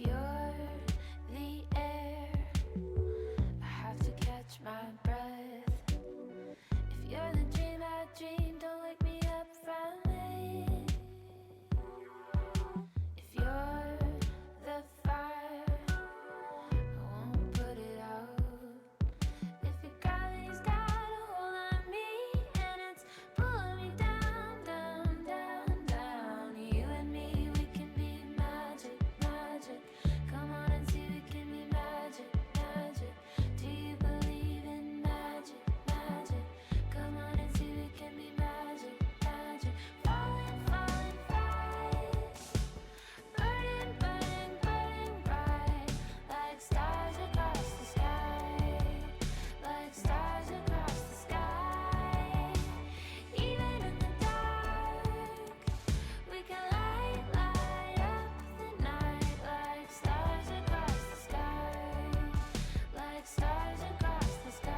you're the air, I have to catch my breath. If you're the dream I dream, don't wake me up from it. If you're the fire, I won't put it out. If your gravity's got a hold on me and it's pulling me down, down, down, down. You and me, we can be magic, magic. Come on and see we can be magic, magic. Do you believe in magic, magic? Come on and see we can be magic, magic. Falling, falling fast, burning, burning, burning bright, like stars across the sky, like stars across the sky. Even in the dark, we can light up the night, like stars across the sky, like stars across the sky.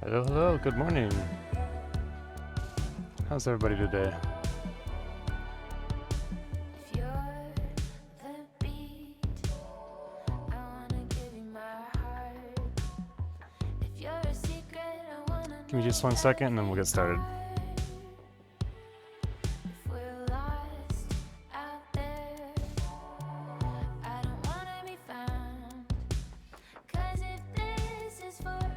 Hello, hello, good morning. How's everybody today? If you're the beat, I wanna give you my heart. If you're a secret, I wanna Give me just 1 second and then we'll get started. if we're lost out there, I don't wanna be found. 'Cause if this is forever,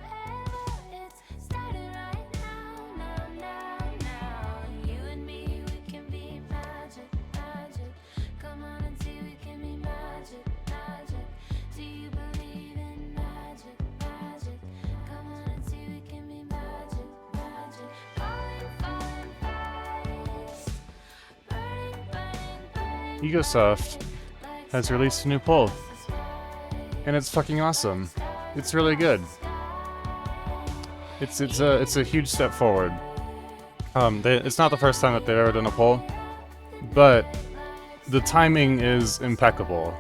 it's starting right now, now, now, now. And you and me, we can be magic, magic. Come on and see we can be magic, magic. Do you believe in magic, magic? Come on and see we can be magic, magic. Falling, falling fast, burning, burning, burning Egosoft has released a new poll, and it's fucking awesome. It's really good. It's a huge step forward. It's not the first time that they've ever done a poll, but the timing is impeccable.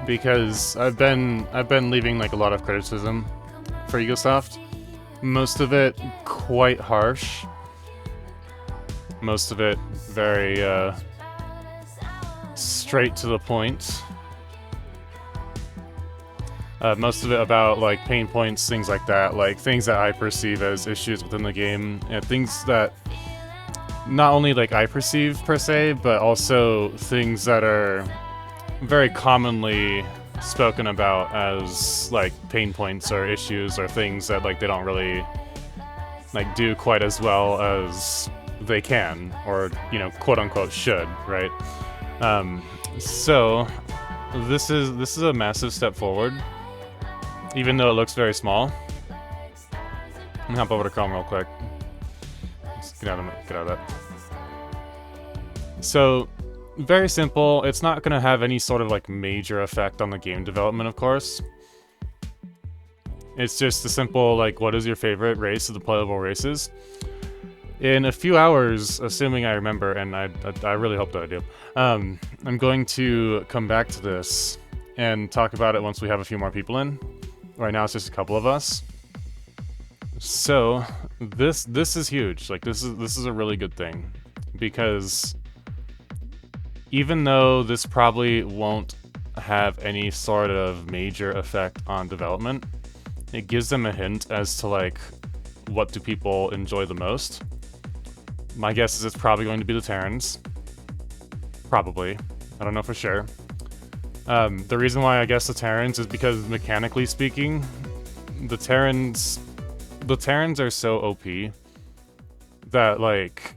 Because I've been leaving like a lot of criticism for Egosoft. Most of it quite harsh. Most of it very straight to the point. Most of it about like pain points, things like that, like things that I perceive as issues within the game, and things that not only like I perceive per se, but also things that are very commonly spoken about as like pain points or issues or things that like they don't really like do quite as well as they can, or you know, quote unquote should, right? So this is a massive step forward, even though it looks very small. Let me hop over to Chrome real quick. Just get out of that. So, very simple. It's not going to have any sort of like major effect on the game development, of course. It's just a simple like, what is your favorite race of the playable races? In a few hours, assuming I remember, and I really hope that I do, I'm going to come back to this and talk about it once we have a few more people in. Right now it's just a couple of us. So this is huge. Like this is a really good thing, because even though this probably won't have any sort of major effect on development, it gives them a hint as to like what do people enjoy the most. My guess is it's probably going to be the Terrans. Probably. I don't know for sure. The reason why I guess the Terrans is because mechanically speaking, the Terrans are so OP that like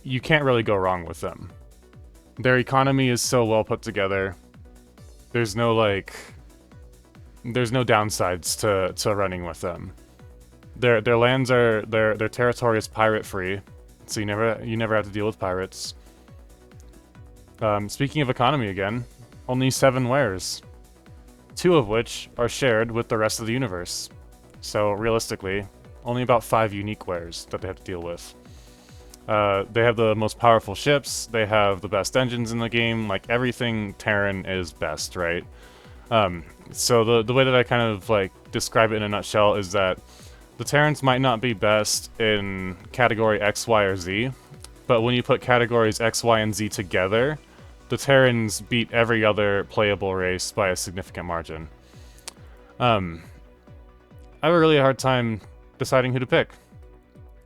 you can't really go wrong with them. Their economy is so well put together. There's no downsides to running with them. Their lands are their territory is pirate free, so you never have to deal with pirates. Speaking of economy again, only 7 wares, 2 of which are shared with the rest of the universe. So realistically, only about 5 unique wares that they have to deal with. They have the most powerful ships, they have the best engines in the game, like everything Terran is best, right? So the way that I kind of like describe it in a nutshell is that the Terrans might not be best in category X, Y, or Z, but when you put categories X, Y, and Z together, the Terrans beat every other playable race by a significant margin. I have a really hard time deciding who to pick.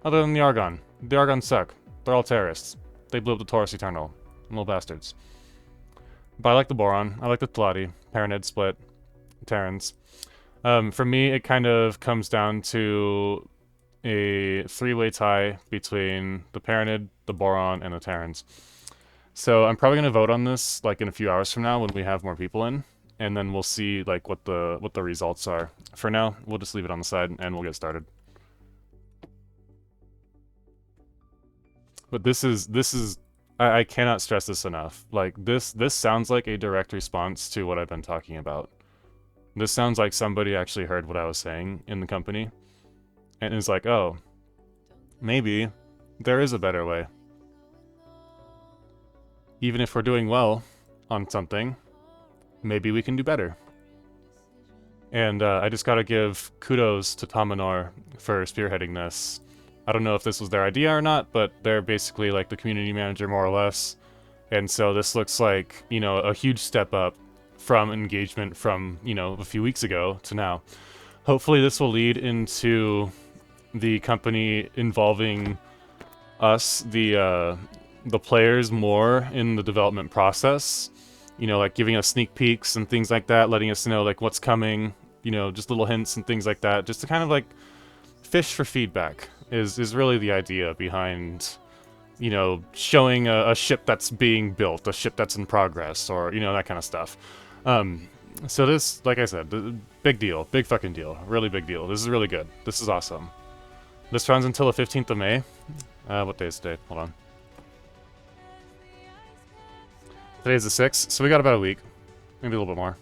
Other than the Argon. The Argon suck. They're all terrorists. They blew up the Taurus Eternal. Little bastards. But I like the Boron. I like the Thlati. Paranid split. Terrans. For me, it kind of comes down to a 3-way tie between the Paranid, the Boron, and the Terrans. So I'm probably going to vote on this like in a few hours from now when we have more people in, and then we'll see like what the results are. For now, we'll just leave it on the side and we'll get started. But this is I cannot stress this enough. Like this sounds like a direct response to what I've been talking about. This sounds like somebody actually heard what I was saying in the company and is like, "Oh, maybe there is a better way." Even if we're doing well on something, maybe we can do better. And I just gotta give kudos to Tominor for spearheading this. I don't know if this was their idea or not, but they're basically like the community manager more or less. And so this looks like, you know, a huge step up from engagement from, you know, a few weeks ago to now. Hopefully this will lead into the company involving us, the players, more in the development process. You know, like giving us sneak peeks and things like that, letting us know like what's coming, you know, just little hints and things like that, just to kind of like fish for feedback is really the idea behind, you know, showing a ship that's being built, a ship that's in progress, or, you know, that kind of stuff. So this, like I said, big deal, big fucking deal, really big deal. This is really good. This is awesome. This runs until the 15th of May. What day is today? Hold on. Today's the 6th, so we got about a week. Maybe a little bit more.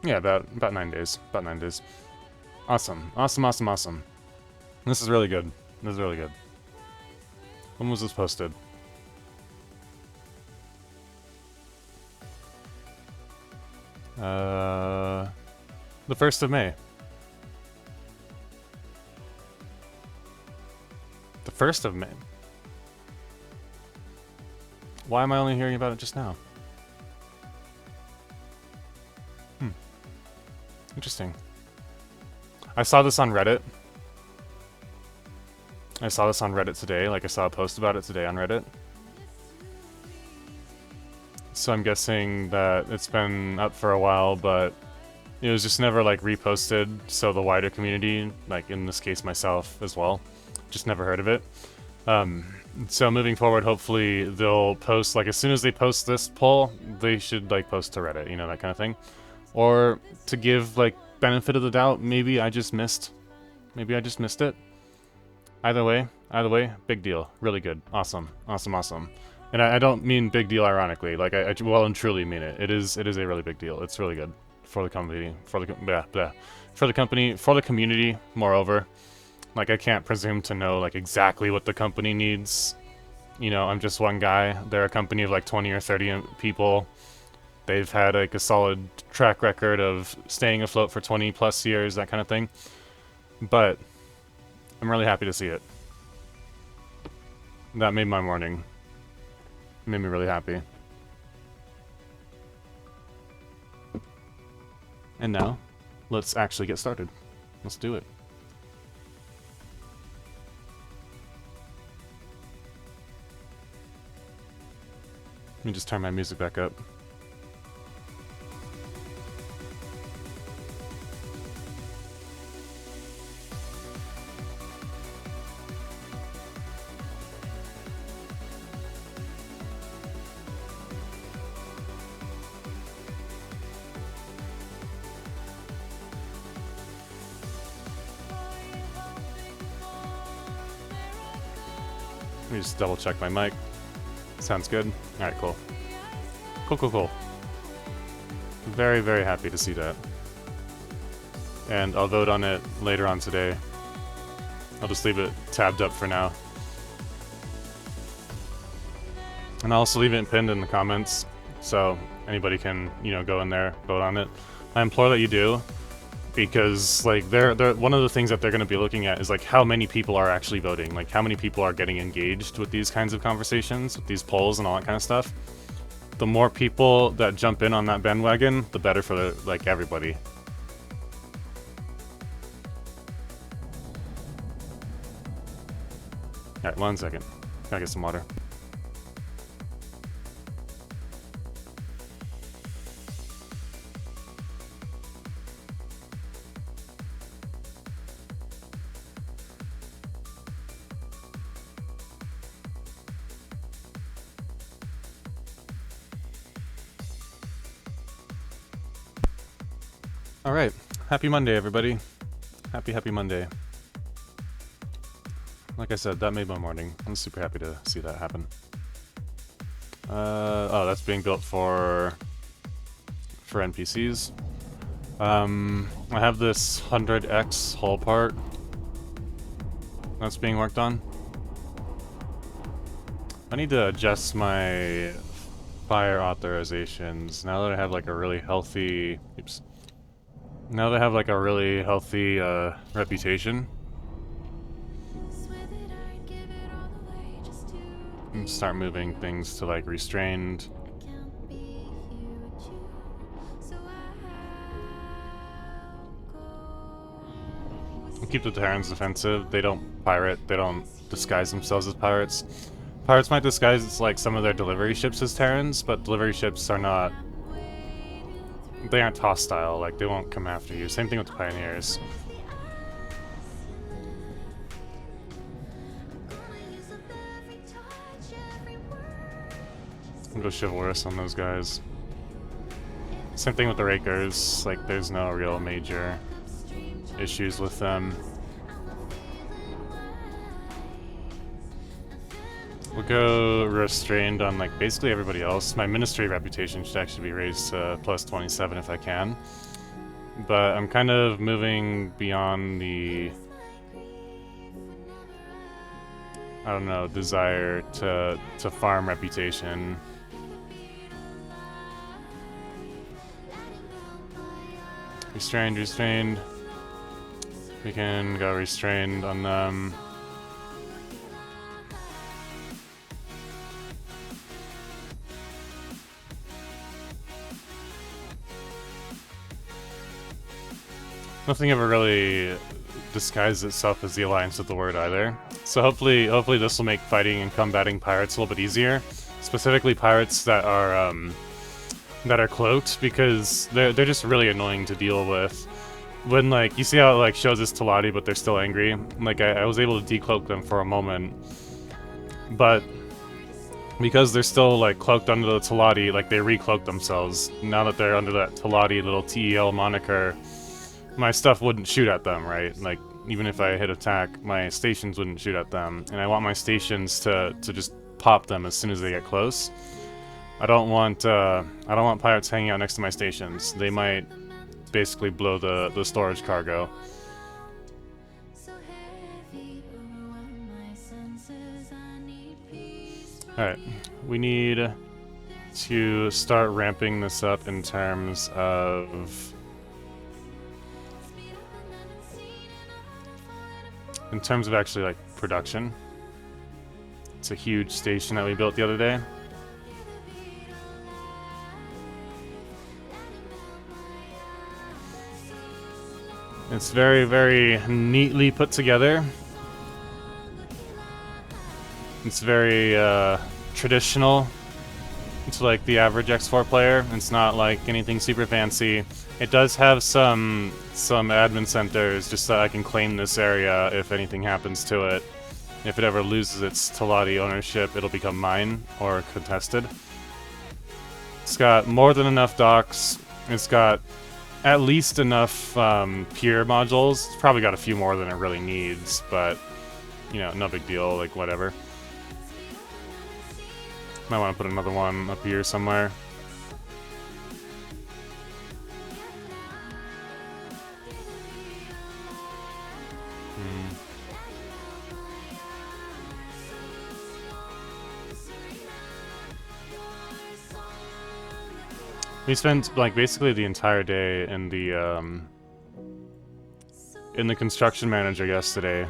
Yeah, about 9 days. About 9 days. Awesome. Awesome, awesome, awesome. This is really good. This is really good. When was this posted? The 1st of May. The 1st of May? Why am I only hearing about it just now? Interesting. I saw this on Reddit. I saw this on Reddit today. Like, I saw a post about it today on Reddit. So I'm guessing that it's been up for a while, but it was just never, like, reposted, so the wider community, like, in this case myself as well, just never heard of it. So moving forward, hopefully they'll post, like, as soon as they post this poll, they should, like, post to Reddit, you know, that kind of thing. Or to give, like, benefit of the doubt, maybe I just missed. Maybe I just missed it. Either way, big deal. Really good. Awesome. Awesome, awesome. And I don't mean big deal ironically. Like, I well and truly mean it. It is a really big deal. It's really good for the company, for the company, for the community, moreover. Like, I can't presume to know, like, exactly what the company needs. You know, I'm just one guy. They're a company of, like, 20 or 30 people. They've had, like, a solid track record of staying afloat for 20 plus years, that kind of thing. But I'm really happy to see it. That made my morning. It made me really happy. And now, let's actually get started. Let's do it. Let me just turn my music back up. Let me just double check my mic. Sounds good. Alright, cool. Cool. Very, very happy to see that. and I'll vote on it later on today. I'll just leave it tabbed up for now. And I'll also leave it pinned in the comments, so anybody can, you know, go in there, vote on it. I implore that you do, because like they're one of the things that they're going to be looking at is like how many people are actually voting, like how many people are getting engaged with these kinds of conversations, with these polls and all that kind of stuff. The more people that jump in on that bandwagon, the better for like everybody. All right, 1 second. Gotta get some water. All right, happy Monday, everybody. Happy Monday. Like I said, that made my morning. I'm super happy to see that happen. Oh, that's being built for NPCs. I have this 100x hull part that's being worked on. I need to adjust my fire authorizations now that I have like a really healthy... Oops. Now that I have like a really healthy reputation. And start moving things to like restrained. I'll keep the Terrans defensive. They don't pirate, they don't disguise themselves as pirates. Pirates might disguise like some of their delivery ships as Terrans, but delivery ships are not... They aren't hostile, like they won't come after you. Same thing with the Pioneers. I'll go chivalrous on those guys. Same thing with the Rakers, like there's no real major issues with them. We'll go restrained on like basically everybody else. My ministry reputation should actually be raised to plus 27 if I can. But I'm kind of moving beyond the... I don't know, desire to farm reputation. Restrained. We can go restrained on them. Nothing ever really disguises itself as the Alliance with the Word either. So hopefully this will make fighting and combating pirates a little bit easier. Specifically pirates that are cloaked, because they're just really annoying to deal with. When like you see how it like shows this Talati, but they're still angry. Like I was able to decloak them for a moment, but because they're still like cloaked under the Talati, like they recloak themselves. Now that they're under that Talati little TEL moniker, my stuff wouldn't shoot at them, right? Like even if I hit attack, my stations wouldn't shoot at them, and I want my stations to just pop them as soon as they get close. I don't want pirates hanging out next to my stations. They might basically blow the storage cargo. Alright, we need to start ramping this up in terms of... actually like production. It's a huge station that we built the other day. It's very, very neatly put together. It's very traditional to like the average X4 player. It's not like anything super fancy. It does have some admin centers just so I can claim this area if anything happens to it. If it ever loses its Talati ownership, it'll become mine or contested. It's got more than enough docks. It's got at least enough pier modules. It's probably got a few more than it really needs, but you know, no big deal, like whatever. Might want to put another one up here somewhere. Hmm. We spent like basically the entire day in the construction manager yesterday.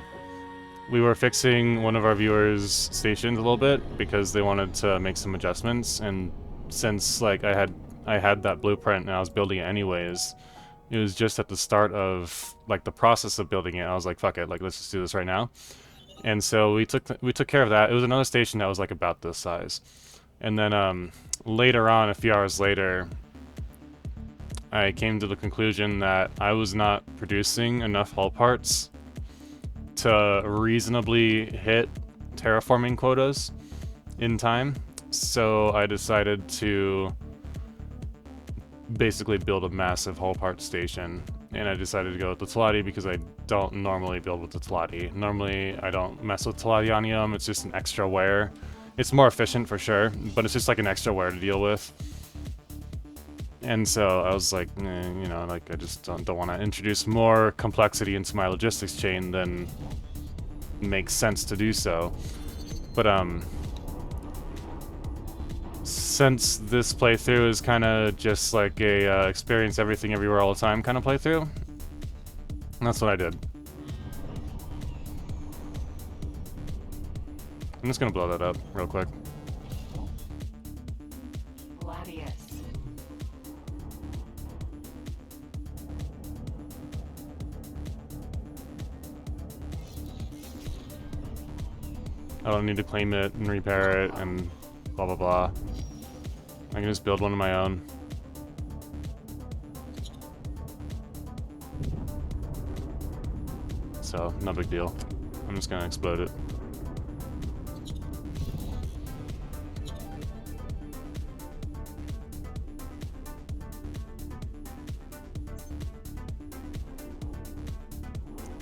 We were fixing one of our viewers' stations a little bit because they wanted to make some adjustments, and since like I had that blueprint and I was building it anyways, it was just at the start of like the process of building it. I was like, fuck it, like let's just do this right now. And so we took care of that. It was another station that was like about this size. And then later on, a few hours later, I came to the conclusion that I was not producing enough hull parts to reasonably hit terraforming quotas in time. So I decided to basically build a massive hull part station. And I decided to go with the Teladi because I don't normally build with the Teladi. Normally, I don't mess with Teladionium. It's just an extra wear. It's more efficient for sure, but it's just like an extra wear to deal with. And so I was like, you know, like I just don't want to introduce more complexity into my logistics chain than makes sense to do so. But since this playthrough is kind of just like a experience everything everywhere all the time kind of playthrough, that's what I did. I'm just gonna blow that up real quick. I don't need to claim it and repair it and blah blah blah. I can just build one of my own. So, no big deal. I'm just gonna explode it.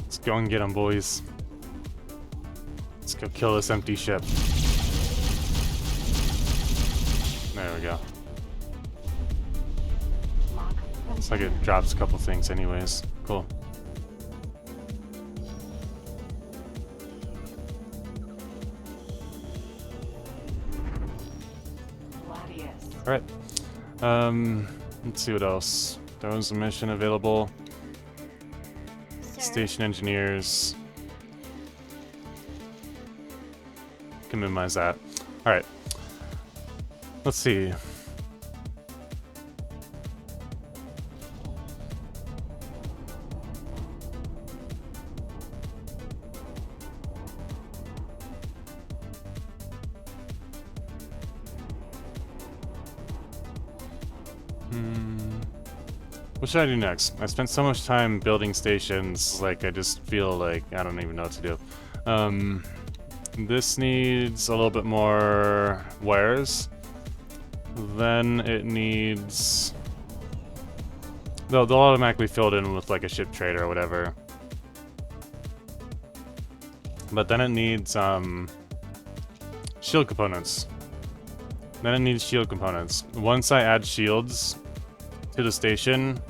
Let's go and get them, boys. Let's go kill this empty ship. There we go. Looks like it drops a couple things anyways. Cool. Alright. Let's see what else. There was a mission available. Station engineers. Can minimize that. Alright. Let's see. What should I do next? I spent so much time building stations, like I just feel like I don't even know what to do. This needs a little bit more wares. Then it needs... They'll automatically fill it in with like a ship trader or whatever. But then it needs shield components. Then it needs shield components. Once I add shields to the station,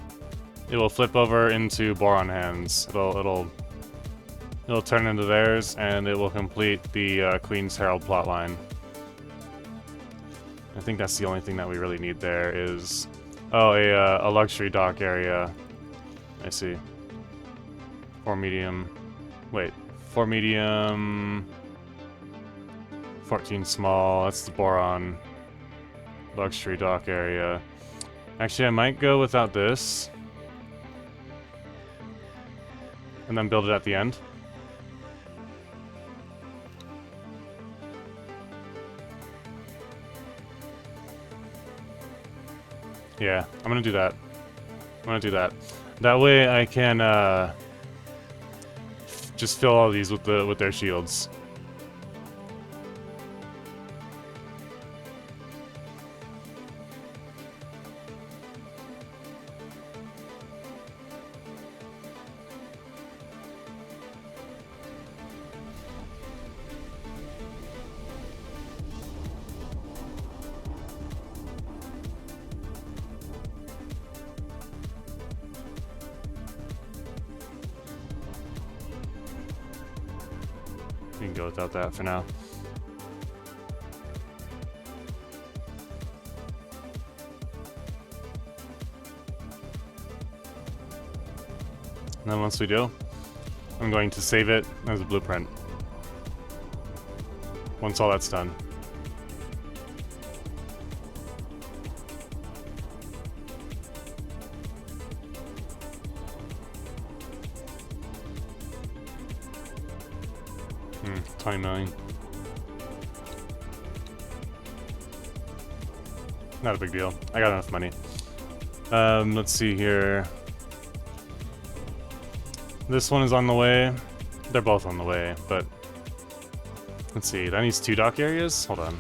it will flip over into boron hands. It'll turn into theirs, and it will complete the Queen's Herald plotline. I think that's the only thing that we really need there is... Oh, a luxury dock area. I see. 4 medium... Wait. 4 medium... 14 small. That's the boron. Luxury dock area. Actually, I might go without this. And then build it at the end. Yeah, I'm gonna do that. I'm gonna do that. That way I can just fill all these with their shields. We can go without that for now. And then once we do, I'm going to save it as a blueprint. Once all that's done. Hmm, 20 million. Not a big deal. I got enough money. Let's see here. This one is on the way. They're both on the way, but let's see. That needs 2 dock areas? Hold on.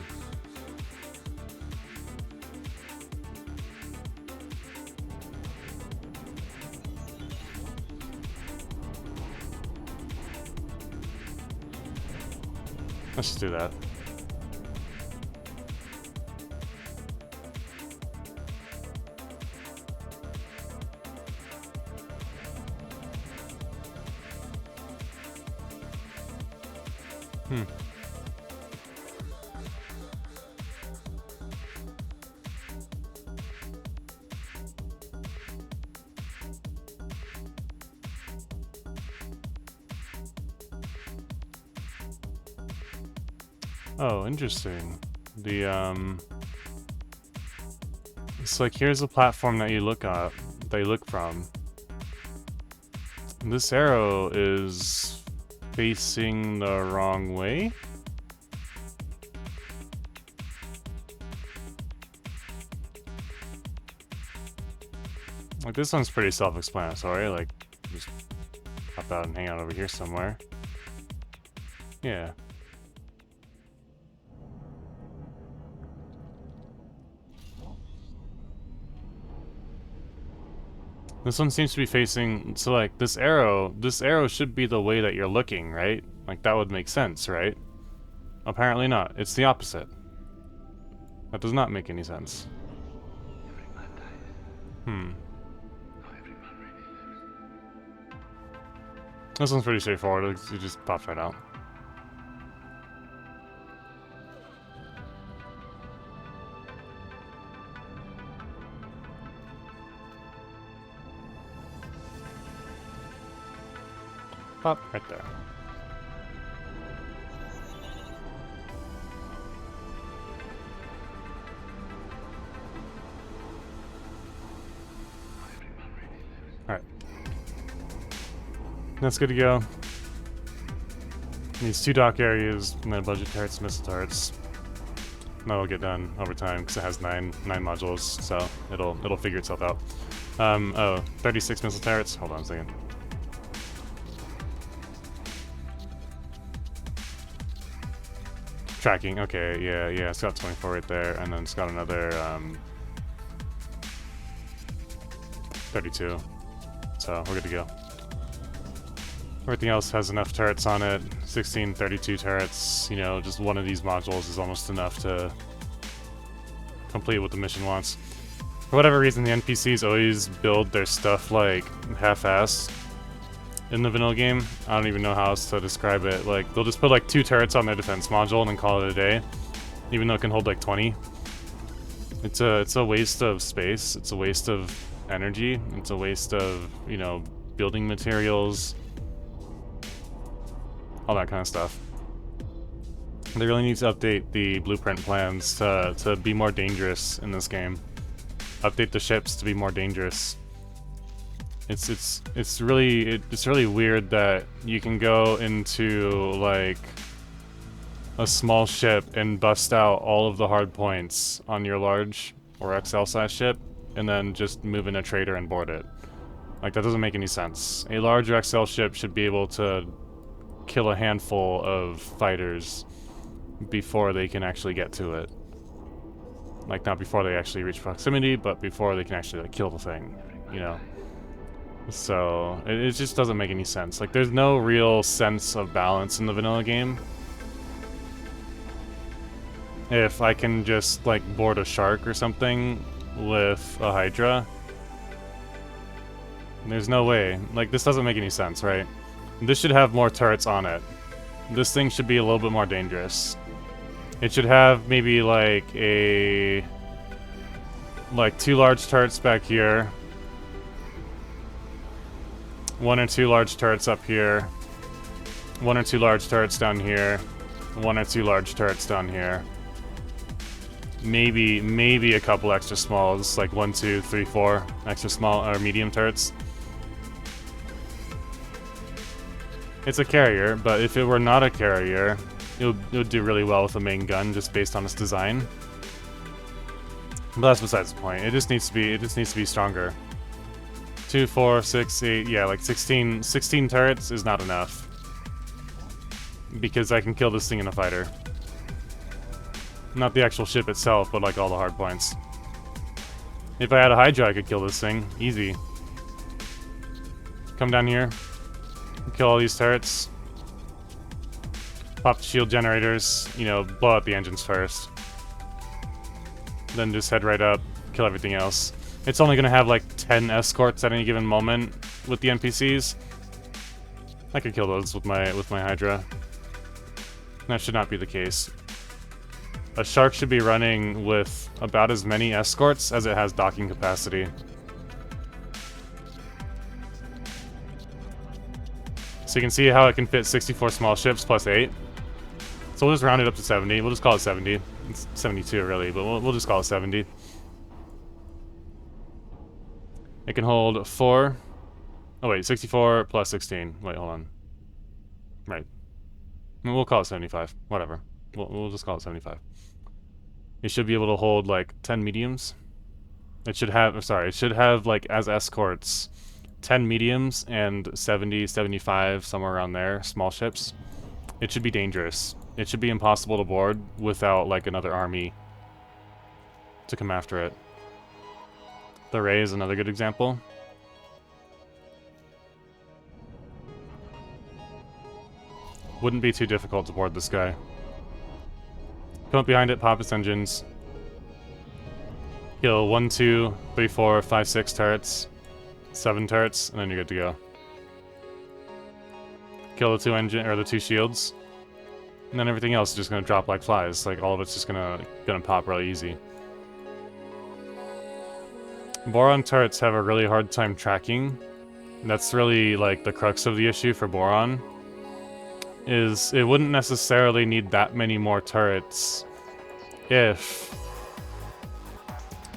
Let's just do that. Hmm. Oh, interesting. It's like here's a platform that you look at, that you look from. This arrow is facing the wrong way? Like this one's pretty self-explanatory, like just hop out and hang out over here somewhere. Yeah. This one seems to be facing, so like this arrow should be the way that you're looking, right? Like that would make sense, right? Apparently not. It's the opposite. That does not make any sense. Hmm. This one's pretty straightforward. It just pops right out. Pop right there. Alright. That's good to go. Needs 2 dock areas, and then budget turrets, missile turrets. That'll get done over time because it has nine modules, so it'll figure itself out. Oh, 36 missile turrets. Hold on a second. Tracking, okay, yeah, it's got 24 right there, and then it's got another 32. So we're good to go. Everything else has enough turrets on it. 16, 32 turrets. You know, just one of these modules is almost enough to complete what the mission wants. For whatever reason, the NPCs always build their stuff like half-assed in the vanilla game. I don't even know how else to describe it. Like, they'll just put like 2 turrets on their defense module and then call it a day, even though it can hold like 20. It's a waste of space. It's a waste of energy. It's a waste of, you know, building materials, all that kind of stuff. They really need to update the blueprint plans to be more dangerous in this game. Update the ships to be more dangerous. It's really weird that you can go into like a small ship and bust out all of the hard points on your large or XL size ship and then just move in a trader and board it. Like that doesn't make any sense. A large or XL ship should be able to kill a handful of fighters before they can actually get to it. Like not before they actually reach proximity, but before they can actually like kill the thing, you know? So, it just doesn't make any sense. Like, there's no real sense of balance in the vanilla game. If I can just, like, board a shark or something with a Hydra, there's no way. Like, this doesn't make any sense, right? This should have more turrets on it. this thing should be a little bit more dangerous. It should have maybe like a... like 2 large turrets back here. 1 or 2 large turrets up here. 1 or 2 large turrets down here. 1 or 2 large turrets down here. Maybe a couple extra smalls, like 1, 2, 3, 4 extra small or medium turrets. It's a carrier, but if it were not a carrier, it would do really well with a main gun just based on its design. But that's besides the point. It just needs to be stronger. 2, 4, 6, 8, yeah, like 16 turrets is not enough. Because I can kill this thing in a fighter. Not the actual ship itself, but like all the hard points. If I had a Hydra, I could kill this thing. Easy. Come down here. Kill all these turrets. Pop the shield generators. You know, blow out the engines first. Then just head right up. Kill everything else. It's only going to have like 10 escorts at any given moment with the NPCs. I could kill those with my Hydra. That should not be the case. A shark should be running with about as many escorts as it has docking capacity. So you can see how it can fit 64 small ships plus 8. So we'll just round it up to 70. We'll just call it 70. It's 72 really, but we'll just call it 70. It can hold 4. Oh wait, 64 plus 16. Wait, hold on. Right. We'll call it 75. Whatever. We'll just call it 75. It should be able to hold like 10 mediums. It should have like as escorts 10 mediums and 70, 75, somewhere around there, small ships. It should be dangerous. It should be impossible to board without like another army to come after it. The Ray is another good example. Wouldn't be too difficult to board this guy. Come up behind it, pop its engines. Kill 1, 2, 3, 4, 5, 6 turrets. 7 turrets, and then you're good to go. Kill the 2 shields. And then everything else is just gonna drop like flies. Like all of it's just gonna pop really easy. Boron turrets have a really hard time tracking. That's really like the crux of the issue for Boron. Is it wouldn't necessarily need that many more turrets if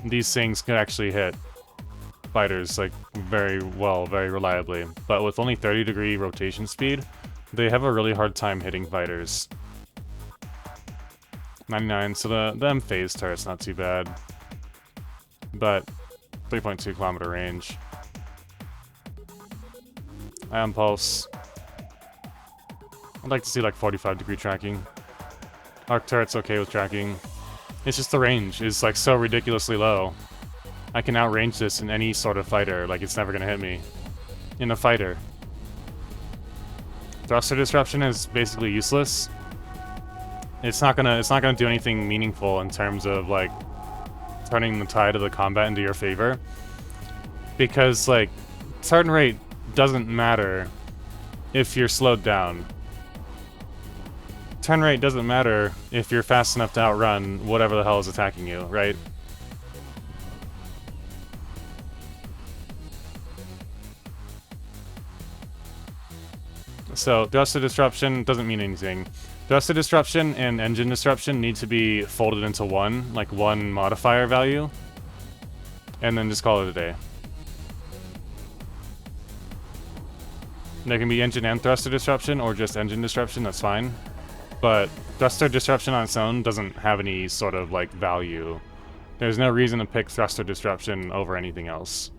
these things could actually hit fighters like very well, very reliably. But with only 30-degree rotation speed, they have a really hard time hitting fighters. 99, so the M-phase turret's not too bad. But 3.2 kilometer range. Ion Pulse. I'd like to see like 45-degree tracking. Arc turret's okay with tracking. It's just the range is like so ridiculously low. I can outrange this in any sort of fighter, like it's never gonna hit me. In a fighter. Thruster disruption is basically useless. It's not gonna do anything meaningful in terms of like turning the tide of the combat into your favor. Because like turn rate doesn't matter if you're slowed down. Turn rate doesn't matter if you're fast enough to outrun whatever the hell is attacking you, right? So, thruster disruption doesn't mean anything. Thruster disruption and engine disruption need to be folded into one, like one modifier value, and then just call it a day. There can be engine and thruster disruption, or just engine disruption, that's fine. But thruster disruption on its own doesn't have any sort of like value. There's no reason to pick thruster disruption over anything else.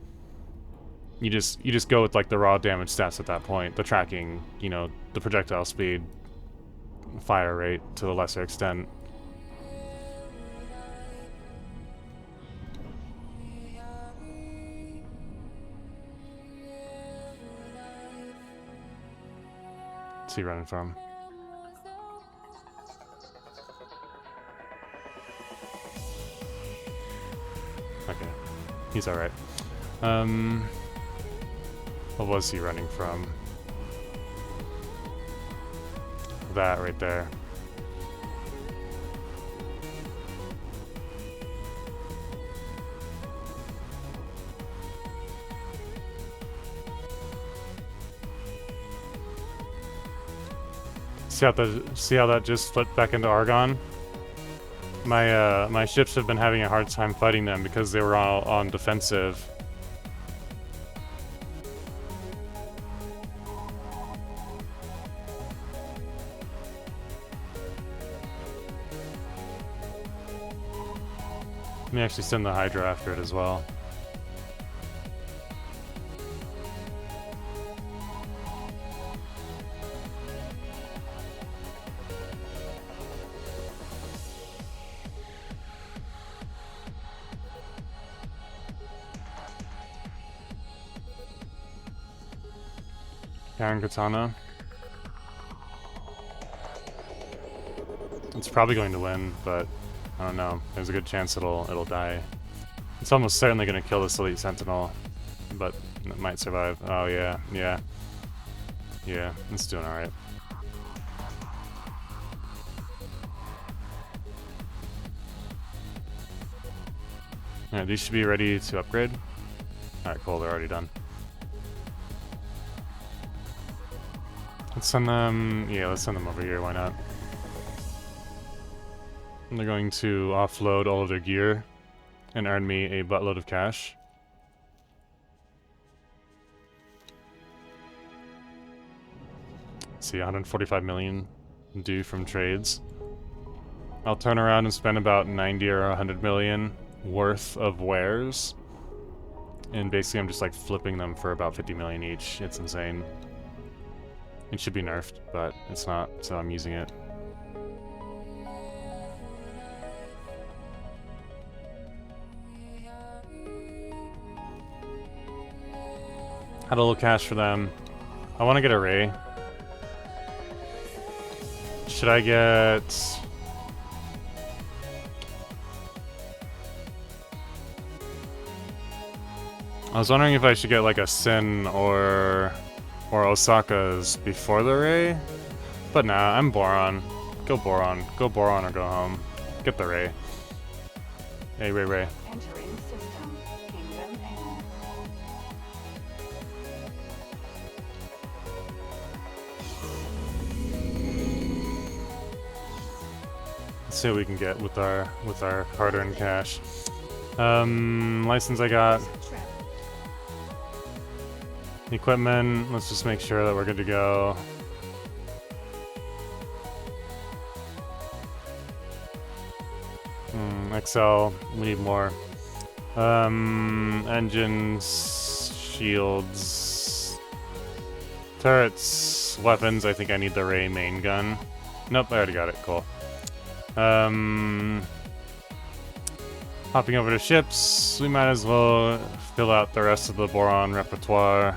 You just go with like the raw damage stats at that point, the tracking, you know, the projectile speed, fire rate to a lesser extent. What's he running from? Okay, he's alright. What was he running from? that right there. See how that just flipped back into Argon? My ships have been having a hard time fighting them because they were all on defensive. Let me actually send the Hydra after it as well. Karen Katana. It's probably going to win, but I don't know. There's a good chance it'll die. It's almost certainly going to kill this Elite Sentinel, but it might survive. Oh yeah, yeah. Yeah, it's doing alright. Yeah, these should be ready to upgrade. Alright, cool, they're already done. Let's send them, yeah, let's send them over here, why not? And they're going to offload all of their gear and earn me a buttload of cash. Let's see, 145 million due from trades. I'll turn around and spend about 90 or 100 million worth of wares. And basically I'm just like flipping them for about 50 million each. It's insane. It should be nerfed, but it's not, so I'm using it. Had a little cash for them. I want to get a Ray. Should I get... I was wondering if I should get like a Sin or Osaka's before the Ray. But nah, I'm Boron. Go Boron. Go Boron or go home. Get the Ray. Hey, Ray. Entering system. Kingdom N. Let's see what we can get with our hard-earned cash. License I got. Equipment, let's just make sure that we're good to go. XL, we need more. Engines, shields, turrets, weapons, I think I need the Ray main gun. Nope, I already got it, cool. Hopping over to ships, we might as well fill out the rest of the Boron repertoire.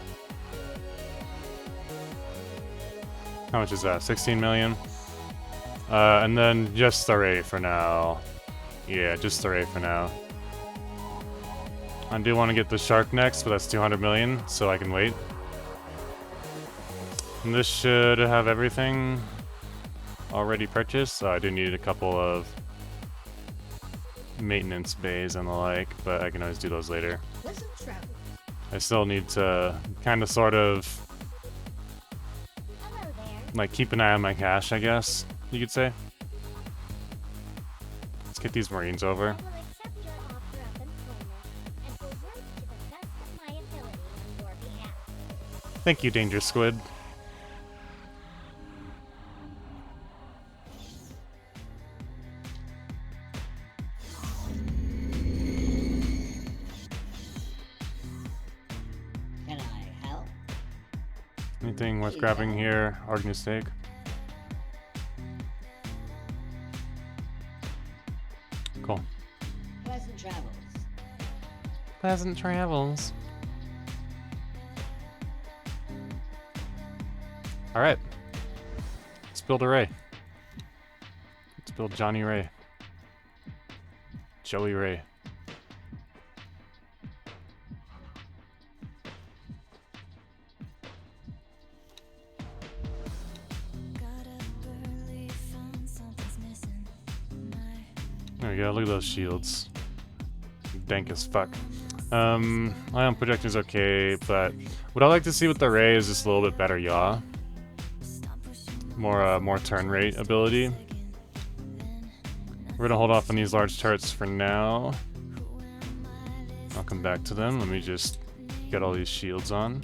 How much is that? 16 million? And then just the Ray for now. Yeah, just the Ray for now. I do want to get the Shark next, but that's 200 million, so I can wait. And this should have everything already purchased, so I do need a couple of maintenance bays and the like, but I can always do those later. I still need to kind of sort of like keep an eye on my cash, I guess you could say. Let's get these Marines over. Thank you, Danger Squid. Can I help? Anything worth grabbing here? Argnu steak. Cool. Pleasant travels. Pleasant travels. Alright. Let's build a Ray. Let's build Johnny Ray. Joey Ray. Gotta burn There we go, look at those shields. Dank as fuck. Ion projector's okay, but what I like to see with the Ray is just a little bit better yaw. More turn rate ability. We're gonna hold off on these large turrets for now. I'll come back to them. Let me just get all these shields on.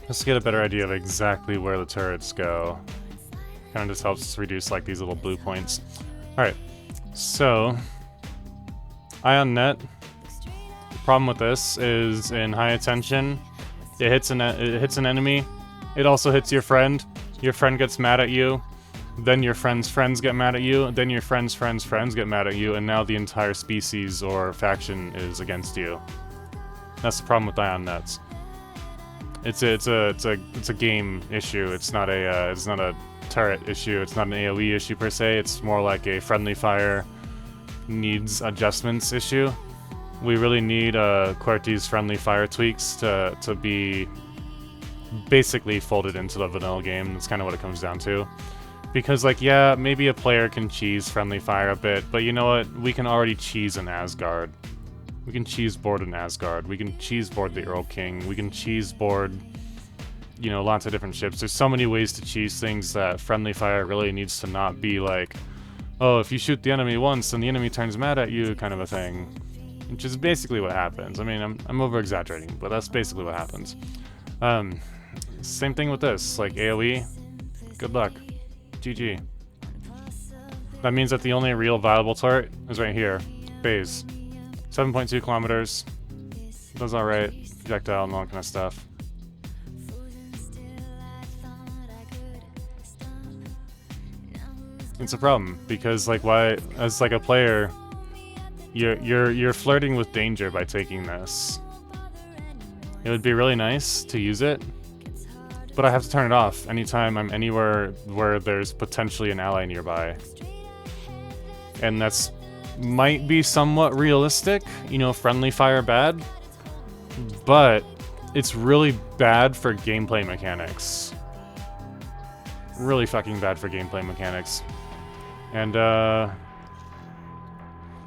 Let's get a better idea of exactly where the turrets go. Kind of just helps us reduce like these little blue points. Alright, so Ion Net. The problem with this is in high attention, it hits an enemy. It also hits your friend. Your friend gets mad at you. Then your friend's friends get mad at you. Then your friend's friends get mad at you, and now the entire species or faction is against you. That's the problem with Ion Nets. It's a game issue. It's not a turret issue. It's not an AoE issue per se. It's more like a friendly fire needs adjustments issue. We really need QWERTY's friendly fire tweaks to be basically folded into the vanilla game. That's kind of what it comes down to. Because, like, yeah, maybe a player can cheese friendly fire a bit, but you know what? We can already cheese an Asgard. We can cheese board an Asgard. We can cheese board the Earl King. We can cheese board, you know, lots of different ships. There's so many ways to cheese things that friendly fire really needs to not be like, oh, if you shoot the enemy once and the enemy turns mad at you kind of a thing. Which is basically what happens. I mean, I'm over-exaggerating, but that's basically what happens. Same thing with this. Like, AoE, good luck. GG. That means that the only real viable turret is right here. Phase. 7.2 kilometers. Does alright. Projectile and all that kind of stuff. It's a problem because, like, why, as like a player, you're flirting with danger by taking this. It would be really nice to use it, but I have to turn it off anytime I'm anywhere where there's potentially an ally nearby. And that's might be somewhat realistic, you know, friendly fire bad, but it's really bad for gameplay mechanics. Really fucking bad for gameplay mechanics. And I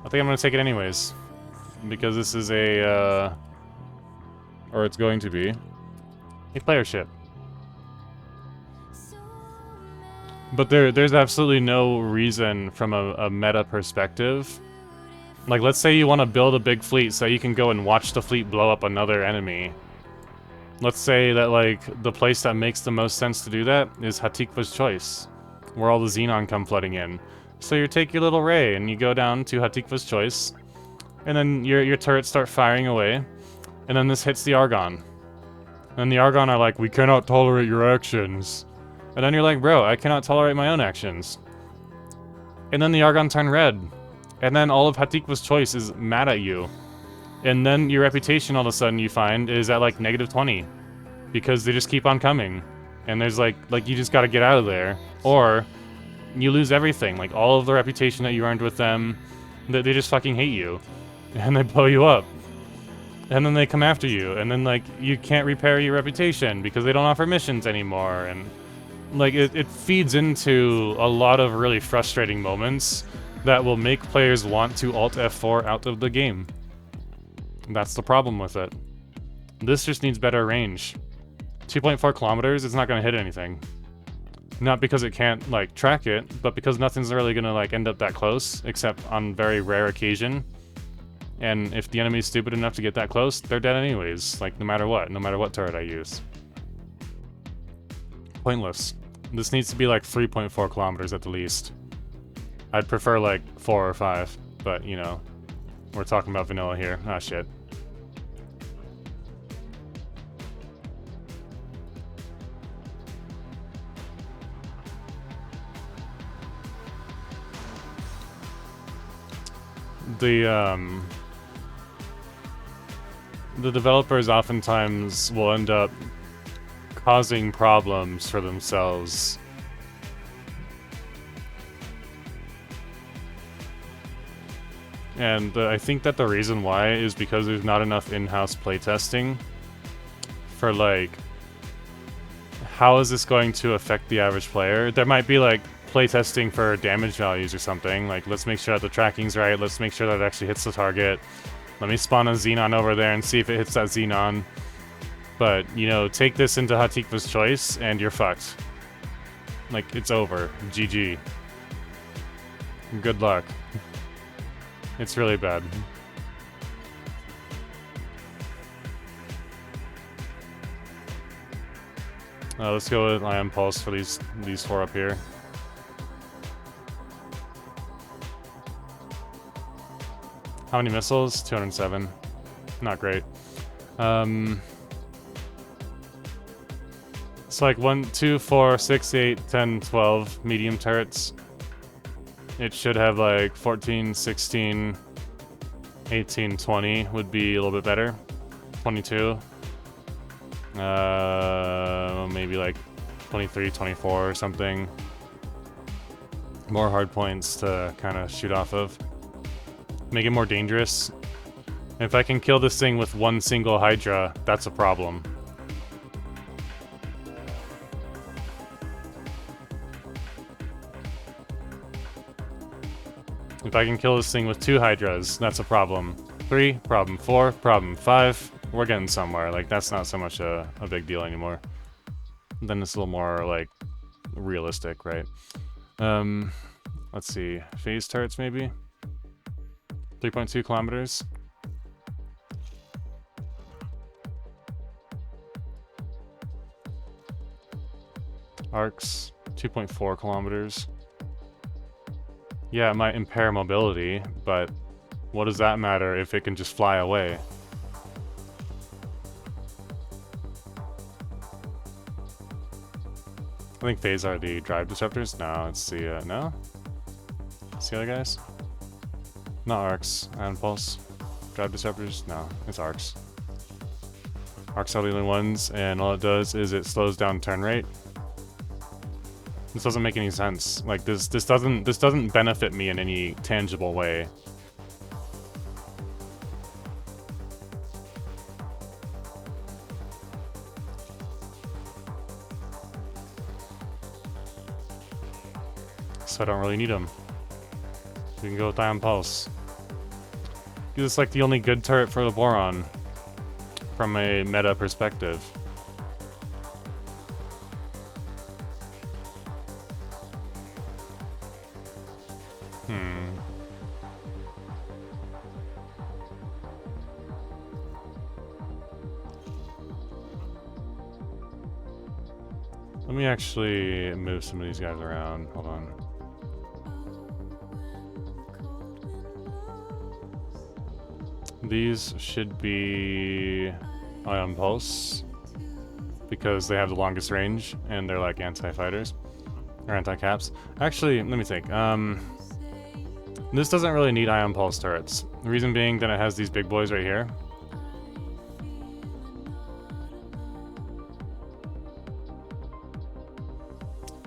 think I'm gonna take it anyways, because this is a or it's going to be a player ship. But there's absolutely no reason from a meta perspective. Like, let's say you want to build a big fleet so you can go and watch the fleet blow up another enemy. Let's say that, like, the place that makes the most sense to do that is Hatikva's Choice, where all the Xenon come flooding in. So you take your little ray and you go down to Hatikva's Choice, and then your turrets start firing away, and then this hits the Argon. And the Argon are like, we cannot tolerate your actions. And then you're like, bro, I cannot tolerate my own actions. And then the Argon turn red. And then all of Hatikva's Choice is mad at you. And then your reputation all of a sudden you find is at like -20. Because they just keep on coming. And there's like you just gotta get out of there. Or you lose everything. Like all of the reputation that you earned with them, they just fucking hate you. And they blow you up. And then they come after you. And then like you can't repair your reputation because they don't offer missions anymore. And like, it feeds into a lot of really frustrating moments that will make players want to Alt F4 out of the game. That's the problem with it. This just needs better range. 2.4 kilometers, it's not going to hit anything. Not because it can't, like, track it, but because nothing's really going to, like, end up that close, except on very rare occasion. And if the enemy's stupid enough to get that close, they're dead anyways, like, no matter what turret I use. Pointless. This needs to be like 3.4 kilometers at the least. I'd prefer like 4 or 5, but you know, we're talking about vanilla here. Ah, shit. The developers oftentimes will end up causing problems for themselves. And I think that the reason why is because there's not enough in-house playtesting for, like, how is this going to affect the average player? There might be like playtesting for damage values or something. Like, let's make sure that the tracking's right. Let's make sure that it actually hits the target. Let me spawn a Xenon over there and see if it hits that Xenon. But, you know, take this into Hatikva's choice and you're fucked. Like, it's over. GG. Good luck. It's really bad. Let's go with Ion Pulse for these 4 up here. How many missiles? 207. Not great. It's like 1, 2, 4, 6, 8, 10, 12 medium turrets. It should have like 14, 16, 18, 20 would be a little bit better. 22. Maybe like 23, 24 or something. More hard points to kind of shoot off of. Make it more dangerous. If I can kill this thing with one single Hydra, that's a problem. If I can kill this thing with 2 Hydras, that's a problem. 3, problem. 4, problem. 5, we're getting somewhere. Like, that's not so much a big deal anymore. Then it's a little more, like, realistic, right? Let's see. Phase turrets, maybe? 3.2 kilometers. Arcs, 2.4 kilometers. Yeah, it might impair mobility, but what does that matter if it can just fly away? I think phase are the drive disruptors. No, it's the, no? It's the other guys? Not arcs. Ion Pulse. Drive disruptors? No, it's arcs. Arcs are the only ones, and all it does is it slows down turn rate. This doesn't make any sense. Like, this doesn't benefit me in any tangible way. So I don't really need them. We can go with Ion Pulse. This is like the only good turret for the Boron from a meta perspective. Let me actually move some of these guys around. Hold on. These should be Ion Pulse because they have the longest range and they're like anti-fighters or anti-caps. Actually, let me think. This doesn't really need Ion Pulse turrets. The reason being that it has these big boys right here.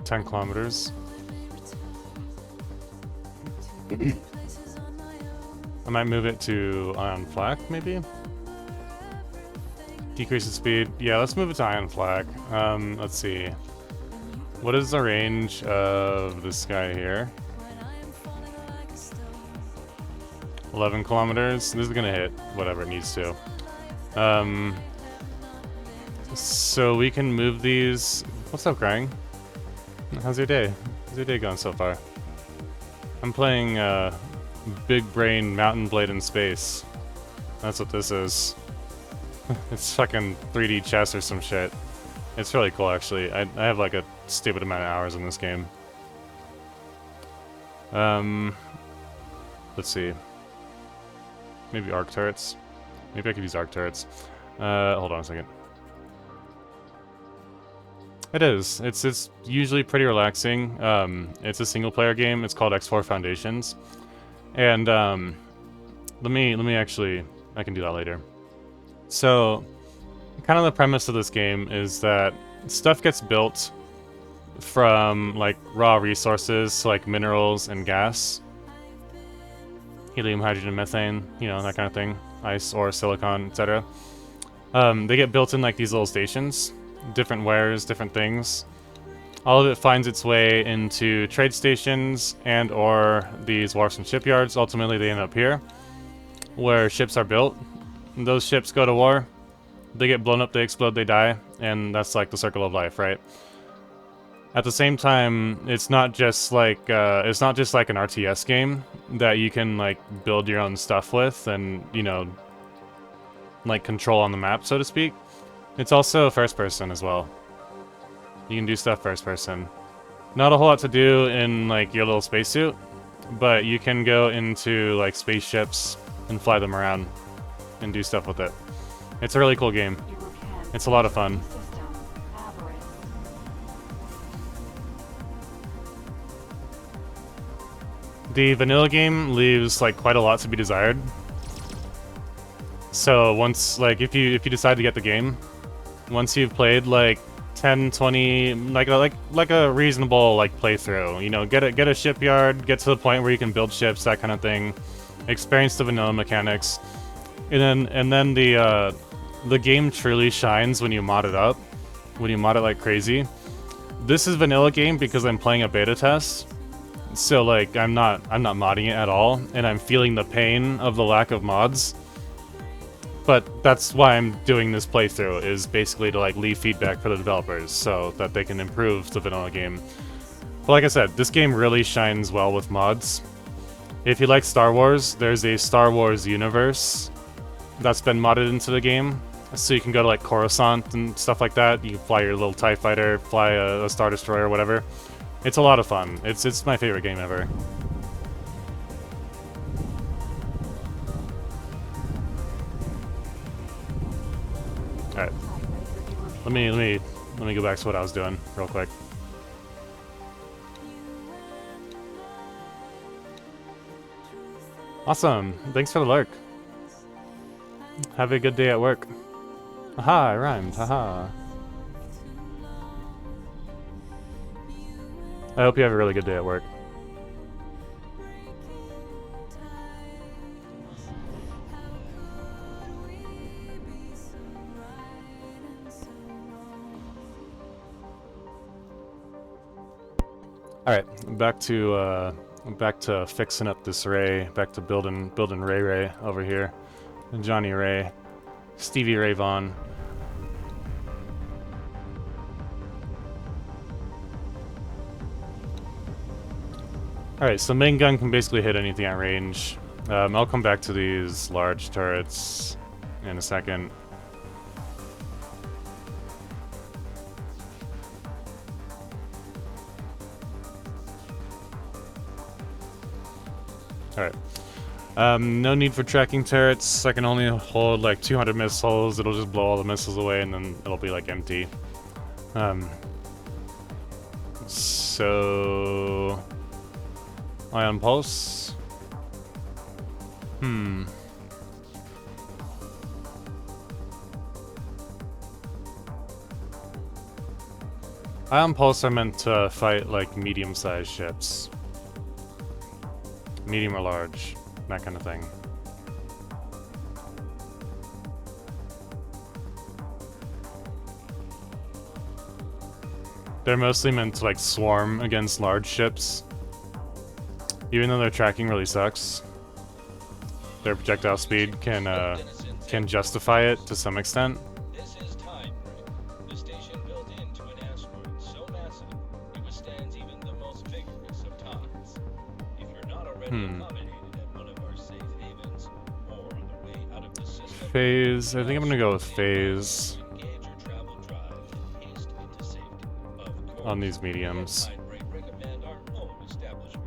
$10 kilometers. I might move it to Ion Flak, maybe? Decrease the speed. Yeah, let's move it to Ion Flak. Let's see. What is the range of this guy here? 11 kilometers. This is gonna hit whatever it needs to. So we can move these. What's up, Grang? How's your day? How's your day going so far? I'm playing Big Brain Mountain Blade in Space. That's what this is. It's fucking 3D chess or some shit. It's really cool, actually. I have like a stupid amount of hours in this game. Let's see. Maybe arc turrets. Maybe I could use arc turrets. Hold on a second. It is. It's usually pretty relaxing. It's a single player game. It's called X4 Foundations. And let me actually, I can do that later. So kind of the premise of this game is that stuff gets built from like raw resources, so like minerals and gas. Helium, hydrogen, methane, you know, that kind of thing. Ice, ore, silicon, etc. They get built in like these little stations. different wares, different things. All of it finds its way into trade stations and or these wharfs and shipyards. Ultimately, they end up here, where ships are built. And those ships go to war. They get blown up, they explode, they die, and that's like the circle of life, right? At the same time, it's not just like an RTS game that you can like build your own stuff with and, you know, like control on the map, so to speak. It's also first person as well. You can do stuff first person. Not a whole lot to do in like your little spacesuit, but you can go into like spaceships and fly them around and do stuff with it. It's a really cool game. It's a lot of fun. The vanilla game leaves like quite a lot to be desired. So once, like, if you decide to get the game, once you've played like 10, 20, like a reasonable like playthrough, you know, get a shipyard, get to the point where you can build ships, that kind of thing, experience the vanilla mechanics, and then the game truly shines when you mod it up, when you mod it like crazy. This is vanilla game because I'm playing a beta test. So like I'm not modding it at all, and I'm feeling the pain of the lack of mods. But that's why I'm doing this playthrough, is basically to like leave feedback for the developers so that they can improve the vanilla game. But like I said, this game really shines well with mods. If you like Star Wars, there's a Star Wars universe that's been modded into the game. So you can go to like Coruscant and stuff like that. You can fly your little TIE fighter, fly a Star Destroyer or whatever. It's a lot of fun. It's my favorite game ever. Alright. Let me go back to what I was doing real quick. Awesome. Thanks for the lurk. Have a good day at work. Haha, I rhymed. Haha. I hope you have a really good day at work. All right, back to fixing up this Ray. Back to building Ray over here. Johnny Ray, Stevie Ray Vaughan. Alright, so main gun can basically hit anything at range. I'll come back to these large turrets in a second. Alright. No need for tracking turrets. I can only hold like 200 missiles. It'll just blow all the missiles away and then it'll be like empty. So... Ion Pulse. Ion Pulse are meant to fight like medium-sized ships. Medium or large, that kind of thing. They're mostly meant to like swarm against large ships. Even though their tracking really sucks, their projectile speed can justify it to some extent. This is Time Ray, the station built into an asteroid so massive it withstands even the most vigorous of tides. If you're not already accommodated at one of our safe havens or on the way out of the system, Phase. I think I'm gonna go with phase engage your travel drive and haste into safety. Of course, on these mediums. Time Ray recommend our own establishment,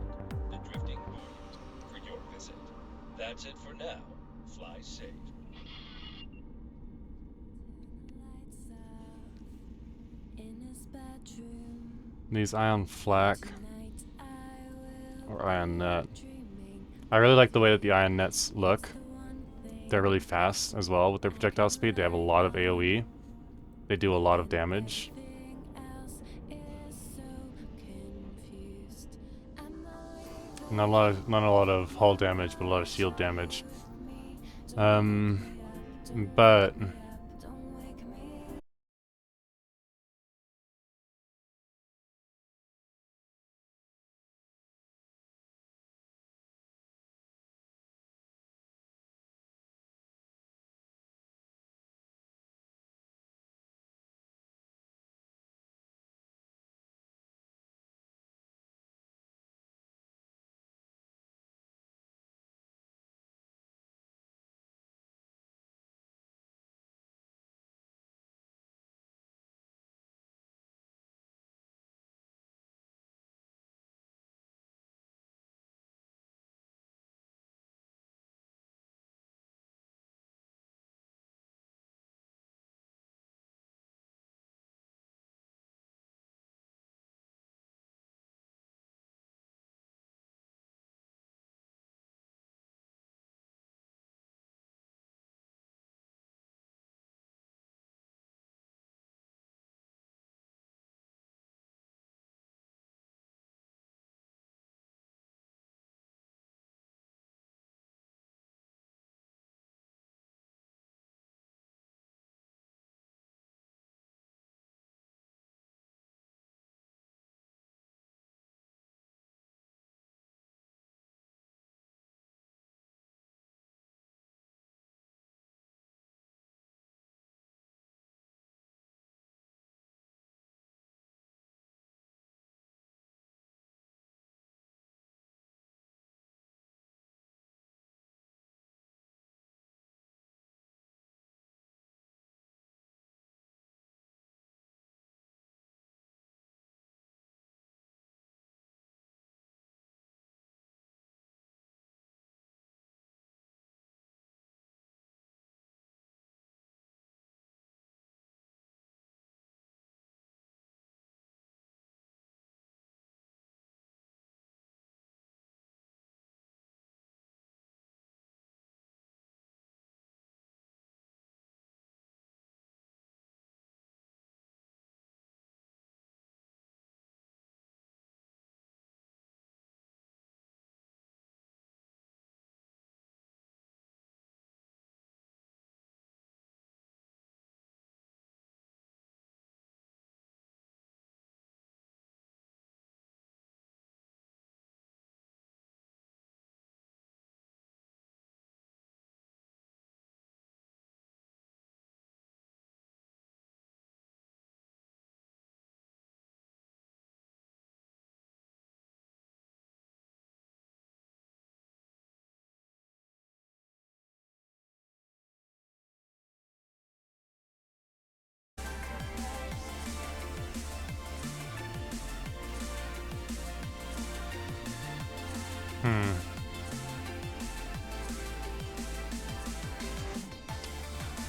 the Drifting Point, for your visit. That's it for now. Fly safe. Lights out in his bedroom. These ion flak Tonight I will or ion net. dreaming I really like the way that the ion nets look. the one thing They're really fast as well with their projectile speed. They have a lot of AoE. They do a lot of damage. else is so confused. Not a lot of hull damage, but a lot of shield damage. But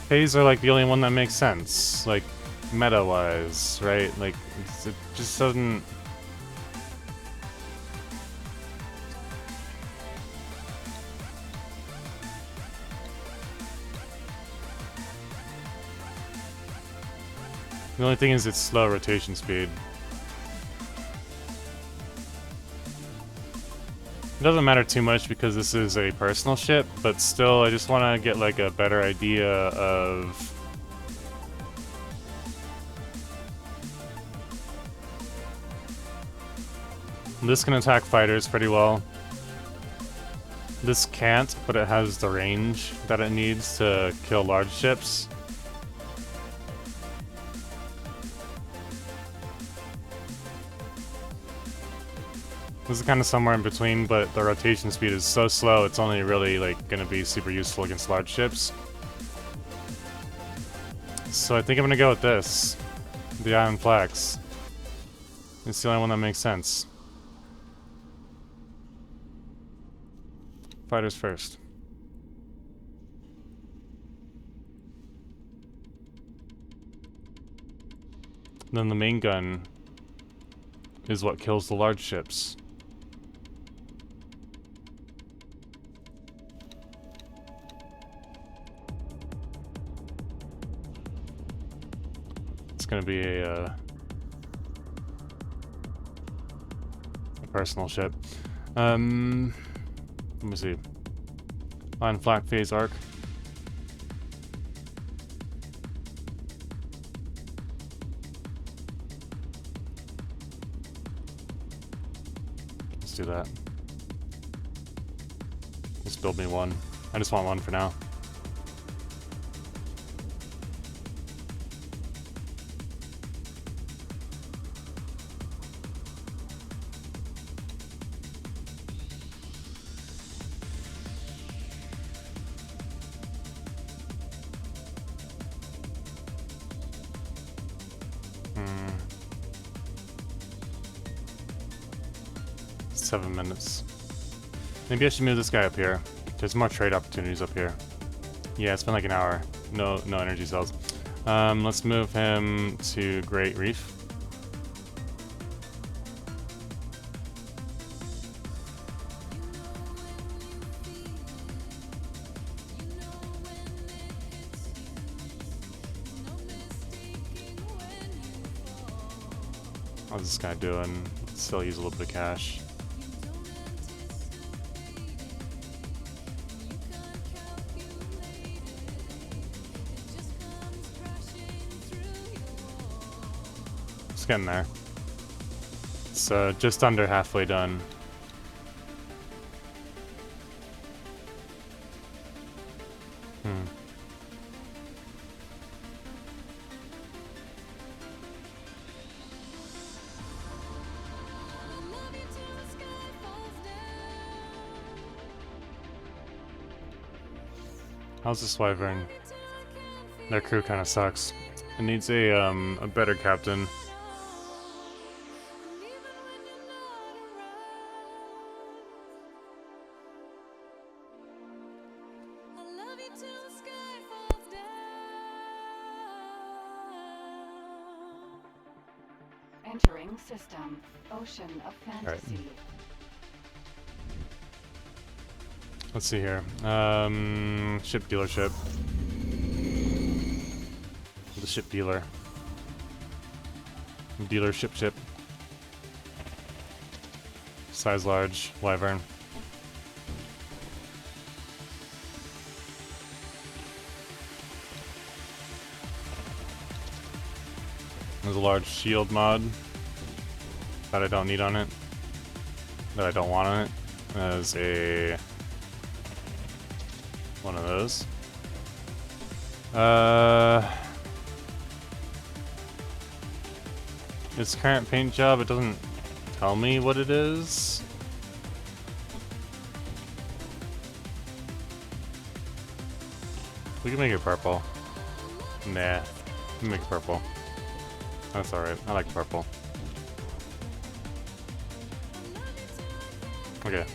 Phase are like the only one that makes sense, like meta-wise, right? Like it just doesn't. The only thing is its slow rotation speed. It doesn't matter too much because this is a personal ship, but still I just want to get like a better idea of this can attack fighters pretty well. This can't, but it has the range that it needs to kill large ships. This is kind of somewhere in between, but the rotation speed is so slow, it's only really like going to be super useful against large ships. So I think I'm going to go with this. The Iron Flax. It's the only one that makes sense. Fighters first. Then the main gun is what kills the large ships. It's gonna be a personal ship. Let me see. Iron Flak Phase Arc. Let's do that. Just build me one. I just want one for now. Hmm. 7 minutes. Maybe I should move this guy up here. There's more trade opportunities up here. Yeah, it's been like an hour. No energy cells. Let's move him to Great Reef. How's this guy doing? Still use a little bit of cash. It's getting there. It's just under halfway done. How's this Wyvern? Their crew kind of sucks. It needs a better captain. Entering system. Ocean of fantasy. Let's see here. Ship dealership. The ship dealer. Dealership ship. Size large. Wyvern. There's a large shield mod that I don't need on it. That I don't want on it. There's a one of those. Its current paint job, it doesn't tell me what it is. We can make it purple. Nah, we can make it purple. That's alright, I like purple. Okay.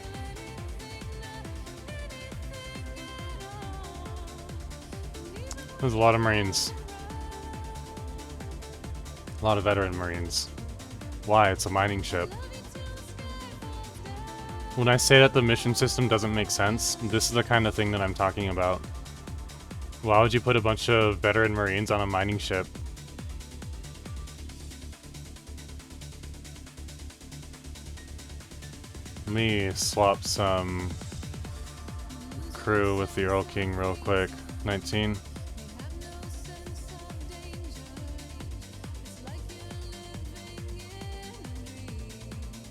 There's a lot of Marines. A lot of veteran Marines. Why? It's a mining ship. When I say that the mission system doesn't make sense, this is the kind of thing that I'm talking about. Why would you put a bunch of veteran Marines on a mining ship? Let me swap some crew with the Earl King real quick. 19.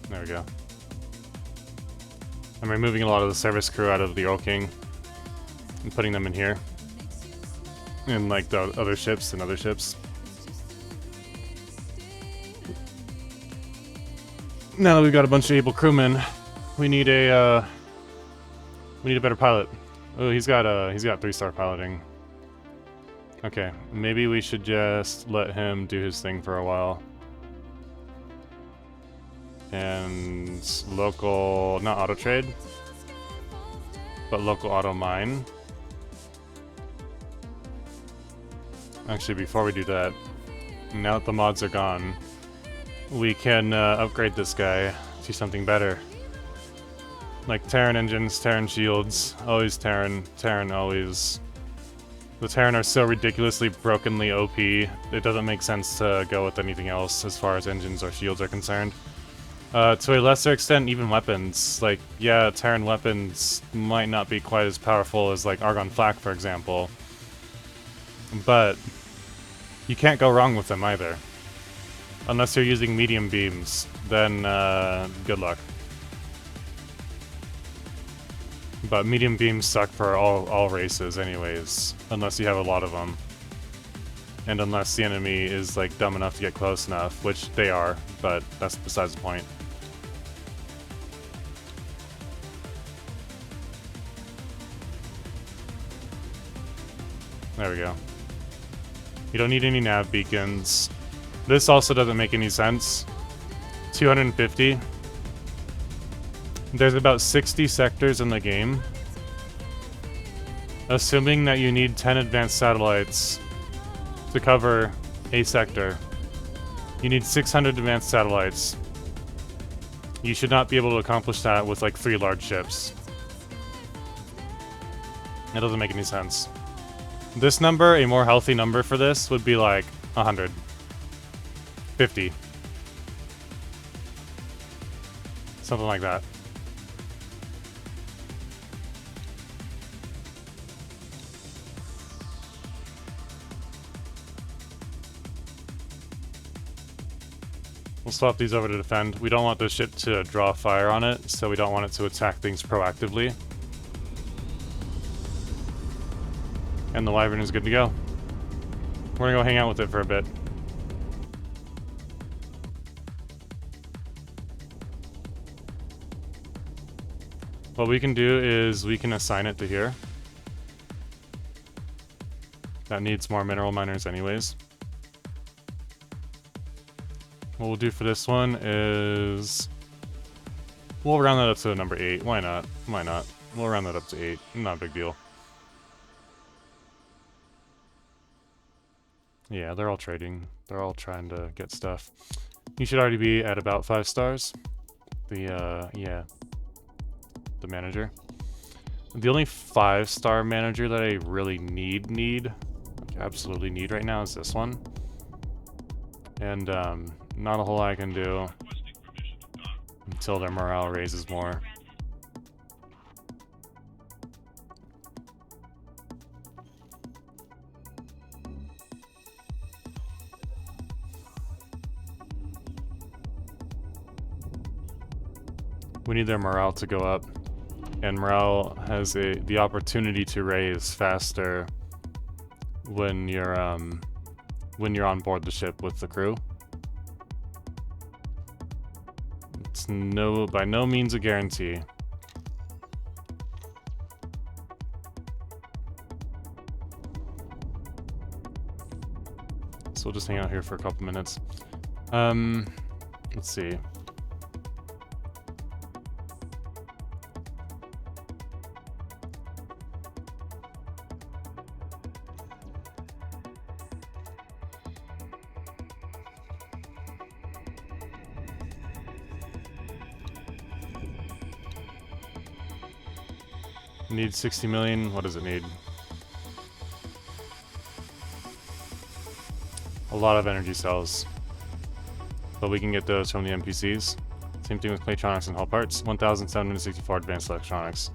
There we go. I'm removing a lot of the service crew out of the Earl King and putting them in here. In like the other ships and other ships. Now that we've got a bunch of able crewmen, we need a better pilot. Oh, he's got 3-star piloting. Okay, maybe we should just let him do his thing for a while. And local, not auto trade, but local auto mine. Actually, before we do that, now that the mods are gone, we can upgrade this guy to something better. Like Terran engines, Terran shields, always Terran, Terran always. The Terran are so ridiculously brokenly OP, it doesn't make sense to go with anything else as far as engines or shields are concerned. To a lesser extent, even weapons. Like, yeah, Terran weapons might not be quite as powerful as, like, Argon Flak, for example. But you can't go wrong with them either. Unless you're using medium beams, then good luck. But medium beams suck for all races anyways, unless you have a lot of them. And unless the enemy is, like, dumb enough to get close enough, which they are, but that's besides the point. There we go. You don't need any nav beacons. This also doesn't make any sense. 250. There's about 60 sectors in the game. Assuming that you need 10 advanced satellites to cover a sector, you need 600 advanced satellites. You should not be able to accomplish that with like 3 large ships. That doesn't make any sense. This number, a more healthy number for this, would be like 100. 50. Something like that. We'll swap these over to defend. We don't want the ship to draw fire on it, so we don't want it to attack things proactively. And the Wyvern is good to go. We're gonna go hang out with it for a bit. What we can do is we can assign it to here. That needs more mineral miners anyways. What we'll do for this one is we'll round that up to number 8. Why not? Why not? We'll round that up to 8. Not a big deal. Yeah, they're all trading. They're all trying to get stuff. You should already be at about 5 stars. Yeah. The manager. The only 5-star manager that I really need, like absolutely need right now is this one. And, not a whole lot I can do until their morale raises more. We need their morale to go up, and morale has the opportunity to raise faster when you're on board the ship with the crew. It's by no means a guarantee. So we'll just hang out here for a couple minutes. Let's see. Need 60 million. What does it need? A lot of energy cells. But we can get those from the NPCs. Same thing with Claytronics and Hull Parts. 1,764 advanced electronics.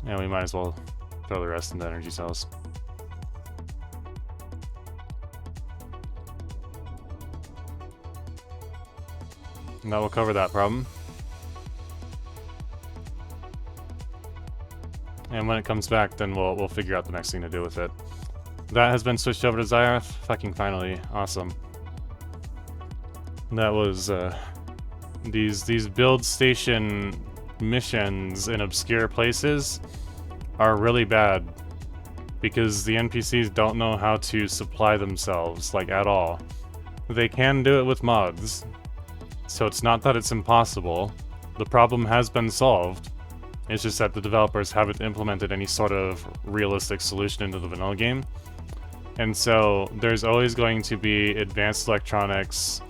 And we might as well throw the rest into energy cells. And that will cover that problem. And when it comes back, then we'll figure out the next thing to do with it. That has been switched over to Zyroth. Fucking finally. Awesome. That was, these build station missions in obscure places are really bad. Because the NPCs don't know how to supply themselves, like, at all. They can do it with mods. So it's not that it's impossible. The problem has been solved. It's just that the developers haven't implemented any sort of realistic solution into the vanilla game. And so there's always going to be advanced electronics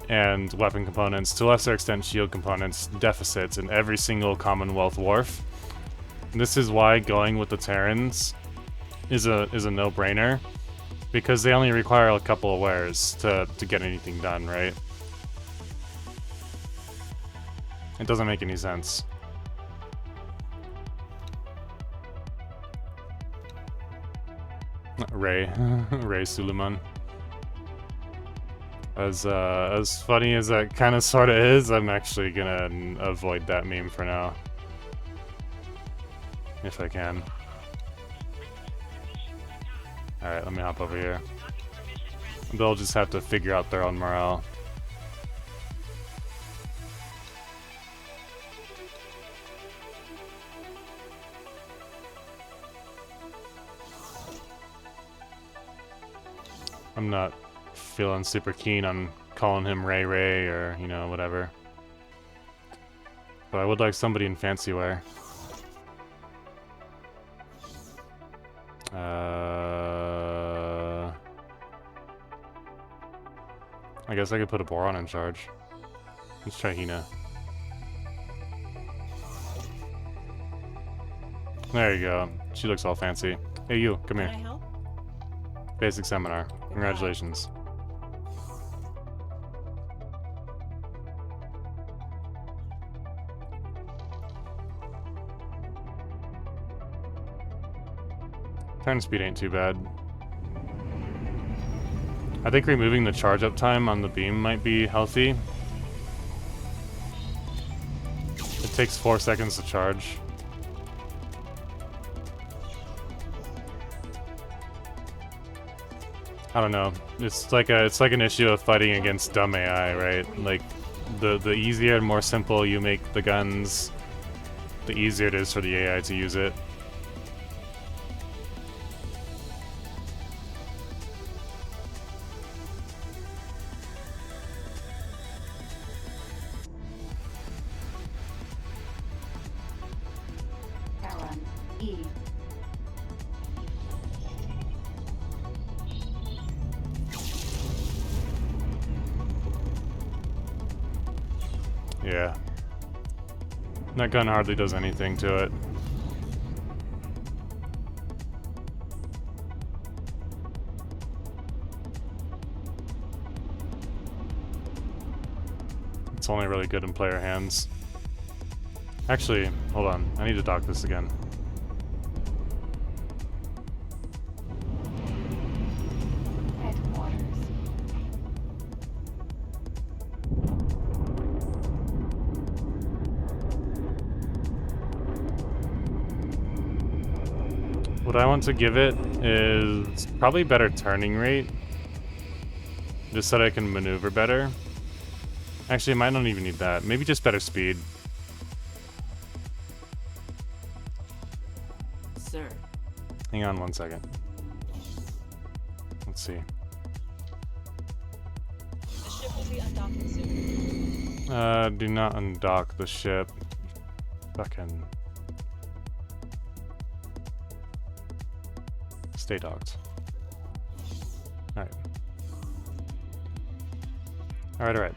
and weapon components, to a lesser extent shield components, deficits in every single Commonwealth wharf. And this is why going with the Terrans is a no-brainer, because they only require a couple of wares to get anything done, right? It doesn't make any sense. Ray Suleiman. As funny as that kind of sort of is, I'm actually gonna avoid that meme for now, if I can. All right, let me hop over here. They'll just have to figure out their own morale. I'm not feeling super keen on calling him Ray Ray or, you know, whatever. But I would like somebody in fancy wear. I guess I could put a Boron in charge. Let's try Hina. There you go. She looks all fancy. Hey you, come here. Can I help? Basic seminar. Congratulations. Turn speed ain't too bad. I think removing the charge up time on the beam might be healthy. It takes 4 seconds to charge. I don't know. It's like an issue of fighting against dumb AI, right? Like the easier and more simple you make the guns, the easier it is for the AI to use it. Aaron, E. Yeah. That gun hardly does anything to it. It's only really good in player hands. Actually, hold on. I need to dock this again. Headquarters. What I want to give it is probably better turning rate. Just so that I can maneuver better. Actually, I might not even need that. Maybe just better speed. Sir. Hang on 1 second. Let's see. The ship will be undocking soon. Do not undock the ship. Fucking. Stay docked. Alright. Alright.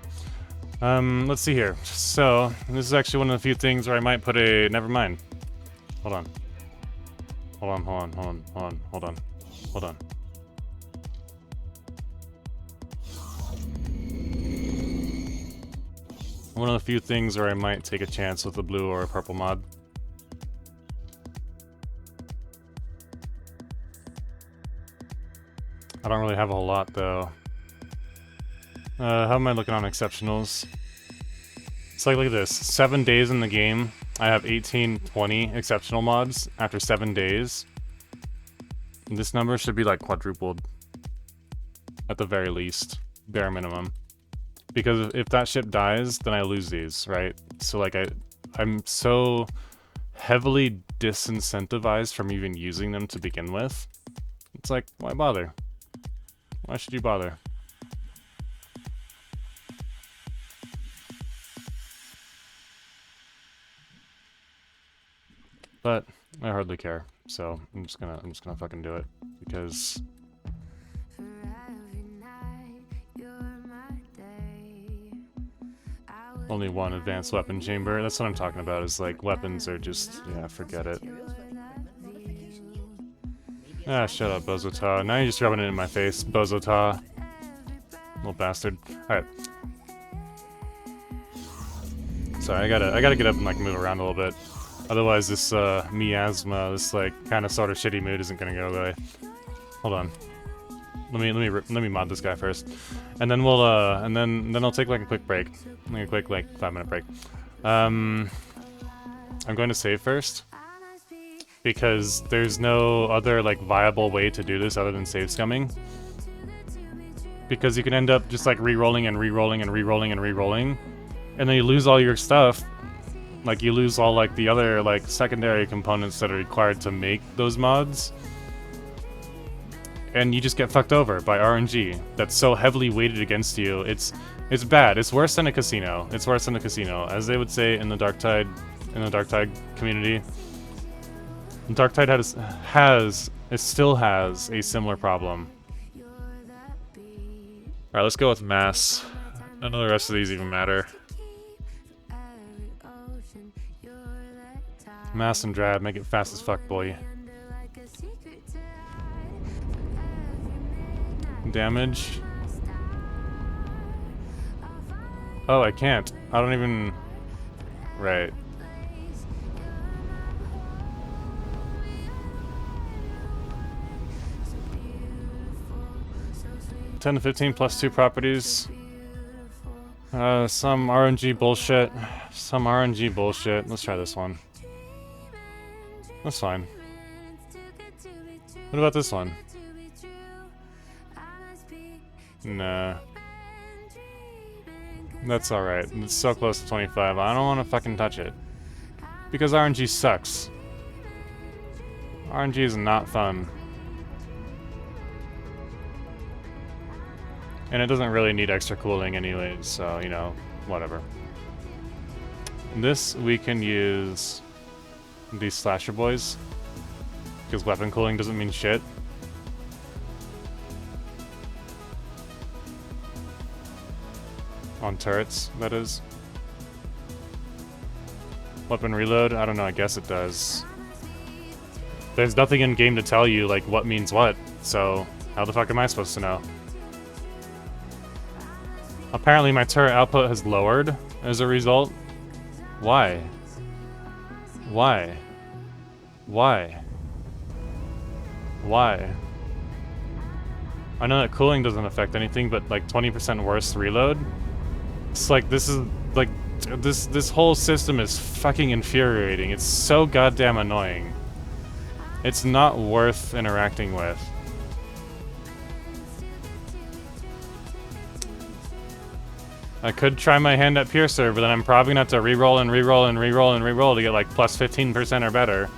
Let's see here. So, this is actually one of the few things where I might put a... Never mind. Hold on. Hold on. One of the few things where I might take a chance with a blue or a purple mod. I don't really have a whole lot, though. How am I looking on exceptionals? It's like, look at this. 7 days in the game, I have 20 exceptional mods after 7 days. And this number should be, like, quadrupled. At the very least. Bare minimum. Because if that ship dies, then I lose these, right? So, like, I'm so heavily disincentivized from even using them to begin with. It's like, why bother? Why should you bother? But I hardly care, so I'm just gonna fucking do it because only one advanced weapon chamber. That's what I'm talking about. Is like weapons are just forget it. Ah, shut up, Bozota. Now you're just rubbing it in my face, Bozota. Little bastard. Alright. Sorry, I gotta get up and like move around a little bit. Otherwise this miasma, this like kinda sorta shitty mood isn't gonna go away. Hold on. Let me mod this guy first. And then we'll and then I'll take like a quick break. Like a quick like 5-minute break. I'm going to save first. Because there's no other like viable way to do this other than save scumming. Because you can end up just like re-rolling and re-rolling and re-rolling and re-rolling. And then you lose all your stuff. Like you lose all like the other like secondary components that are required to make those mods. And you just get fucked over by RNG that's so heavily weighted against you. It's bad. It's worse than a casino. It's worse than a casino. As they would say in the Dark Tide community. Dark Tide still has a similar problem. Alright, let's go with mass. None of the rest of these even matter. Mass and drab, make it fast as fuck, boy. Damage. Oh, I can't. I don't even... Right. $10 to $15 plus 2 properties. Some RNG bullshit. Some RNG bullshit. Let's try this one. That's fine. What about this one? Nah. That's alright. It's so close to 25. I don't want to fucking touch it. Because RNG sucks. RNG is not fun. And it doesn't really need extra cooling anyways, so, you know, whatever. This, we can use these slasher boys. Because weapon cooling doesn't mean shit. On turrets, that is. Weapon reload? I don't know, I guess it does. There's nothing in game to tell you, like, what means what, so how the fuck am I supposed to know? Apparently my turret output has lowered as a result. Why? Why? Why? Why? I know that cooling doesn't affect anything, but like 20% worse reload? It's like, this is, like, this whole system is fucking infuriating. It's so goddamn annoying. It's not worth interacting with. I could try my hand at Piercer, but then I'm probably gonna have to reroll and reroll and reroll and reroll to get like plus 15% or better.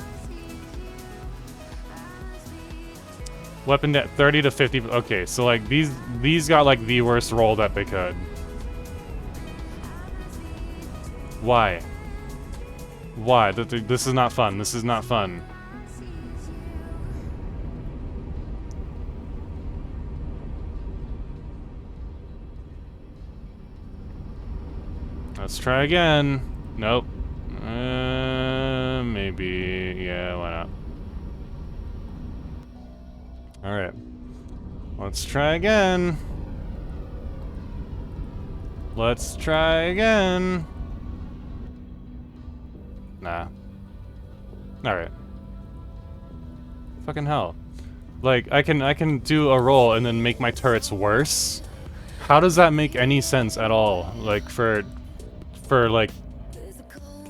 Weapon at 30 to 50. Okay, so like these got like the worst roll that they could. Why? Why? This is not fun. This is not fun. Let's try again. Nope. Maybe. Yeah, why not? Alright. Let's try again. Let's try again. Nah. Alright. Fucking hell. Like, I can do a roll and then make my turrets worse? How does that make any sense at all? Like, for like,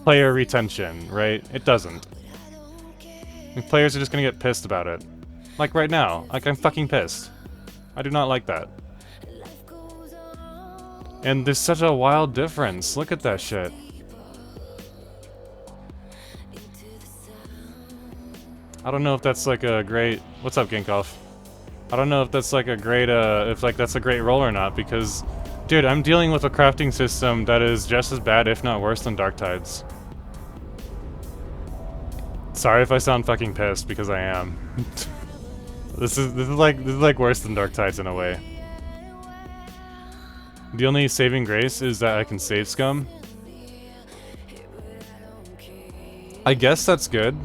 player retention, right? It doesn't. Like, players are just gonna get pissed about it. Like right now. Like, I'm fucking pissed. I do not like that. And there's such a wild difference. Look at that shit. I don't know if that's like a great... What's up, Ginkoff? I don't know if that's like a great, if like that's a great roll or not, because... Dude, I'm dealing with a crafting system that is just as bad, if not worse, than Dark Tides. Sorry if I sound fucking pissed, because I am. This is like worse than Dark Tides in a way. The only saving grace is that I can save scum. I guess that's good.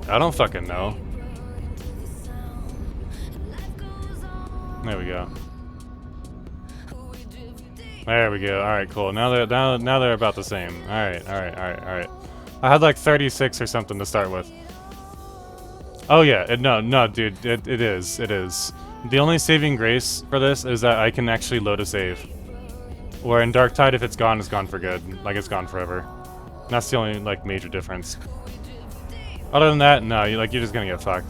I don't fucking know. There we go. There we go. All right, cool. Now they're about the same. All right. I had like 36 or something to start with. Oh yeah, no, dude, it is. The only saving grace for this is that I can actually load a save. Where in Darktide, if it's gone for good. Like, it's gone forever. That's the only, like, major difference. Other than that, no, you're just gonna get fucked.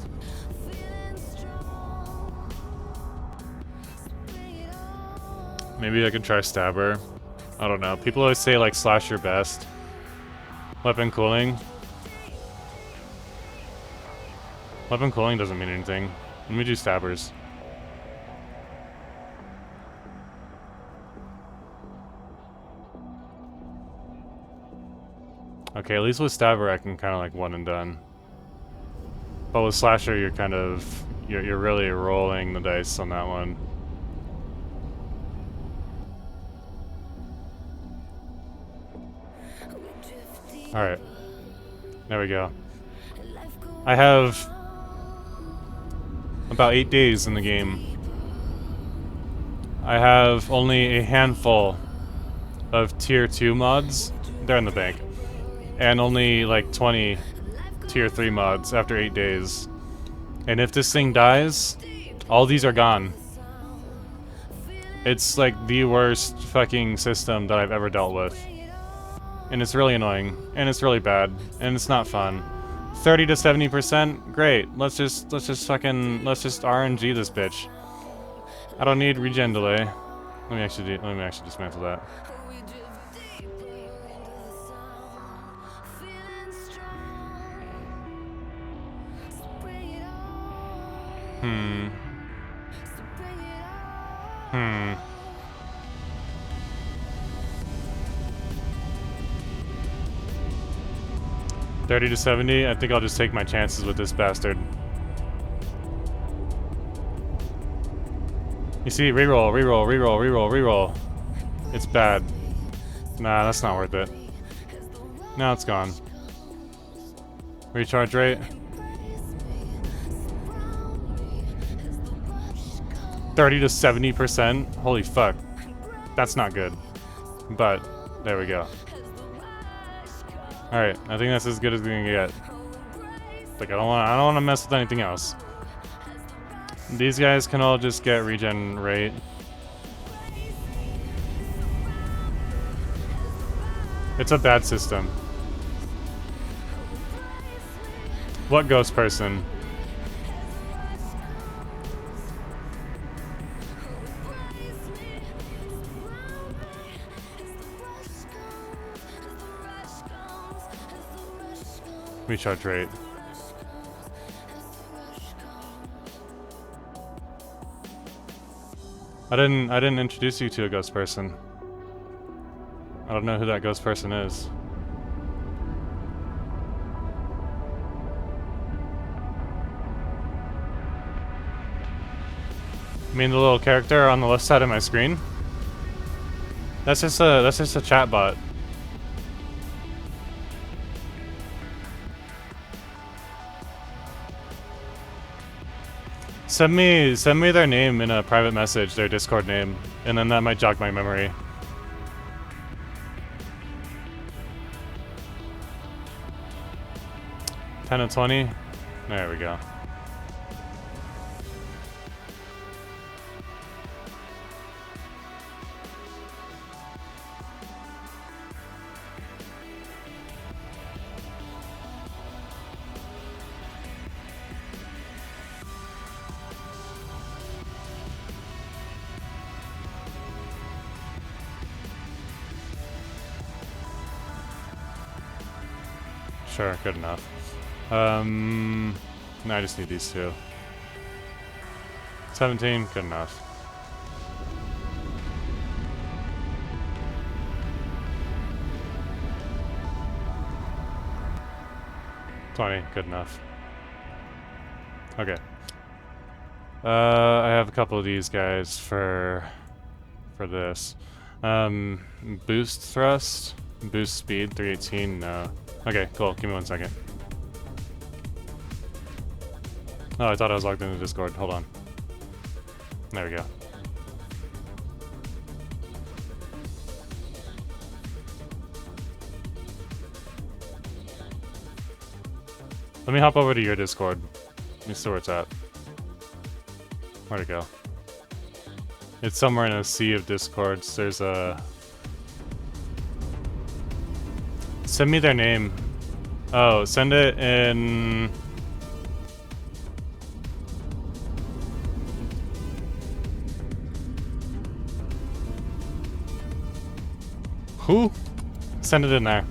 Maybe I could try Stabber. I don't know. People always say, like, slash your best. Weapon cooling. Weapon cooling doesn't mean anything. Let me do Stabbers. Okay, at least with Stabber I can kind of like one and done. But with Slasher you're kind of... You're really rolling the dice on that one. Alright. There we go. I have... about 8 days in the game. I have only a handful of tier 2 mods. They're in the bank. And only like 20 tier 3 mods after 8 days. And if this thing dies, all these are gone. It's like the worst fucking system that I've ever dealt with. And it's really annoying. And it's really bad. And it's not fun. 30 to 70%? Great. Let's just RNG this bitch. I don't need regen delay. Let me actually dismantle that. Hmm. 30 to 70? I think I'll just take my chances with this bastard. You see, reroll, reroll, reroll, reroll, reroll. It's bad. Nah, that's not worth it. Now it's gone. Recharge rate. 30 to 70%? Holy fuck. That's not good. But, there we go. Alright, I think that's as good as we can get. Like, I don't wanna mess with anything else. These guys can all just get regen rate. It's a bad system. What ghost person? Recharge rate. I didn't introduce you to a ghost person. I don't know who that ghost person is. You mean the little character on the left side of my screen? That's just a chat bot. Send me their name in a private message, their Discord name, and then that might jog my memory. $10 and $20. There we go. Sure, good enough. No, I just need these two. 17, good enough. $20, good enough. Okay. I have a couple of these guys for this. Boost thrust, boost speed, 318, no. Okay, cool, give me 1 second. Oh, I thought I was logged into Discord, hold on. There we go. Let me hop over to your Discord. Let me see where it's at. Where'd it go? It's somewhere in a sea of Discords. There's a... Send me their name. Oh, send it in... Who? Send it in there.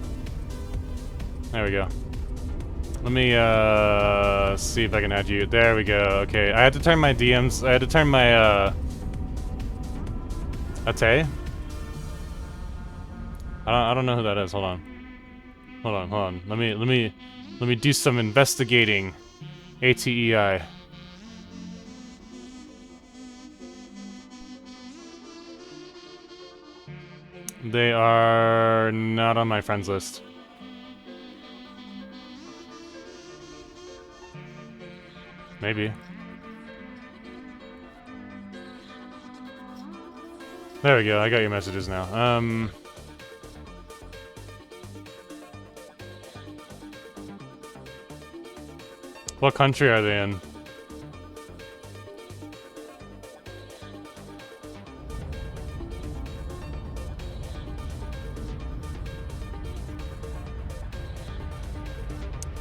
There we go. Let me see if I can add you. There we go. Okay, I had to turn my DMs. I had to turn my Ate. I don't know who that is. Hold on. Let me do some investigating. ATEI. They are not on my friends list. Maybe. There we go, I got your messages now. What country are they in?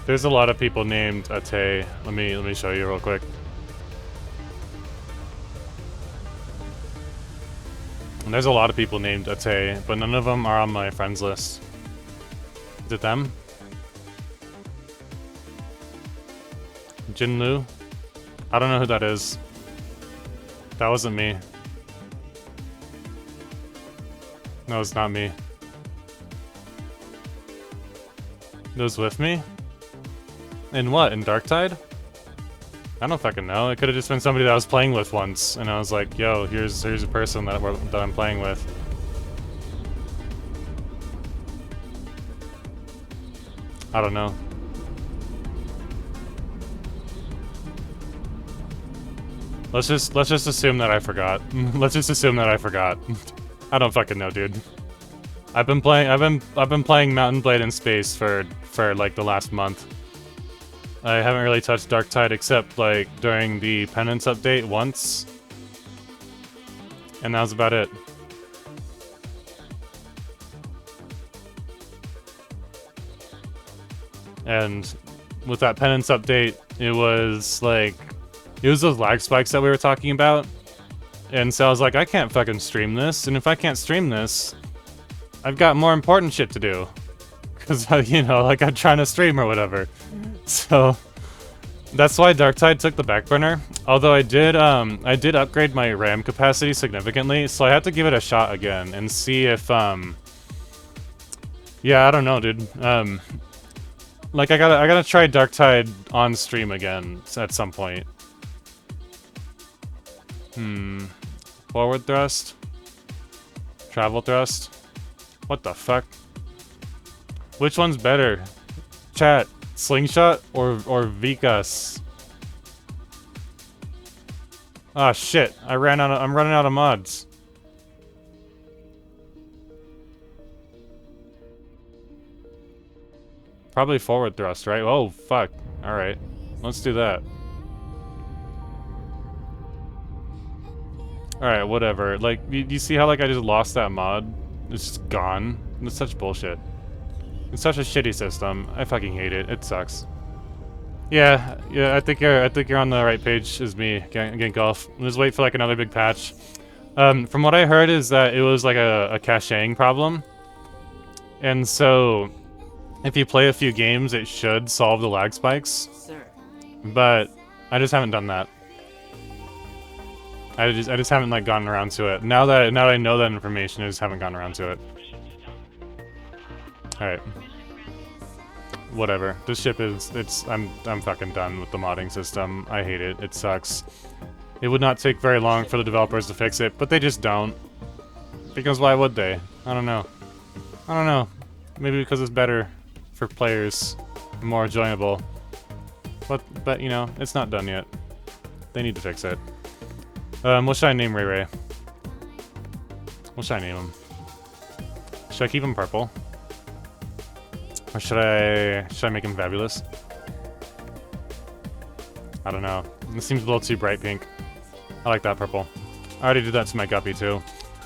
There's a lot of people named Ate. Let me show you real quick. And there's a lot of people named Ate, but none of them are on my friends list. Is it them? Jinlu? I don't know who that is. That wasn't me. No, it's not me. It was with me? In what? In Darktide? I don't fucking know. It could have just been somebody that I was playing with once, and I was like, "Yo, here's a person that I'm playing with." I don't know. Let's just assume that I forgot. Let's just assume that I forgot. I don't fucking know, dude. I've been playing Mountain Blade in space for like the last month. I haven't really touched Darktide except like during the Penance update once. And that was about it. And with that Penance update, it was those lag spikes that we were talking about. And so I was like, I can't fucking stream this. And if I can't stream this, I've got more important shit to do. Because, you know, like I'm trying to stream or whatever. So that's why Darktide took the back burner. Although I did upgrade my RAM capacity significantly, so I had to give it a shot again and see if yeah, I don't know, dude. Like I gotta try Darktide on stream again at some point. Forward thrust. Travel thrust. What the fuck? Which one's better? Chat, slingshot or Vikas? Ah shit! I'm running out of mods. Probably forward thrust, right? Oh fuck! All right, let's do that. All right, whatever. Like, you see how like I just lost that mod? It's just gone. It's such bullshit. It's such a shitty system. I fucking hate it. It sucks. Yeah. I think you're on the right page as me, Gank Golf. Just wait for like another big patch. From what I heard is that it was like a caching problem, and so if you play a few games, it should solve the lag spikes. Sir. But I just haven't done that. I just haven't like gotten around to it. Now that I know that information, I just haven't gotten around to it. All right. Whatever. This ship is I'm fucking done with the modding system. I hate it. It sucks. It would not take very long for the developers to fix it, but they just don't. Because why would they? I don't know. I don't know. Maybe because it's better for players, and more enjoyable. But you know, it's not done yet. They need to fix it. What should I name Ray Ray? What should I name him? Should I keep him purple? Or should I make him fabulous? I don't know. This seems a little too bright pink. I like that purple. I already did that to my guppy too.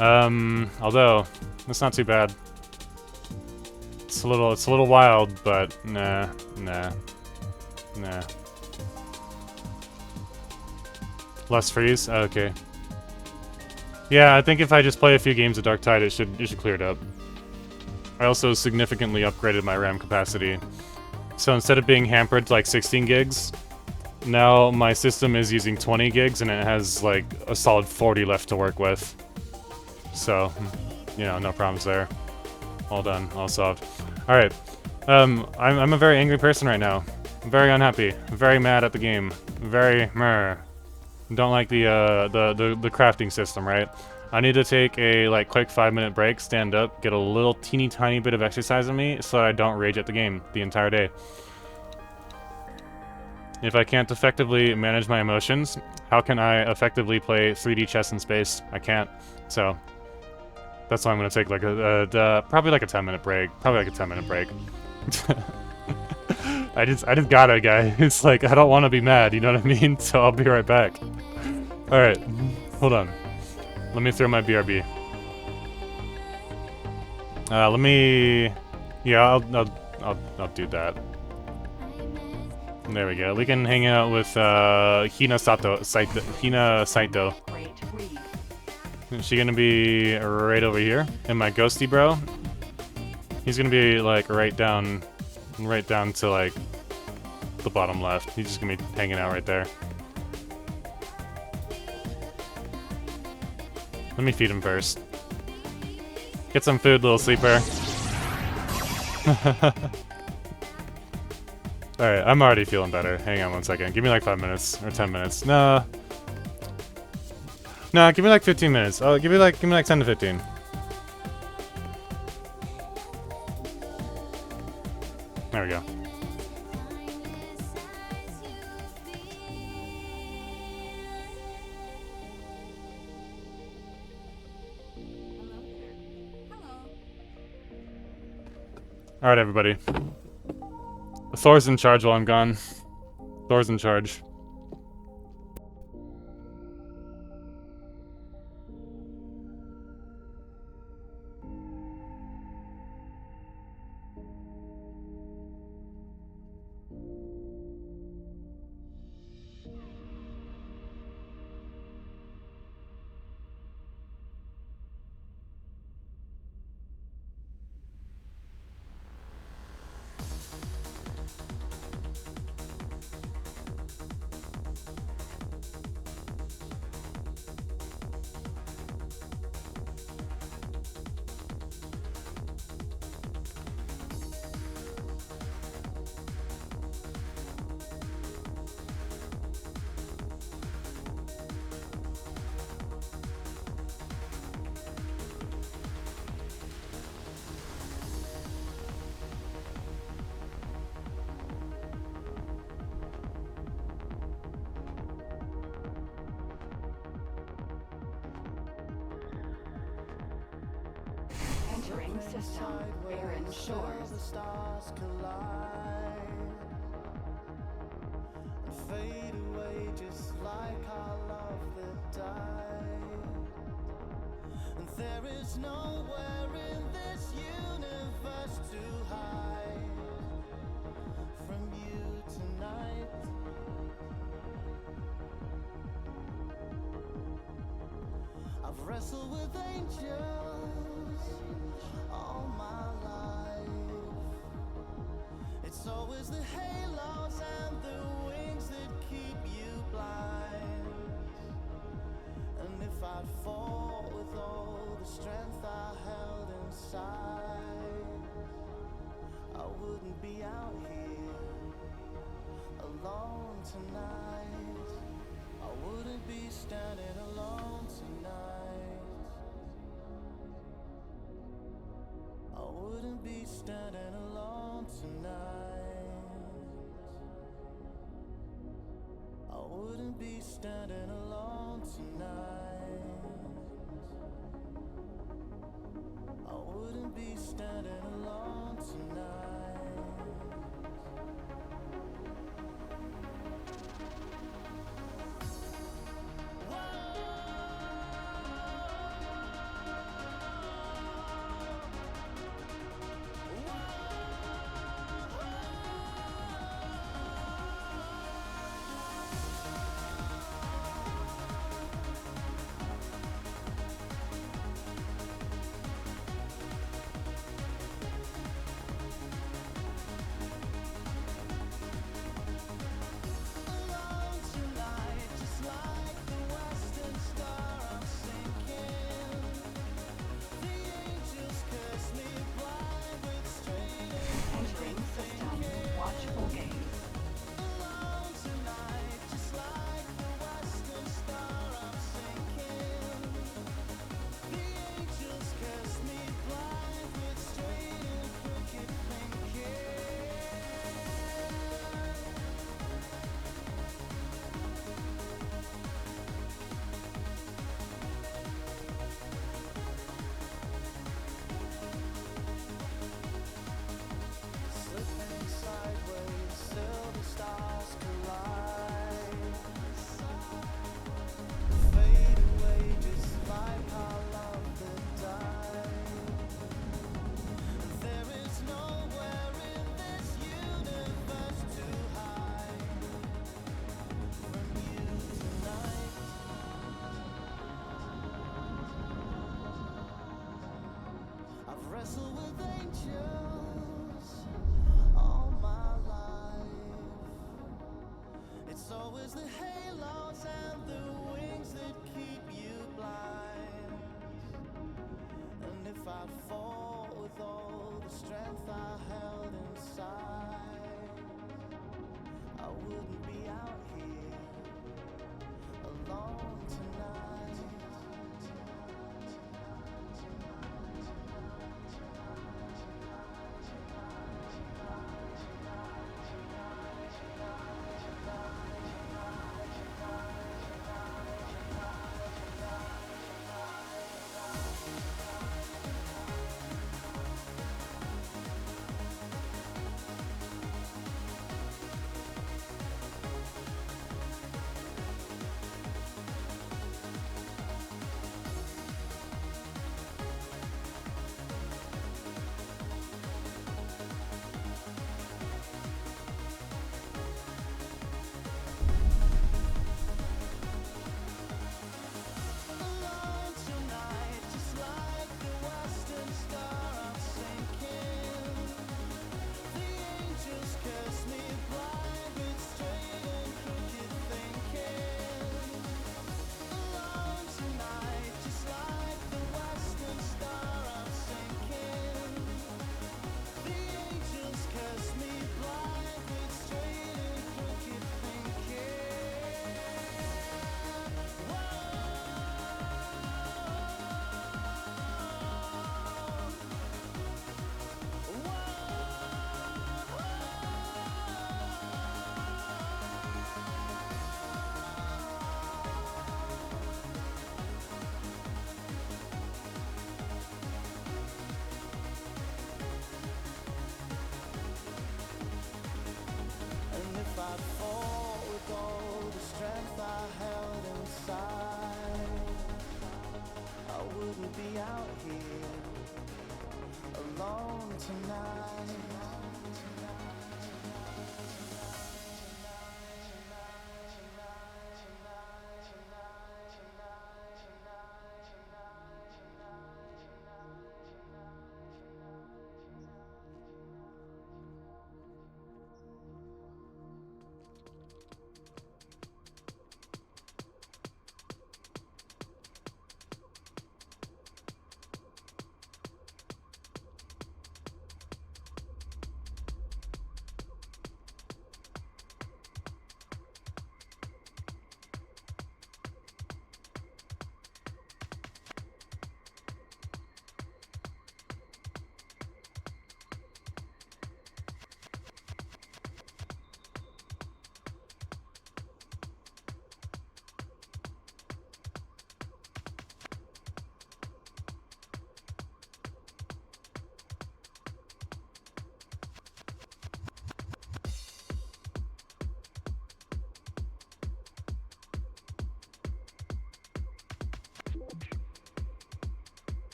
Although it's not too bad. It's a little wild, but nah. Less freeze? Oh, okay. Yeah, I think if I just play a few games of Dark Tide, it should clear it up. I also significantly upgraded my RAM capacity. So instead of being hampered to like 16 gigs, now my system is using 20 gigs and it has like a solid 40 left to work with. So, you know, no problems there. All done, all solved. Alright. I'm a very angry person right now. I'm very unhappy. Very mad at the game. Very meh. Don't like the crafting system, right? I need to take a like quick 5-minute break, stand up, get a little teeny tiny bit of exercise in me so that I don't rage at the game the entire day. If I can't effectively manage my emotions, how can I effectively play 3D chess in space? I can't. So that's why I'm gonna take like probably like a 10-minute break. Probably like a 10-minute break. I just gotta, guys. It's like I don't want to be mad, you know what I mean? So I'll be right back. All right, hold on. Let me throw my BRB. Let me. Yeah, I'll do that. There we go. We can hang out with Hina Saito. Great read. Is she gonna be right over here? And my ghosty bro? He's gonna be like right down to like the bottom left. He's just gonna be hanging out right there. Let me feed him first. Get some food, little sleeper. Alright, I'm already feeling better. Hang on one second. Give me like 5 minutes or 10 minutes. No, give me like 15 minutes. Oh, give me like 10 to 15. There we go. Alright, everybody. Thor's in charge while I'm gone. Thor's in charge. system. Barren shores. The stars collide and fade away just like our love that died. And there is nowhere in this universe to hide from you tonight. I've wrestled with angels all my life. It's always the halos and the wings that keep you blind. And if I'd fall with all the strength I held inside, I wouldn't be out here alone tonight. I wouldn't be standing alone tonight. I wouldn't be standing alone tonight. I wouldn't be standing alone tonight. I wouldn't be standing alone tonight. Alone tonight, just like the western star, I'm sinking. The angels curse me blind with straight Entering system. Watchful gaze. Alone tonight, just like the western star, I'm sinking. The angels curse me blind with straight and crooked thinking. Slipping sideways till the stars collide. Fade away just like our love that died. There is nowhere in this universe to hide from you tonight. I've wrestled with angels all my life. It's always the halos and the wings that keep you blind. And if I'd fall with all the strength I held inside, I wouldn't be out here alone tonight. wouldn't be out here alone tonight.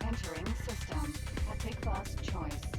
Entering system. Epic boss choice.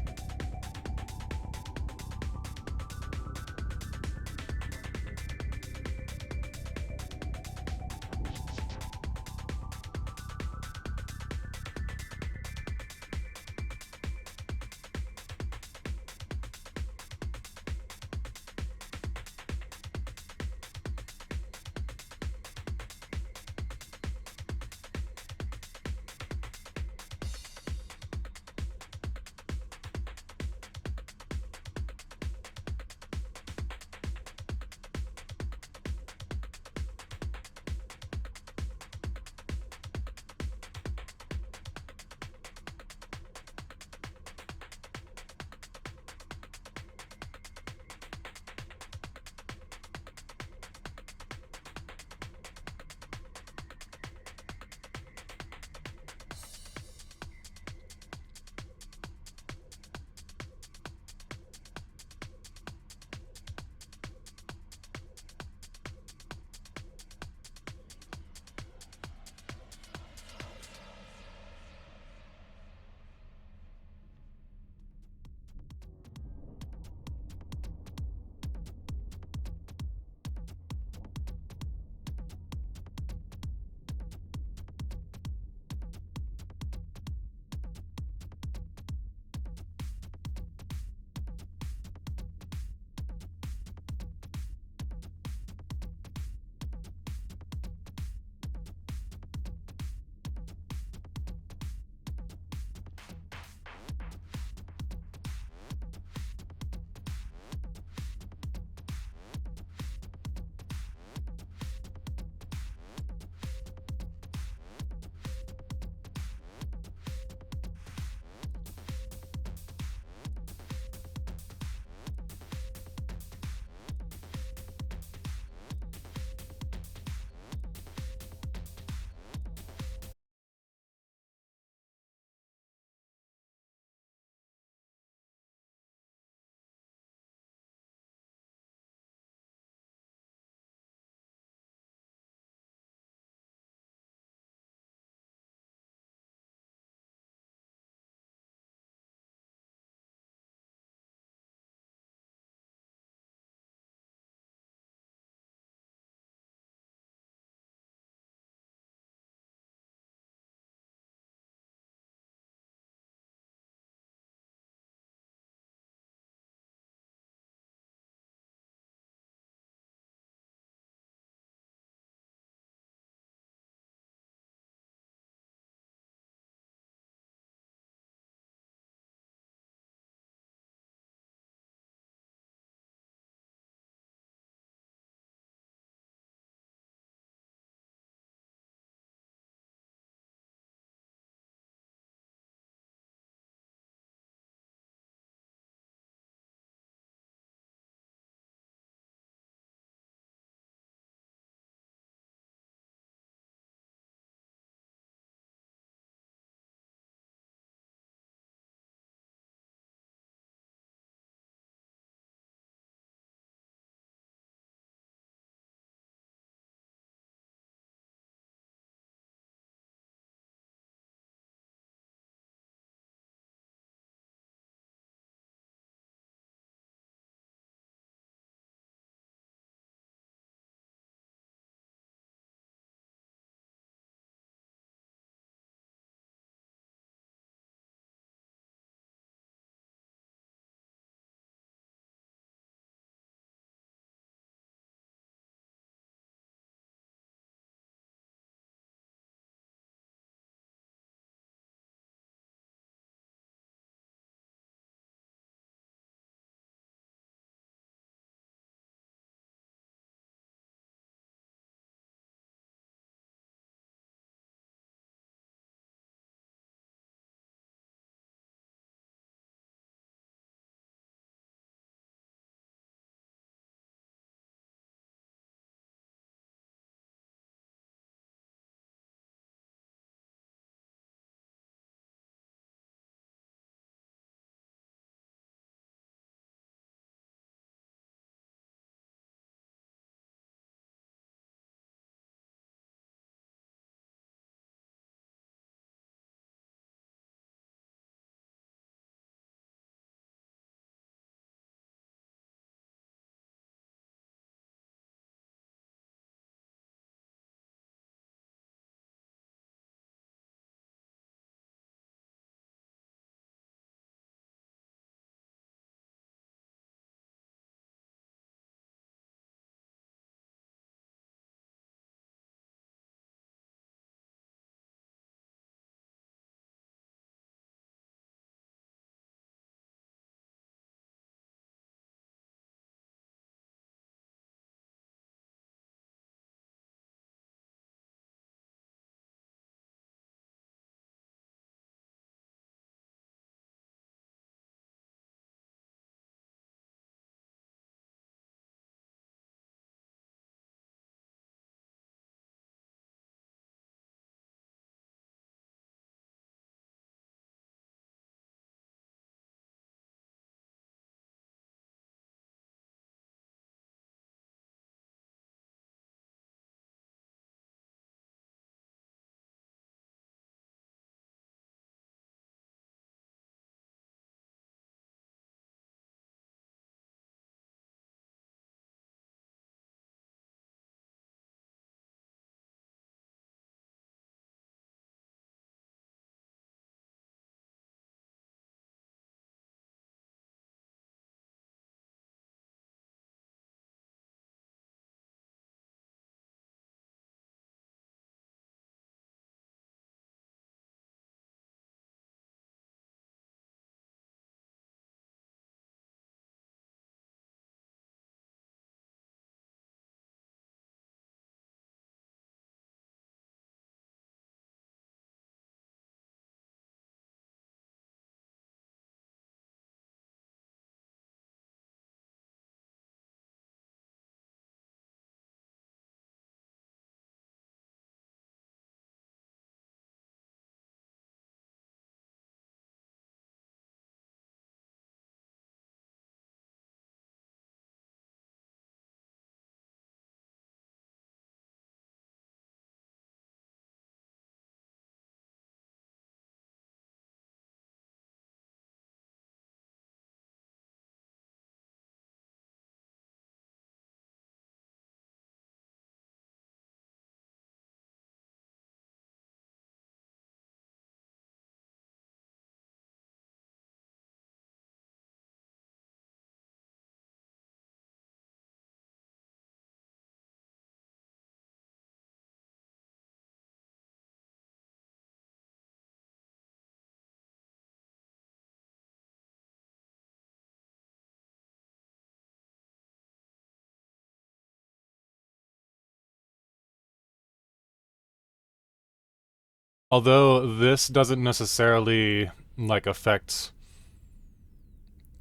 Although this doesn't necessarily like affect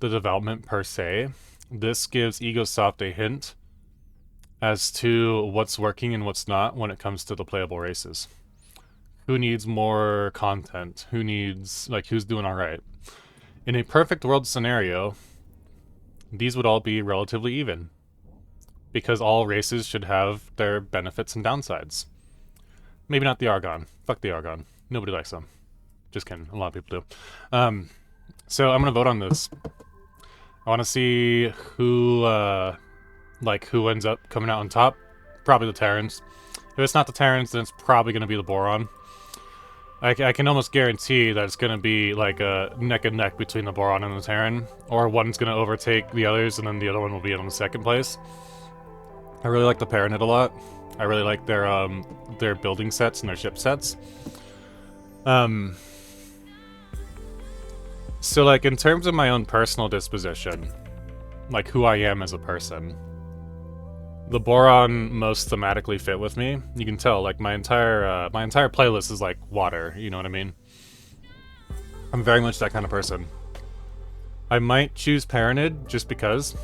the development per se, this gives Egosoft a hint as to what's working and what's not when it comes to the playable races. Who needs more content? Who needs, like, who's doing alright? In a perfect world scenario, these would all be relatively even, because all races should have their benefits and downsides. Maybe not the Argon. Fuck the Argon. Nobody likes them. Just kidding. A lot of people do. So I'm gonna vote on this. I want to see who, who ends up coming out on top. Probably the Terrans. If it's not the Terrans, then it's probably gonna be the Boron. I can almost guarantee that it's going to be like a neck and neck between the Boron and the Terran, or one's going to overtake the others and then the other one will be in the second place. I really like the Paranid a lot. I really like their building sets and their ship sets. So like in terms of my own personal disposition, like who I am as a person, the Boron most thematically fit with me. You can tell, like, my entire playlist is like water, you know what I mean? I'm very much that kind of person. I might choose Paranid just because.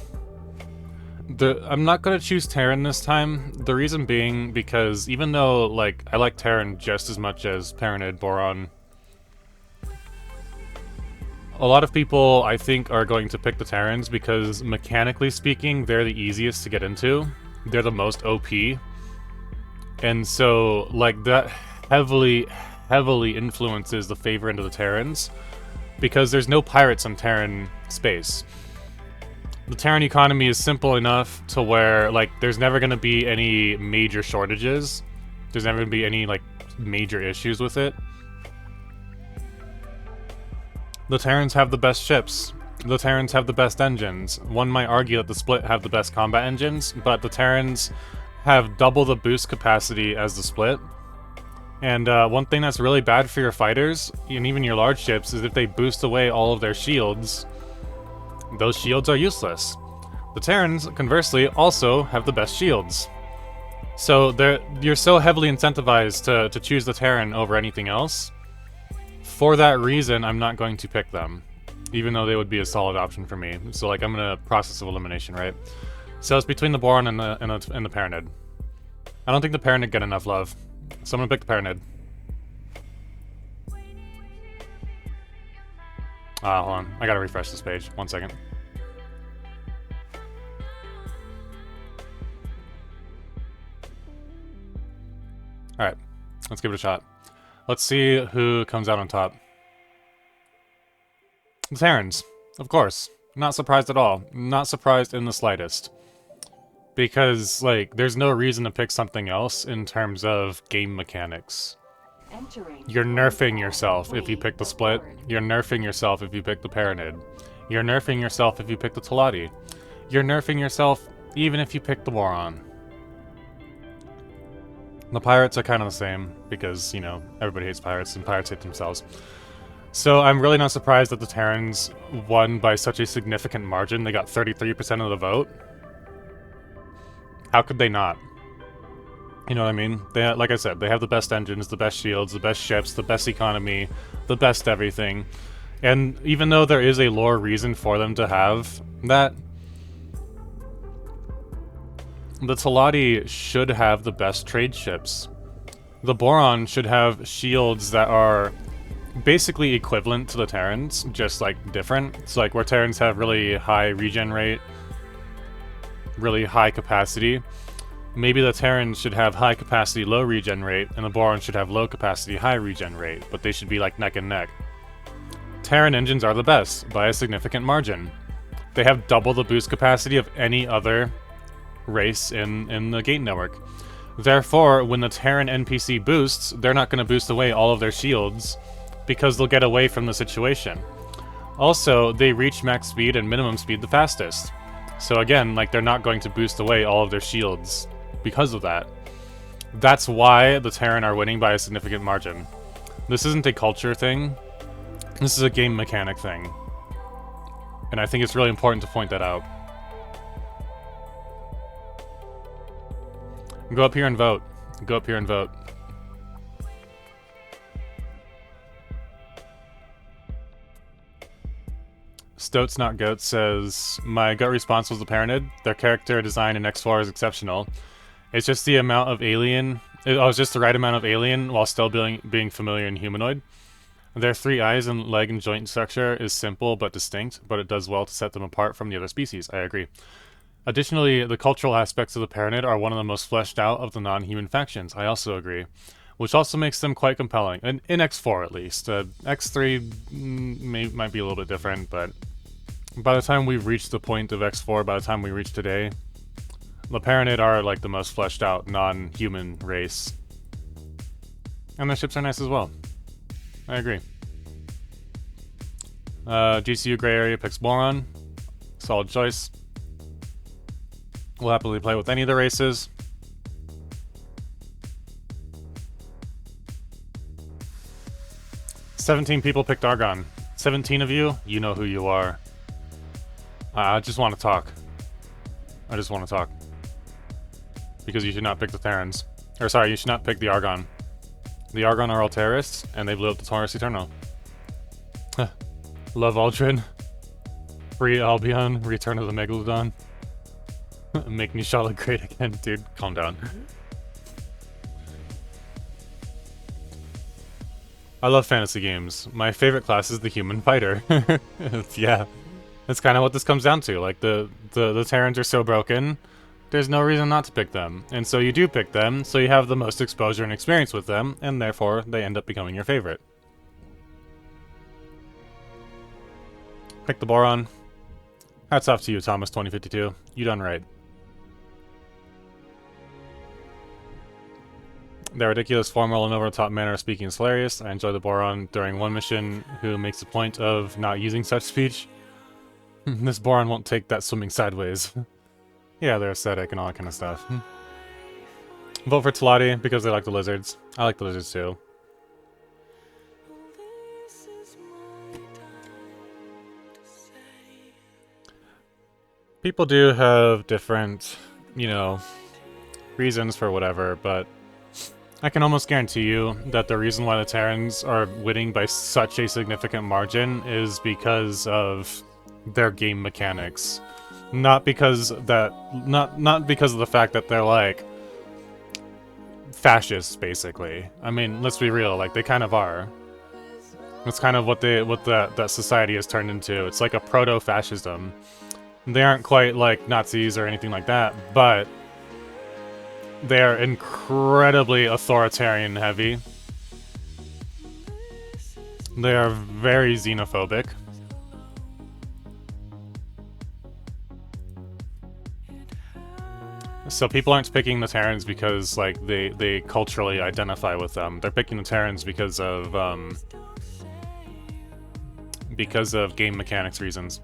I'm not gonna choose Terran this time. The reason being because even though, like, I like Terran just as much as Paranid, Boron, a lot of people, I think, are going to pick the Terrans because, mechanically speaking, they're the easiest to get into. They're the most OP. And so, like, that heavily influences the favor into the Terrans, because there's no pirates on Terran space. The Terran economy is simple enough to where, like, there's never going to be any major shortages. There's never going to be any, like, major issues with it. The Terrans have the best ships. The Terrans have the best engines. One might argue that the Split have the best combat engines, but the Terrans have double the boost capacity as the Split. And one thing that's really bad for your fighters, and even your large ships, is if they boost away all of their shields, those shields are useless. The Terrans, conversely, also have the best shields. So you're so heavily incentivized to choose the Terran over anything else. For that reason, I'm not going to pick them, even though they would be a solid option for me. So, like, I'm gonna process of elimination, right? So it's between the Boron and the Paranid. I don't think the Paranid get enough love, so I'm gonna pick the Paranid. Hold on, I gotta refresh this page. 1 second. Alright, let's give it a shot. Let's see who comes out on top. The Terrans, of course. Not surprised at all. Not surprised in the slightest. Because, like, there's no reason to pick something else in terms of game mechanics. You're nerfing yourself if you pick the Split. You're nerfing yourself if you pick the Paranid. You're nerfing yourself if you pick the Talati. You're nerfing yourself even if you pick the Boron. The pirates are kind of the same, because, you know, everybody hates pirates, and pirates hate themselves. So I'm really not surprised that the Terrans won by such a significant margin. They got 33% of the vote. How could they not? You know what I mean? They, like I said, they have the best engines, the best shields, the best ships, the best economy, the best everything. And even though there is a lore reason for them to have that, the Talati should have the best trade ships. The Boron should have shields that are basically equivalent to the Terrans, just, like, different. It's like where Terrans have really high regen rate, really high capacity. Maybe the Terrans should have high capacity, low regen rate, and the Boron should have low capacity, high regen rate, but they should be, like, neck and neck. Terran engines are the best, by a significant margin. They have double the boost capacity of any other race in the gate network. Therefore, when the Terran NPC boosts, they're not going to boost away all of their shields, because they'll get away from the situation. Also, they reach max speed and minimum speed the fastest. So again, like, they're not going to boost away all of their shields because of that. That's why the Terran are winning by a significant margin. This isn't a culture thing. This is a game mechanic thing. And I think it's really important to point that out. Go up here and vote. Go up here and vote. Stoats Not Goat says, my gut response was the Paranid. Their character design in X4 is exceptional. It's just the amount of alien... It was just the right amount of alien while still being familiar and humanoid. Their 3 eyes and leg and joint structure is simple but distinct, but it does well to set them apart from the other species. I agree. Additionally, the cultural aspects of the Paranid are one of the most fleshed out of the non-human factions. I also agree. Which also makes them quite compelling. In X4, at least. X3 might be a little bit different, but by the time we've reached the point of X4, by the time we reach today, the Paranid are like the most fleshed out non-human race. And their ships are nice as well. I agree. GCU Gray Area picks Boron. Solid choice. We'll happily play with any of the races. "17 people picked Argon. 17 of you, you know who you are. I just want to talk. I just want to talk. Because you should not pick the Terrans. Or sorry, you should not pick the Argon. The Argon are all terrorists, and they blew up the Taurus Eternal. Love Aldrin. Free Albion. Return of the Megalodon. Make Nishala great again. Dude, calm down. I love fantasy games. My favorite class is the human fighter. Yeah, that's kind of what this comes down to. Like, the Terrans are so broken, there's no reason not to pick them. And so you do pick them, so you have the most exposure and experience with them, and therefore they end up becoming your favorite. Pick the Boron. Hats off to you, Thomas 2052. You done right. Their ridiculous, formal, and over-the-top manner of speaking is hilarious. I enjoy the Boron during one mission who makes a point of not using such speech. This Boron won't take that swimming sideways. Yeah, they're aesthetic and all that kind of stuff. Vote for Talati because they like the lizards. I like the lizards too. People do have different, you know, reasons for whatever, but I can almost guarantee you that the reason why the Terrans are winning by such a significant margin is because of their game mechanics. Not because that, not because of the fact that they're like fascists, basically. I mean, let's be real, like they kind of are. That's kind of what that society has turned into. It's like a proto-fascism. They aren't quite like Nazis or anything like that, but they are incredibly authoritarian heavy. They are very xenophobic. So people aren't picking the Terrans because like they culturally identify with them. They're picking the Terrans because of game mechanics reasons.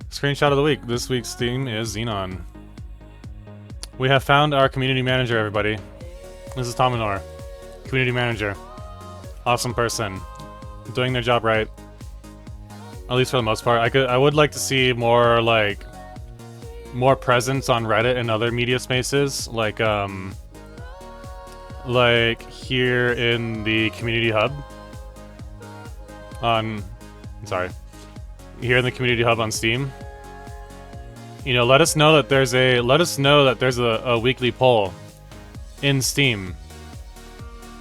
Screenshot of the week. This week's theme is Xenon. We have found our community manager, everybody. This is Tominor. Community manager. Awesome person. Doing their job right. At least for the most part. I would like to see more, like, more presence on Reddit and other media spaces. Like here in the community hub. Here in the community hub on Steam. You know, let us know that there's a weekly poll in Steam.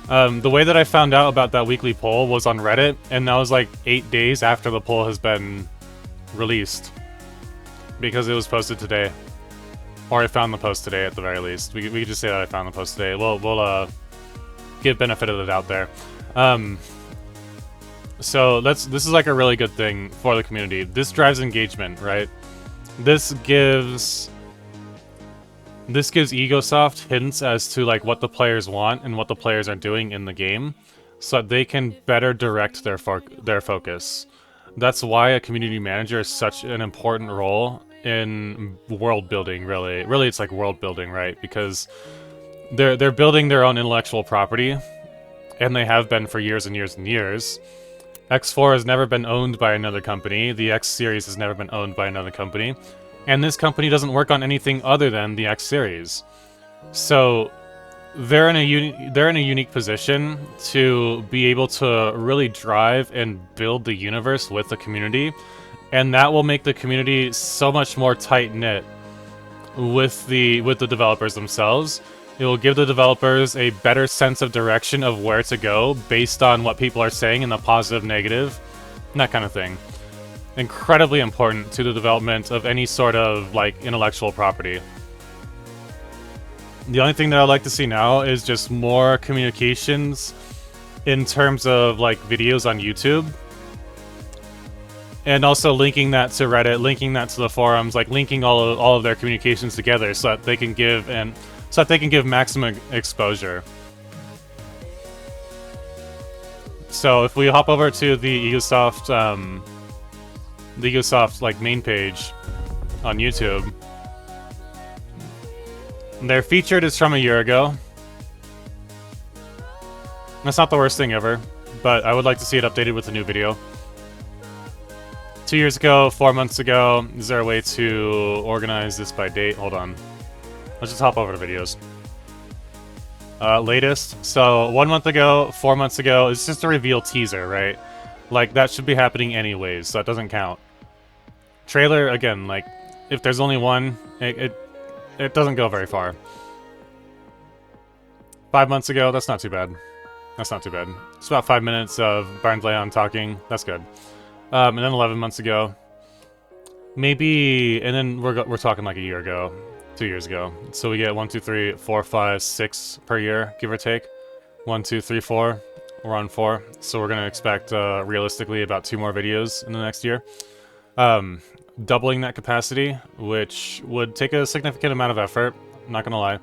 The way that I found out about that weekly poll was on Reddit, and that was like 8 days after the poll has been released. Because it was posted today. Or I found the post today at the very least. We could just say that I found the post today. We'll give benefit of the doubt there. So this is like a really good thing for the community. This drives engagement, right? This gives Egosoft hints as to like what the players want and what the players are doing in the game, so that they can better direct their focus. That's why a community manager is such an important role in world building. Really, it's like world building, right? Because they're building their own intellectual property, and they have been for years and years and years. X4 has never been owned by another company. The X series has never been owned by another company. And this company doesn't work on anything other than the X series. So they're in a unique position to be able to really drive and build the universe with the community, and that will make the community so much more tight knit with the developers themselves. It will give the developers a better sense of direction of where to go based on what people are saying in the positive, negative, and that kind of thing. Incredibly important to the development of any sort of like intellectual property. The only thing that I'd like to see now is just more communications in terms of like videos on YouTube. And also linking that to Reddit, linking that to the forums, like linking all of their communications together so that they can give maximum exposure. So if we hop over to the Egosoft like main page on YouTube, their featured is from a year ago. That's not the worst thing ever, but I would like to see it updated with a new video. 2 years ago, 4 months ago. Is there a way to organize this by date? Hold on. Let's just hop over to videos. Latest. So 1 month ago, 4 months ago. It's just a reveal teaser, right? Like, that should be happening anyways, so that doesn't count. Trailer, again, like, if there's only one, it doesn't go very far. 5 months ago, that's not too bad. That's not too bad. It's about 5 minutes of Barnes Leon talking. That's good. And then 11 months ago. Maybe, and then we're talking like a year ago. 2 years ago. So we get 1, 2, 3, 4, 5, 6 per year, give or take. 1, 2, 3, 4. We're on 4. So we're going to expect, realistically, about 2 more videos in the next year. Doubling that capacity, which would take a significant amount of effort. I'm not gonna lie.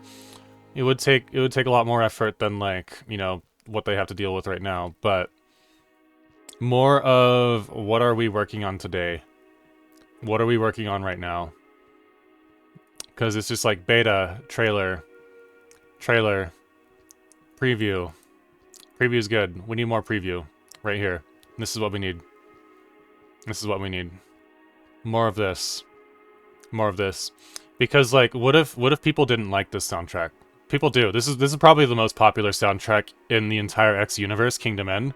It would take a lot more effort than, like, you know, what they have to deal with right now, but more of what are we working on today? What are we working on right now? Because it's just like beta, trailer, preview. Preview is good. We need more preview right here. This is what we need. This is what we need. More of this. More of this. Because, like, what if people didn't like this soundtrack? People do. This is probably the most popular soundtrack in the entire X universe, Kingdom End.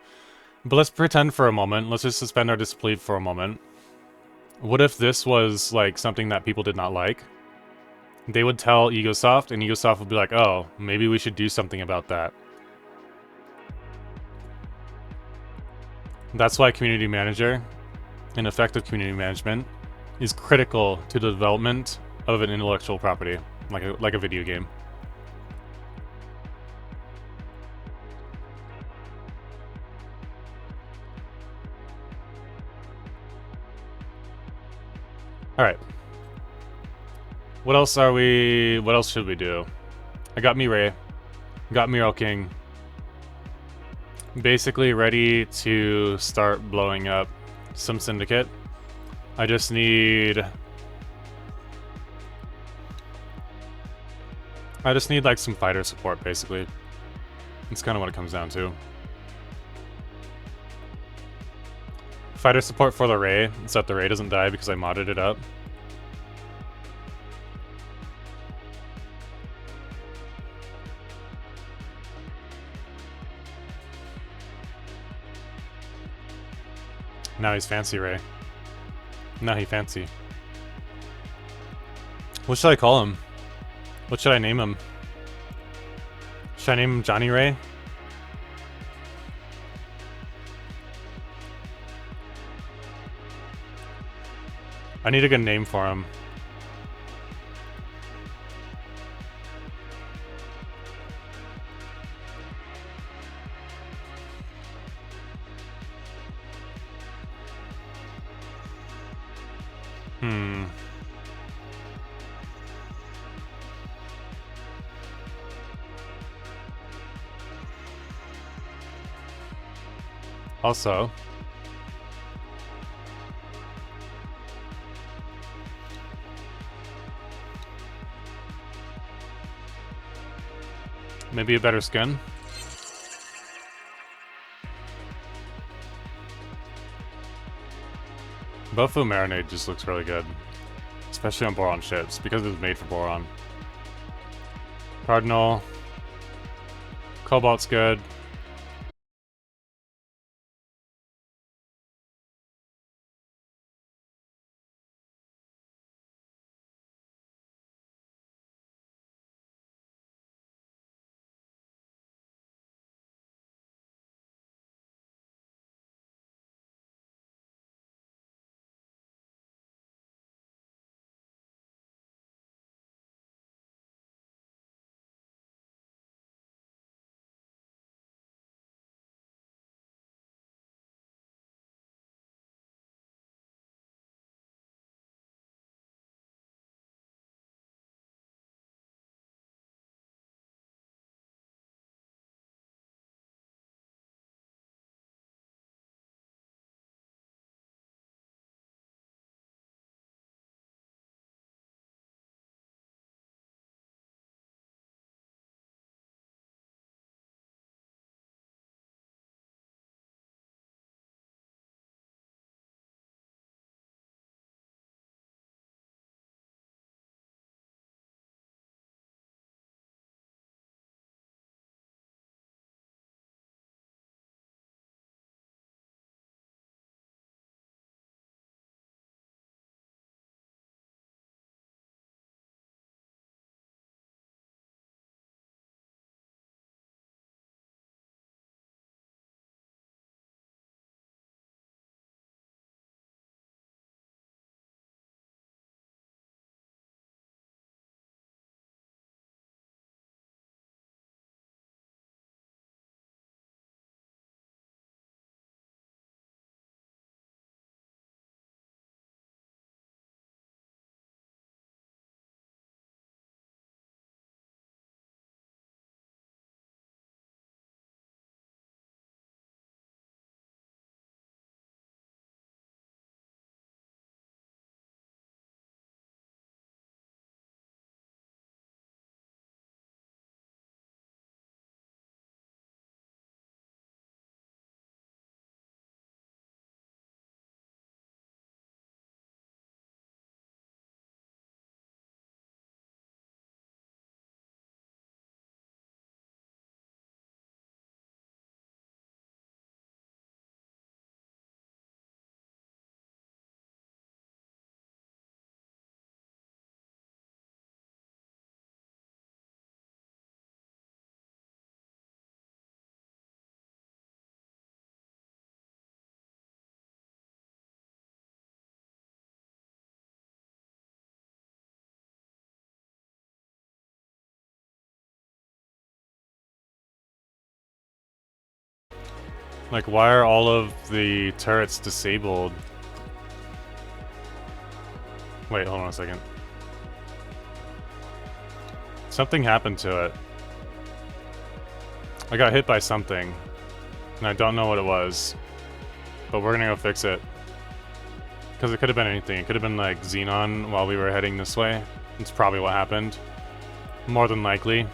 But let's pretend for a moment. Let's just suspend our disbelief for a moment. What if this was, like, something that people did not like? They would tell Egosoft, and Egosoft would be like, oh, maybe we should do something about that. That's why community manager and effective community management is critical to the development of an intellectual property, like a video game. All right. What else should we do? I got Mirai, got Mural King. Basically ready to start blowing up some Syndicate. I just need like some fighter support, basically. That's kind of what it comes down to. Fighter support for the Ray, so that the Ray doesn't die because I modded it up. Now he's fancy, Ray. Now he fancy. What should I call him? What should I name him? Should I name him Johnny Ray? I need a good name for him. Also, maybe a better skin. Bufu Marinade just looks really good, especially on Boron ships because it was made for Boron. Cardinal. Cobalt's good. Like, why are all of the turrets disabled? Wait, hold on a second. Something happened to it. I got hit by something, and I don't know what it was. But we're gonna go fix it. Because it could have been anything. It could have been like Xenon while we were heading this way. It's probably what happened. More than likely.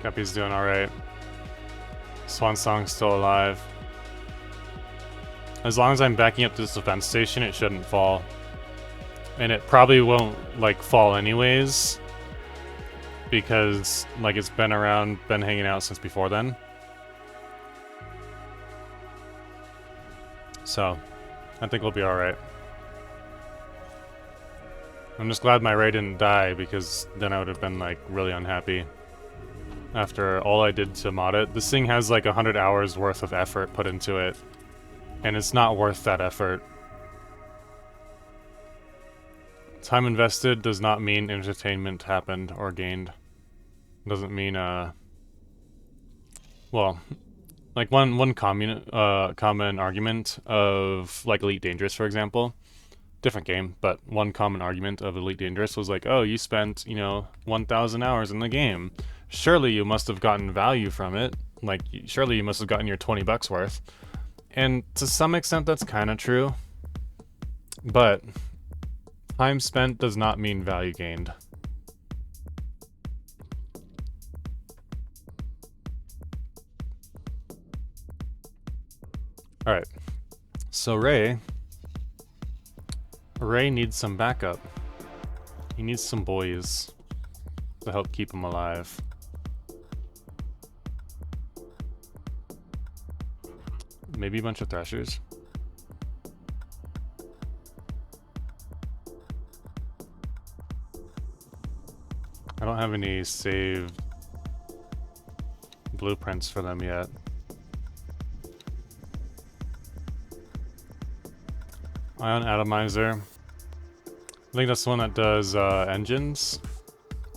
Guppy's doing alright. Swan Song's still alive. As long as I'm backing up to this defense station, it shouldn't fall. And it probably won't, like, fall anyways. Because, like, it's been around, been hanging out since before then. So, I think we'll be alright. I'm just glad my Ray didn't die, because then I would have been, like, really unhappy. After all I did to mod it. This thing has, like, 100 hours worth of effort put into it. And it's not worth that effort. Time invested does not mean entertainment happened or gained. Doesn't mean, well, like one common argument of, like, Elite Dangerous, for example. Different game, but one common argument of Elite Dangerous was like, oh, you spent, you know, 1,000 hours in the game. Surely you must have gotten value from it. Like, surely you must have gotten your 20 bucks worth. And to some extent, that's kind of true. But time spent does not mean value gained. Alright. So Ray needs some backup. He needs some boys to help keep him alive. Maybe a bunch of thrashers. I don't have any saved blueprints for them yet. Ion atomizer. I think that's the one that does engines.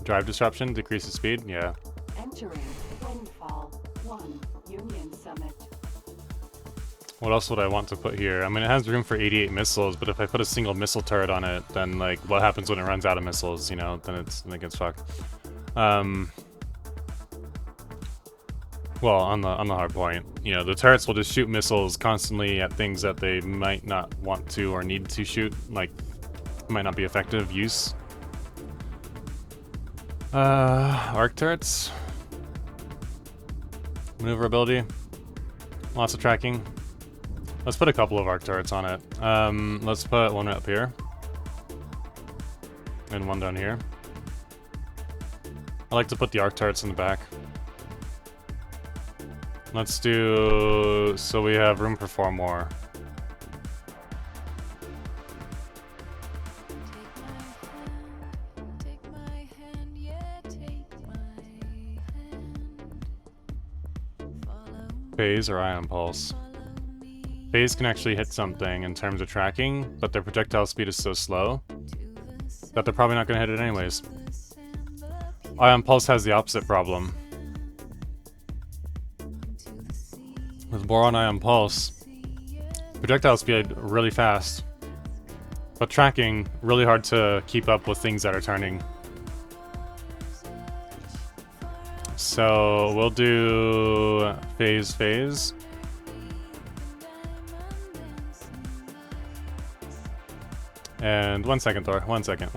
Drive disruption, decreases speed. Yeah. Entering Windfall 1 Union Summit. What else would I want to put here? I mean, it has room for 88 missiles, but if I put a single missile turret on it, then like, what happens when it runs out of missiles? You know, then it gets fucked. Well, on the hard point, you know, the turrets will just shoot missiles constantly at things that they might not want to or need to shoot, like, might not be effective use. Arc turrets. Maneuverability. Lots of tracking. Let's put a couple of arc turrets on it. Let's put one up here. And one down here. I like to put the arc turrets in the back. Let's do... so we have room for 4 more. Take my hand, yeah, take my hand. Follow Phase or ion pulse. me Phase can actually hit something in terms of tracking, but their projectile speed is so slow that they're probably not going to hit it anyways. Ion pulse has the opposite problem. With boron ion pulse, projectile speed really fast, but tracking really hard to keep up with things that are turning. So we'll do phase. And 1 second, Thor. 1 second.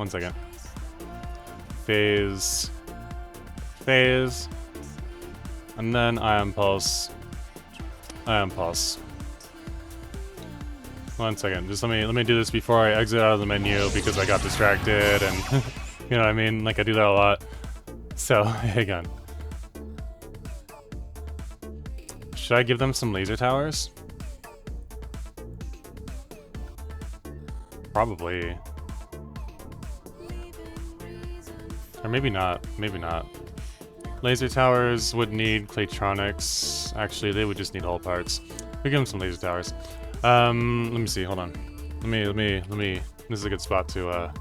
Phase. And then ion pulse. 1 second. Just let me do this before I exit out of the menu because I got distracted and you know what I mean? Like I do that a lot. So hang on. Should I give them some laser towers? Probably. Or maybe not. Laser towers would need Claytronics. Actually, they would just need hull parts. We give them some laser towers. Let me see. Hold on. Let me. This is a good spot to.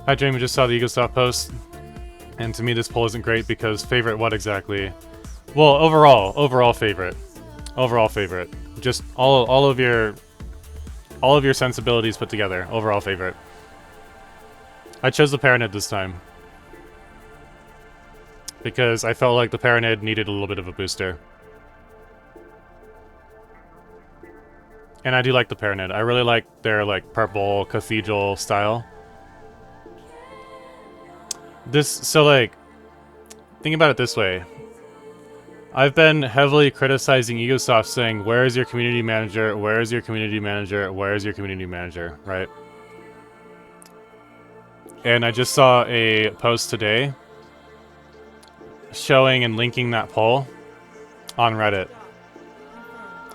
Hi, Jamie. Just saw the EgoSoft post, and to me, this poll isn't great because favorite what exactly? Well, overall favorite. Just all of your sensibilities put together. Overall favorite. I chose the Paranid this time because I felt like the Paranid needed a little bit of a booster. And I do like the Paranid. I really like their like purple cathedral style. So like, think about it this way. I've been heavily criticizing EgoSoft saying, where is your community manager? Where is your community manager? Where is your community manager? Right? And I just saw a post today showing and linking that poll on Reddit.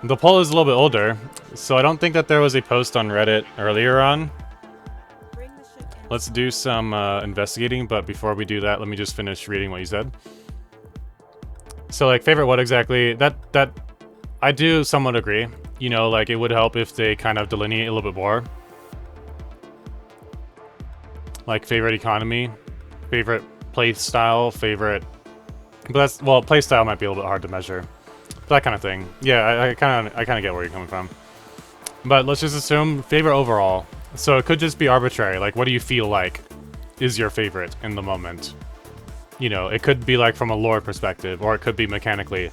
The poll is a little bit older, so I don't think that there was a post on Reddit earlier on. Let's do some investigating, but before we do that, let me just finish reading what you said. So, like, favorite what exactly? That I do somewhat agree. You know, like, it would help if they kind of delineate a little bit more. Like, favorite economy, favorite play style, favorite... But that's... Well, play style might be a little bit hard to measure. That kind of thing. Yeah, I kind of get where you're coming from. But let's just assume favorite overall. So it could just be arbitrary. Like, what do you feel like is your favorite in the moment? You know, it could be like from a lore perspective, or it could be mechanically.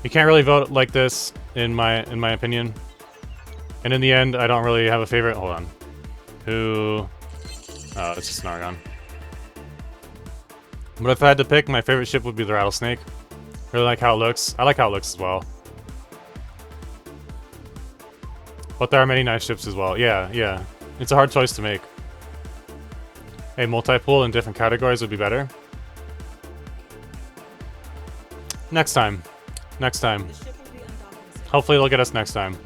You can't really vote like this, in my opinion. And in the end, I don't really have a favorite. Hold on. Who... Oh, it's just Nargon. But if I had to pick, my favorite ship would be the Rattlesnake. Really like how it looks. I like how it looks as well. But there are many nice ships as well. Yeah, yeah. It's a hard choice to make. A multi-pool in different categories would be better. Next time. Next time. The ship will be undocking soon. Hopefully they'll get us next time.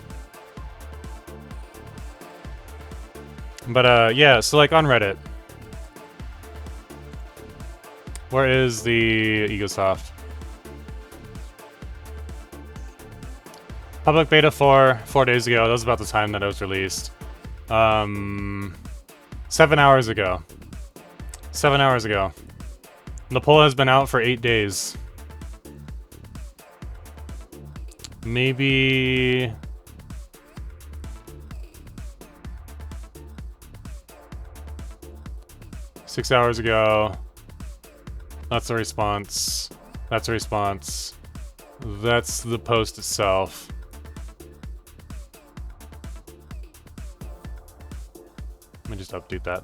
But yeah, so like on Reddit. Where is the Egosoft? Public beta 4 days ago. That was about the time that it was released. 7 hours ago. 7 hours ago. The poll has been out for 8 days. Maybe... Six hours ago. That's the response. That's a response. That's the post itself. Let me just update that.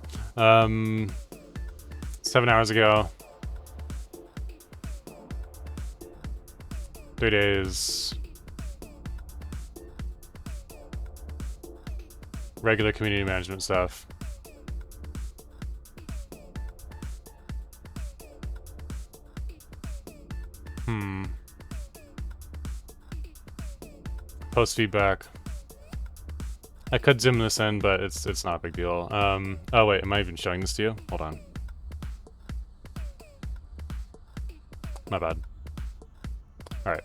7 hours ago. 3 days. Regular community management stuff. Post feedback. I could zoom this in, but it's not a big deal. Oh wait, am I even showing this to you? Hold on. My bad. All right.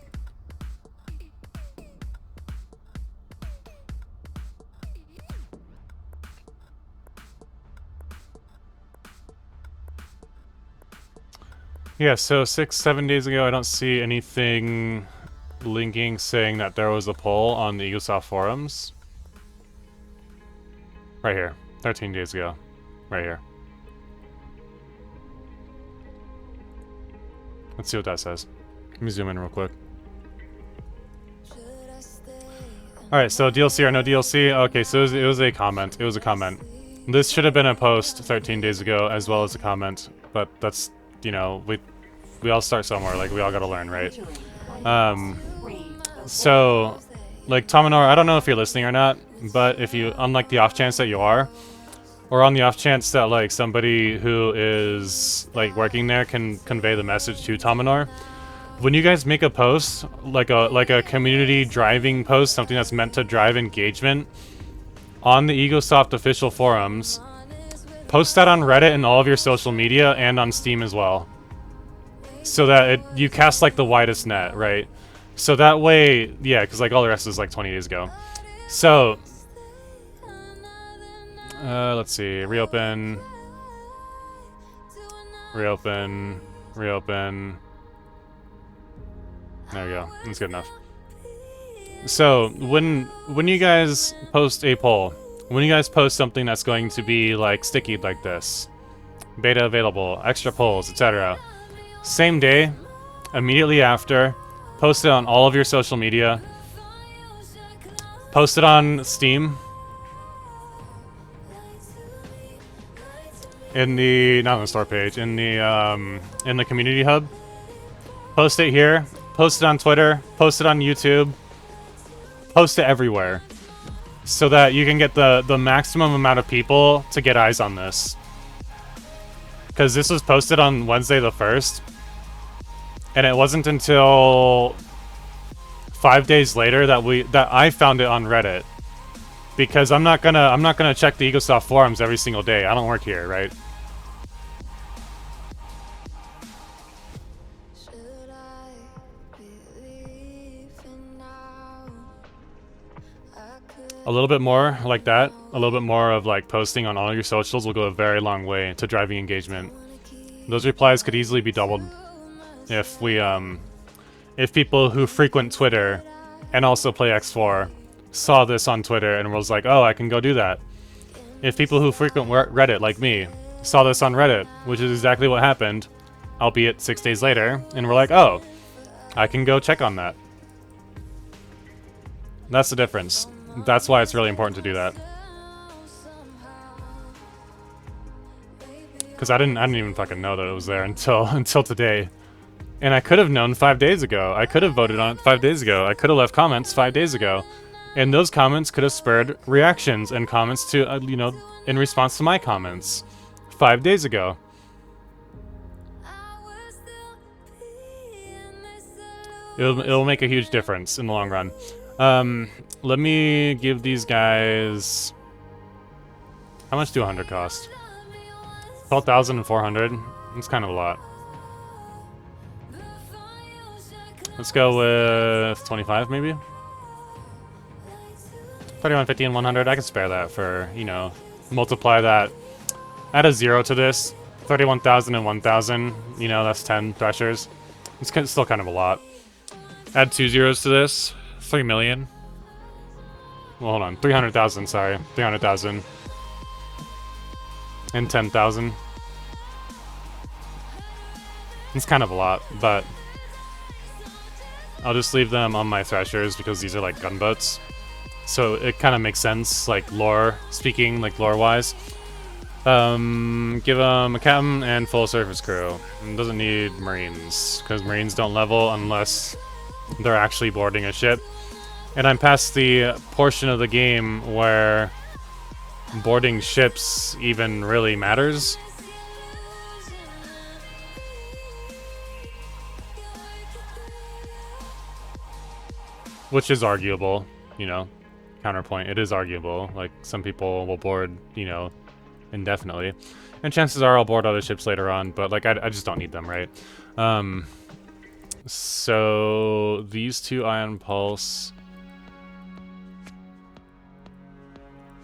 Yeah, so 6-7 days ago, I don't see anything linking saying that there was a poll on the Egosoft forums. Right here. 13 days ago. Right here. Let's see what that says. Let me zoom in real quick. Alright, so DLC or no DLC? Okay, so it was a comment. It was a comment. This should have been a post 13 days ago as well as a comment. But that's, you know, we all start somewhere. Like, we all gotta learn, right? So, like, Tominor, I don't know if you're listening or not, but if you, on, like, the off chance that you are, or on the off chance that, like, somebody who is, like, working there can convey the message to Tominor, when you guys make a post, like a community driving post, something that's meant to drive engagement, on the Egosoft official forums, post that on Reddit and all of your social media and on Steam as well. So that you cast, like, the widest net, right? So that way, yeah, because, like, all the rest is, like, 20 days ago. So, let's see, reopen, reopen, reopen. There we go, that's good enough. So, when you guys post a poll, when you guys post something that's going to be, like, sticky like this, beta available, extra polls, etc., same day, immediately after, post it on all of your social media. Post it on Steam. In the, not on the store page, in the community hub. Post it here. Post it on Twitter. Post it on YouTube. Post it everywhere. So that you can get the maximum amount of people to get eyes on this. Because this was posted on Wednesday the 1st. And it wasn't until 5 days later that I found it on Reddit. Because I'm not gonna check the Egosoft forums every single day. I don't work here, right? A little bit more like that, a little bit more of, like, posting on all your socials will go a very long way to driving engagement. Those replies could easily be doubled if we if people who frequent Twitter and also play X4 saw this on Twitter and was like, oh, I can go do that. If people who frequent Reddit, like me, saw this on Reddit, which is exactly what happened, albeit 6 days later, and we're like, oh, I can go check on that. That's the difference. That's why it's really important to do that. Because I didn't even fucking know that it was there until today. And I could have known 5 days ago. I could have voted on it 5 days ago. I could have left comments 5 days ago. And those comments could have spurred reactions and comments to, you know, in response to my comments 5 days ago. It'll make a huge difference in the long run. Let me give these guys... How much do 100 cost? 12,400. It's kind of a lot. Let's go with 25 maybe? 3150 and 100. I can spare that for, you know, multiply that. Add a 0 to this. 31,000 and 1,000. You know, that's 10 threshers. It's still kind of a lot. Add 2 zeros to this. 3 million. Well, hold on. 300,000, sorry. 300,000. And 10,000. It's kind of a lot, but I'll just leave them on my threshers because these are like gunboats. So it kind of makes sense, like lore speaking, like lore-wise. Give them a captain and full surface crew. It doesn't need marines, because marines don't level unless they're actually boarding a ship. And I'm past the portion of the game where boarding ships even really matters. Which is arguable, you know. Counterpoint, it is arguable. Like, some people will board, you know, indefinitely. And chances are I'll board other ships later on, but, like, I just don't need them, right? So, these two Ion Pulse...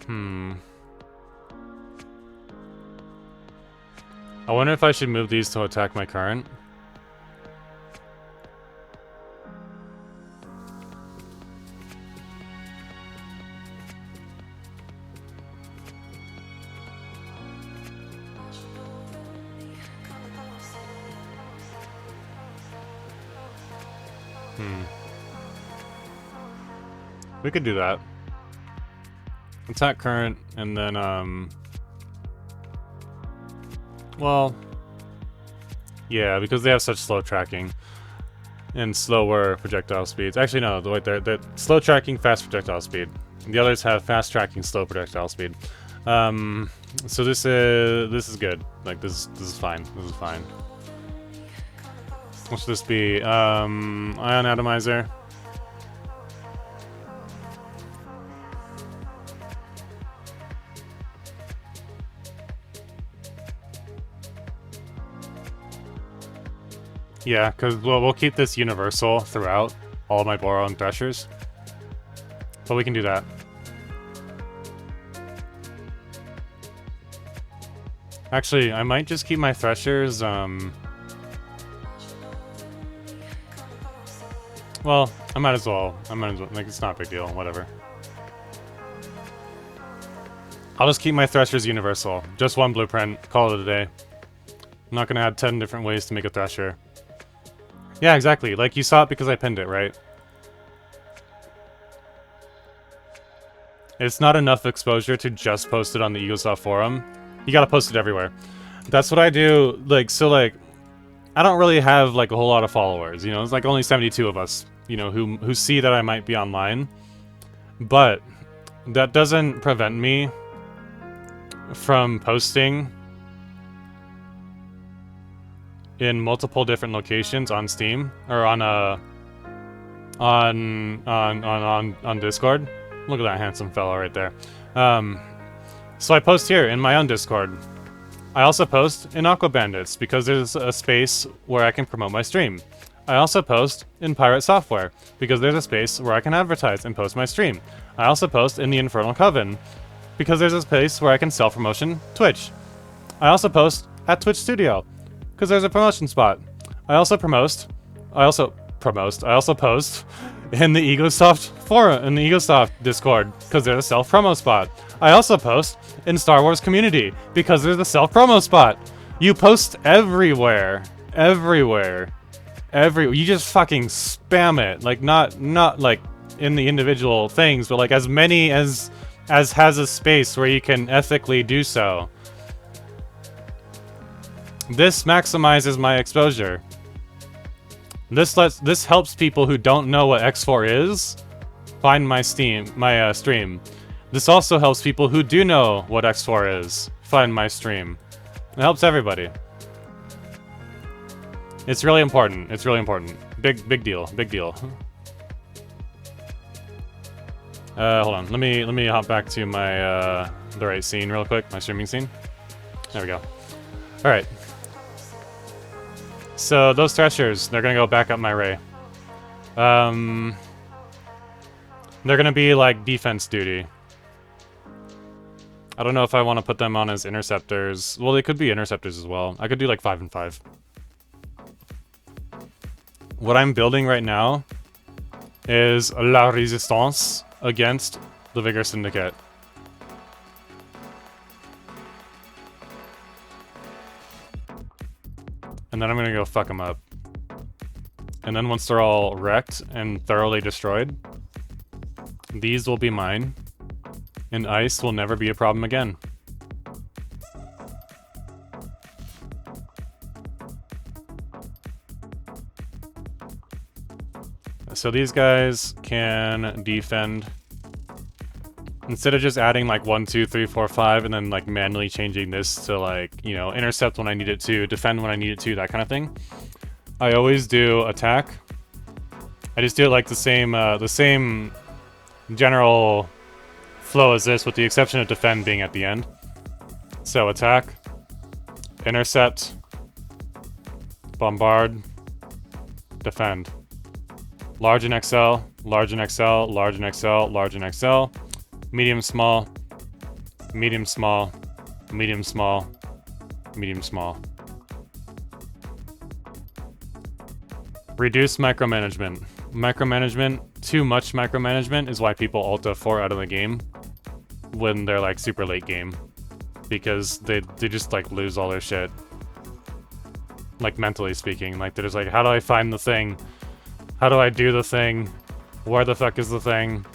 I wonder if I should move these to attack my current. We could do that. Attack current, and then, well, yeah, because they have such slow tracking and slower projectile speeds. Actually, no, wait, they're slow tracking, fast projectile speed. The others have fast tracking, slow projectile speed. So this is good. Like, this is fine. This is fine. What should this be? Ion atomizer. Yeah, because we'll keep this universal throughout all of my Boro and Threshers. But we can do that. Actually, I might just keep my Threshers, well, I might as well. Like, it's not a big deal, whatever. I'll just keep my Threshers universal. Just one blueprint, call it a day. I'm not gonna add 10 different ways to make a Thresher. Yeah, exactly. Like, you saw it because I pinned it, right? It's not enough exposure to just post it on the EagleSoft forum. You gotta post it everywhere. That's what I do. Like, so, like, I don't really have, like, a whole lot of followers, you know? It's like only 72 of us, you know, who see that I might be online. But that doesn't prevent me from posting in multiple different locations on Steam or on Discord. Look at that handsome fellow right there. So I post here in my own Discord. I also post in Aqua Bandits because there's a space where I can promote my stream. I also post in Pirate Software because there's a space where I can advertise and post my stream. I also post in the Infernal Coven because there's a space where I can self-promotion Twitch. I also post at Twitch Studio because there's a promotion spot. I also post in the EagleSoft forum, in the EagleSoft Discord, because there's a self-promo spot. I also post in Star Wars Community, because there's a self-promo spot. You post everywhere. Everywhere. You just fucking spam it. Like, not like in the individual things, but like as many as has a space where you can ethically do so. This maximizes my exposure. This helps people who don't know what X4 is find my stream. This also helps people who do know what X4 is find my stream. It helps everybody. It's really important. It's really important. Big deal. Big deal. Hold on. Let me hop back to my the right scene real quick. My streaming scene. There we go. All right. So those threshers, they're gonna go back up my ray. They're gonna be like defense duty. I don't know if I want to put them on as interceptors. Well, they could be interceptors as well. I could do like 5 and 5. What I'm building right now is La Resistance against the Vigor Syndicate. And then I'm gonna go fuck them up. And then once they're all wrecked and thoroughly destroyed, these will be mine. And ice will never be a problem again. So these guys can defend. Instead of just adding like 1, 2, 3, 4, 5, and then like manually changing this to like, you know, intercept when I need it to, defend when I need it to, that kind of thing. I always do attack. I just do it like the same general flow as this, with the exception of defend being at the end. So attack, intercept, bombard, defend. Large in XL, large in XL, large in XL, large in XL, medium small, medium small, medium small, medium small. Reduce micromanagement. Micromanagement, too much micromanagement is why people ult F4 out of the game when they're like super late game. Because they just like lose all their shit. Like mentally speaking. Like they're just like, how do I find the thing? How do I do the thing? Where the fuck is the thing?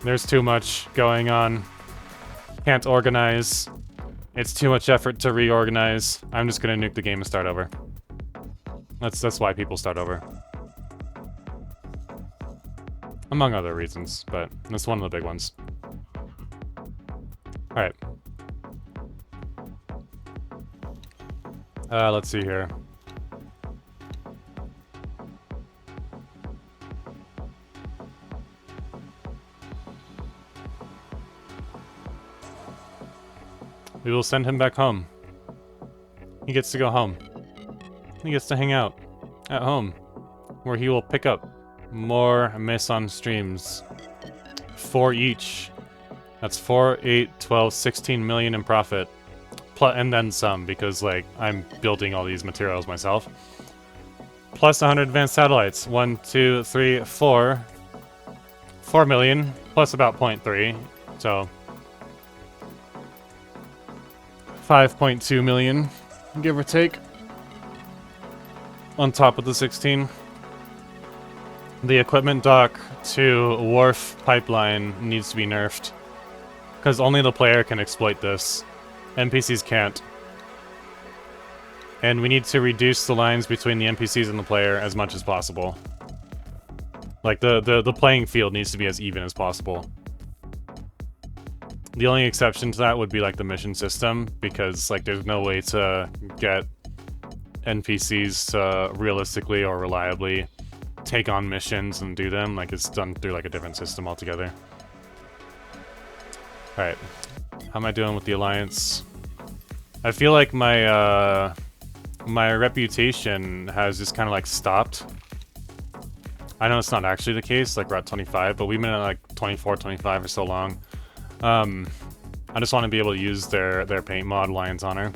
There's too much going on. Can't organize. It's too much effort to reorganize. I'm just gonna nuke the game and start over. That's why people start over. Among other reasons, but that's one of the big ones. Alright. Let's see here. We will send him back home. He gets to go home. He gets to hang out at home, where he will pick up more miss on streams. 4 each. That's 4, 8, 12, 16 million in profit. And then some, because like I'm building all these materials myself. Plus 100 advanced satellites. 1, 2, 3, 4. 4 million, plus about 0.3. So 5.2 million, give or take. On top of the 16. The equipment dock to wharf pipeline needs to be nerfed. Because only the player can exploit this. NPCs can't. And we need to reduce the lines between the NPCs and the player as much as possible. Like, the playing field needs to be as even as possible. The only exception to that would be, like, the mission system, because, like, there's no way to get NPCs to realistically or reliably take on missions and do them. Like, it's done through, like, a different system altogether. Alright. How am I doing with the Alliance? I feel like my, my reputation has just kind of, like, stopped. I know it's not actually the case, like, we're at 25, but we've been at, like, 24, 25 for so long. I just want to be able to use their paint mod, Lion's Honor.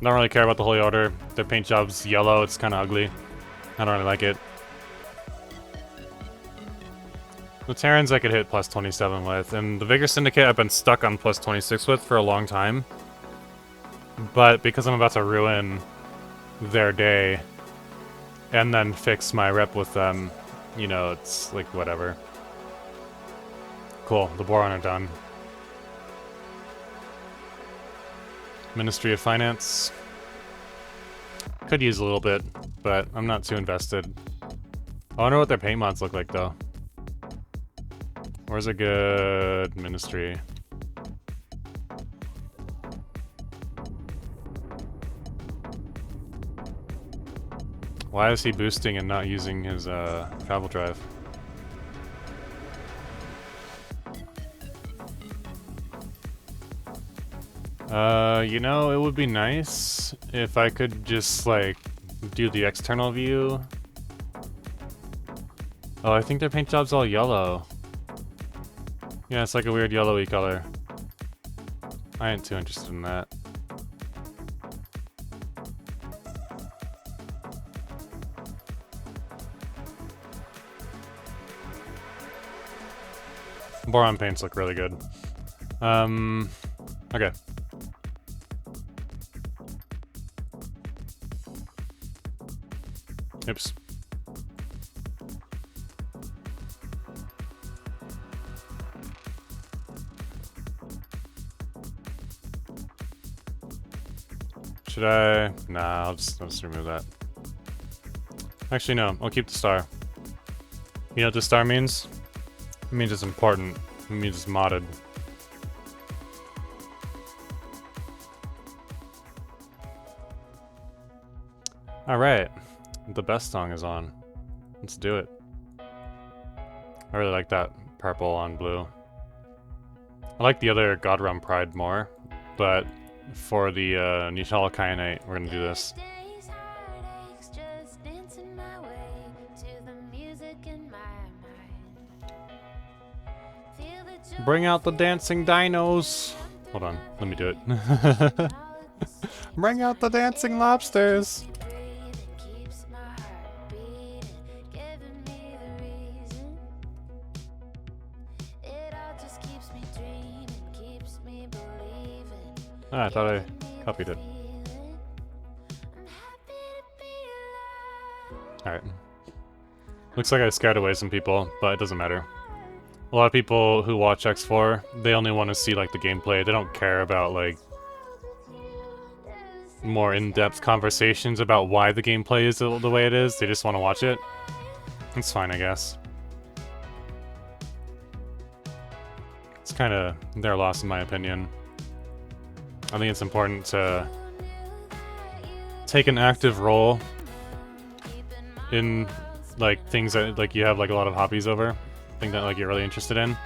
Don't really care about the Holy Order. Their paint job's yellow, it's kind of ugly. I don't really like it. The Terrans I could hit plus 27 with, and the Vigor Syndicate I've been stuck on plus 26 with for a long time. But because I'm about to ruin their day, and then fix my rep with them, you know, it's like whatever. Cool, the Boron are done. Ministry of Finance. Could use a little bit, but I'm not too invested. I wonder what their paint mods look like, though. Where's a good ministry? Why is he boosting and not using his travel drive? You know, it would be nice if I could just, like, do the external view. Oh, I think their paint job's all yellow. Yeah, it's like a weird yellowy color. I ain't too interested in that. Boron paints look really good. Okay. Oops. Should I? Nah, I'll just remove that. Actually, no. I'll keep the star. You know what the star means? It means it's important. It means it's modded. Alright. The best song is on. Let's do it. I really like that purple on blue. I like the other God Realm Pride more, but for the Nishal Kyanite, we're gonna do this. Days, heartaches, just dancing my way to the music in my mind. Feel the joy Bring out the dancing dinos! Hold on, let me do it. Bring out the dancing lobsters! breathing keeps my heart beating, giving me the reason. It all just keeps me dreaming, keeps me believing. Ah, I thought I copied it. Alright. Looks like I scared away some people, but it doesn't matter. A lot of people who watch X4, they only want to see, like, the gameplay. They don't care about, like, more in-depth conversations about why the gameplay is the way it is. They just want to watch it. It's fine, I guess. It's kind of their loss, in my opinion. I think it's important to take an active role in, like, things that, like, you have, like, a lot of hobbies over. Thing that, like, you're really interested in.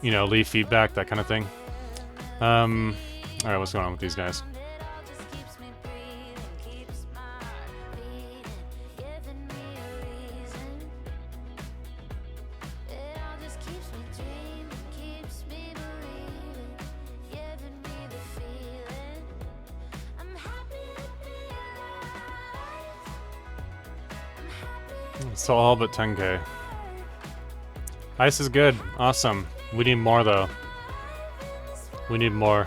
You know, leave feedback, that kind of thing. Alright, what's going on with these guys? So all but 10k. Ice is good. Awesome. We need more, though. We need more.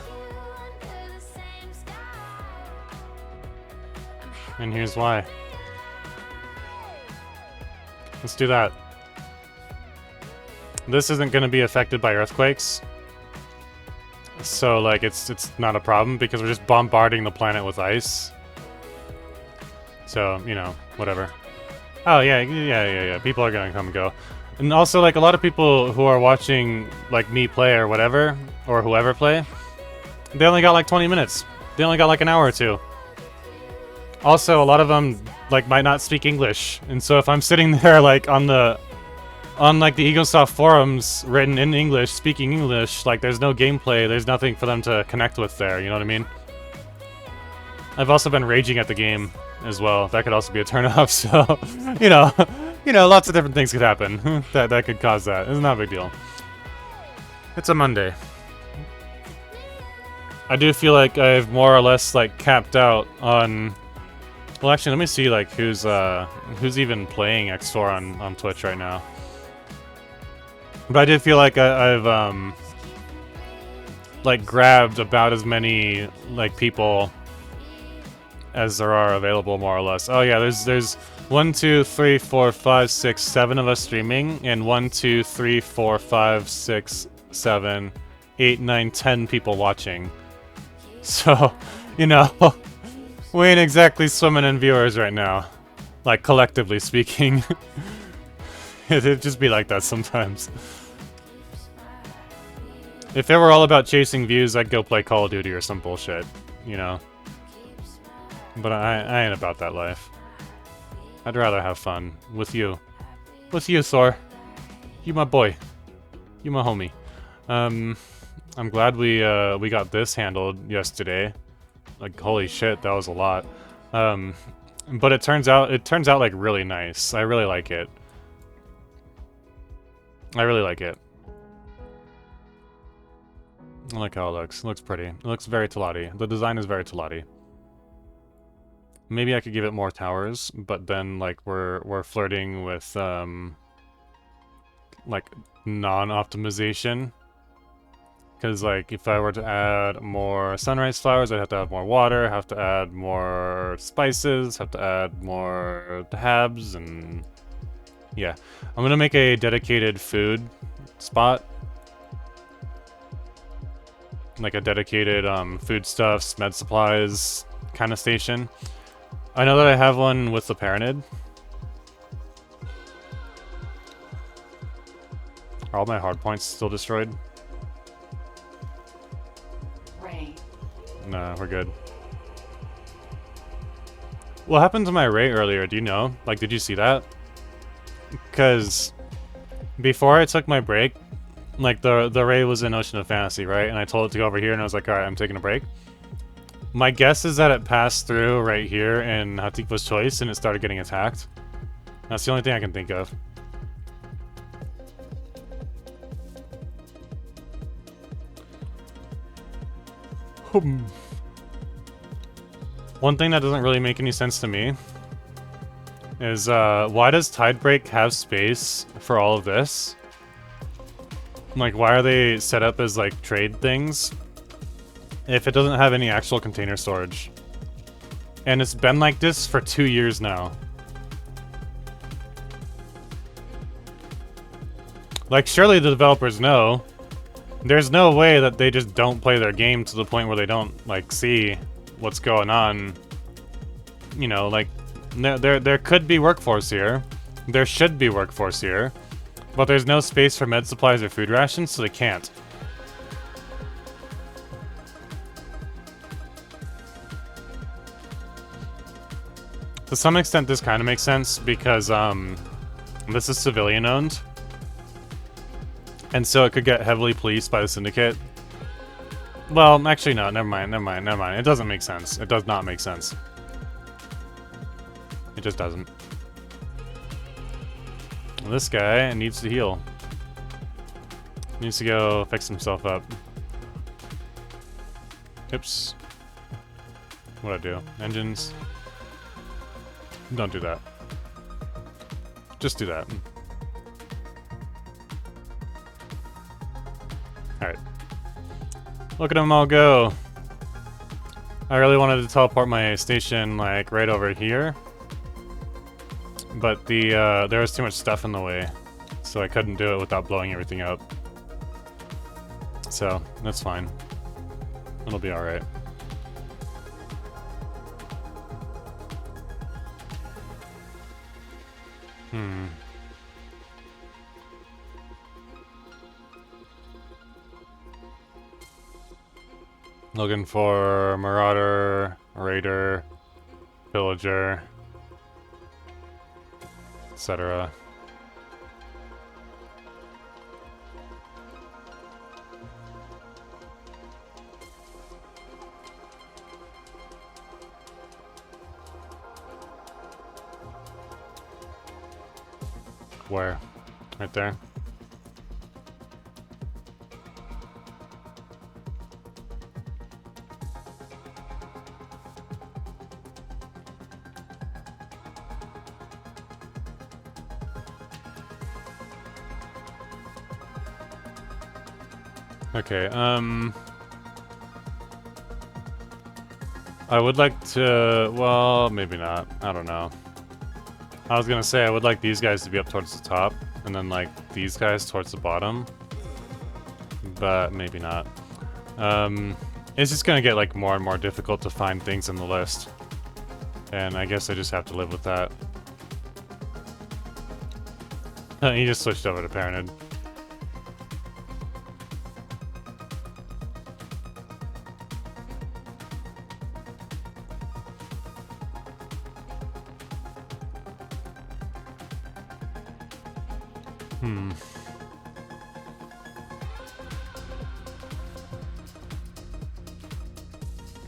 And here's why. Let's do that. This isn't going to be affected by earthquakes. So, like, it's not a problem because we're just bombarding the planet with ice. So, you know, whatever. Oh, yeah. People are gonna come and go. And also, like, a lot of people who are watching, like, me play or whatever, or whoever play, they only got, like, 20 minutes. They only got, like, an hour or two. Also, a lot of them, like, might not speak English. And so if I'm sitting there, like, on the EgoSoft forums, written in English, speaking English, like, there's no gameplay, there's nothing for them to connect with there, you know what I mean? I've also been raging at the game as well. That could also be a turn-off, so, you know, lots of different things could happen that could cause that. It's not a big deal. It's a Monday. I do feel like I've more or less, like, capped out on... Well, actually, let me see, like, who's even playing X4 on Twitch right now. But I do feel like I've, like, grabbed about as many, like, people as there are available, more or less. Oh yeah, there's 1, 2, 3, 4, 5, 6, 7 of us streaming, and 1, 2, 3, 4, 5, 6, 7, 8, 9, 10 people watching. So, you know, We ain't exactly swimming in viewers right now. Like, collectively speaking. It'd just be like that sometimes. If it were all about chasing views, I'd go play Call of Duty or some bullshit, you know? But I ain't about that life. I'd rather have fun with you. With you, Thor. You my boy. You my homie. I'm glad we got this handled yesterday. Like, holy shit, that was a lot. But it turns out like really nice. I really like it. I really like it. I like how it looks. It looks pretty. It looks very Talati. The design is very Talati. Maybe I could give it more towers, but then like we're flirting with like non-optimization. Because like if I were to add more sunrise flowers, I'd have to add more water, have to add more spices, have to add more tabs, and yeah. I'm gonna make a dedicated food spot. Like a dedicated foodstuffs, med supplies kind of station. I know that I have one with the Paranid. Are all my hard points still destroyed? Ray. Nah, we're good. What happened to my Ray earlier? Do you know? Like, did you see that? Because before I took my break, like the Ray was in Ocean of Fantasy, right? And I told it to go over here, and I was like, all right, I'm taking a break. My guess is that it passed through right here in Hatikva's Choice, and it started getting attacked. That's the only thing I can think of. One thing that doesn't really make any sense to me is why does Tidebreak have space for all of this? Like, why are they set up as like trade things if it doesn't have any actual container storage? And it's been like this for 2 years now. Like, surely the developers know. There's no way that they just don't play their game to the point where they don't like see what's going on. You know, like there could be workforce here. There should be workforce here. But there's no space for med supplies or food rations, so they can't. To some extent, this kind of makes sense because this is civilian owned. And so it could get heavily policed by the Syndicate. Well, actually no, never mind. It doesn't make sense. It does not make sense. It just doesn't. This guy needs to heal. Needs to go fix himself up. Oops. What'd I do? Engines. Don't do that. Just do that. Alright. Look at them all go. I really wanted to teleport my station, like, right over here. But there was too much stuff in the way, so I couldn't do it without blowing everything up. So, that's fine. It'll be alright. Looking for Marauder, Raider, Villager, etc. Where? Right there. Okay, I would like to, well, maybe not. I don't know. I was gonna say I would like these guys to be up towards the top, and then like these guys towards the bottom. But maybe not. It's just gonna get like more and more difficult to find things in the list. And I guess I just have to live with that. He just switched over to Paranid.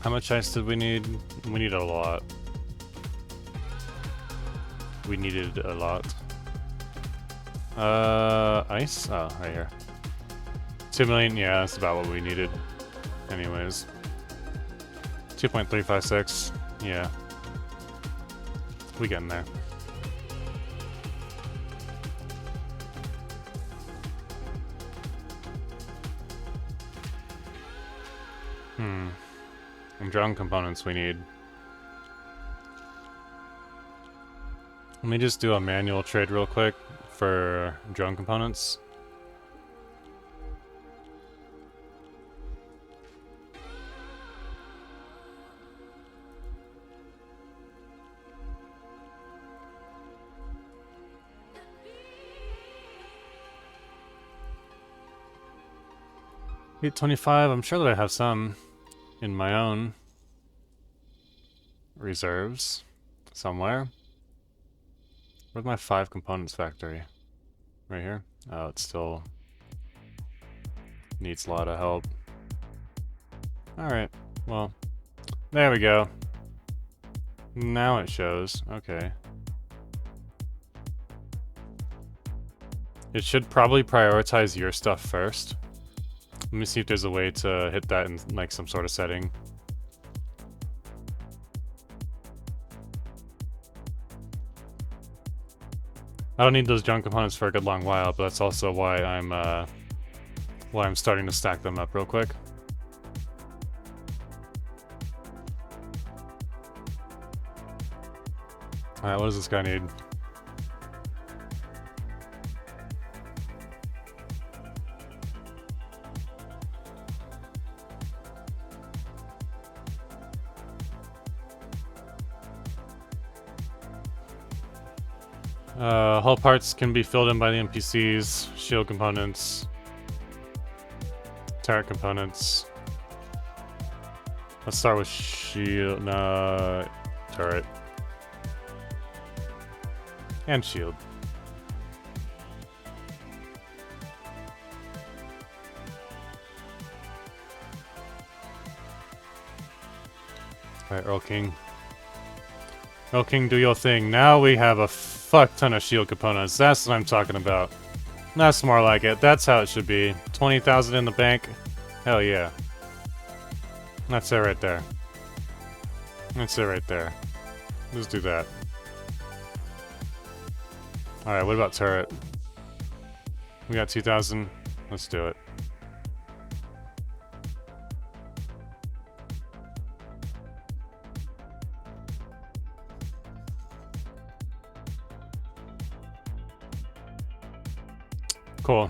How much ice did we need? We need a lot. We needed a lot. Ice? Oh, right here. 2 million? Yeah, that's about what we needed. Anyways. 2.356. Yeah. We getting there. And drone components we need. Let me just do a manual trade real quick for drone components. $825, I'm sure that I have some in my own reserves somewhere. Where's my 5 components factory? Right here? Oh, it still needs a lot of help. Alright, well, there we go. Now it shows. Okay. It should probably prioritize your stuff first. Let me see if there's a way to hit that in like some sort of setting. I don't need those junk components for a good long while, but that's also why I'm starting to stack them up real quick. Alright, what does this guy need? Hull parts can be filled in by the NPCs, shield components, turret components. Let's start with shield, turret. And shield. Alright, Earl King. Earl King, do your thing. Now we have a fuck ton of shield components. That's what I'm talking about. That's more like it. That's how it should be. 20,000 in the bank. Hell yeah. That's it right there. That's it right there. Let's do that. Alright, what about turret? We got 2,000. Let's do it. Cool.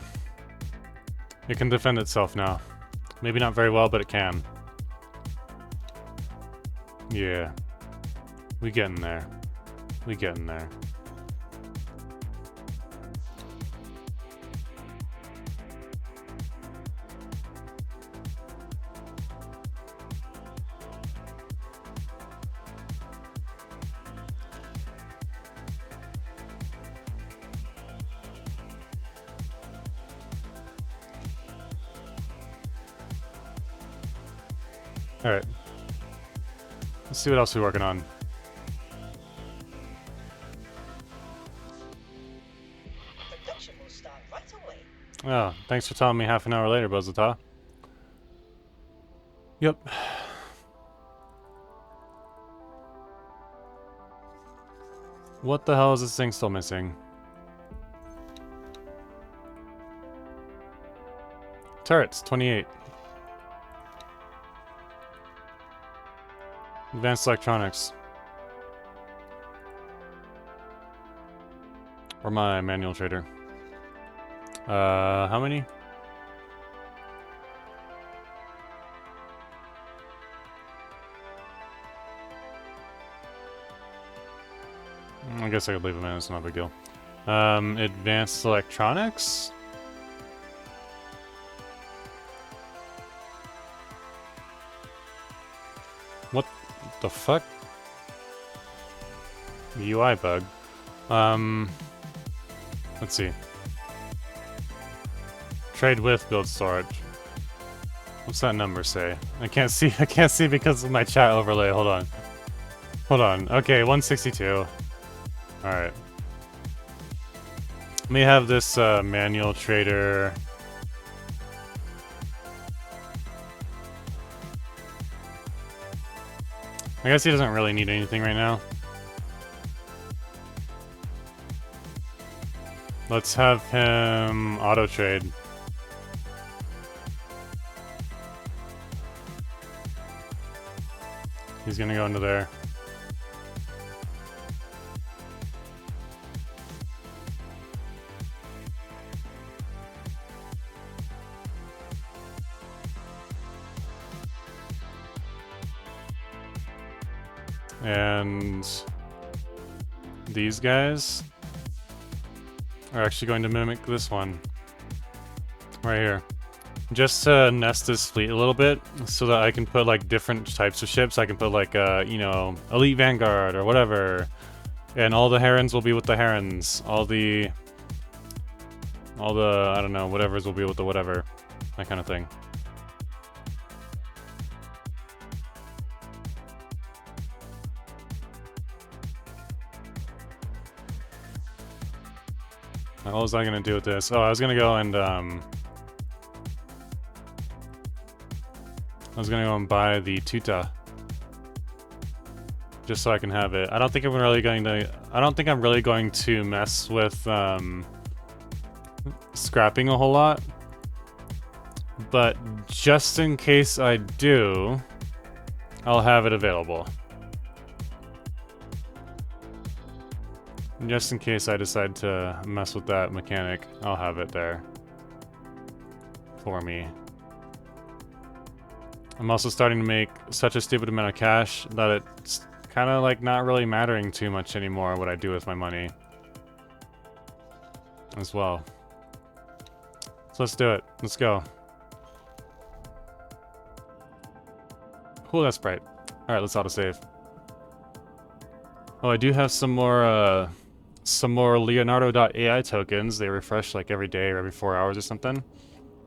It can defend itself now. Maybe not very well, but it can. Yeah. We getting there. We getting there. Alright. Let's see what else we're working on. Production will start right away. Oh, thanks for telling me half an hour later, Bozata. Yep. What the hell is this thing still missing? Turrets, 28. Advanced electronics. Or my manual trader. How many? I guess I could leave them in, it's not a big deal. Advanced electronics? What the fuck? UI bug. Let's see. Trade with build storage. What's that number say? I can't see because of my chat overlay. Hold on. Hold on. Okay, 162. Alright. Let me have this manual trader. I guess he doesn't really need anything right now. Let's have him auto trade. He's gonna go into there. And these guys are actually going to mimic this one right here. Just to nest this fleet a little bit so that I can put like different types of ships. I can put like you know, Elite Vanguard or whatever. And all the herons will be with the herons. All the I don't know, whatevers will be with the whatever. That kind of thing. What was I gonna do with this? Oh, I was gonna go and buy the Tuta. Just so I can have it. I don't think I'm really going to mess with scrapping a whole lot. But just in case I do, I'll have it available. Just in case I decide to mess with that mechanic, I'll have it there for me. I'm also starting to make such a stupid amount of cash that it's kind of like not really mattering too much anymore what I do with my money as well. So let's do it. Let's go. Oh, that's bright. All right, let's autosave. Oh, I do have some more Leonardo.ai tokens. They refresh like every day or every 4 hours or something.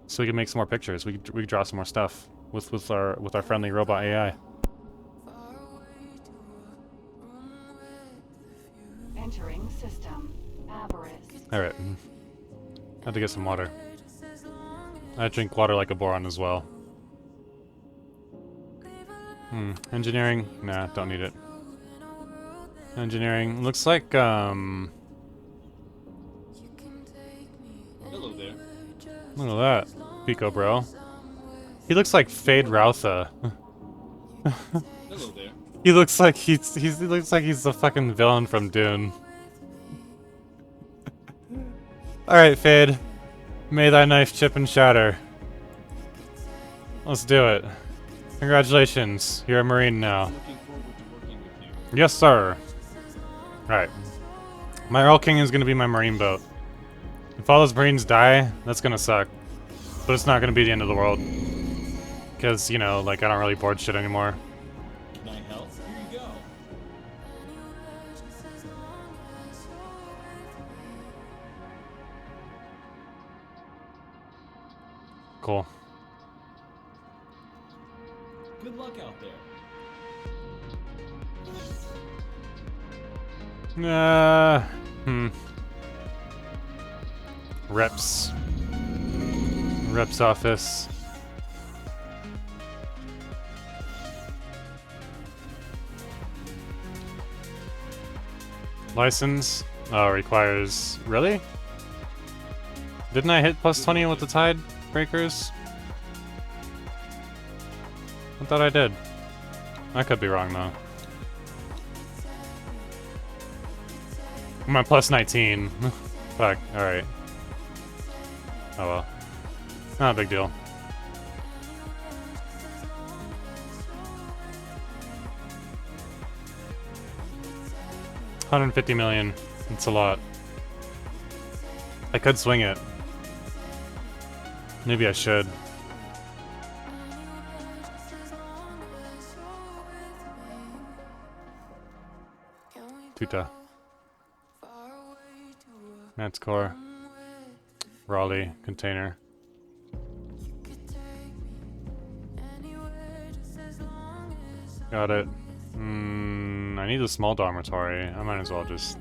So we can make some more pictures. We can draw some more stuff with our friendly robot AI. Entering system. Avarice. All right. Had to get some water. I drink water like a boron as well. Engineering? Nah, don't need it. Engineering. Looks like, Hello there. look at that. Pico, bro. He looks like Fade Routha. Hello there. He looks like he looks like he's the fucking villain from Dune. Alright, Fade. May thy knife chip and shatter. Let's do it. Congratulations. You're a Marine now. Looking forward to working with you. Yes, sir. Alright. My Earl King is gonna be my Marine boat. If all those Marines die, that's gonna suck. But it's not gonna be the end of the world. Because, you know, like, I don't really board shit anymore. Can I help? Here you go. Cool. Good luck out there. Reps. Reps office. License. Oh, requires... Really? Didn't I hit plus 20 with the tide breakers? I thought I did. I could be wrong, though. I'm at plus 19. Fuck, alright. Oh well. Not a big deal. 150 million. It's a lot. I could swing it. Maybe I should. Tuta. Matt's core. Raleigh. Container. Got it. I need a small dormitory. I might as well just...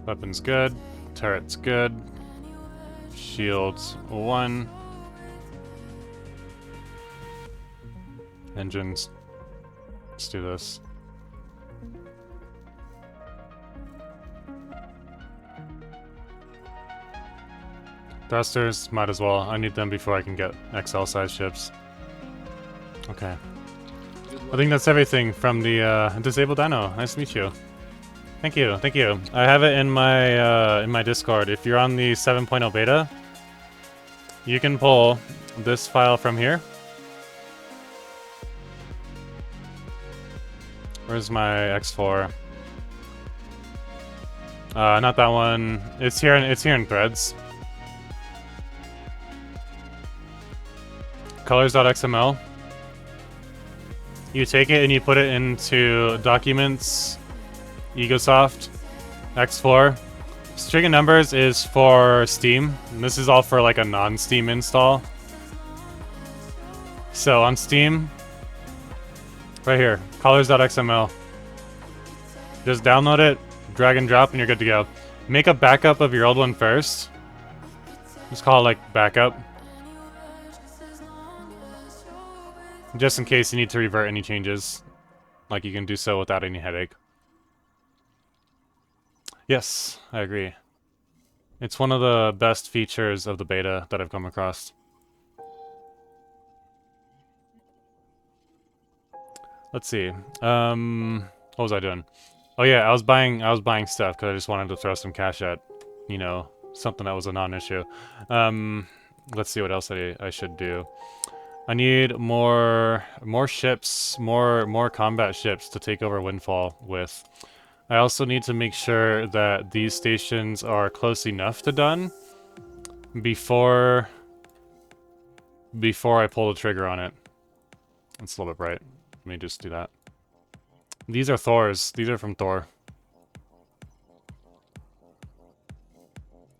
Weapon's good. Turret's good. Shields 1. Engines. Let's do this. Thrusters, might as well. I need them before I can get XL size ships. Okay. I think that's everything from the disabled dino. Nice to meet you. Thank you, thank you. I have it in my Discord. If you're on the 7.0 beta, you can pull this file from here. Where's my X4? Not that one. It's here in threads. Colors.xml. You take it and you put it into Documents, Egosoft, X4. String of numbers is for Steam. And this is all for like a non-Steam install. So on Steam, right here, colors.xml. Just download it, drag and drop, and you're good to go. Make a backup of your old one first. Just call it like backup. Just in case you need to revert any changes. Like you can do so without any headache. Yes, I agree. It's one of the best features of the beta that I've come across. Let's see. What was I doing? Oh yeah, I was buying stuff because I just wanted to throw some cash at, you know, something that was a non-issue. Let's see what else I should do. I need more ships, more combat ships to take over Windfall with. I also need to make sure that these stations are close enough to done before I pull the trigger on it. It's a little bit bright. Let me just do that. These are Thor's. These are from Thor.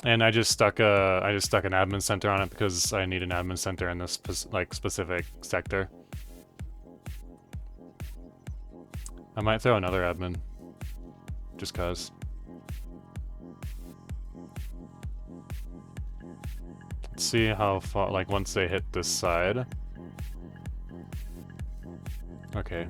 And I just stuck an admin center on it because I need an admin center in this specific sector. I might throw another admin, just cause. Let's see how far, like once they hit this side. Okay.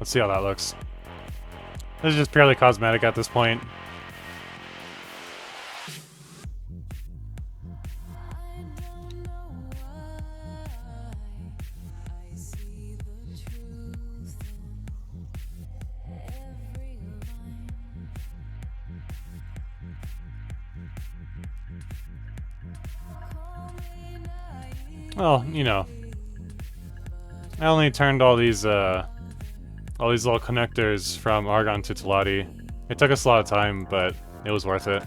Let's see how that looks. This is just purely cosmetic at this point. Well, you know, I only turned all these little connectors from Argon to Teladi. It took us a lot of time, but it was worth it.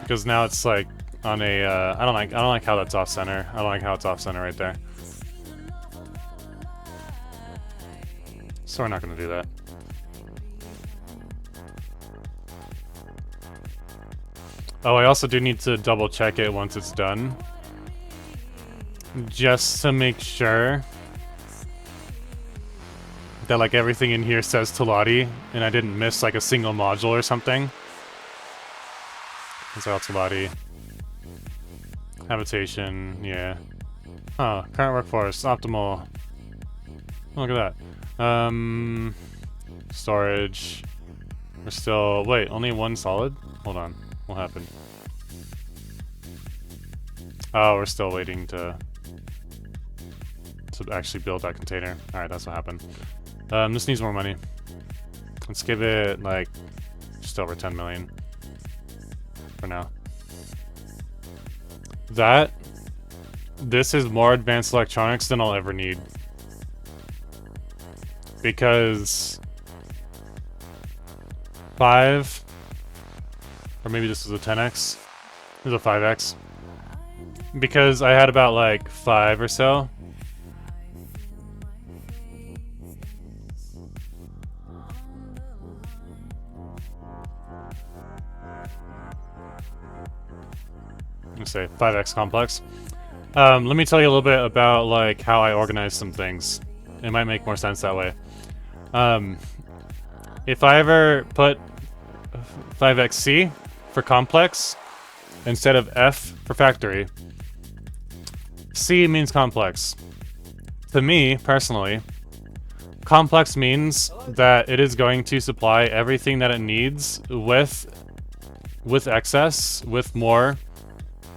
Because now it's like on a, I don't like how that's off center. I don't like how it's off center right there. So we're not gonna do that. Oh, I also do need to double check it once it's done. Just to make sure that like everything in here says Teladi and I didn't miss like a single module or something. That's all Teladi. Habitation, yeah. Oh, current workforce, optimal. Oh, look at that. Storage. We're still... Wait, only one solid? Hold on. What happened? Oh, we're still waiting to actually build that container. Alright, that's what happened. This needs more money. Let's give it, like, just over 10 million. For now. This is more advanced electronics than I'll ever need. Because... 5... Or maybe this is a 10x. This is a 5x. Because I had about, like, 5 or so. Let's say 5x complex. Let me tell you a little bit about like how I organize some things. It might make more sense that way. If I ever put 5xc for complex instead of F for factory, C means complex. To me, personally, complex means that it is going to supply everything that it needs with excess, with more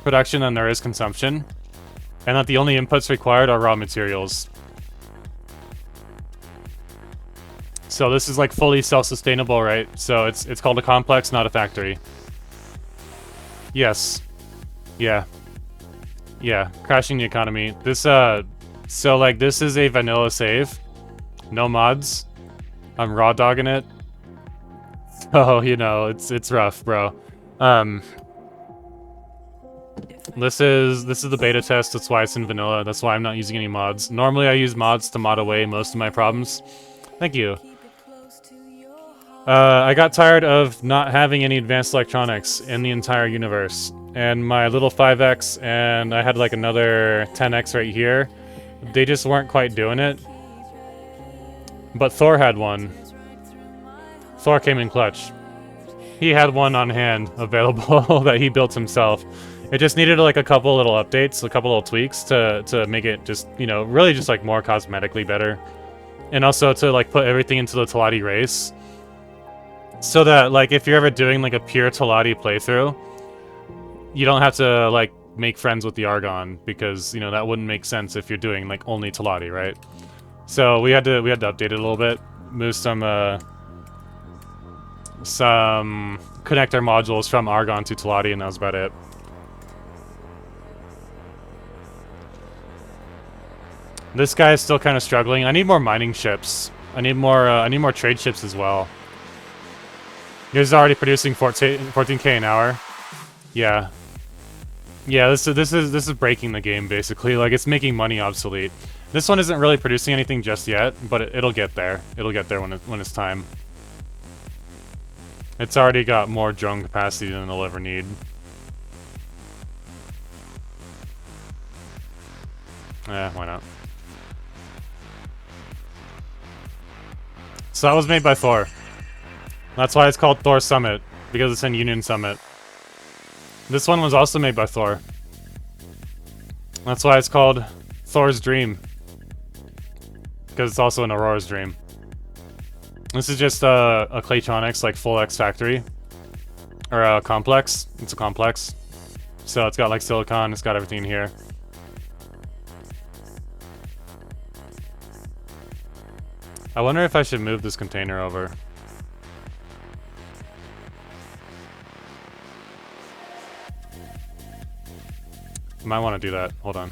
production than there is consumption, and that the only inputs required are raw materials. So this is like fully self-sustainable, right? So it's called a complex, not a factory. Yes. Yeah. Yeah, crashing the economy. This so like this is a vanilla save. No mods. I'm raw dogging it. So, you know, it's rough, bro. This is the beta test, that's why it's in vanilla, that's why I'm not using any mods. Normally I use mods to mod away most of my problems. Thank you. I got tired of not having any advanced electronics in the entire universe. And my little 5X and I had like another 10X right here. They just weren't quite doing it. But Thor had one. Thor came in clutch. He had one on hand available that he built himself. It just needed like a couple little updates, a couple little tweaks to make it just, you know, really just like more cosmetically better. And also to like put everything into the Talati race. So that like if you're ever doing like a pure Talati playthrough, you don't have to like make friends with the Argon, because, you know, that wouldn't make sense if you're doing like only Talati, right? So we had to update it a little bit, move some connector modules from Argon to Talati, and that was about it. This guy is still kind of struggling. I need more mining ships. I need more trade ships as well. Yours is already producing 14k an hour. Yeah. Yeah, this is breaking the game basically. Like, it's making money obsolete. This one isn't really producing anything just yet, but it'll get there. It'll get there when it's time. It's already got more drone capacity than it'll ever need. Why not? So that was made by Thor. That's why it's called Thor Summit, because it's in Union Summit. This one was also made by Thor. That's why it's called Thor's Dream, because it's also an Aurora's Dream. This is just a Claytronics, like, full X factory. Or a complex. It's a complex. So it's got, like, silicon, it's got everything in here. I wonder if I should move this container over. Might want to do that. Hold on.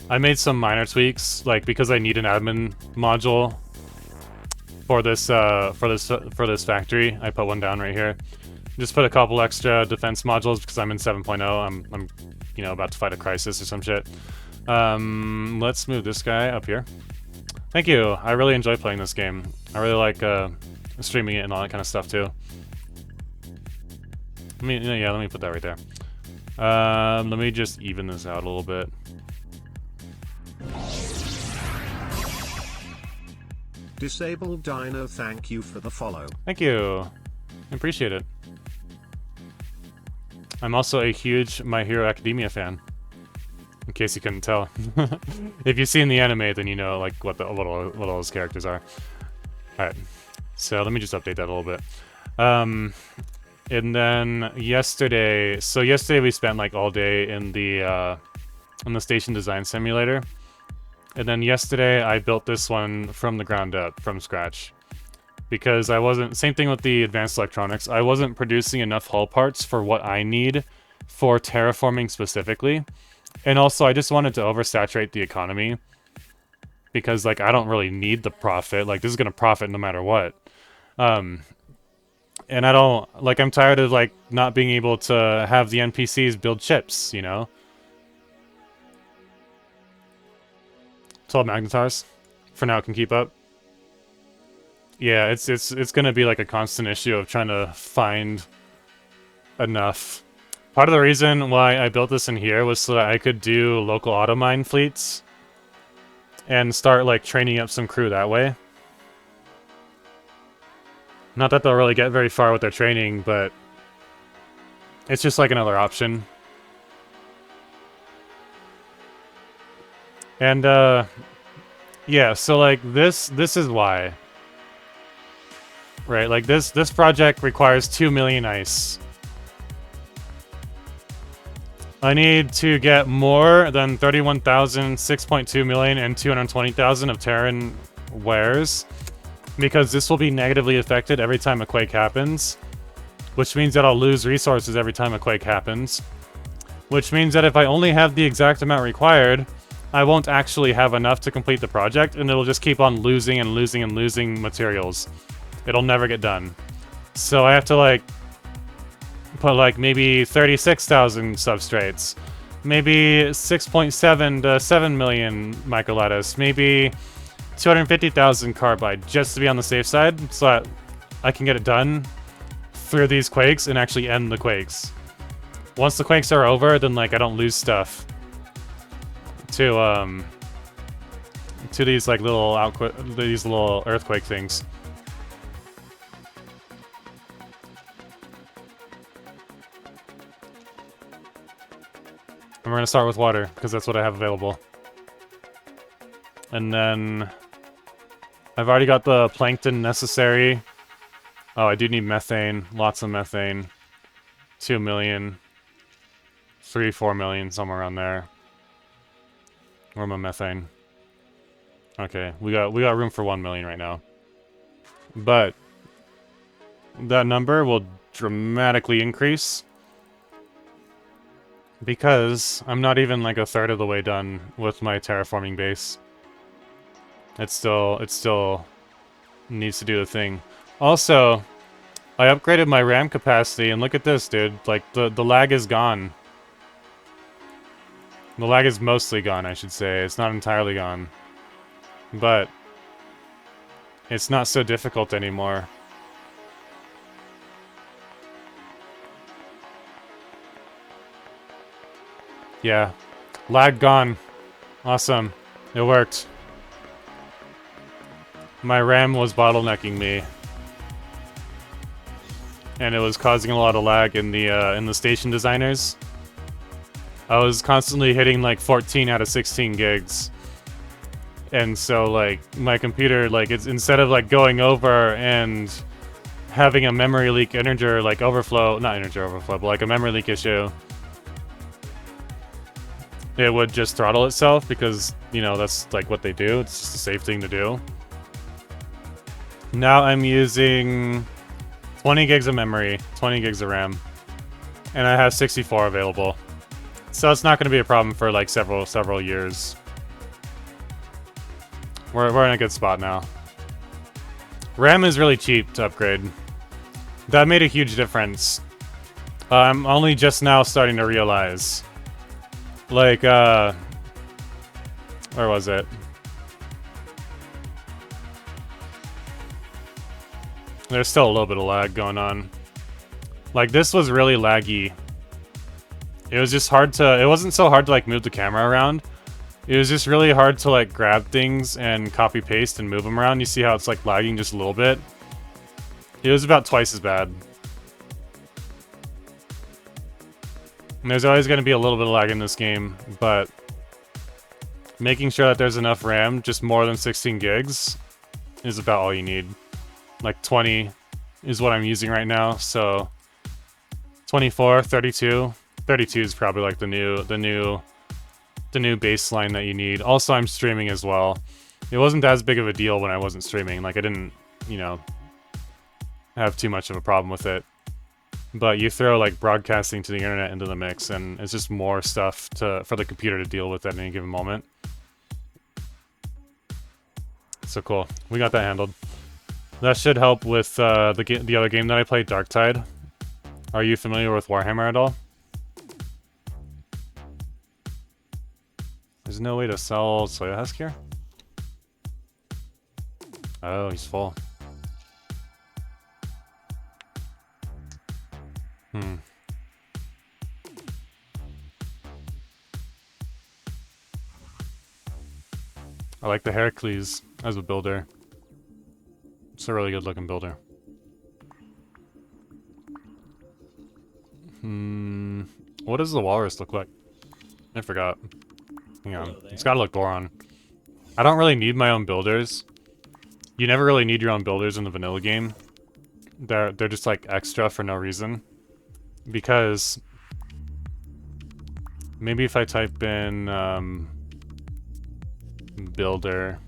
I made some minor tweaks, like, because I need an admin module for this factory. I put one down right here. Just put a couple extra defense modules because I'm in 7.0. I'm you know, about to fight a crisis or some shit. Let's move this guy up here. Thank you. I really enjoy playing this game. I really like streaming it and all that kind of stuff too. Let me put that right there. Let me just even this out a little bit. Disabled Dino, thank you for the follow. Thank you. I appreciate it. I'm also a huge My Hero Academia fan. In case you couldn't tell. If you've seen the anime, then you know like what all those characters are. Alright. So let me just update that a little bit. And then yesterday, so yesterday we spent like all day in the station design simulator. And then yesterday I built this one from the ground up, from scratch. Because I wasn't, same thing with the advanced electronics, I wasn't producing enough hull parts for what I need for terraforming specifically. And also I just wanted to oversaturate the economy. Because like I don't really need the profit, like this is gonna profit no matter what. And I don't, like, I'm tired of, like, not being able to have the NPCs build chips, you know? 12 Magnetars. For now, can keep up. Yeah, it's gonna be, like, a constant issue of trying to find enough. Part of the reason why I built this in here was so that I could do local automine fleets. And start, like, training up some crew that way. Not that they'll really get very far with their training, but it's just like another option. And, yeah, so like this is why. Right, like this project requires 2 million ice. I need to get more than 31,000, 6.2 million, and 220,000 of Terran wares. Because this will be negatively affected every time a quake happens. Which means that I'll lose resources every time a quake happens. Which means that if I only have the exact amount required, I won't actually have enough to complete the project, and it'll just keep on losing and losing and losing materials. It'll never get done. So I have to, like, put, like, maybe 36,000 substrates. Maybe 6.7 to 7 million microlattice. Maybe 250,000 carbide, just to be on the safe side, so that I can get it done through these quakes and actually end the quakes. Once the quakes are over, then like I don't lose stuff to these like little earthquake things. And we're gonna start with water because that's what I have available. And then I've already got the plankton necessary. Oh, I do need methane. Lots of methane. 2 million. 3, 4 million, somewhere around there. Where am I methane? Okay, we got room for 1 million right now. But that number will dramatically increase. Because I'm not even like a third of the way done with my terraforming base. It still needs to do the thing. Also, I upgraded my RAM capacity, and look at this, dude. Like, the lag is gone. The lag is mostly gone, I should say. It's not entirely gone. But it's not so difficult anymore. Yeah. Lag gone. Awesome. It worked. My RAM was bottlenecking me. And it was causing a lot of lag in the station designers. I was constantly hitting like 14 out of 16 gigs. And so like my computer, like it's instead of like going over and having a memory leak integer like overflow, not integer overflow, but like a memory leak issue, it would just throttle itself because, you know, that's like what they do. It's just a safe thing to do. Now I'm using 20 gigs of memory, 20 gigs of RAM, and I have 64 available. So it's not going to be a problem for like several years. We're in a good spot now. RAM is really cheap to upgrade. That made a huge difference. I'm only just now starting to realize. Like, where was it? There's still a little bit of lag going on. Like, this was really laggy. It was just hard to... It wasn't so hard to, like, move the camera around. It was just really hard to, like, grab things and copy-paste and move them around. You see how it's, like, lagging just a little bit? It was about twice as bad. And there's always going to be a little bit of lag in this game, but Making sure that there's enough RAM, just more than 16 gigs, is about all you need. Like 20 is what I'm using right now, so 24, 32. 32 is probably like the new baseline that you need. Also, I'm streaming as well. It wasn't as big of a deal when I wasn't streaming. Like I didn't, you know, have too much of a problem with it. But you throw like broadcasting to the internet into the mix, and it's just more stuff for the computer to deal with at any given moment. So cool, we got that handled. That should help with the other game that I played, Darktide. Are you familiar with Warhammer at all? There's no way to sell Soya Husk here? Oh, he's full. I like the Heracles as a builder. It's a really good looking builder. What does the walrus look like? I forgot. Hang on. It's gotta look Boron. I don't really need my own builders. You never really need your own builders in the vanilla game. They're just like extra for no reason. Because maybe if I type in builder.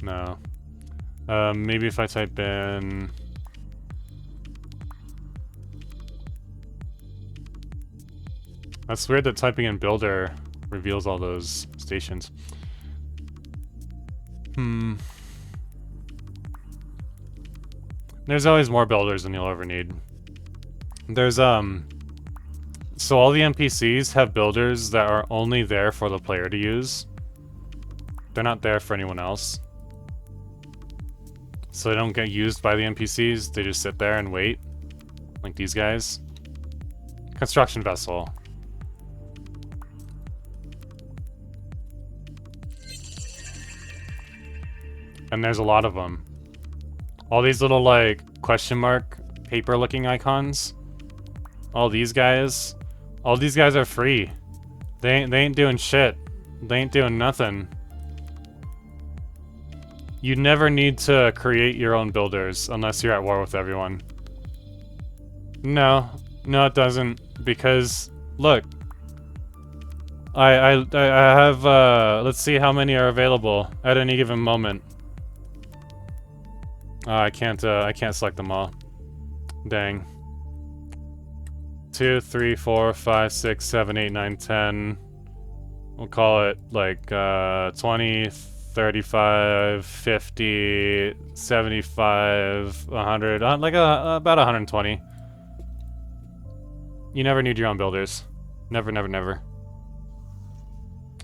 No. Maybe if I type in that's weird that typing in builder reveals all those stations. There's always more builders than you'll ever need. There's so all the NPCs have builders that are only there for the player to use. They're not there for anyone else. So they don't get used by the NPCs, they just sit there and wait. Like these guys. Construction vessel. And there's a lot of them. All these little like question mark paper looking icons. All these guys are free. They ain't doing shit. They ain't doing nothing. You never need to create your own builders unless you're at war with everyone. No, it doesn't, because look, I have let's see how many are available at any given moment. I can't select them all. Dang. 2, 3, 4, 5, 6, 7, 8, 9, 10. We'll call it like 20, 35, 50, 75, 100, like about 120. You never need your own builders. Never, never, never.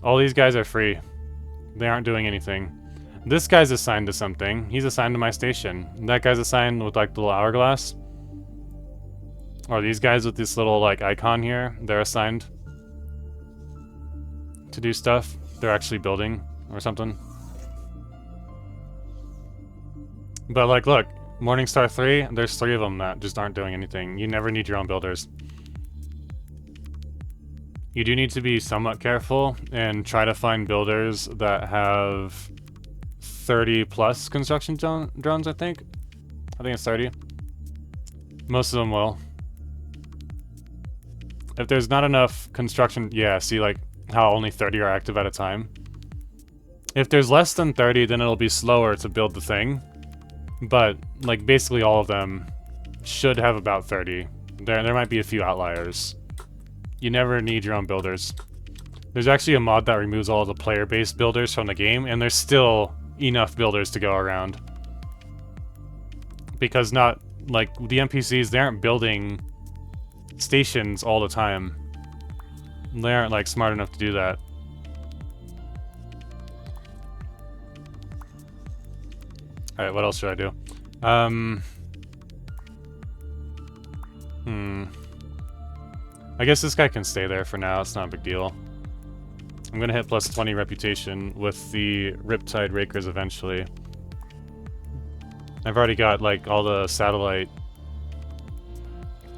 All these guys are free. They aren't doing anything. This guy's assigned to something. He's assigned to my station. That guy's assigned with like the little hourglass. Or these guys with this little like icon here, they're assigned to do stuff. They're actually building or something. But like, look, Morningstar 3, there's 3 of them that just aren't doing anything. You never need your own builders. You do need to be somewhat careful and try to find builders that have 30 plus construction drones, I think. I think it's 30. Most of them will. If there's not enough construction, yeah, see like how only 30 are active at a time. If there's less than 30, then it'll be slower to build the thing. But like basically all of them should have about 30. There might be a few outliers. You never need your own builders. There's actually a mod that removes all the player-based builders from the game, and there's still enough builders to go around. Because not, like, the NPCs, they aren't building stations all the time. They aren't, like, smart enough to do that. Alright, what else should I do? I guess this guy can stay there for now, it's not a big deal. I'm gonna hit plus 20 reputation with the Riptide Rakers eventually. I've already got like all the satellite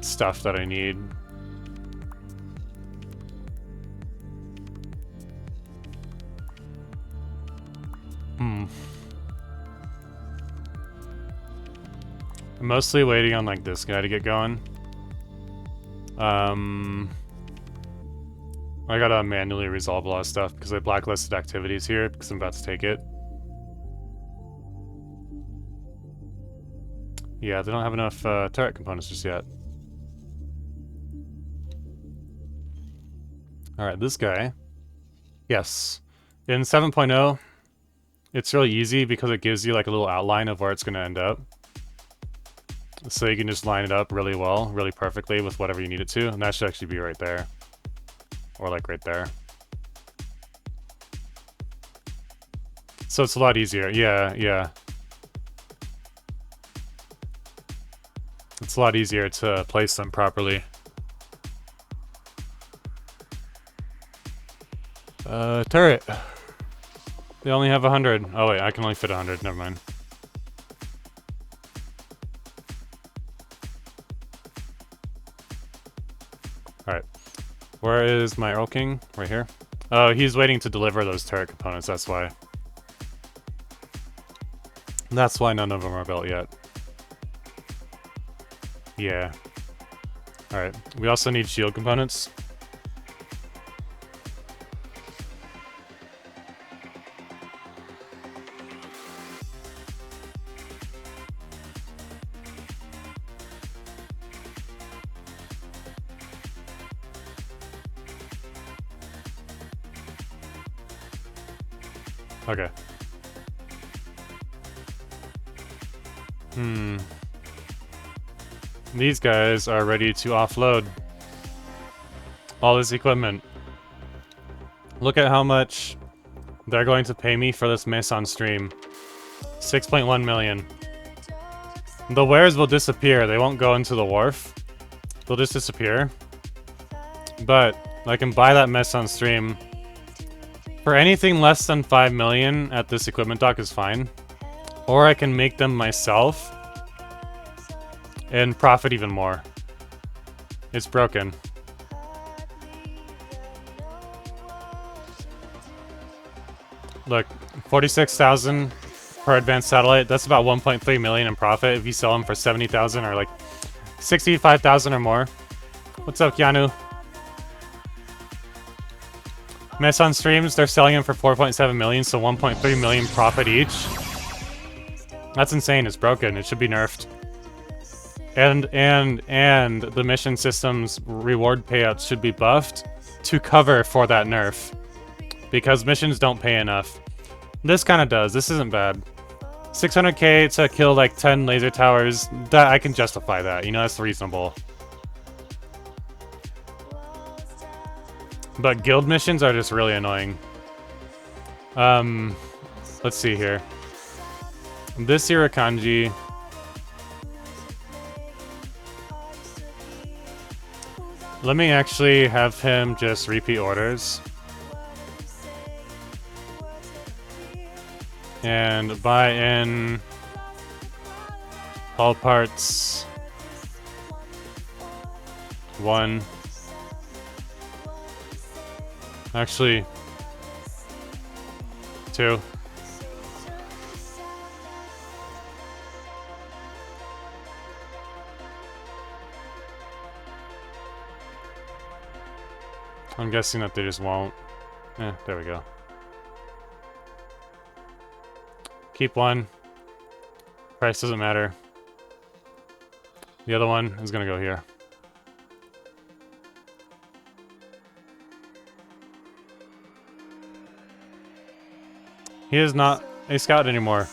stuff that I need. I'm mostly waiting on like this guy to get going. I gotta manually resolve a lot of stuff because I blacklisted activities here because I'm about to take it. Yeah, they don't have enough turret components just yet. Alright, this guy. Yes. In 7.0, it's really easy because it gives you like a little outline of where it's going to end up. So you can just line it up really well, really perfectly with whatever you need it to. And that should actually be right there. Or like right there. So it's a lot easier. Yeah, yeah. It's a lot easier to place them properly. Turret. They only have 100. Oh wait, I can only fit 100. Never mind. Alright. Where is my Earl King? Right here. Oh, he's waiting to deliver those turret components, that's why. That's why none of them are built yet. Yeah. Alright. We also need shield components. Okay. These guys are ready to offload all this equipment. Look at how much they're going to pay me for this miss on stream. 6.1 million. The wares will disappear. They won't go into the wharf. They'll just disappear. But I can buy that mess on stream. For anything less than 5 million at this equipment dock is fine. Or I can make them myself and profit even more. It's broken. Look, 46,000 per advanced satellite. That's about 1.3 million in profit if you sell them for 70,000 or like 65,000 or more. What's up, Keanu? Mess on streams, they're selling them for 4.7 million, so 1.3 million profit each. That's insane. It's broken. It should be nerfed. And the mission system's reward payouts should be buffed to cover for that nerf. Because missions don't pay enough. This kind of does. This isn't bad. 600k to kill like 10 laser towers, that I can justify that. You know, that's reasonable. But guild missions are just really annoying. Let's see here. This Irakanji. Let me actually have him just repeat orders. And buy in all parts 1. Actually 2. I'm guessing that they just won't. There we go. Keep 1. Price doesn't matter. The other one is gonna go here. He is not a scout anymore.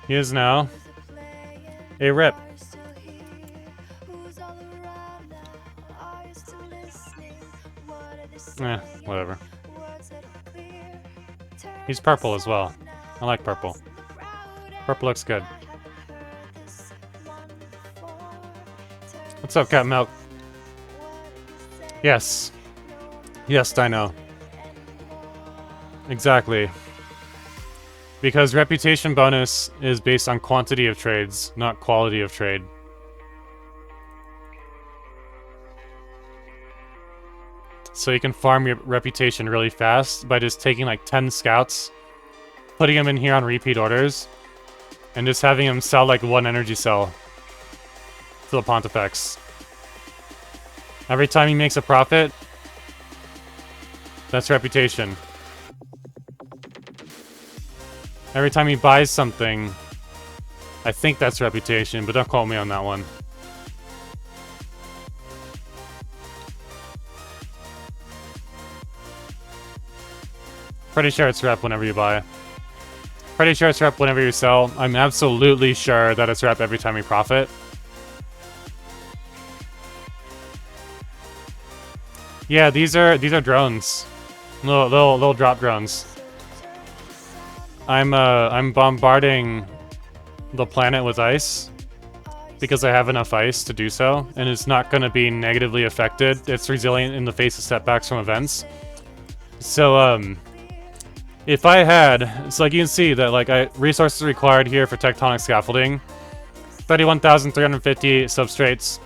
He is now a rep. Whatever. He's purple as well. I like purple. Purple looks good. What's up, Cat Milk? Yes. Yes, Dino. Exactly. Because reputation bonus is based on quantity of trades, not quality of trade. So you can farm your reputation really fast by just taking like 10 scouts, putting them in here on repeat orders, and just having them sell like 1 energy cell to the Pontifex. Every time he makes a profit, that's reputation. Every time he buys something, I think that's reputation, but don't quote me on that one. Pretty sure it's rep whenever you buy. Pretty sure it's rep whenever you sell. I'm absolutely sure that it's rep every time you profit. Yeah, these are drones. They'll drop drones. I'm bombarding the planet with ice because I have enough ice to do so, and it's not going to be negatively affected. It's resilient in the face of setbacks from events. So if I had, it's like you can see that like resources required here for tectonic scaffolding, 31,350 substrates,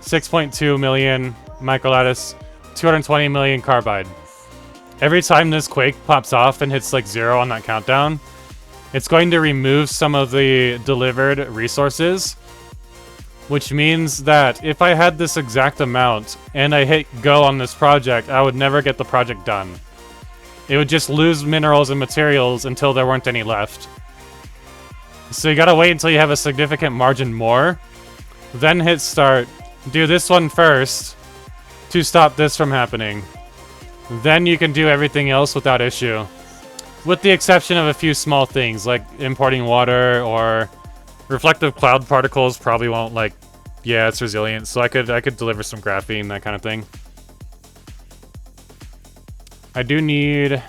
6.2 million microlattice, 220 million carbide. Every time this quake pops off and hits like 0 on that countdown, it's going to remove some of the delivered resources, which means that if I had this exact amount and I hit go on this project, I would never get the project done. It would just lose minerals and materials until there weren't any left. So you gotta wait until you have a significant margin more, then hit start, do this one first to stop this from happening. Then you can do everything else without issue. With the exception of a few small things, like importing water or reflective cloud particles probably won't, like, yeah, it's resilient, so I could deliver some graphene, that kind of thing. I do need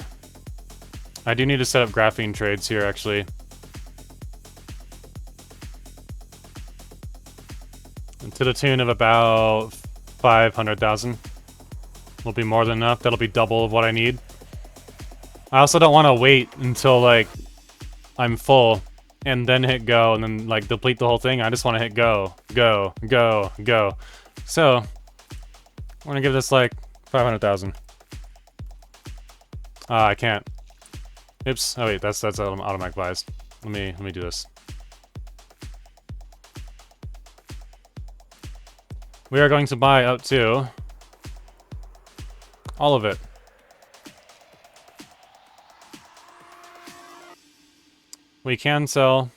to set up graphene trades here, actually. And to the tune of about 500,000. Will be more than enough. That'll be double of what I need. I also don't want to wait until, like, I'm full and then hit go and then, like, deplete the whole thing. I just want to hit go, go, go, go. So, I'm going to give this, like, 500,000. I can't. Oops. Oh, wait, that's automatic buys. Let me do this. We are going to buy up to all of it. We can sell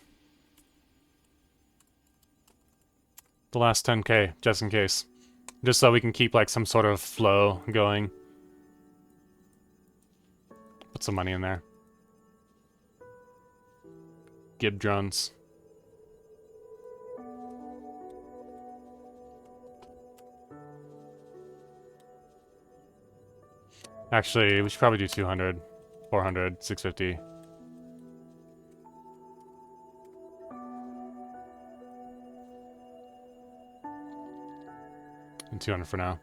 the last 10k, just in case. Just so we can keep, like, some sort of flow going. Put some money in there. Gib drones. Actually, we should probably do 200, 400, 650. And 200 for now.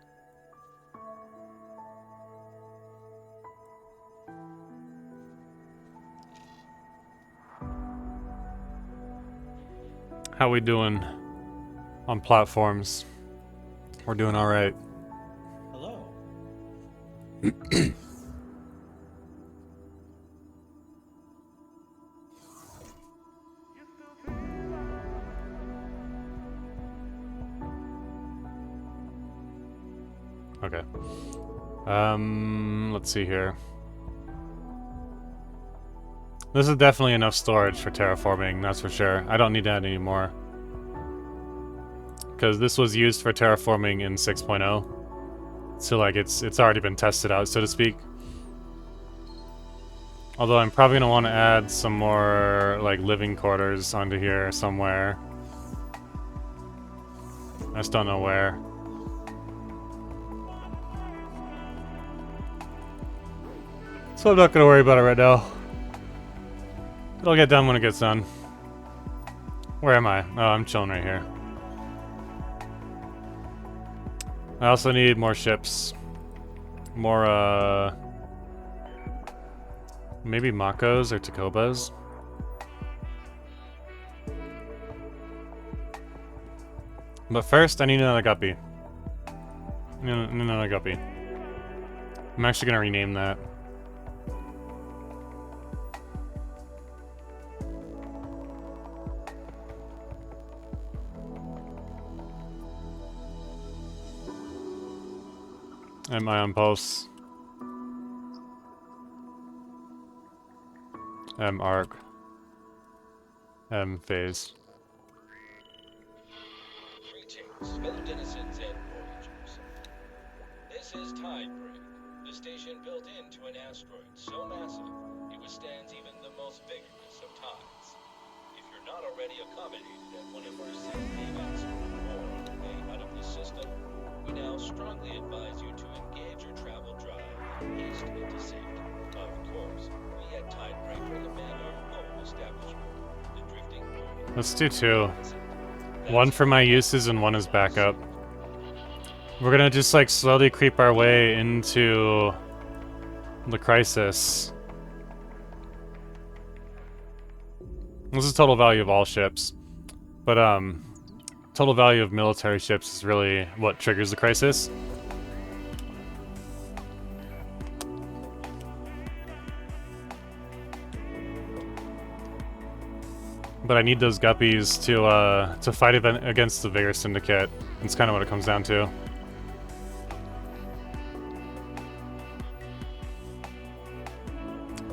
How we doing on platforms? We're doing all right. Hello. Okay. Let's see here. This is definitely enough storage for terraforming, that's for sure. I don't need to add any more. Because this was used for terraforming in 6.0. So, like, it's already been tested out, so to speak. Although I'm probably going to want to add some more, like, living quarters onto here somewhere. I just don't know where. So I'm not going to worry about it right now. It'll get done when it gets done. Where am I? Oh, I'm chilling right here. I also need more ships. More, maybe Makos or Takobas. But first, I need another guppy. Another guppy. I'm actually gonna rename that. And my own pulse. Arc. Phase. Greetings, fellow denizens and voyagers. This is Tidebreak, the station built into an asteroid so massive it withstands even the most vigorous of tides. If you're not already accommodated at one of our safe havens or on the way out of the system, we now strongly advise you to engage your travel drive and haste into safety. Of course, we at Tidebreak recommend our home establishment, the Drifting Point. Let's do 2. One for my uses and one as backup. We're gonna just like slowly creep our way into the crisis. This is total value of all ships. But total value of military ships is really what triggers the crisis. But I need those guppies to fight against the Vigor Syndicate. That's kind of what it comes down to.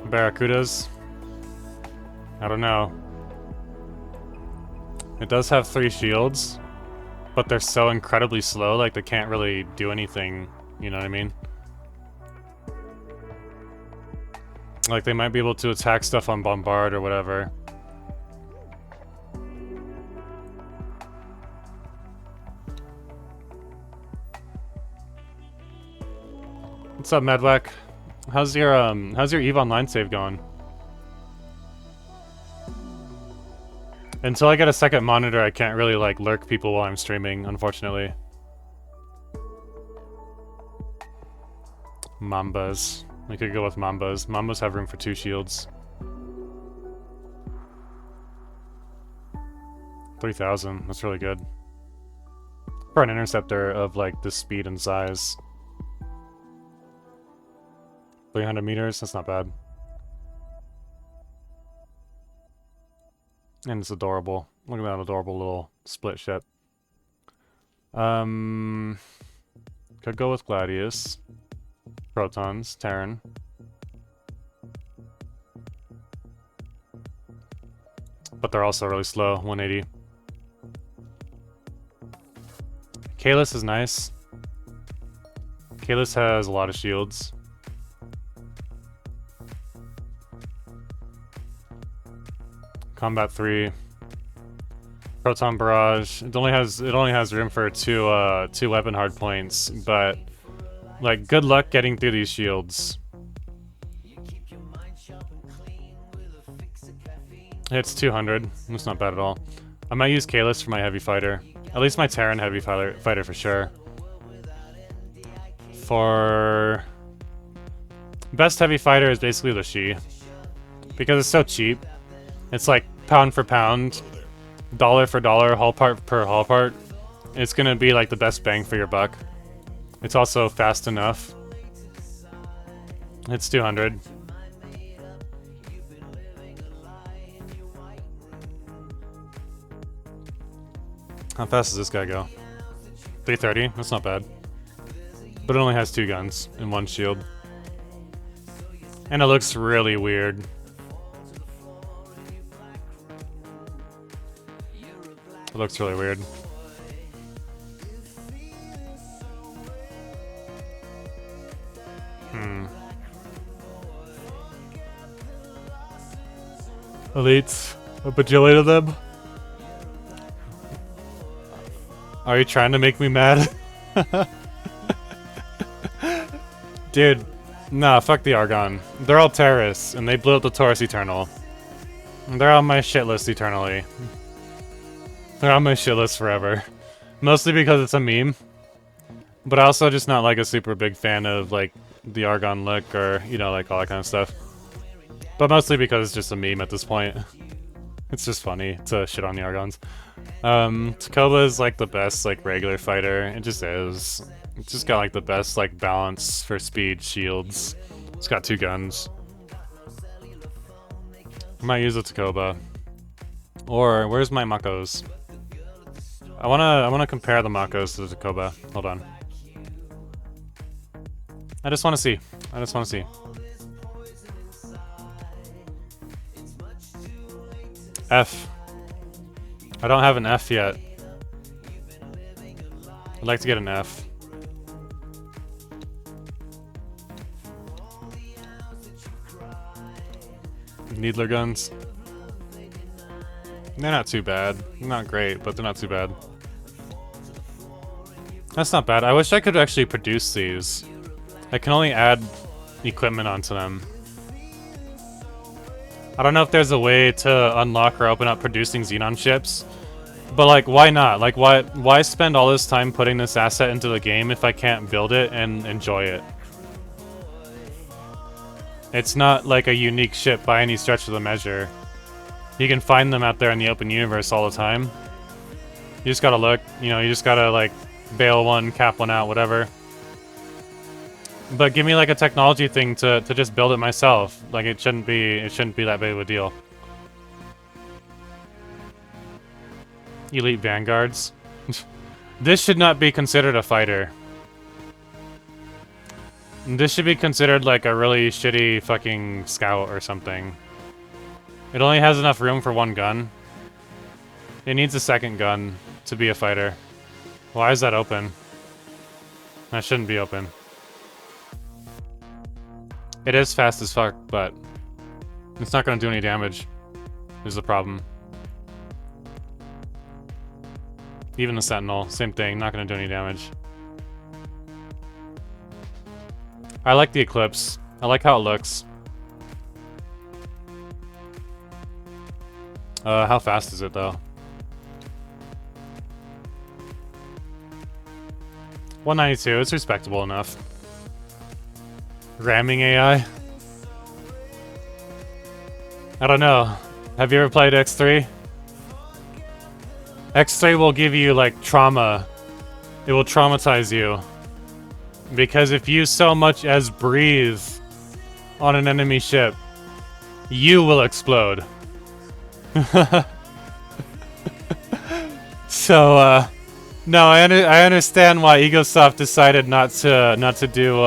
Barracudas? I don't know. It does have 3 shields, but they're so incredibly slow, like they can't really do anything, you know what I mean? Like they might be able to attack stuff on bombard or whatever. What's up, Medwack? How's your EVE Online save going? Until I get a second monitor, I can't really like lurk people while I'm streaming, unfortunately. Mambas. We could go with Mambas. Mambas have room for 2 shields. 3,000. That's really good. For an interceptor of like this speed and size. 300 meters, that's not bad. And it's adorable. Look at that adorable little split ship. Could go with Gladius. Protons, Terran. But they're also really slow, 180. Kalis is nice. Kalis has a lot of shields. Combat 3. Proton Barrage. It only has room for two weapon hard points, but like good luck getting through these shields. It's 200. That's not bad at all. I might use Kalis for my heavy fighter. At least my Terran heavy fighter for sure. For best heavy fighter is basically the Shi, because it's so cheap. It's like pound for pound, dollar for dollar, hull part per hull part. It's gonna be like the best bang for your buck. It's also fast enough. It's 200. How fast does this guy go? 330? That's not bad. But it only has 2 guns and 1 shield. And it looks really weird. It looks really weird. Elites, a bajillion of them. Are you trying to make me mad? Dude, nah, fuck the Argon. They're all terrorists, and they blew up the Taurus Eternal. They're on my shit list eternally. They're on my shit list forever. Mostly because it's a meme. But also just not like a super big fan of like the Argon look or, you know, like all that kind of stuff. But mostly because it's just a meme at this point. It's just funny to shit on the Argons. Takoba is like the best like regular fighter. It just is. It's just got like the best like balance for speed shields. It's got 2 guns. I might use a Takoba. Or where's my Makos? I wanna compare the Makos to the Takoba. Hold on. I just wanna see. I just wanna see. F. I don't have an F yet. I'd like to get an F. Needler guns. They're not too bad. Not great, but they're not too bad. That's not bad. I wish I could actually produce these. I can only add equipment onto them. I don't know if there's a way to unlock or open up producing Xenon ships. But like, why not? Like, why spend all this time putting this asset into the game if I can't build it and enjoy it? It's not like a unique ship by any stretch of the measure. You can find them out there in the open universe all the time. You just gotta look, you know, you just gotta like bail one, cap one out, whatever. But give me like a technology thing to just build it myself. Like it shouldn't be that big of a deal. Elite Vanguards. This should not be considered a fighter. This should be considered like a really shitty fucking scout or something. It only has enough room for 1 gun. It needs a 2nd gun to be a fighter. Why is that open? That shouldn't be open. It is fast as fuck, but it's not gonna do any damage. Is the problem. Even the Sentinel, same thing, not gonna do any damage. I like the Eclipse. I like how it looks. How fast is it though? 192, it's respectable enough. Ramming AI? I don't know. Have you ever played X3? X3 will give you like trauma. It will traumatize you. Because if you so much as breathe on an enemy ship, you will explode. So, no, I understand why Egosoft decided not to do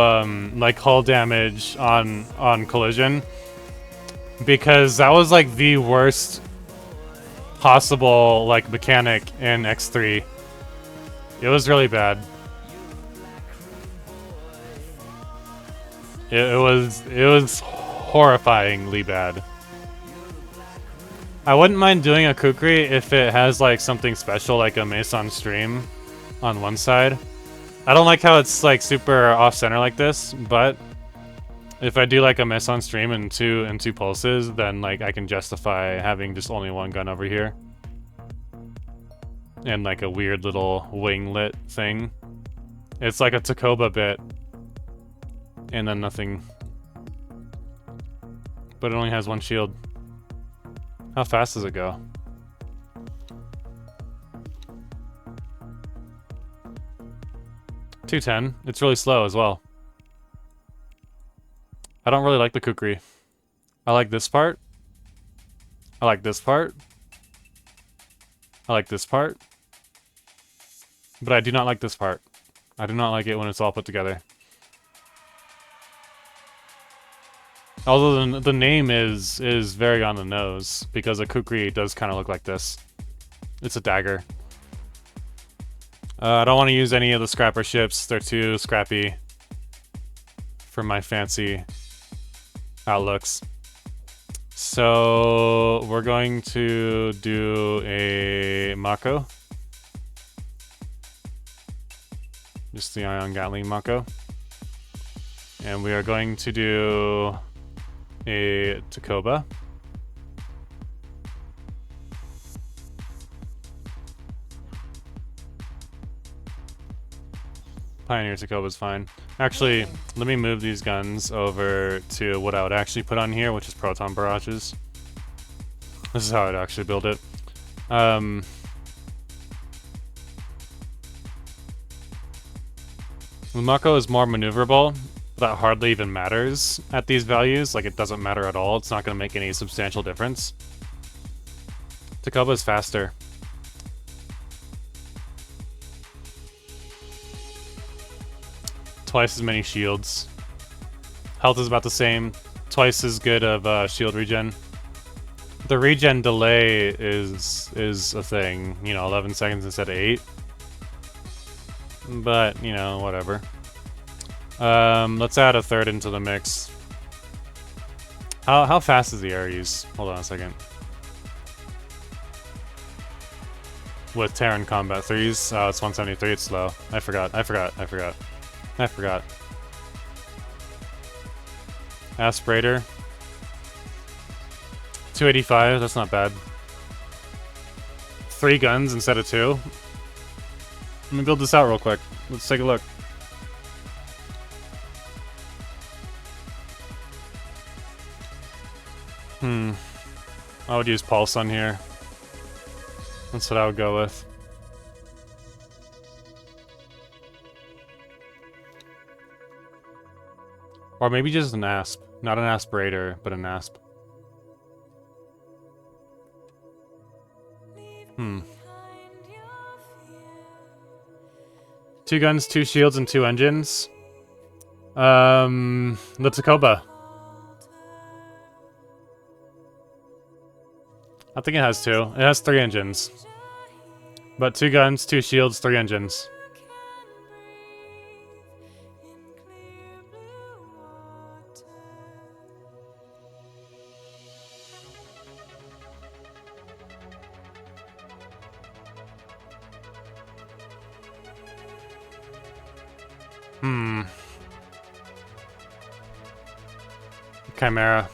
like hull damage on collision, because that was like the worst possible like mechanic in X3. It was really bad. It was horrifyingly bad. I wouldn't mind doing a kukri if it has like something special like a Mason stream on one side. I don't like how it's like super off center like this, but if I do like a Mason stream and two pulses, then like I can justify having just only 1 gun over here. And like a weird little winglet thing. It's like a Takoba bit. And then nothing. But it only has 1 shield. How fast does it go? .210. It's really slow as well. I don't really like the kukri. I like this part. I like this part. I like this part. But I do not like this part. I do not like it when it's all put together. Although the name is very on the nose, because a kukri does kind of look like this. It's a dagger. I don't want to use any of the scrapper ships. They're too scrappy for my fancy outlooks. So we're going to do a Mako. Just the Ion Gatling Mako. And we are going to do a Takoba. Pioneer Takoba's fine. Actually, let me move these guns over to what I would actually put on here, which is proton barrages. This is how I'd actually build it. The Mako is more maneuverable, but that hardly even matters at these values. Like, it doesn't matter at all. It's not going to make any substantial difference. Takoba is faster. Twice as many shields. Health is about the same. Twice as good of shield regen. The regen delay is a thing. You know, 11 seconds instead of 8. But, you know, whatever. Let's add a third into the mix. How fast is the Ares? Hold on a second. With Terran Combat 3s, oh, it's 173, it's slow. I forgot. Aspirator. 285, that's not bad. 3 guns instead of 2. Let me build this out real quick. Let's take a look. I would use Pulse on here. That's what I would go with. Or maybe just an Asp. Not an Aspirator, but an Asp. 2 guns, 2 shields, and 2 engines. The Takoba. I think it has 2. It has 3 engines. But 2 guns, 2 shields, 3 engines. Chimera.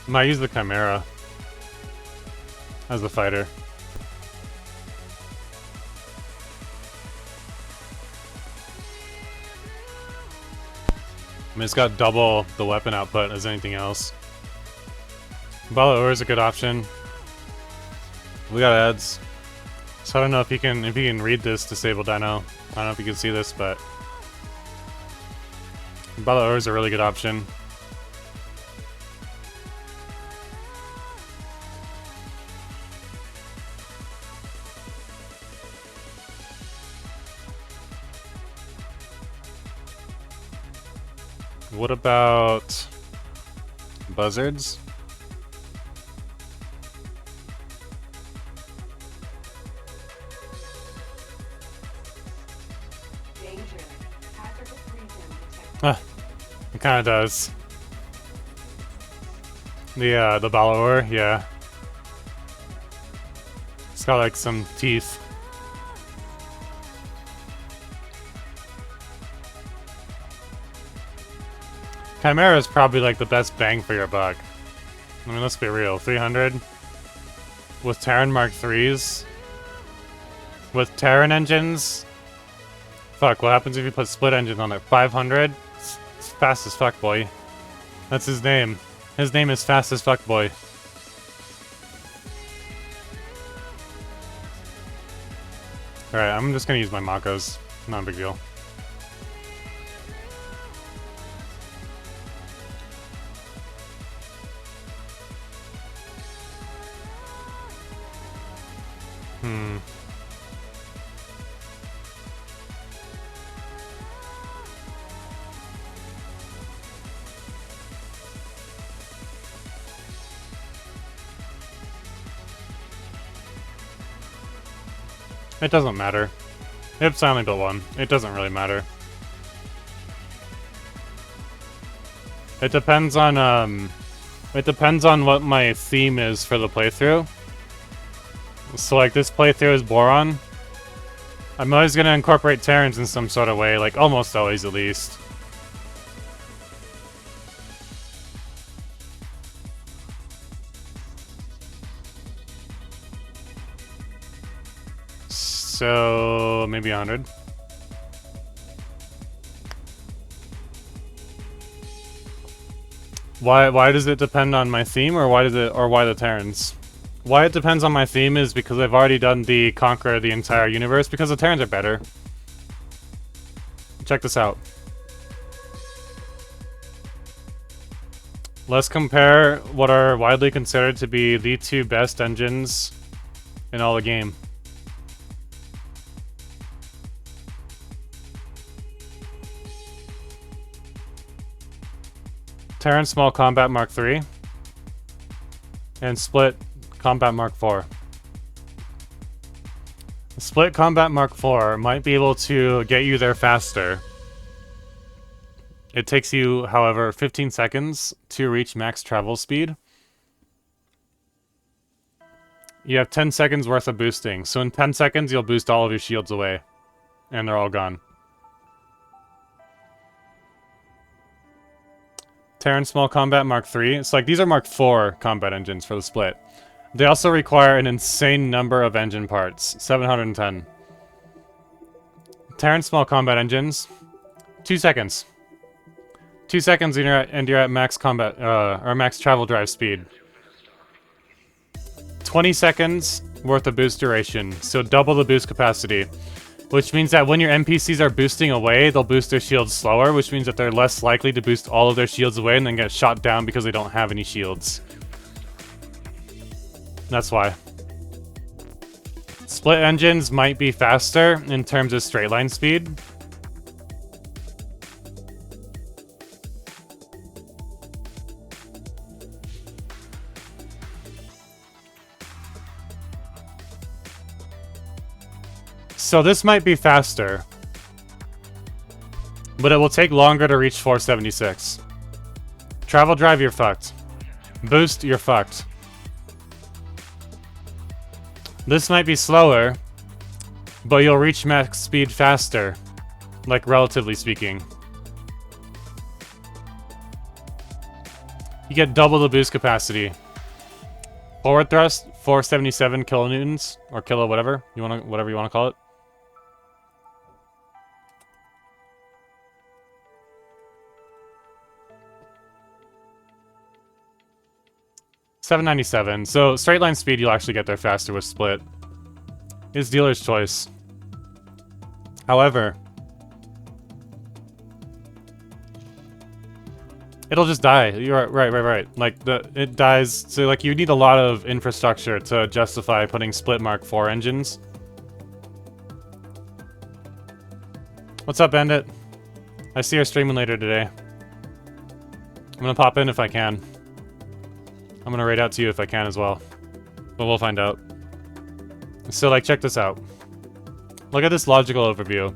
Might use the Chimera as the fighter. I mean, it's got double the weapon output as anything else. Balaur is a good option. We got ads. So I don't know if you can read this Disable Dino. I don't know if you can see this, but Balaur is a really good option. What about buzzards? Danger. Hazardous region detected. Ah, it kind of does. The Balaur, yeah. It's got like some teeth. Chimera is probably like the best bang for your buck. I mean, let's be real. 300 with Terran Mark 3s with Terran engines. Fuck, what happens if you put split engines on it? 500? It's fast as fuck, boy. That's his name. His name is Fast as Fuck Boy. Alright, I'm just gonna use my Makos. Not a big deal. It doesn't matter. If I only built one, it doesn't really matter. It depends on what my theme is for the playthrough. So like this playthrough is Boron. I'm always gonna incorporate Terrans in some sort of way, like almost always at least. So maybe 100. Why does it depend on my theme, or why the Terrans? Why it depends on my theme is because I've already done the conquer the entire universe, because the Terrans are better. Check this out. Let's compare what are widely considered to be the two best engines in all the game. Terran Small Combat Mark III and Split Combat Mark IV. Split Combat Mark IV might be able to get you there faster. It takes you, however, 15 seconds to reach max travel speed. You have 10 seconds worth of boosting, so in 10 seconds you'll boost all of your shields away, and they're all gone. Terran Small Combat Mark III. It's like these are Mark IV combat engines for the Split. They also require an insane number of engine parts, 710. Terran Small Combat Engines, 2 seconds. 2 seconds and you're at max combat, or max travel drive speed. 20 seconds worth of boost duration, so double the boost capacity. Which means that when your NPCs are boosting away, they'll boost their shields slower, which means that they're less likely to boost all of their shields away and then get shot down because they don't have any shields. That's why. Split engines might be faster in terms of straight line speed. So this might be faster, but it will take longer to reach 476. Travel drive, you're fucked. Boost, you're fucked. This might be slower, but you'll reach max speed faster, like relatively speaking. You get double the boost capacity. Forward thrust, 477 kilonewtons, or kilo whatever you want to call it. $797. So straight line speed, you'll actually get there faster with Split. It's dealer's choice. However, it'll just die. You're right. Like it dies. So like you need a lot of infrastructure to justify putting Split Mark IV engines. What's up, Bandit? I see you're streaming later today. I'm gonna pop in if I can. I'm gonna raid out to you if I can as well. But we'll find out. So, like, check this out. Look at this logical overview.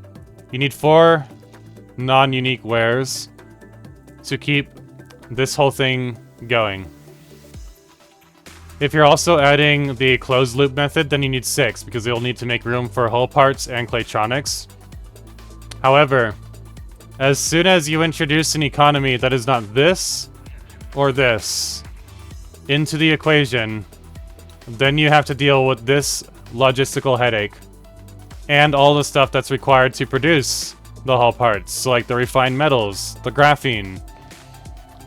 You need 4 non-unique wares to keep this whole thing going. If you're also adding the closed loop method, then you need 6, because you'll need to make room for hull parts and claytronics. However, as soon as you introduce an economy that is not this or this into the equation, then you have to deal with this logistical headache and all the stuff that's required to produce the hull parts. So like the refined metals, the graphene,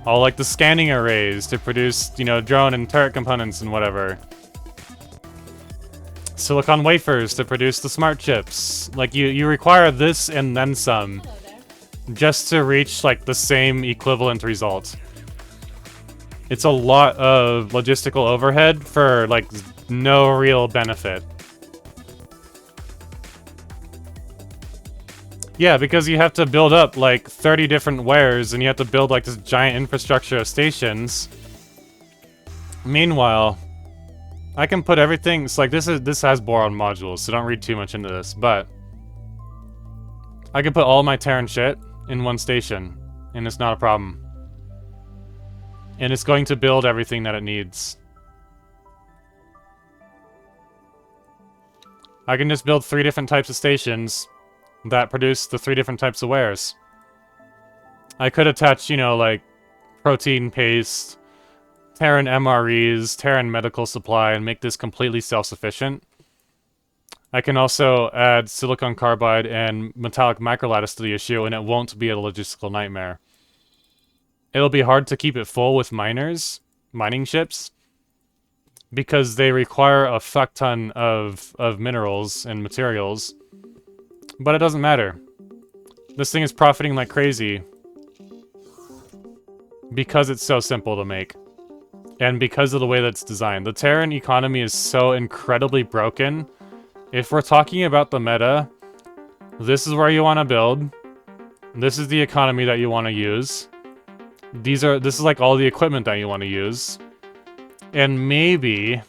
all like the scanning arrays to produce, you know, drone and turret components and whatever. Silicon wafers to produce the smart chips. Like you require this and then some just to reach like the same equivalent result. It's a lot of logistical overhead for, like, no real benefit. Yeah, because you have to build up, like, 30 different wares, and you have to build, like, this giant infrastructure of stations. Meanwhile, I can put everything... It's like, this has boron modules, so don't read too much into this, but... I can put all my Terran shit in one station, and it's not a problem. And it's going to build everything that it needs. I can just build 3 different types of stations that produce the 3 different types of wares. I could attach, you know, like, protein paste, Terran MREs, Terran medical supply, and make this completely self-sufficient. I can also add silicon carbide and metallic microlattice to the issue, and it won't be a logistical nightmare. It'll be hard to keep it full with mining ships, because they require a fuck ton of minerals and materials. But it doesn't matter. This thing is profiting like crazy because it's so simple to make. And because of the way that it's designed. The Terran economy is so incredibly broken. If we're talking about the meta, this is where you want to build. This is the economy that you want to use. This is like all the equipment that you want to use. And maybe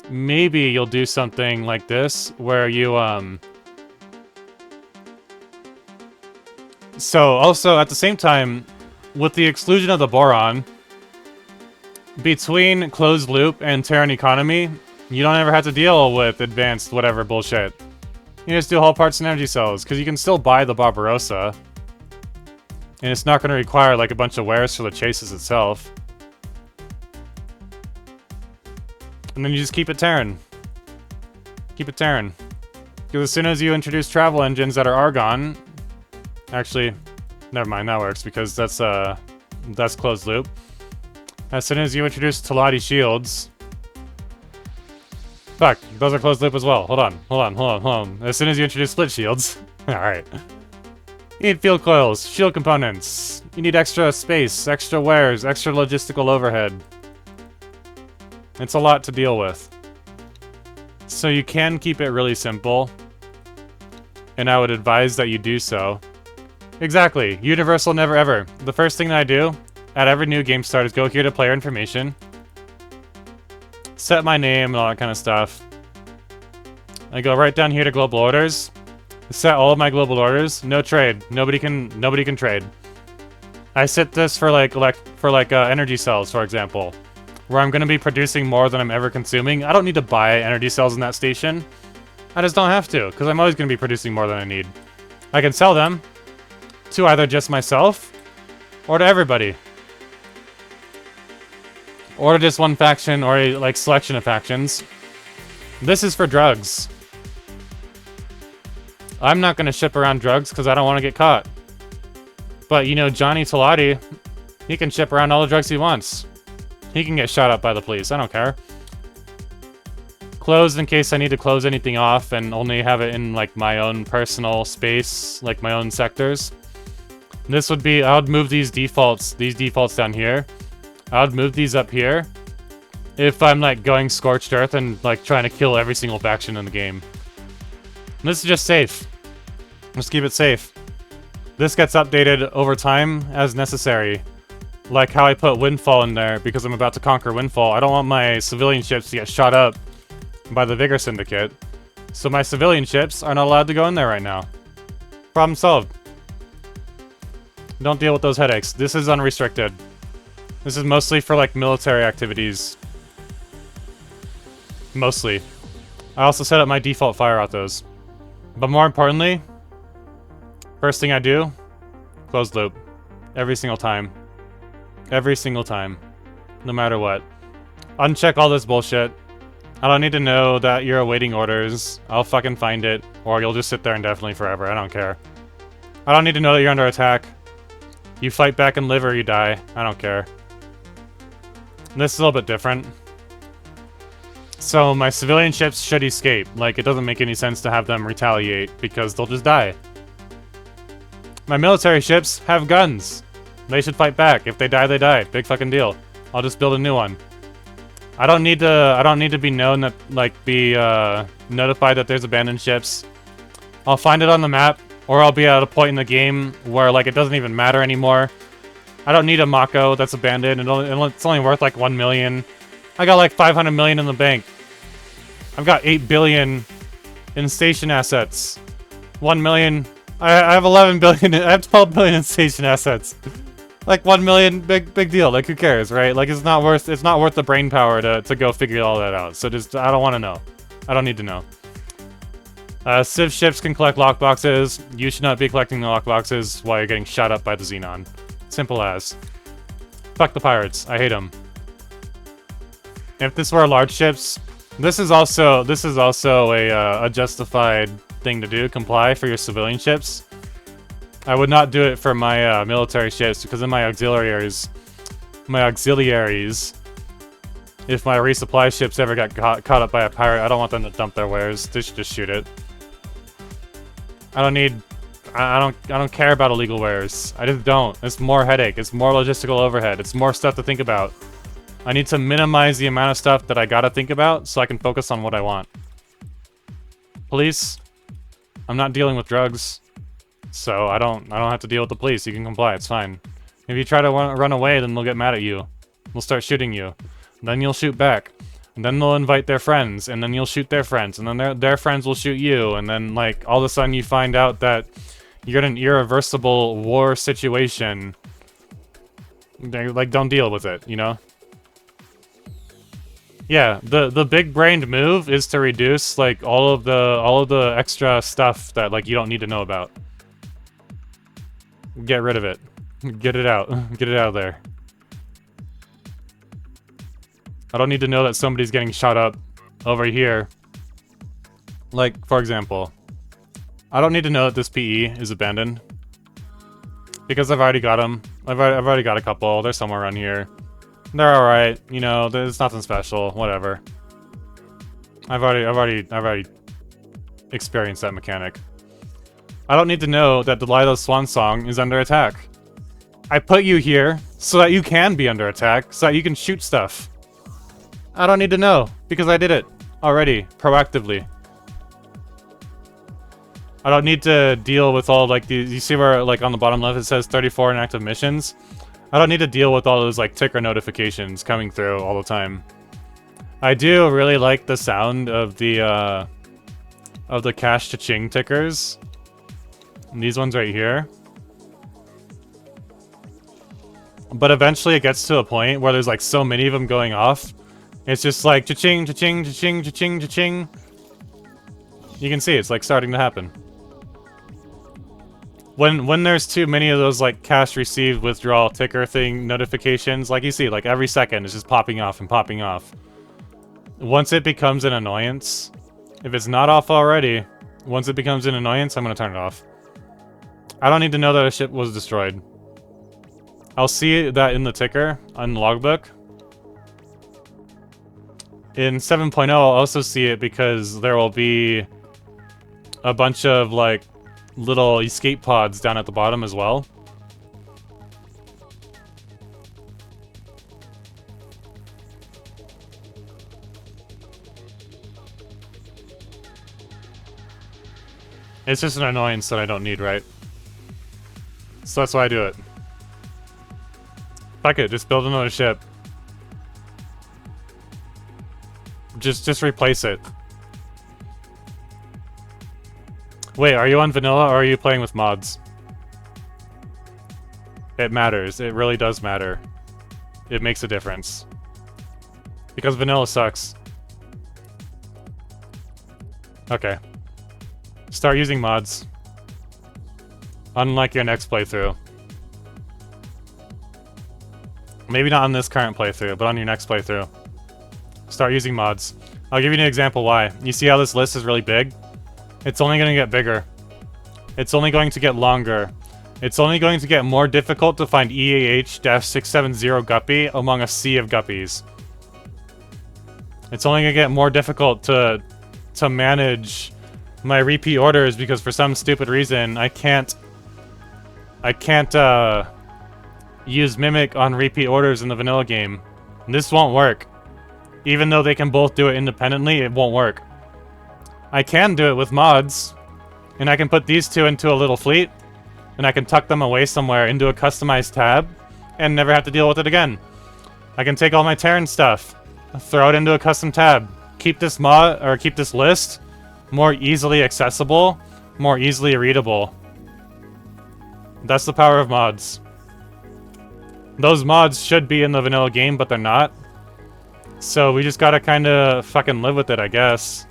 you'll do something like this, where you, So, also, at the same time, with the exclusion of the boron, between closed loop and Terran economy, you don't ever have to deal with advanced whatever bullshit. You just do whole parts and energy cells, because you can still buy the Barbarossa. And it's not going to require, like, a bunch of wares for the chases itself. And then you just keep it Terran. Keep it Terran. Because as soon as you introduce travel engines that are Argon... Actually, never mind, that works, because that's closed loop. As soon as you introduce Talati shields... Fuck, those are closed loop as well. Hold on. As soon as you introduce split shields... Alright. You need field coils, shield components. You need extra space, extra wares, extra logistical overhead. It's a lot to deal with. So you can keep it really simple. And I would advise that you do so. Exactly. Universal never ever. The first thing that I do at every new game start is go here to player information. Set my name and all that kind of stuff. I go right down here to global orders. Set all of my global orders. No trade. Nobody can trade. I set this for like energy cells, for example, where I'm going to be producing more than I'm ever consuming. I don't need to buy energy cells in that station. I just don't have to, because I'm always going to be producing more than I need. I can sell them to either just myself or to everybody. Or to just one faction or a like selection of factions. This is for drugs. I'm not going to ship around drugs because I don't want to get caught. But, you know, Johnny Talati, he can ship around all the drugs he wants. He can get shot up by the police. I don't care. Closed in case I need to close anything off and only have it in, like, my own personal space, like my own sectors. This would be, I would move these defaults down here. I would move these up here if I'm, like, going Scorched Earth and, like, trying to kill every single faction in the game. This is just safe. Just keep it safe. This gets updated over time as necessary. Like how I put Windfall in there because I'm about to conquer Windfall. I don't want my civilian ships to get shot up by the Vigor Syndicate. So my civilian ships are not allowed to go in there right now. Problem solved. Don't deal with those headaches. This is unrestricted. This is mostly for like military activities. Mostly. I also set up my default fire autos. But more importantly, first thing I do, closed loop. Every single time. Every single time. No matter what. Uncheck all this bullshit. I don't need to know that you're awaiting orders. I'll fucking find it. Or you'll just sit there indefinitely forever. I don't care. I don't need to know that you're under attack. You fight back and live or you die. I don't care. This is a little bit different. So my civilian ships should escape. Like, it doesn't make any sense to have them retaliate because they'll just die. My military ships have guns. They should fight back. If they die, they die. Big fucking deal. I'll just build a new one. I don't need to be known that, like, be notified that there's abandoned ships. I'll find it on the map, or I'll be at a point in the game where, like, it doesn't even matter anymore. I don't need a Mako that's abandoned. It's only worth, like, 1 million. I got, like, 500 million in the bank. I've got 8 billion in station assets. 1 million. I have 11 billion. I have 12 billion in station assets. Like 1 million, big deal. Like, who cares, right? Like, it's not worth the brain power to go figure all that out. So just, I don't want to know. I don't need to know. Civ ships can collect lockboxes. You should not be collecting the lockboxes while you're getting shot up by the Xenon. Simple as. Fuck the pirates. I hate them. If this were large ships, this is also a justified thing to do. Comply for your civilian ships. I would not do it for my military ships because of my auxiliaries. If my resupply ships ever got caught up by a pirate, I don't want them to dump their wares. They should just shoot it. I don't care about illegal wares. I just don't. It's more headache. It's more logistical overhead. It's more stuff to think about. I need to minimize the amount of stuff that I gotta think about so I can focus on what I want. Police, I'm not dealing with drugs, so I don't have to deal with the police. You can comply. It's fine. If you try to run away, then they'll get mad at you. They'll start shooting you. Then you'll shoot back. And then they'll invite their friends, and then you'll shoot their friends, and then their friends will shoot you, and then, like, all of a sudden you find out that you're in an irreversible war situation. Like, don't deal with it, you know? Yeah, the big-brained move is to reduce, like, all of the extra stuff that, like, you don't need to know about. Get rid of it. Get it out. Get it out of there. I don't need to know that somebody's getting shot up over here. Like, for example, I don't need to know that this PE is abandoned. Because I've already got them. I've already got a couple. They're somewhere around here. They're alright. You know, there's nothing special. Whatever. I've already experienced that mechanic. I don't need to know that Delilah's Swan Song is under attack. I put you here so that you can be under attack, so that you can shoot stuff. I don't need to know, because I did it already, proactively. I don't need to deal with all, like, you see where, like, on the bottom left it says 34 inactive missions? I don't need to deal with all those, like, ticker notifications coming through all the time. I do really like the sound of the cash cha-ching tickers. And these ones right here. But eventually it gets to a point where there's, like, so many of them going off. It's just like cha-ching, cha-ching, cha-ching, cha-ching, cha-ching. You can see it's like starting to happen. When there's too many of those like cash received withdrawal ticker thing notifications, like you see, like every second it's just popping off and popping off. Once it becomes an annoyance, if it's not off already, once it becomes an annoyance, I'm gonna turn it off. I don't need to know that a ship was destroyed. I'll see that in the ticker on the logbook. In 7.0, I'll also see it because there will be a bunch of, like, little escape pods down at the bottom as well. It's just an annoyance that I don't need, right? So that's why I do it. Fuck it, just build another ship. Just replace it. Wait, are you on vanilla or are you playing with mods? It matters. It really does matter. It makes a difference. Because vanilla sucks. Okay. Start using mods. Unlike your next playthrough. Maybe not on this current playthrough, but on your next playthrough. Start using mods. I'll give you an example why. You see how this list is really big? It's only going to get bigger. It's only going to get longer. It's only going to get more difficult to find EAH-670 guppy among a sea of guppies. It's only going to get more difficult to manage my repeat orders because for some stupid reason I can't use Mimic on repeat orders in the vanilla game. This won't work. Even though they can both do it independently, it won't work. I can do it with mods, and I can put these two into a little fleet, and I can tuck them away somewhere into a customized tab, and never have to deal with it again. I can take all my Terran stuff, throw it into a custom tab, keep this mod, or keep this list more easily accessible, more easily readable. That's the power of mods. Those mods should be in the vanilla game, but they're not. So we just gotta kinda fucking live with it, I guess.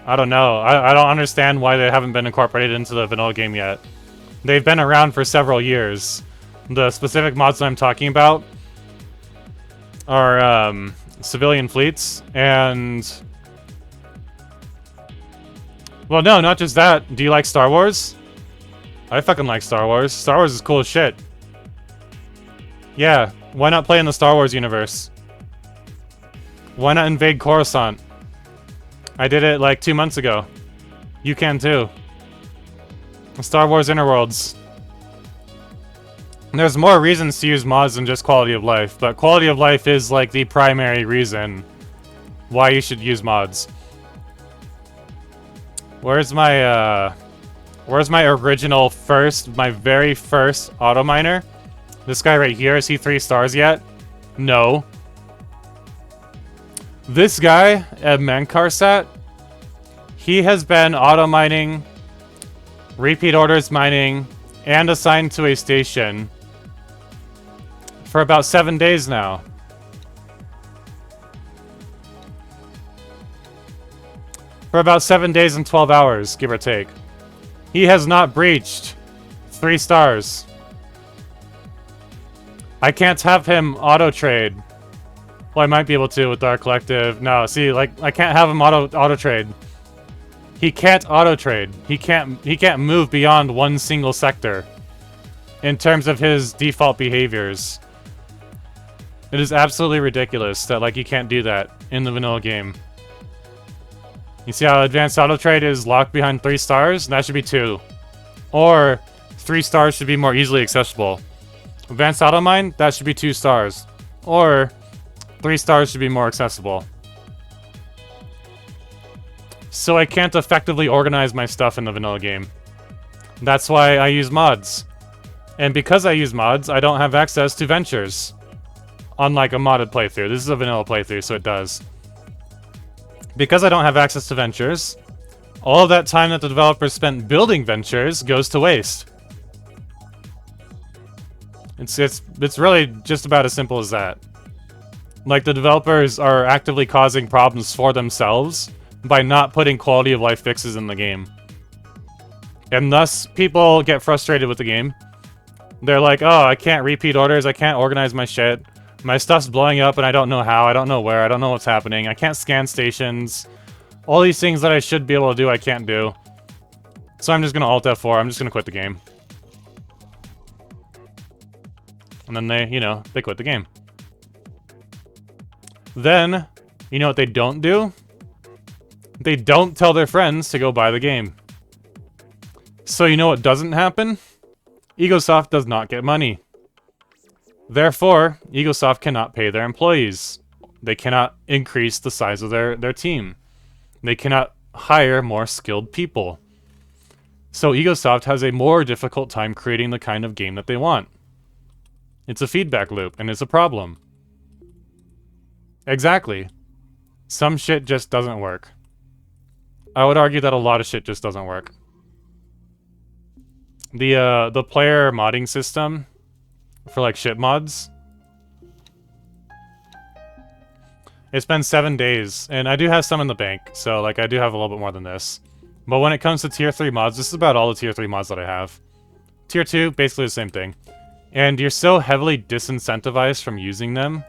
I don't know. I don't understand why they haven't been incorporated into the vanilla game yet. They've been around for several years. The specific mods that I'm talking about are civilian fleets and... Well, no, not just that. Do you like Star Wars? I fucking like Star Wars. Star Wars is cool as shit. Yeah, why not play in the Star Wars universe? Why not invade Coruscant? I did it like 2 months ago. You can too. Star Wars Interworlds. There's more reasons to use mods than just quality of life, but quality of life is like the primary reason why you should use mods. Where's my original my very first auto miner? This guy right here, is he 3 stars yet? No. This guy at Mankarsat, he has been auto mining, repeat orders mining, and assigned to a station for about 7 days now. For about 7 days and 12 hours, give or take. He has not breached 3 stars. I can't have him auto trade. Well, I might be able to with our collective. No, see, like I can't have him auto trade. He can't auto trade. He can't move beyond one single sector in terms of his default behaviors. It is absolutely ridiculous that like you can't do that in the vanilla game. You see how advanced auto trade is locked behind 3 stars? That should be 2. Or 3 stars should be more easily accessible. Advanced auto mine, that should be 2 stars. Or 3 stars should be more accessible. So I can't effectively organize my stuff in the vanilla game. That's why I use mods. And because I use mods, I don't have access to ventures. Unlike a modded playthrough. This is a vanilla playthrough, so it does. Because I don't have access to ventures, all of that time that the developers spent building ventures goes to waste. It's really just about as simple as that. Like, the developers are actively causing problems for themselves by not putting quality of life fixes in the game. And thus, people get frustrated with the game. They're like, oh, I can't repeat orders, I can't organize my shit. My stuff's blowing up and I don't know how, I don't know where, I don't know what's happening. I can't scan stations. All these things that I should be able to do, I can't do. So I'm just gonna Alt F4, I'm just gonna quit the game. And then they, you know, they quit the game. Then, you know what they don't do? They don't tell their friends to go buy the game. So you know what doesn't happen? Egosoft does not get money. Therefore, Egosoft cannot pay their employees. They cannot increase the size of their team. They cannot hire more skilled people. So Egosoft has a more difficult time creating the kind of game that they want. It's a feedback loop, and it's a problem. Exactly. Some shit just doesn't work. I would argue that a lot of shit just doesn't work. The player modding system for like ship mods, it's been 7 days, and I do have some in the bank, so like I do have a little bit more than this. But when it comes to tier 3 mods, this is about all the tier 3 mods that I have. Tier 2, basically the same thing. And you're so heavily disincentivized from using them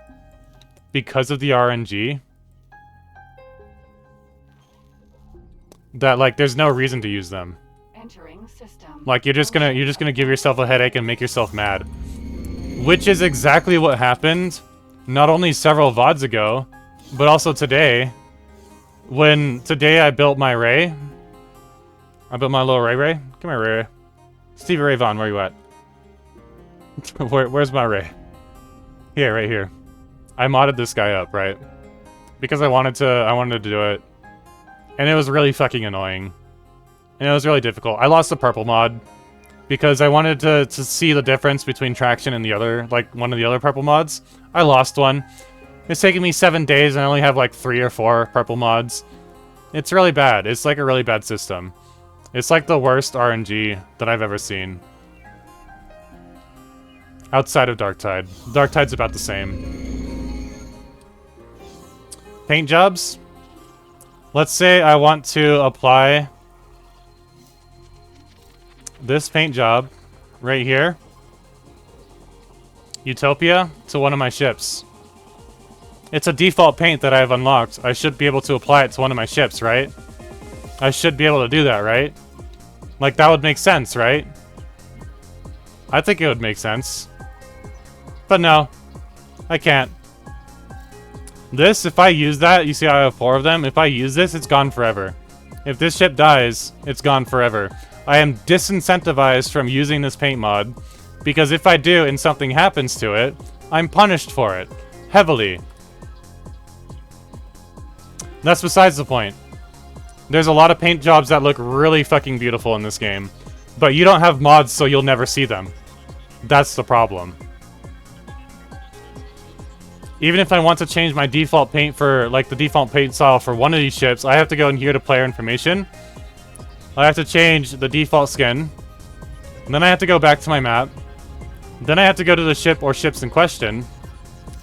because of the RNG that like there's no reason to use them. Entering system. Like you're just gonna give yourself a headache and make yourself mad. Which is exactly what happened not only several VODs ago, but also today. When today I built my Ray. I built my little Ray. Come here, Ray. Stevie Ray Vaughan, where you at? Where's my Ray? Here, right here. I modded this guy up, right? Because I wanted to do it. And it was really fucking annoying. And it was really difficult. I lost the purple mod because I wanted to see the difference between Traction and the other, like one of the other purple mods. I lost one. It's taken me 7 days and I only have like 3 or 4 purple mods. It's really bad. It's like a really bad system. It's like the worst RNG that I've ever seen. Outside of Darktide. Darktide's about the same. Paint jobs? Let's say I want to apply this paint job right here, Utopia, to one of my ships. It's a default paint that I've unlocked. I should be able to apply it to one of my ships, right? I should be able to do that, right? Like, that would make sense, right? I think it would make sense. But no, I can't. This, if I use that, you see I have 4 of them. If I use this, it's gone forever. If this ship dies, it's gone forever. I am disincentivized from using this paint mod, because if I do and something happens to it, I'm punished for it. Heavily. That's besides the point. There's a lot of paint jobs that look really fucking beautiful in this game, but you don't have mods, so you'll never see them. That's the problem. Even if I want to change my default paint for, like, the default paint style for one of these ships, I have to go in here to player information. I have to change the default skin. Then I have to go back to my map. Then I have to go to the ship or ships in question.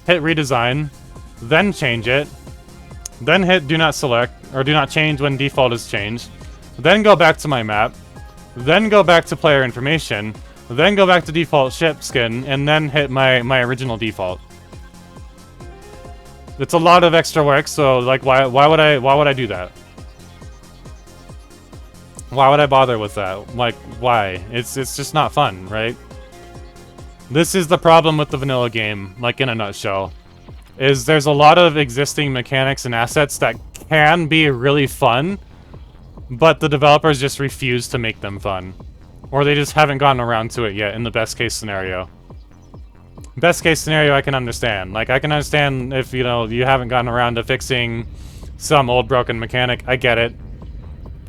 Hit redesign. Then change it. Then hit do not select, or do not change when default is changed. Then go back to my map. Then go back to player information. Then go back to default ship skin, and then hit my original default. It's a lot of extra work, so like why would I do that? Why would I bother with that? Like, why? It's just not fun, right? This is the problem with the vanilla game, like in a nutshell. Is there's a lot of existing mechanics and assets that can be really fun, but the developers just refuse to make them fun. Or they just haven't gotten around to it yet in the best case scenario. Best case scenario I can understand. Like, I can understand if, you know, you haven't gotten around to fixing some old broken mechanic. I get it.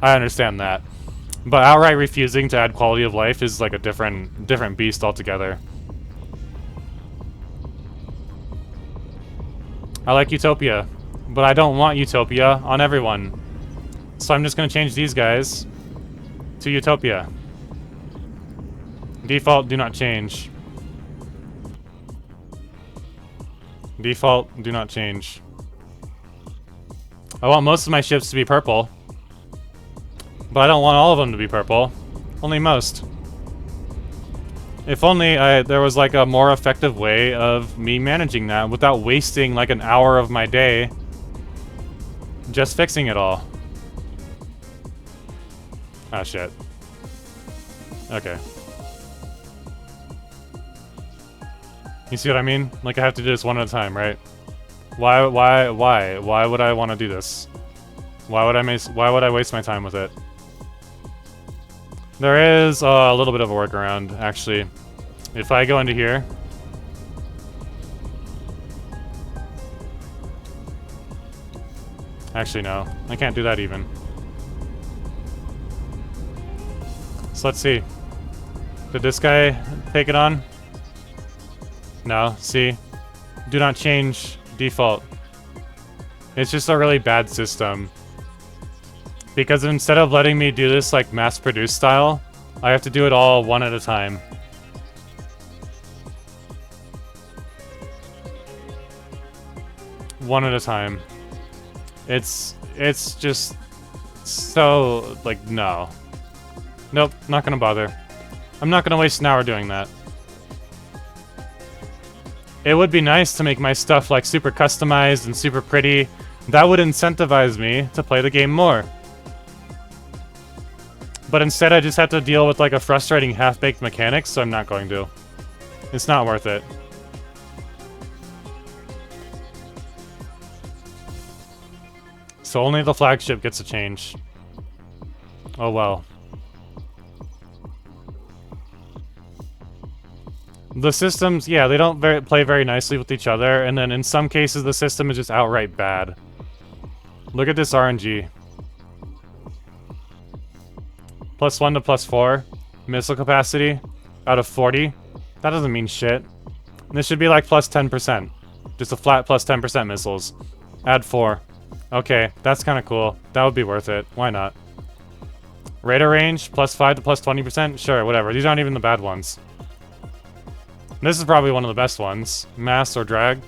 I understand that. But outright refusing to add quality of life is like a different beast altogether. I like Utopia, but I don't want Utopia on everyone. So I'm just gonna change these guys to Utopia. Default, do not change. Default, do not change. I want most of my ships to be purple. But I don't want all of them to be purple. Only most. If only there was like a more effective way of me managing that without wasting like an hour of my day just fixing it all. Ah, shit. Okay. You see what I mean? Like, I have to do this one at a time, right? Why would I want to do this? Why would I waste my time with it? There is a little bit of a workaround, actually. If I go into here... Actually, no. I can't do that even. So let's see. Did this guy take it on? No, see? Do not change default. It's just a really bad system. Because instead of letting me do this like mass-produced style, I have to do it all one at a time. One at a time. It's just so, like, no. Nope, not gonna bother. I'm not gonna waste an hour doing that. It would be nice to make my stuff like super customized and super pretty. That would incentivize me to play the game more. But instead I just have to deal with like a frustrating half-baked mechanics, so I'm not going to. It's not worth it. So only the flagship gets a change. Oh well. The systems, yeah, they don't play very nicely with each other, and then in some cases the system is just outright bad. Look at this RNG. +1 to +4 missile capacity out of 40. That doesn't mean shit. This should be like +10%. Just a flat +10% missiles. Add 4. Okay, that's kind of cool. That would be worth it. Why not? Radar range +5 to +20%? Sure, whatever. These aren't even the bad ones. This is probably one of the best ones. Mass or drag.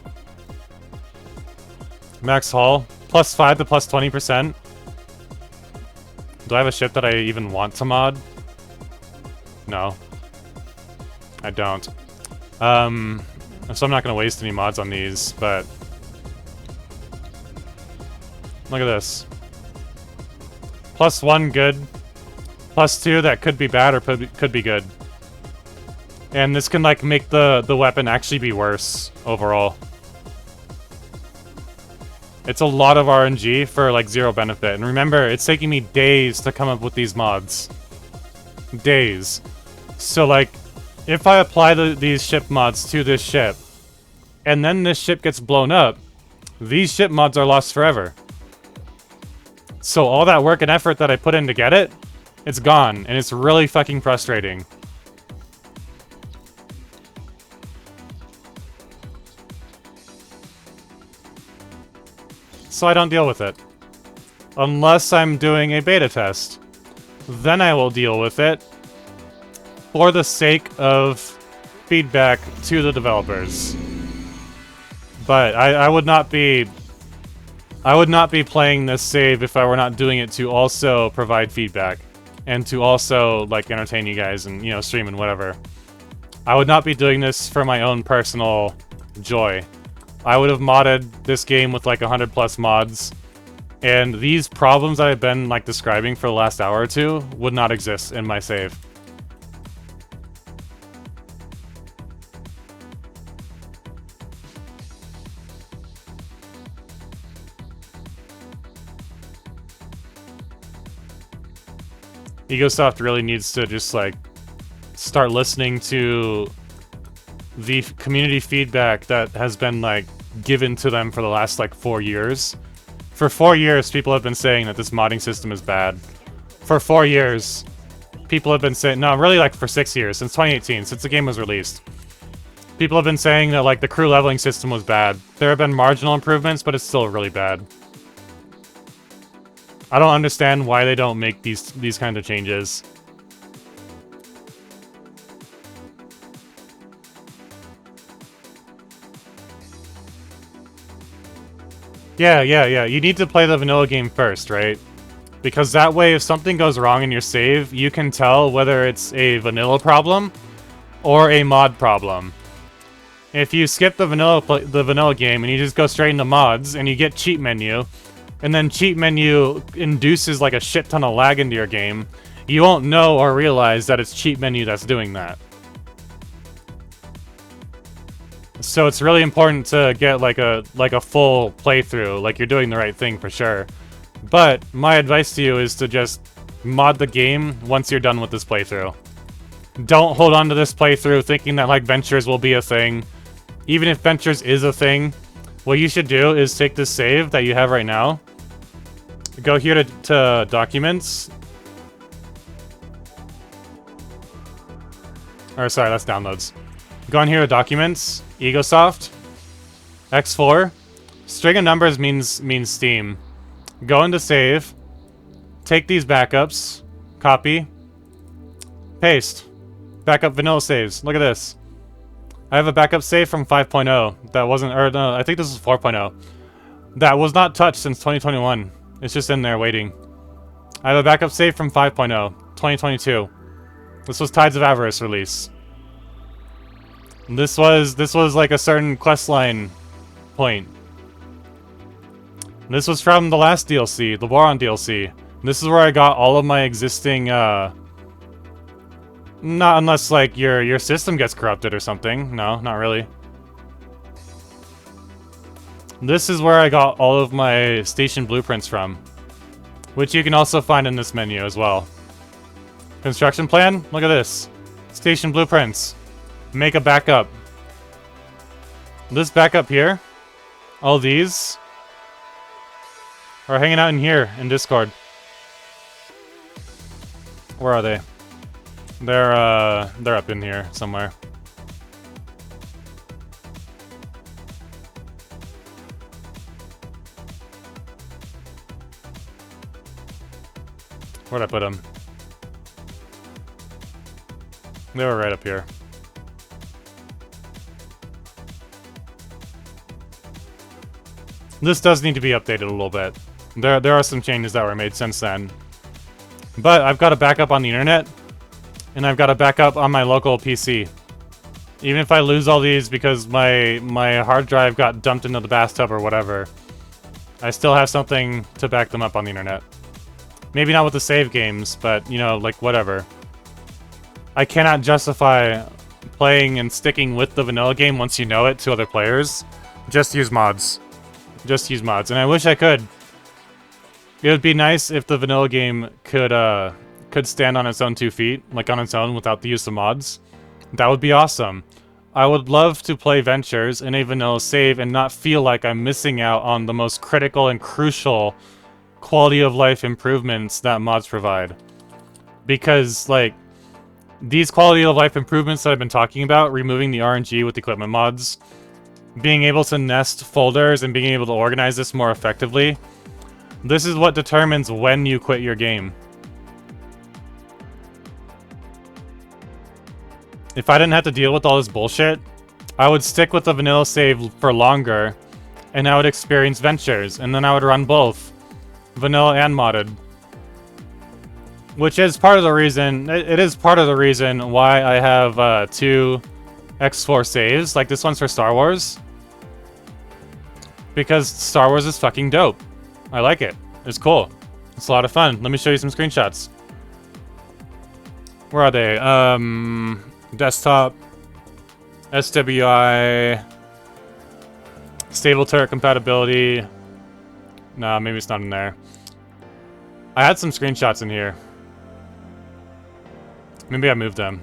Max hull +5 to +20%. Do I have a ship that I even want to mod? No. I don't. So I'm not gonna waste any mods on these, but... Look at this. +1, good. +2, that could be bad or could be good. And this can, like, make the weapon actually be worse overall. It's a lot of RNG for, like, 0 benefit. And remember, it's taking me days to come up with these mods. Days. So, like, if I apply these ship mods to this ship, and then this ship gets blown up, these ship mods are lost forever. So all that work and effort that I put in to get it, it's gone, and it's really fucking frustrating. So I don't deal with it. Unless I'm doing a beta test. Then I will deal with it for the sake of feedback to the developers. But I would not be playing this save if I were not doing it to also provide feedback and to also, like, entertain you guys and, you know, stream and whatever. I would not be doing this for my own personal joy. I would have modded this game with like 100+ mods, and these problems that I've been like describing for the last hour or two would not exist in my save. EgoSoft really needs to just like start listening to the community feedback that has been like given to them for the last like 4 years. For 4 years, people have been saying that this modding system is bad. For 4 years, people have been saying, no, really like for 6 years, since 2018, since the game was released. People have been saying that like the crew leveling system was bad. There have been marginal improvements, but it's still really bad. I don't understand why they don't make these kind of changes. Yeah. You need to play the vanilla game first, right? Because that way, if something goes wrong in your save, you can tell whether it's a vanilla problem or a mod problem. If you skip the vanilla game and you just go straight into mods and you get cheat menu, and then cheat menu induces like a shit ton of lag into your game, you won't know or realize that it's cheat menu that's doing that. So it's really important to get like a full playthrough, like you're doing the right thing for sure. But my advice to you is to just mod the game once you're done with this playthrough. Don't hold on to this playthrough thinking that like Ventures will be a thing. Even if Ventures is a thing, what you should do is take this save that you have right now, go here to Documents. Or sorry, that's Downloads. Go in here to Documents, EgoSoft, X4. String of numbers means Steam. Go into Save, take these backups, copy, paste, backup vanilla saves. Look at this. I have a backup save from 5.0 that wasn't, or no, I think this is 4.0. That was not touched since 2021. It's just in there waiting. I have a backup save from 5.0, 2022. This was Tides of Avarice release. This was like a certain questline point. This was from the last DLC, the Boron DLC. This is where I got all of my existing, not unless like your system gets corrupted or something. No, not really. This is where I got all of my station blueprints from, which you can also find in this menu as well. Construction plan, look at this. Station blueprints. Make a backup. This backup here, all these are hanging out in here in Discord. Where are they? They're up in here somewhere. Where'd I put them? They were right up here. This does need to be updated a little bit. There are some changes that were made since then. But I've got a backup on the internet, and I've got a backup on my local PC. Even if I lose all these because my hard drive got dumped into the bathtub or whatever, I still have something to back them up on the internet. Maybe not with the save games, but, you know, like, whatever. I cannot justify playing and sticking with the vanilla game once you know it to other players. Just use mods. Just use mods. And I wish I could. It would be nice if the vanilla game could stand on its own 2 feet, like on its own without the use of mods. That would be awesome. I would love to play Ventures in a vanilla save and not feel like I'm missing out on the most critical and crucial quality of life improvements that mods provide. Because, like, these quality of life improvements that I've been talking about, removing the RNG with equipment mods, being able to nest folders and being able to organize this more effectively, this is what determines when you quit your game. If I didn't have to deal with all this bullshit, I would stick with the vanilla save for longer, and I would experience Ventures, and then I would run both, vanilla and modded. Which is part of the reason, it is part of the reason why I have 2 X4 saves, like this one's for Star Wars. Because Star Wars is fucking dope. I like it. It's cool. It's a lot of fun. Let me show you some screenshots. Where are they? Desktop, SWI, stable turret compatibility. Nah, maybe it's not in there. I had some screenshots in here. Maybe I moved them.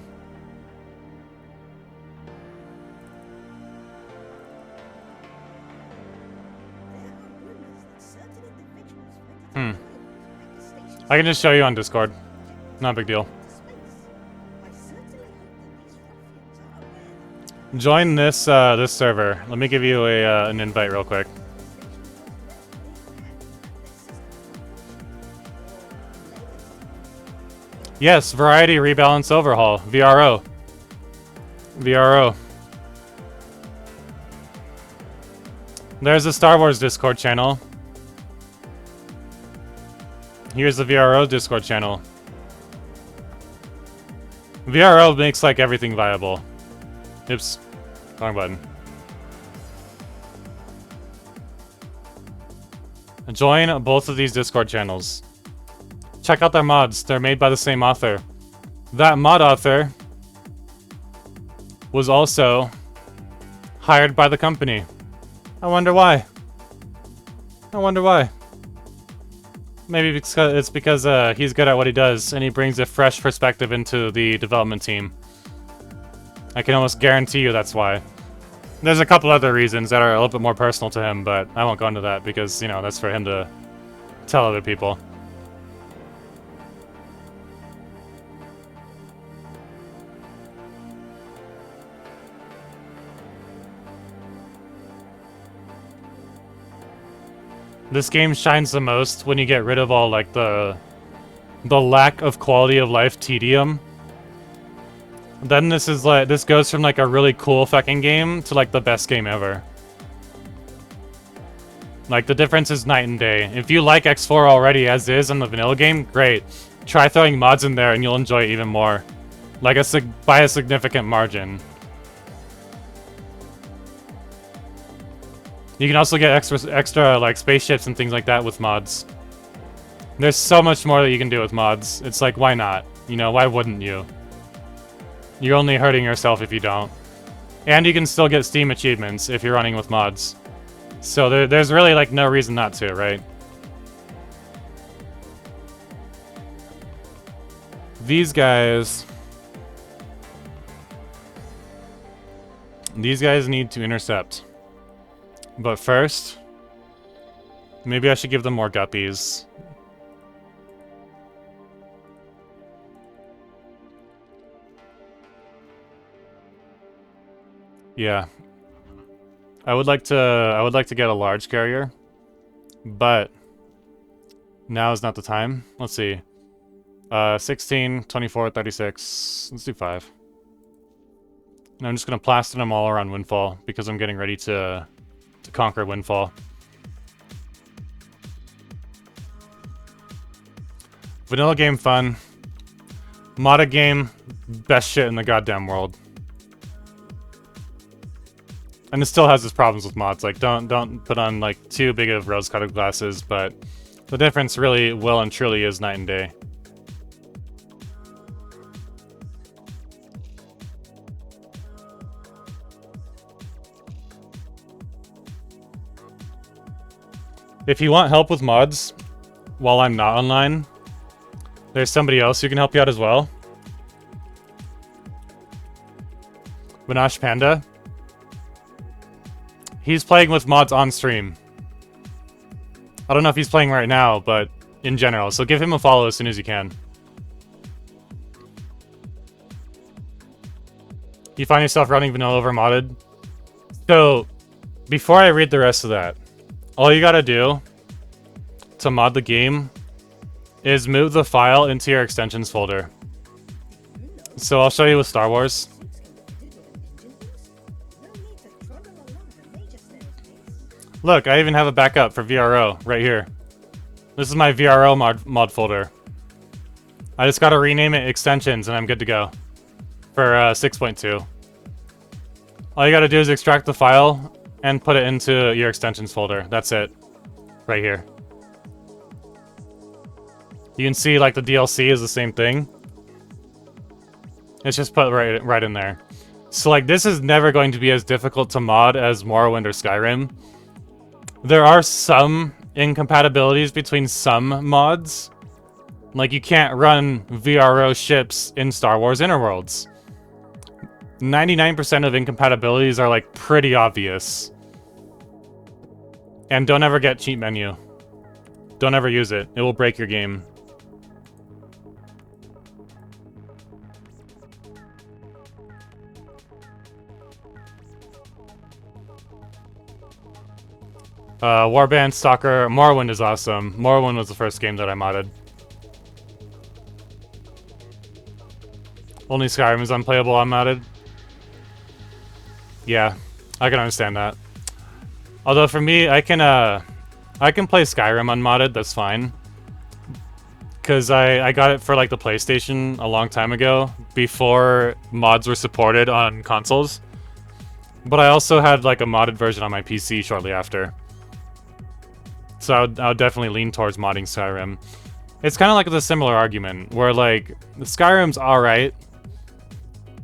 I can just show you on Discord. Not a big deal. Join this this server. Let me give you an invite real quick. Yes, Variety Rebalance Overhaul, VRO. VRO. There's the Star Wars Discord channel. Here's the VRO Discord channel. VRO makes like everything viable. Oops. Wrong button. Join both of these Discord channels. Check out their mods. They're made by the same author. That mod author was also hired by the company. I wonder why. I wonder why. Maybe it's because he's good at what he does and he brings a fresh perspective into the development team. I can almost guarantee you that's why. There's a couple other reasons that are a little bit more personal to him, but I won't go into that because, you know, that's for him to tell other people. This game shines the most when you get rid of all, like, the lack of quality of life tedium. Then this is like, this goes from like a really cool fucking game to like the best game ever. Like the difference is night and day. If you like X4 already as is in the vanilla game, great. Try throwing mods in there and you'll enjoy it even more. Like by a significant margin. You can also get extra like spaceships and things like that with mods. There's so much more that you can do with mods. It's like, why not? You know, why wouldn't you? You're only hurting yourself if you don't. And you can still get Steam achievements if you're running with mods. So there's really like no reason not to, right? These guys need to intercept. But first, maybe I should give them more guppies. Yeah. I would like to get a large carrier, but now is not the time. Let's see. 16, 24, 36. Let's do 5. And I'm just gonna plaster them all around Windfall because I'm getting ready to conquer Windfall. Vanilla game fun. Modded game, best shit in the goddamn world. And it still has its problems with mods. Like, don't put on like too big of rose-colored glasses, but the difference really, well and truly, is night and day. If you want help with mods while I'm not online, there's somebody else who can help you out as well. Vinash Panda. He's playing with mods on stream. I don't know if he's playing right now, but in general. So give him a follow as soon as you can. You find yourself running vanilla over modded? So, before I read the rest of that, all you gotta do to mod the game is move the file into your extensions folder. So I'll show you with Star Wars. Look, I even have a backup for VRO right here. This is my VRO mod folder. I just gotta rename it extensions and I'm good to go for 6.2. All you gotta do is extract the file and put it into your extensions folder. That's it. Right here. You can see like the DLC is the same thing. It's just put right in there. So like this is never going to be as difficult to mod as Morrowind or Skyrim. There are some incompatibilities between some mods. Like you can't run VRO ships in Star Wars Inner Worlds. 99% of incompatibilities are like pretty obvious. And don't ever get cheat menu. Don't ever use it. It will break your game. Warband, Stalker, Morrowind is awesome. Morrowind was the first game that I modded. Only Skyrim is unplayable unmodded. Yeah, I can understand that. Although for me, I can play Skyrim unmodded, that's fine. Cause I got it for like the PlayStation a long time ago, before mods were supported on consoles. But I also had like a modded version on my PC shortly after. So I would definitely lean towards modding Skyrim. It's kind of like a similar argument, where like, Skyrim's alright.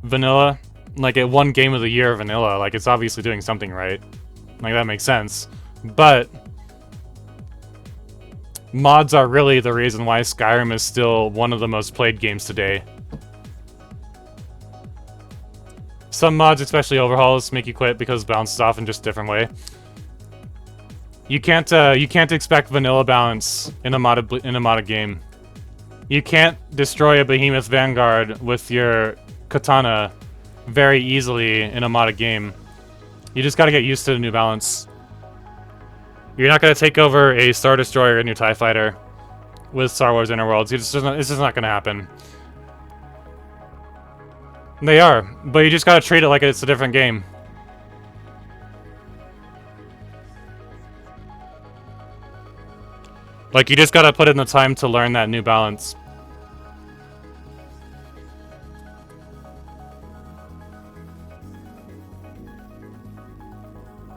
Vanilla, like it won Game of the Year vanilla, like it's obviously doing something right. Like that makes sense. But mods are really the reason why Skyrim is still one of the most played games today. Some mods, especially overhauls, make you quit because it bounces off in just a different way. You can't expect vanilla balance in a modded game. You can't destroy a Behemoth Vanguard with your katana very easily in a modded game. You just gotta get used to the new balance. You're not gonna take over a Star Destroyer in your TIE Fighter with Star Wars Inner Worlds. It's just not gonna happen. They are, but you just gotta treat it like it's a different game. Like, you just gotta put in the time to learn that new balance.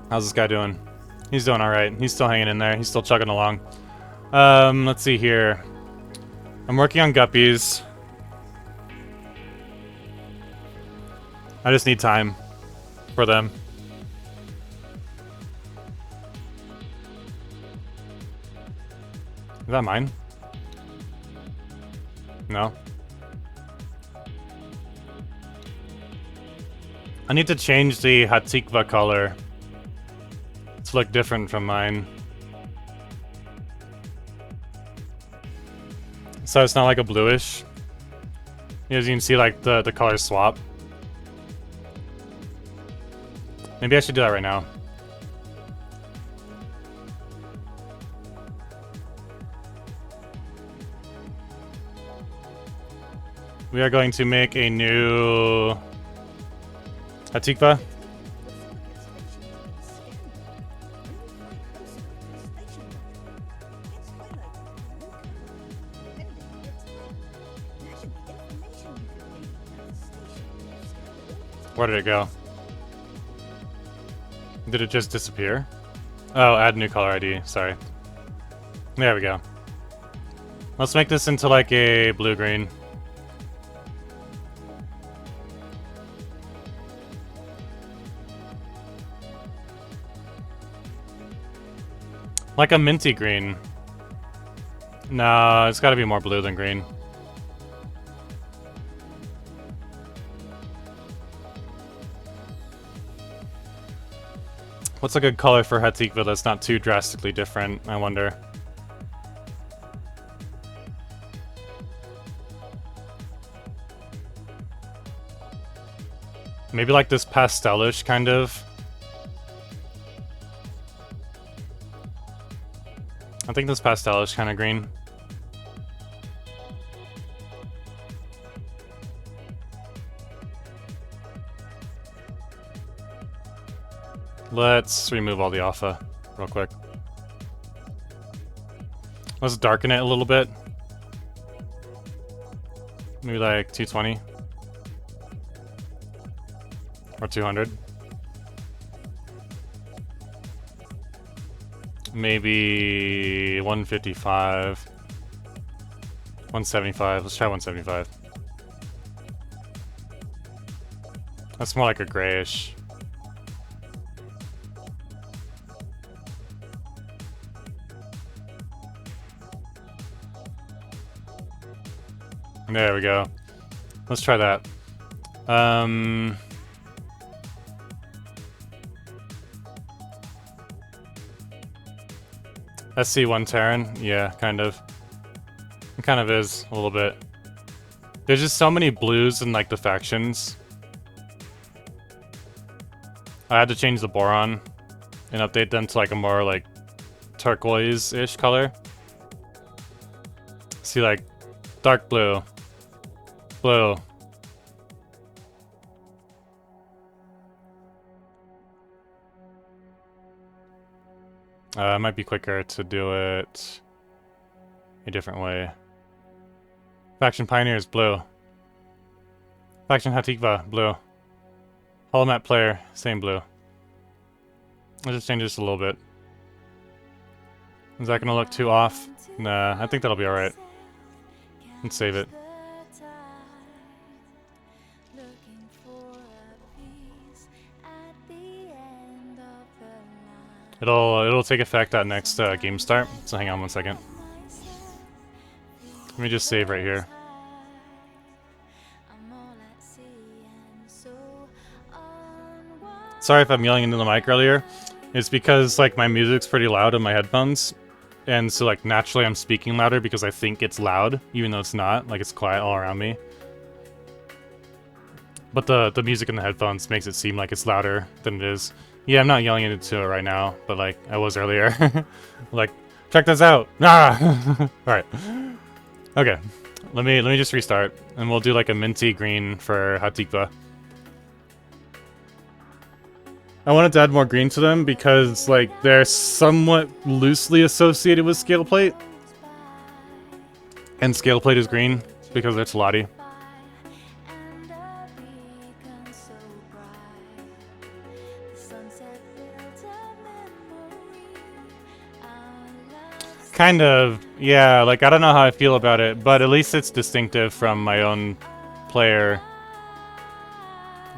How's this guy doing? He's doing alright. He's still hanging in there. He's still chugging along. Let's see here. I'm working on guppies. I just need time for them. Is that mine? No. I need to change the Hatikva color to look different from mine. So it's not like a bluish. As you can see, like the colors swap. Maybe I should do that right now. We are going to make a new Hatikva. Where did it go? Did it just disappear? Oh, add new color ID. Sorry. There we go. Let's make this into like a blue-green. Like a minty green. No, it's gotta be more blue than green. What's a good color for Hatikva that's not too drastically different, I wonder? Maybe like this pastelish kind of. I think this pastelish kind of green. Let's remove all the alpha real quick. Let's darken it a little bit. Maybe like 220. Or 200. Maybe 155. 175. Let's try 175. That's more like a grayish. There we go. Let's try that. SC1 Terran? Yeah, kind of. It kind of is, a little bit. There's just so many blues in, like, the factions. I had to change the boron and update them to, like, a more, like, turquoise-ish color. See, like, dark blue. Blue. It might be quicker to do it a different way. Faction Pioneers, blue. Faction Hatikva, blue. Holomap Player, same blue. I'll just change this a little bit. Is that gonna look too off? Nah, I think that'll be alright. Let's save it. It'll take effect at next game start, so hang on one second. Let me just save right here. Sorry if I'm yelling into the mic earlier. It's because like my music's pretty loud on my headphones, and so like naturally I'm speaking louder because I think it's loud, even though it's not. Like it's quiet all around me. But the music in the headphones makes it seem like it's louder than it is. Yeah, I'm not yelling into it right now, but like I was earlier. Like, check this out! Ah! Alright. Okay. Let me just restart, and we'll do like a minty green for Hatikva. I wanted to add more green to them because like they're somewhat loosely associated with scale plate. And scale plate is green because it's Lottie. Kind of, yeah, like I don't know how I feel about it, but at least it's distinctive from my own player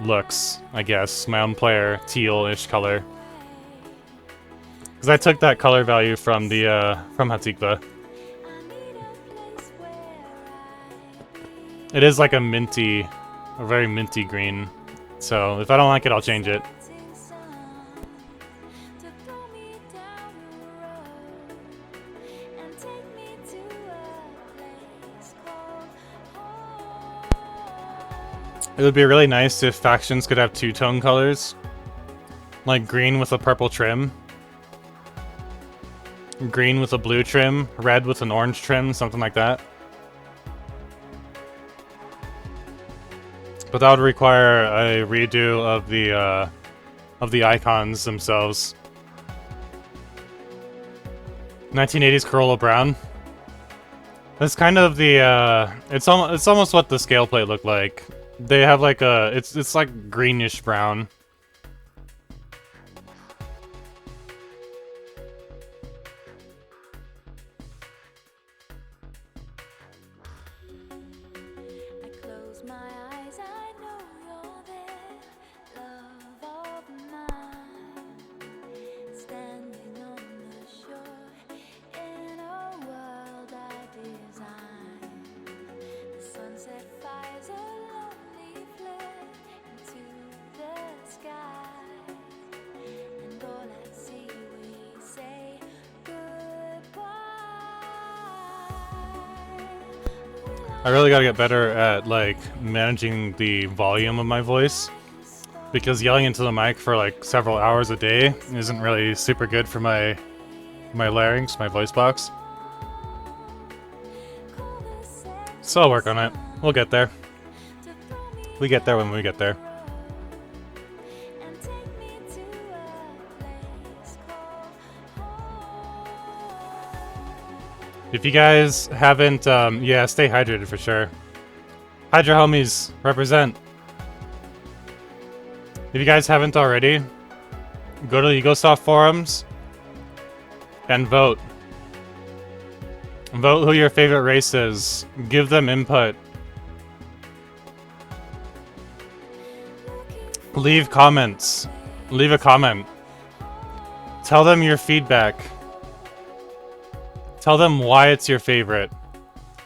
looks, I guess. My own player teal-ish color. Because I took that color value from the, from Hatikva. It is like a minty, a very minty green. So if I don't like it, I'll change it. It would be really nice if factions could have two-tone colors. Like green with a purple trim. Green with a blue trim. Red with an orange trim, something like that. But that would require a redo of the icons themselves. 1980s Corolla Brown. That's kind of the it's almost what the scale plate looked like. They have like a it's like greenish brown. I close my eyes, I know you're there, love of mine. Standing on the shore in a world I design. The sunset fires a lonely flare into the sky, and all at sea we say goodbye. I really gotta get better at like managing the volume of my voice, because yelling into the mic for like several hours a day isn't really super good for my larynx, my voice box. So I'll work on it. We'll get there. We get there when we get there. And take me to a place called home. If you guys haven't, yeah, stay hydrated for sure. Hydra homies, represent. If you guys haven't already, go to the EgoSoft forums and vote. Vote who your favorite race is. Give them input. Leave comments. Leave a comment. Tell them your feedback. Tell them why it's your favorite.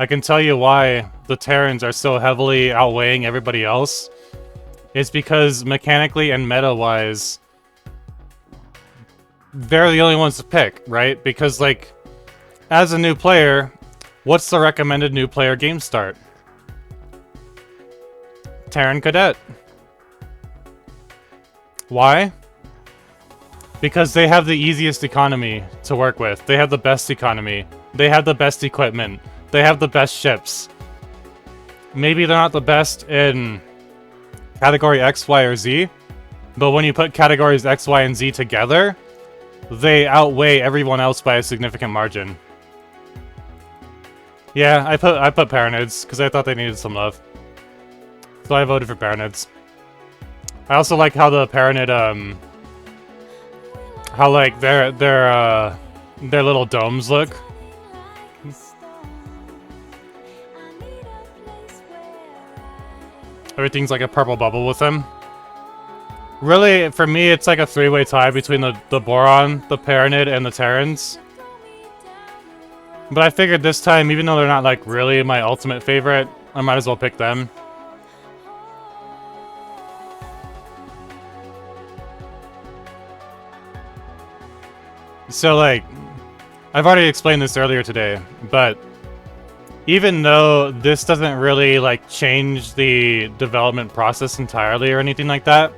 I can tell you why the Terrans are so heavily outweighing everybody else. It's because mechanically and meta-wise, they're the only ones to pick, right? Because, like, as a new player, what's the recommended new player game start? Terran Cadet. Why? Because they have the easiest economy to work with. They have the best economy. They have the best equipment. They have the best ships. Maybe they're not the best in category X, Y, or Z, but when you put categories X, Y, and Z together, they outweigh everyone else by a significant margin. Yeah, I put Paranids because I thought they needed some love. So I voted for Paranids. I also like how the Paranid, how like their little domes look. Everything's like a purple bubble with them. Really, for me, it's like a three-way tie between the Boron, the Paranid, and the Terrans. But I figured this time, even though they're not like really my ultimate favorite, I might as well pick them. So like, I've already explained this earlier today, but even though this doesn't really like change the development process entirely or anything like that,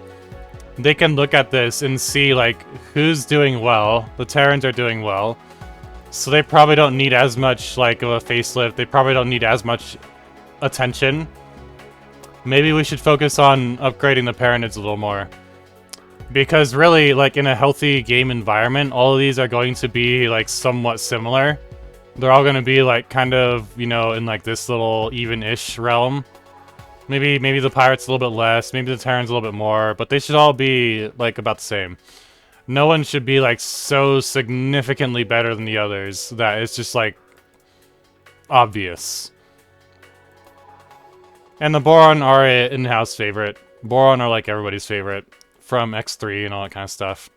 they can look at this and see like who's doing well. The Terrans are doing well, so they probably don't need as much like of a facelift. They probably don't need as much attention. Maybe we should focus on upgrading the Paranids a little more. Because really, like, in a healthy game environment, all of these are going to be, like, somewhat similar. They're all going to be, like, kind of, you know, in, like, this little even-ish realm. Maybe the Pirates a little bit less, maybe the Terrans a little bit more, but they should all be, like, about the same. No one should be, like, so significantly better than the others that it's just, like, obvious. And the Boron are an in-house favorite. Boron are, like, everybody's favorite. From X3 and all that kind of stuff.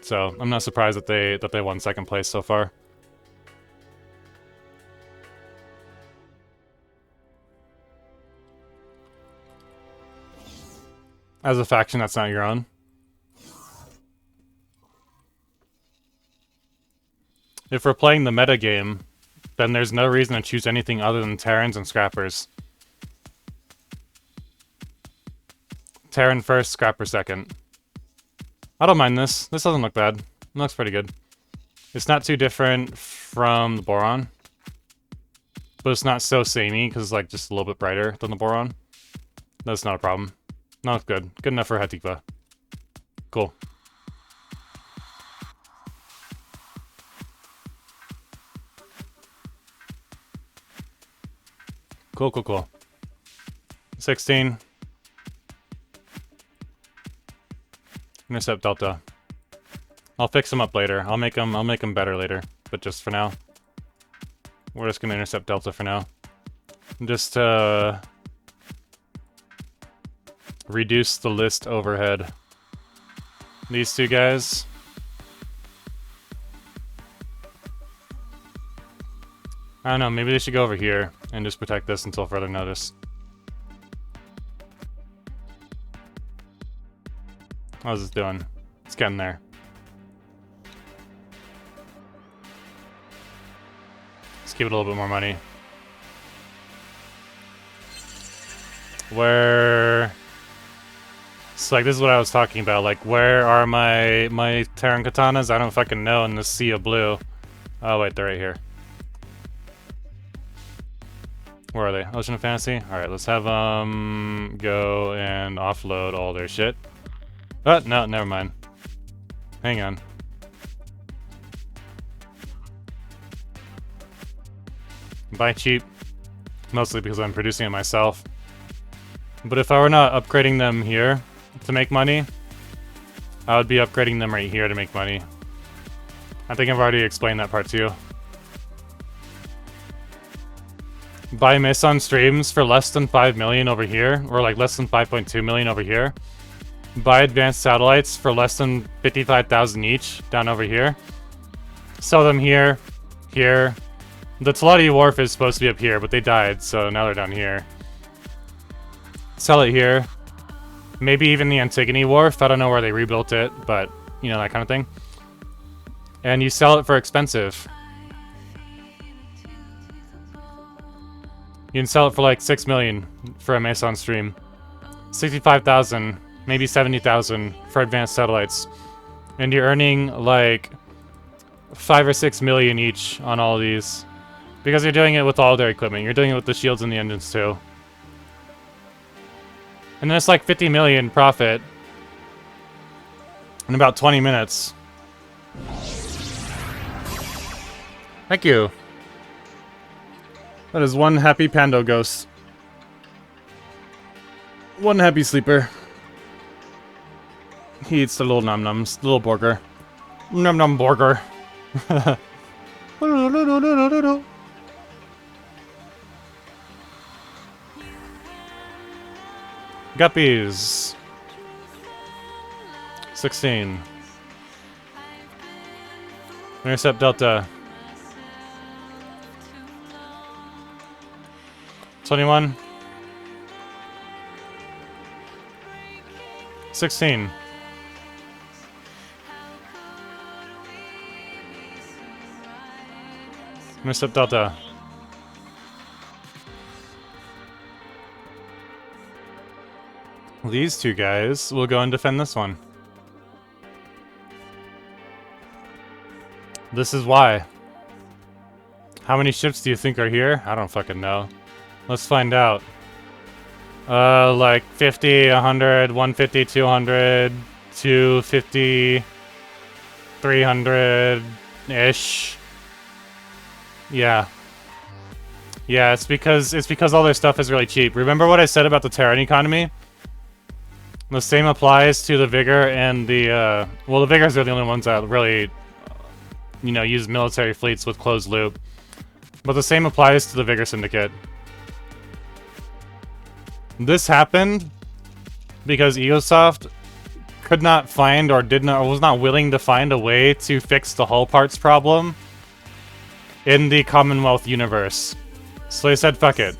So I'm not surprised that they won second place so far. As a faction that's not your own. If we're playing the meta game, then there's no reason to choose anything other than Terrans and Scrappers. Terran first, Scrapper second. I don't mind this. This doesn't look bad. It looks pretty good. It's not too different from the Boron. But it's not so samey, because it's like just a little bit brighter than the Boron. That's not a problem. No, it's good. Good enough for Hatikva. Cool. Cool. 16. Intercept Delta. I'll fix them up later. I'll make them better later. But just for now, we're just gonna intercept Delta for now. Just reduce the list overhead. These two guys. I don't know, maybe they should go over here and just protect this until further notice. How's this doing? It's getting there. Let's give it a little bit more money. Where... So like, this is what I was talking about. Like, where are my Terran katanas? I don't fucking know in the sea of blue. Oh wait, they're right here. Where are they? Ocean of Fantasy? Alright, let's have them go and offload all their shit. Oh, no, never mind. Hang on. Buy cheap. Mostly because I'm producing it myself. But if I were not upgrading them here to make money, I would be upgrading them right here to make money. I think I've already explained that part to you. Buy Mason streams for less than 5 million over here, or like less than 5.2 million over here. Buy advanced satellites for less than 55,000 each down over here. Sell them here, here. The Teladi Wharf is supposed to be up here, but they died, so now they're down here. Sell it here. Maybe even the Antigone Wharf. I don't know where they rebuilt it, but you know, that kind of thing. And you sell it for expensive. You can sell it for like 6 million for a Mason stream. 65,000, maybe 70,000 for advanced satellites. And you're earning like 5 or 6 million each on all of these. Because you're doing it with all their equipment. You're doing it with the shields and the engines too. And then it's like 50 million profit in about 20 minutes. Thank you. That is one happy Pando ghost. One happy sleeper. He eats the little num-nums, the little burger. Num-num burger. Guppies. 16. Intercept Delta. 21. 16. Intercept Delta. These two guys will go and defend this one. This is why. How many ships do you think are here? I don't fucking know. Let's find out. Like 50, 100, 150, 200, 250, 300-ish. Yeah. Yeah, it's because all their stuff is really cheap. Remember what I said about the Terran economy? The same applies to the Vigor and the, well, the Vigors are the only ones that really, you know, use military fleets with closed loop. But the same applies to the Vigor Syndicate. This happened because Eosoft could not find or was not willing to find a way to fix the hull parts problem in the Commonwealth universe. So they said, fuck it.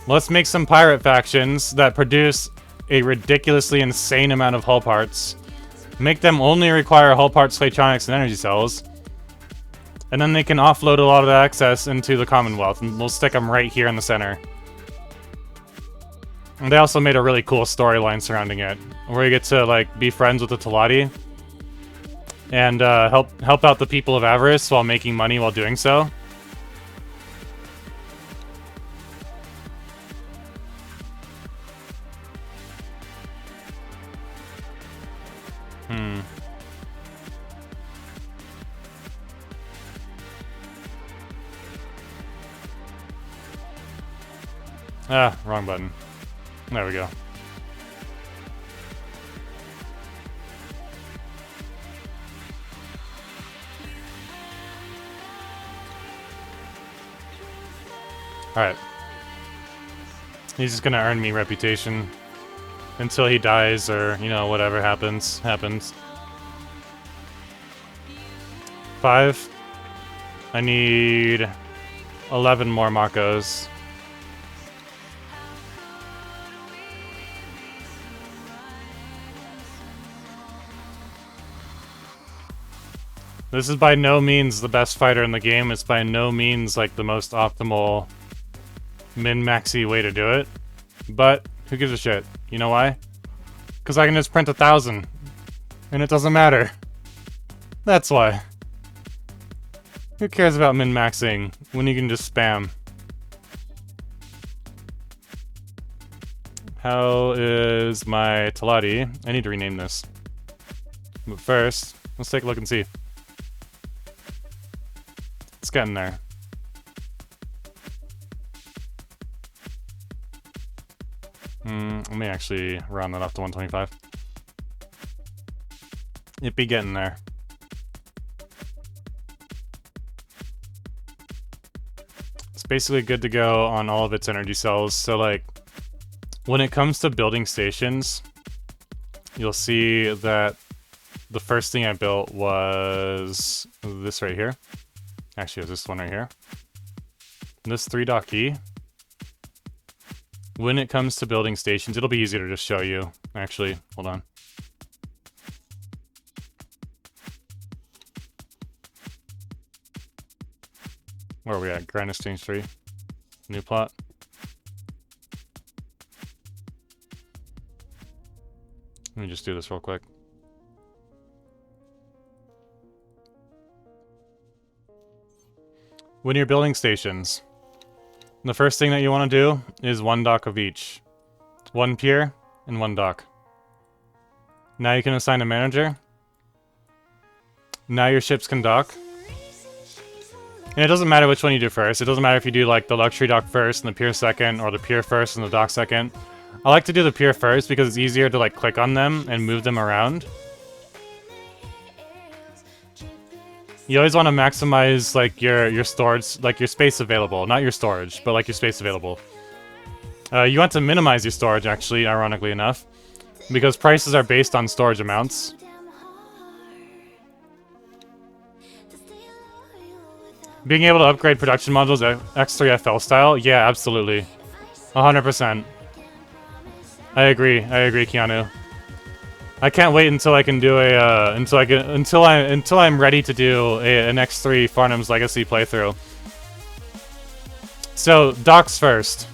Let's make some pirate factions that produce a ridiculously insane amount of hull parts. Make them only require hull parts, Slaytronics, and energy cells. And then they can offload a lot of the access into the Commonwealth, and we'll stick them right here in the center. And they also made a really cool storyline surrounding it, where you get to like be friends with the Teladi and help out the people of Avarice while making money while doing so. Ah, wrong button. There we go. Alright. He's just gonna earn me reputation until he dies or, you know, whatever happens. 5. I need 11 more Makos. This is by no means the best fighter in the game. It's by no means like the most optimal min-maxy way to do it. But who gives a shit? You know why? Because I can just print 1,000 and it doesn't matter. That's why. Who cares about min-maxing when you can just spam? How is my Talati? I need to rename this. But first, let's take a look and see. It's getting there. Let me actually round that up to 125. It be getting there. It's basically good to go on all of its energy cells. So like, when it comes to building stations, you'll see that the first thing I built was this right here. Actually, it was this one right here. This 3-dot key. When it comes to building stations, it'll be easier to just show you. Actually, hold on. Where are we at? Grand Exchange 3. New plot. Let me just do this real quick. When you're building stations, the first thing that you want to do is 1 dock of each. 1 pier and 1 dock. Now you can assign a manager. Now your ships can dock. And it doesn't matter which one you do first. It doesn't matter if you do like the luxury dock first and the pier second, or the pier first and the dock second. I like to do the pier first because it's easier to like click on them and move them around. You always want to maximize like your storage, like your space available. Not your storage, but like your space available. You want to minimize your storage actually, ironically enough, because prices are based on storage amounts. Being able to upgrade production modules X3FL style? Yeah, absolutely. 100%. I agree, Keanu. I can't wait until I can do a until I'm ready to do an X3 Farnham's Legacy playthrough. So, docks first.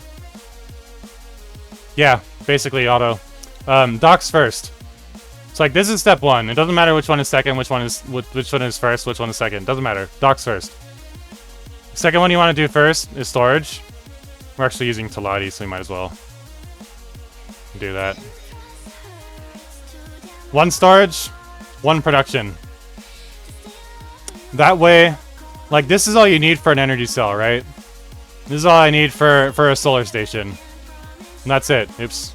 Yeah, basically auto. Docks first. It's like this is step 1. It doesn't matter which one is second, which one is first, which one is second. Doesn't matter. Docks first. Second one you want to do first is storage. We're actually using Talati, so we might as well do that. 1 storage, 1 production. That way, like this is all you need for an energy cell, right? This is all I need for a solar station. And that's it. Oops.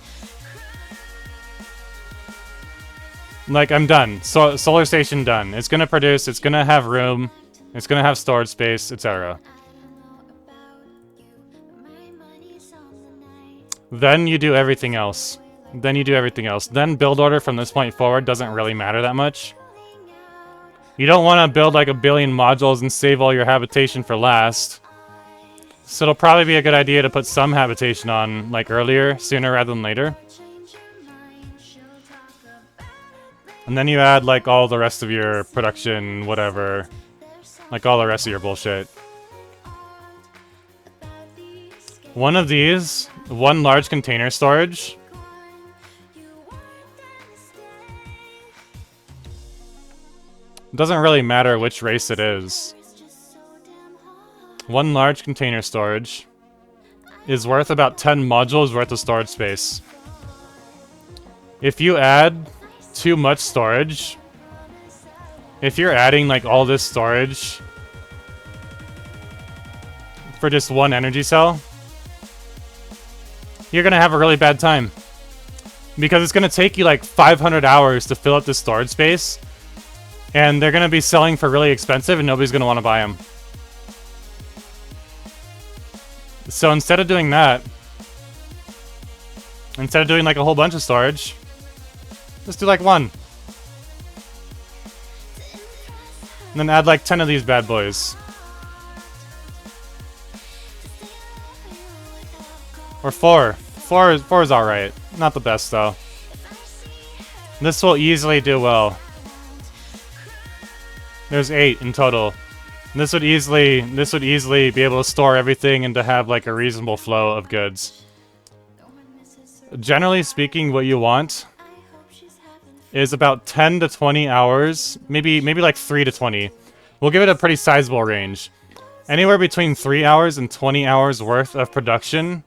Like I'm done. So solar station done. It's gonna produce, it's gonna have room, it's gonna have storage space, etc. Then you do everything else. Then build order from this point forward doesn't really matter that much. You don't want to build like 1 billion modules and save all your habitation for last. So it'll probably be a good idea to put some habitation on like earlier, sooner rather than later. And then you add like all the rest of your production, whatever. Like all the rest of your bullshit. One of these, 1 large container storage. Doesn't really matter which race it is. 1 large container storage is worth about 10 modules worth of storage space. If you add too much storage, if you're adding like all this storage for just 1 energy cell, you're gonna have a really bad time. Because it's gonna take you like 500 hours to fill up this storage space. And they're gonna be selling for really expensive and nobody's gonna wanna buy them. So instead of doing that, instead of doing like a whole bunch of storage, just do like one. And then add like 10 of these bad boys. Or 4. 4 is alright. Not the best though. This will easily do well. There's 8 in total. This would easily be able to store everything and to have like a reasonable flow of goods. Generally speaking, what you want is about 10 to 20 hours, maybe like 3 to 20. We'll give it a pretty sizable range. Anywhere between 3 hours and 20 hours worth of production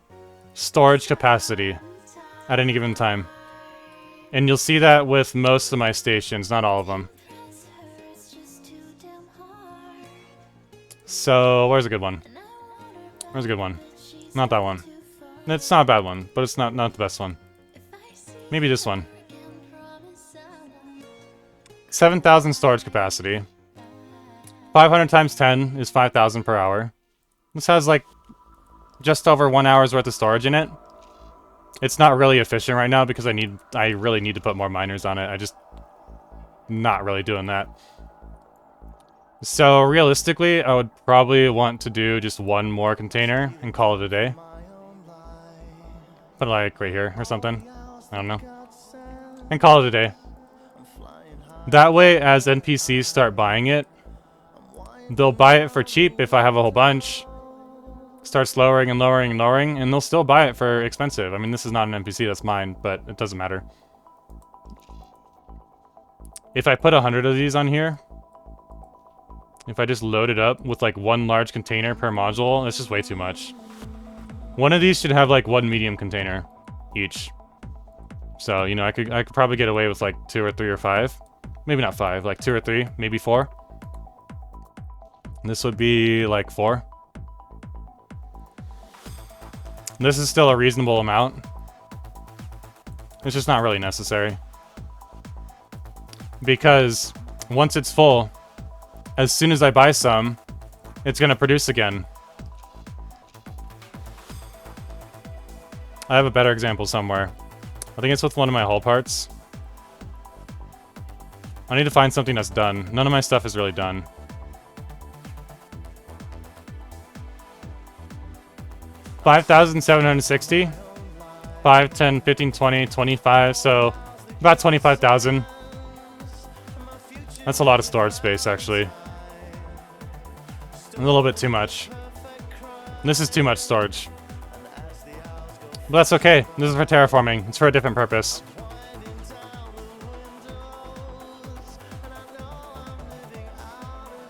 storage capacity at any given time. And you'll see that with most of my stations, not all of them. So, where's a good one? Where's a good one? Not that one. It's not a bad one, but it's not the best one. Maybe this one. 7,000 storage capacity. 500 times 10 is 5,000 per hour. This has like just over 1 hour's worth of storage in it. It's not really efficient right now because I really need to put more miners on it. I just not really doing that. So realistically, I would probably want to do just one more container and call it a day. Put it like right here or something. I don't know. And call it a day. That way, as NPCs start buying it, they'll buy it for cheap if I have a whole bunch. Starts lowering and lowering and lowering, and they'll still buy it for expensive. I mean, this is not an NPC, that's mine, but it doesn't matter. If I put 100 of these on here, if I just load it up with like one large container per module, it's just way too much. One of these should have like one medium container each. So, you know, I could probably get away with like 2 or 3 or 5. Maybe not 5, like 2 or 3, maybe 4. This would be like 4. This is still a reasonable amount. It's just not really necessary. Because once it's full, as soon as I buy some, it's gonna produce again. I have a better example somewhere. I think it's with one of my hull parts. I need to find something that's done. None of my stuff is really done. $5,760. 5, 10, 15, 20, 25, so about 25,000. That's a lot of storage space, actually. A little bit too much. This is too much storage. But that's okay. This is for terraforming. It's for a different purpose.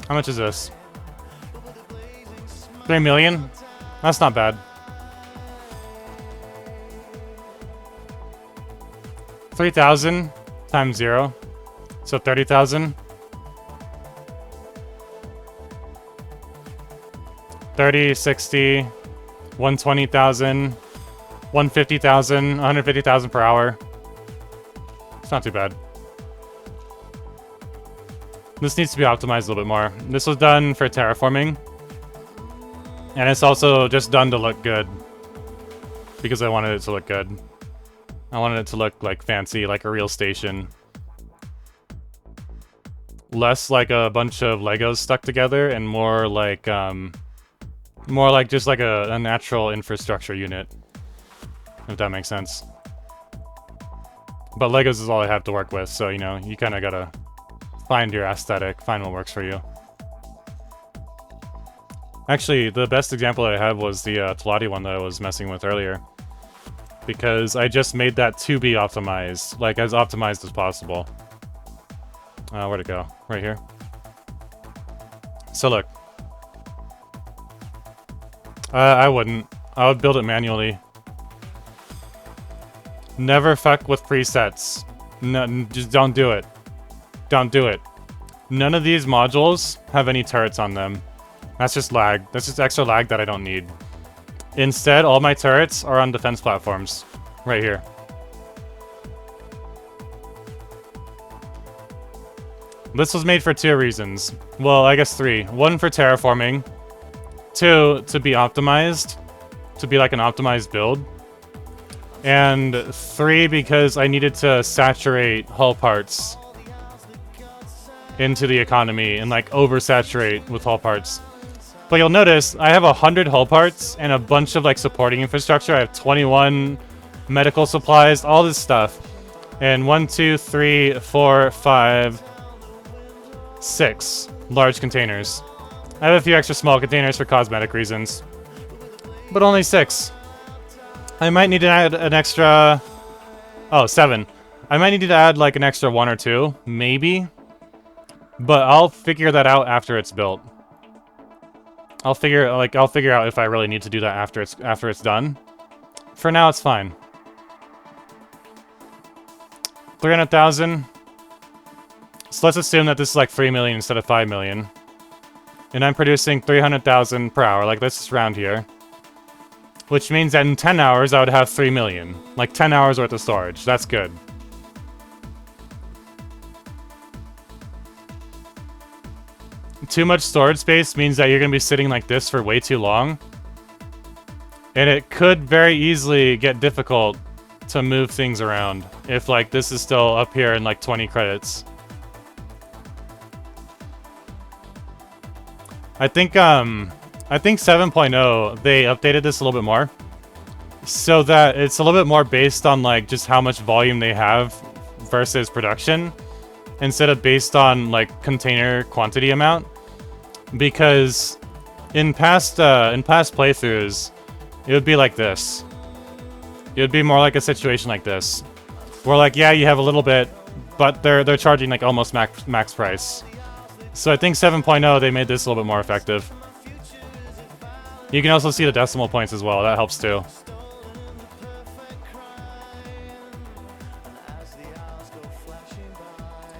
How much is this? 3 million? That's not bad. 3,000 times 0. So 30,000. 30, 60, 120,000, 150,000, 150,000 per hour. It's not too bad. This needs to be optimized a little bit more. This was done for terraforming. And it's also just done to look good. Because I wanted it to look good. I wanted it to look like fancy, like a real station. Less like a bunch of Legos stuck together and more like just like a natural infrastructure unit. If that makes sense. But Legos is all I have to work with, so you know, you kinda gotta find your aesthetic, find what works for you. Actually, the best example I had was the Teladi one that I was messing with earlier. Because I just made that to be optimized, like as optimized as possible. Where'd it go? Right here. So look. I wouldn't. I would build it manually. Never fuck with presets. No, just don't do it. Don't do it. None of these modules have any turrets on them. That's just lag. That's just extra lag that I don't need. Instead, all my turrets are on defense platforms. Right here. This was made for 2 reasons. Well, I guess 3. 1 for terraforming. 2, to be optimized. To be like an optimized build. And 3, because I needed to saturate hull parts into the economy and like oversaturate with hull parts. But you'll notice I have 100 hull parts and a bunch of like supporting infrastructure. I have 21 medical supplies, all this stuff. And 1, 2, 3, 4, 5, 6 large containers. I have a few extra small containers for cosmetic reasons. But only 6. I might need to add an extra... Oh, 7. I might need to add like an extra 1 or 2, maybe. But I'll figure that out after it's built. I'll figure out if I really need to do that after it's done. For now, it's fine. 300,000. So let's assume that this is like 3 million instead of 5 million. And I'm producing 300,000 per hour. Like, let's just round here. Which means that in 10 hours, I would have 3 million. Like, 10 hours worth of storage. That's good. Too much storage space means that you're going to be sitting like this for way too long. And it could very easily get difficult to move things around if like this is still up here in like 20 credits. I think 7.0 they updated this a little bit more so that it's a little bit more based on like just how much volume they have versus production instead of based on like container quantity amount. Because in past playthroughs, it would be like this. It would be more like a situation like this, where like yeah, you have a little bit, but they're charging like almost max price. So I think 7.0 they made this a little bit more effective. You can also see the decimal points as well. That helps too.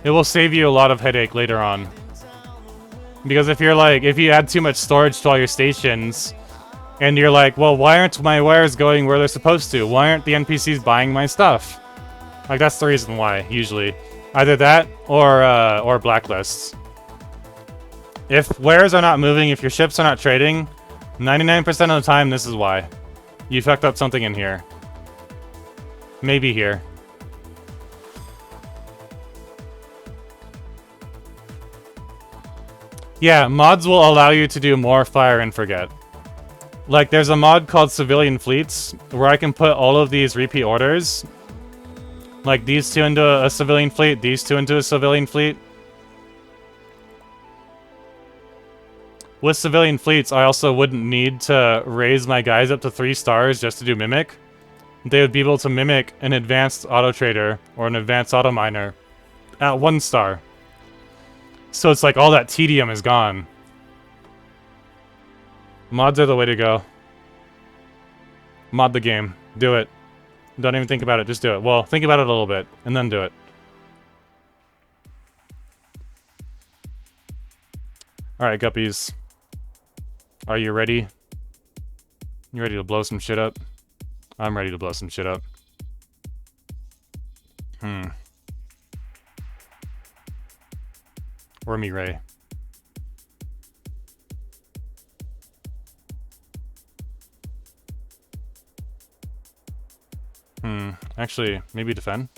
It will save you a lot of headache later on. Because if you add too much storage to all your stations, and you're like, well, why aren't my wires going where they're supposed to? Why aren't the NPCs buying my stuff? Like, that's the reason why, usually. Either that, or blacklists. If wares are not moving, if your ships are not trading, 99% of the time, this is why. You fucked up something in here. Maybe here. Yeah, mods will allow you to do more fire and forget. Like, there's a mod called Civilian Fleets, where I can put all of these repeat orders. Like, these 2 into a civilian fleet, these 2 into a civilian fleet. With civilian fleets, I also wouldn't need to raise my guys up to 3 stars just to do Mimic. They would be able to Mimic an advanced auto trader or an advanced auto miner at 1 star. So it's like all that tedium is gone. Mods are the way to go. Mod the game. Do it. Don't even think about it, just do it. Well, think about it a little bit, and then do it. Alright, guppies. Are you ready? You ready to blow some shit up? I'm ready to blow some shit up. Wormy Ray. Actually, maybe defend?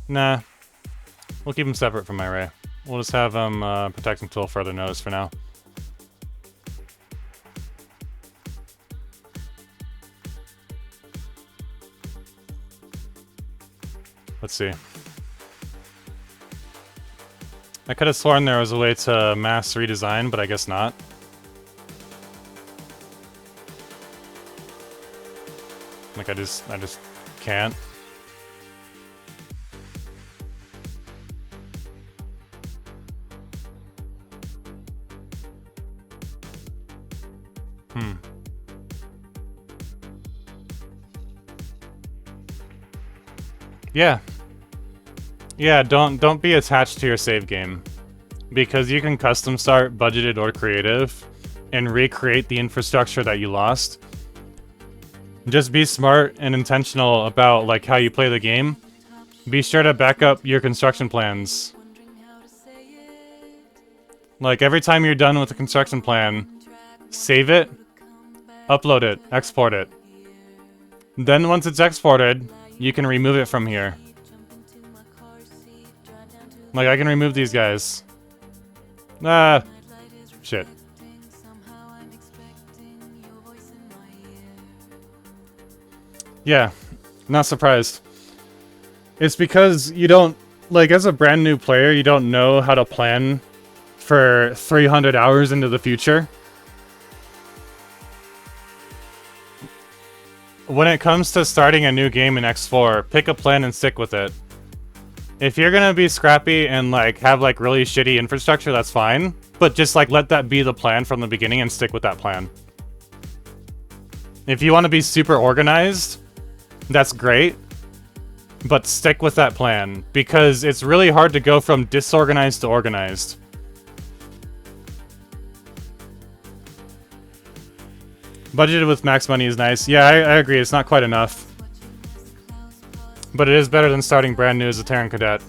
Nah. We'll keep them separate from my Ray. We'll just have them protect until further notice for now. Let's see. I could have sworn there was a way to mass redesign, but I guess not. Like I just can't. Yeah. Yeah, don't be attached to your save game. Because you can custom start budgeted or creative and recreate the infrastructure that you lost. Just be smart and intentional about like how you play the game. Be sure to back up your construction plans. Like every time you're done with the construction plan, save it, upload it, export it. Then once it's exported, you can remove it from here. Like I can remove these guys. Ah, shit. Yeah, not surprised. It's because you don't, like, as a brand new player, you don't know how to plan for 300 hours into the future. When it comes to starting a new game in X4, pick a plan and stick with it. If you're gonna be scrappy and, like, have, like, really shitty infrastructure, that's fine. But just, like, let that be the plan from the beginning and stick with that plan. If you want to be super organized, that's great, but stick with that plan, because it's really hard to go from disorganized to organized. Budgeted with max money is nice. Yeah, I agree, it's not quite enough. But it is better than starting brand new as a Terran Cadet.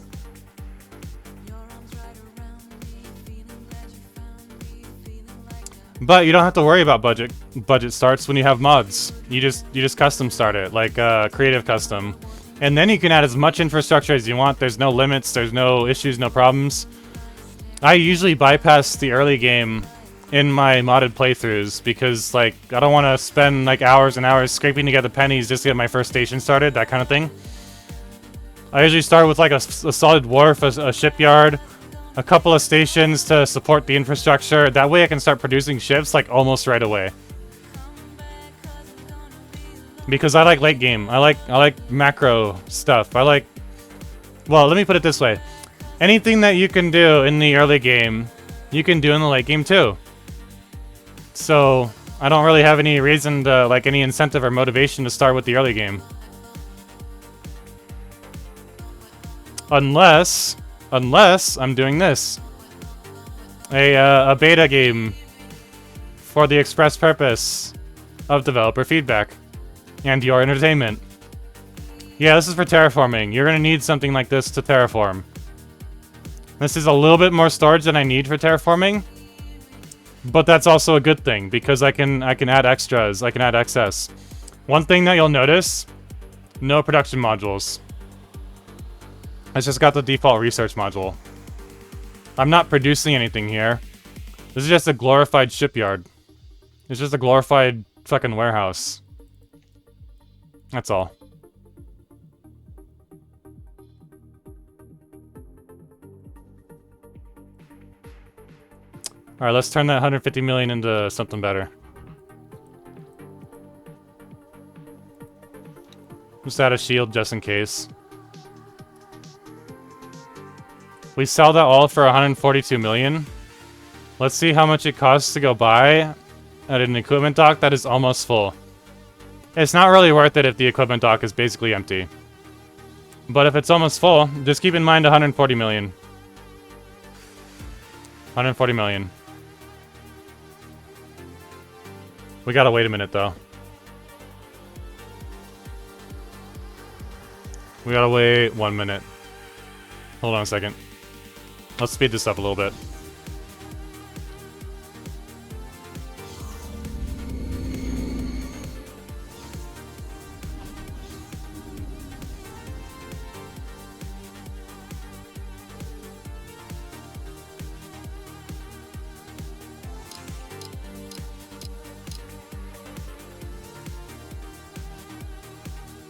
But you don't have to worry about budget starts when you have mods. You just custom start it, like creative custom. And then you can add as much infrastructure as you want. There's no limits, there's no issues, no problems. I usually bypass the early game in my modded playthroughs because, like, I don't want to spend like hours and hours scraping together pennies just to get my first station started, that kind of thing. I usually start with like a solid wharf, a shipyard, a couple of stations to support the infrastructure. That way I can start producing ships like almost right away. Because I like late game. I like macro stuff. Well, let me put it this way. Anything that you can do in the early game, you can do in the late game too. So, I don't really have any reason to, like, any incentive or motivation to start with the early game. Unless I'm doing this. A beta game for the express purpose of developer feedback and your entertainment. Yeah, this is for terraforming. You're gonna need something like this to terraform. This is a little bit more storage than I need for terraforming, but that's also a good thing because I can add extras, I can add excess. One thing that you'll notice, no production modules. It's just got the default research module. I'm not producing anything here. This is just a glorified shipyard. It's just a glorified fucking warehouse. That's all. Alright, let's turn that 150 million into something better. Just add a shield just in case. We sell that all for 142 million. Let's see how much it costs to go buy at an equipment dock that is almost full. It's not really worth it if the equipment dock is basically empty. But if it's almost full, just keep in mind 140 million. 140 million. We gotta wait a minute though. We gotta wait 1 minute. Hold on a second. Let's speed this up a little bit.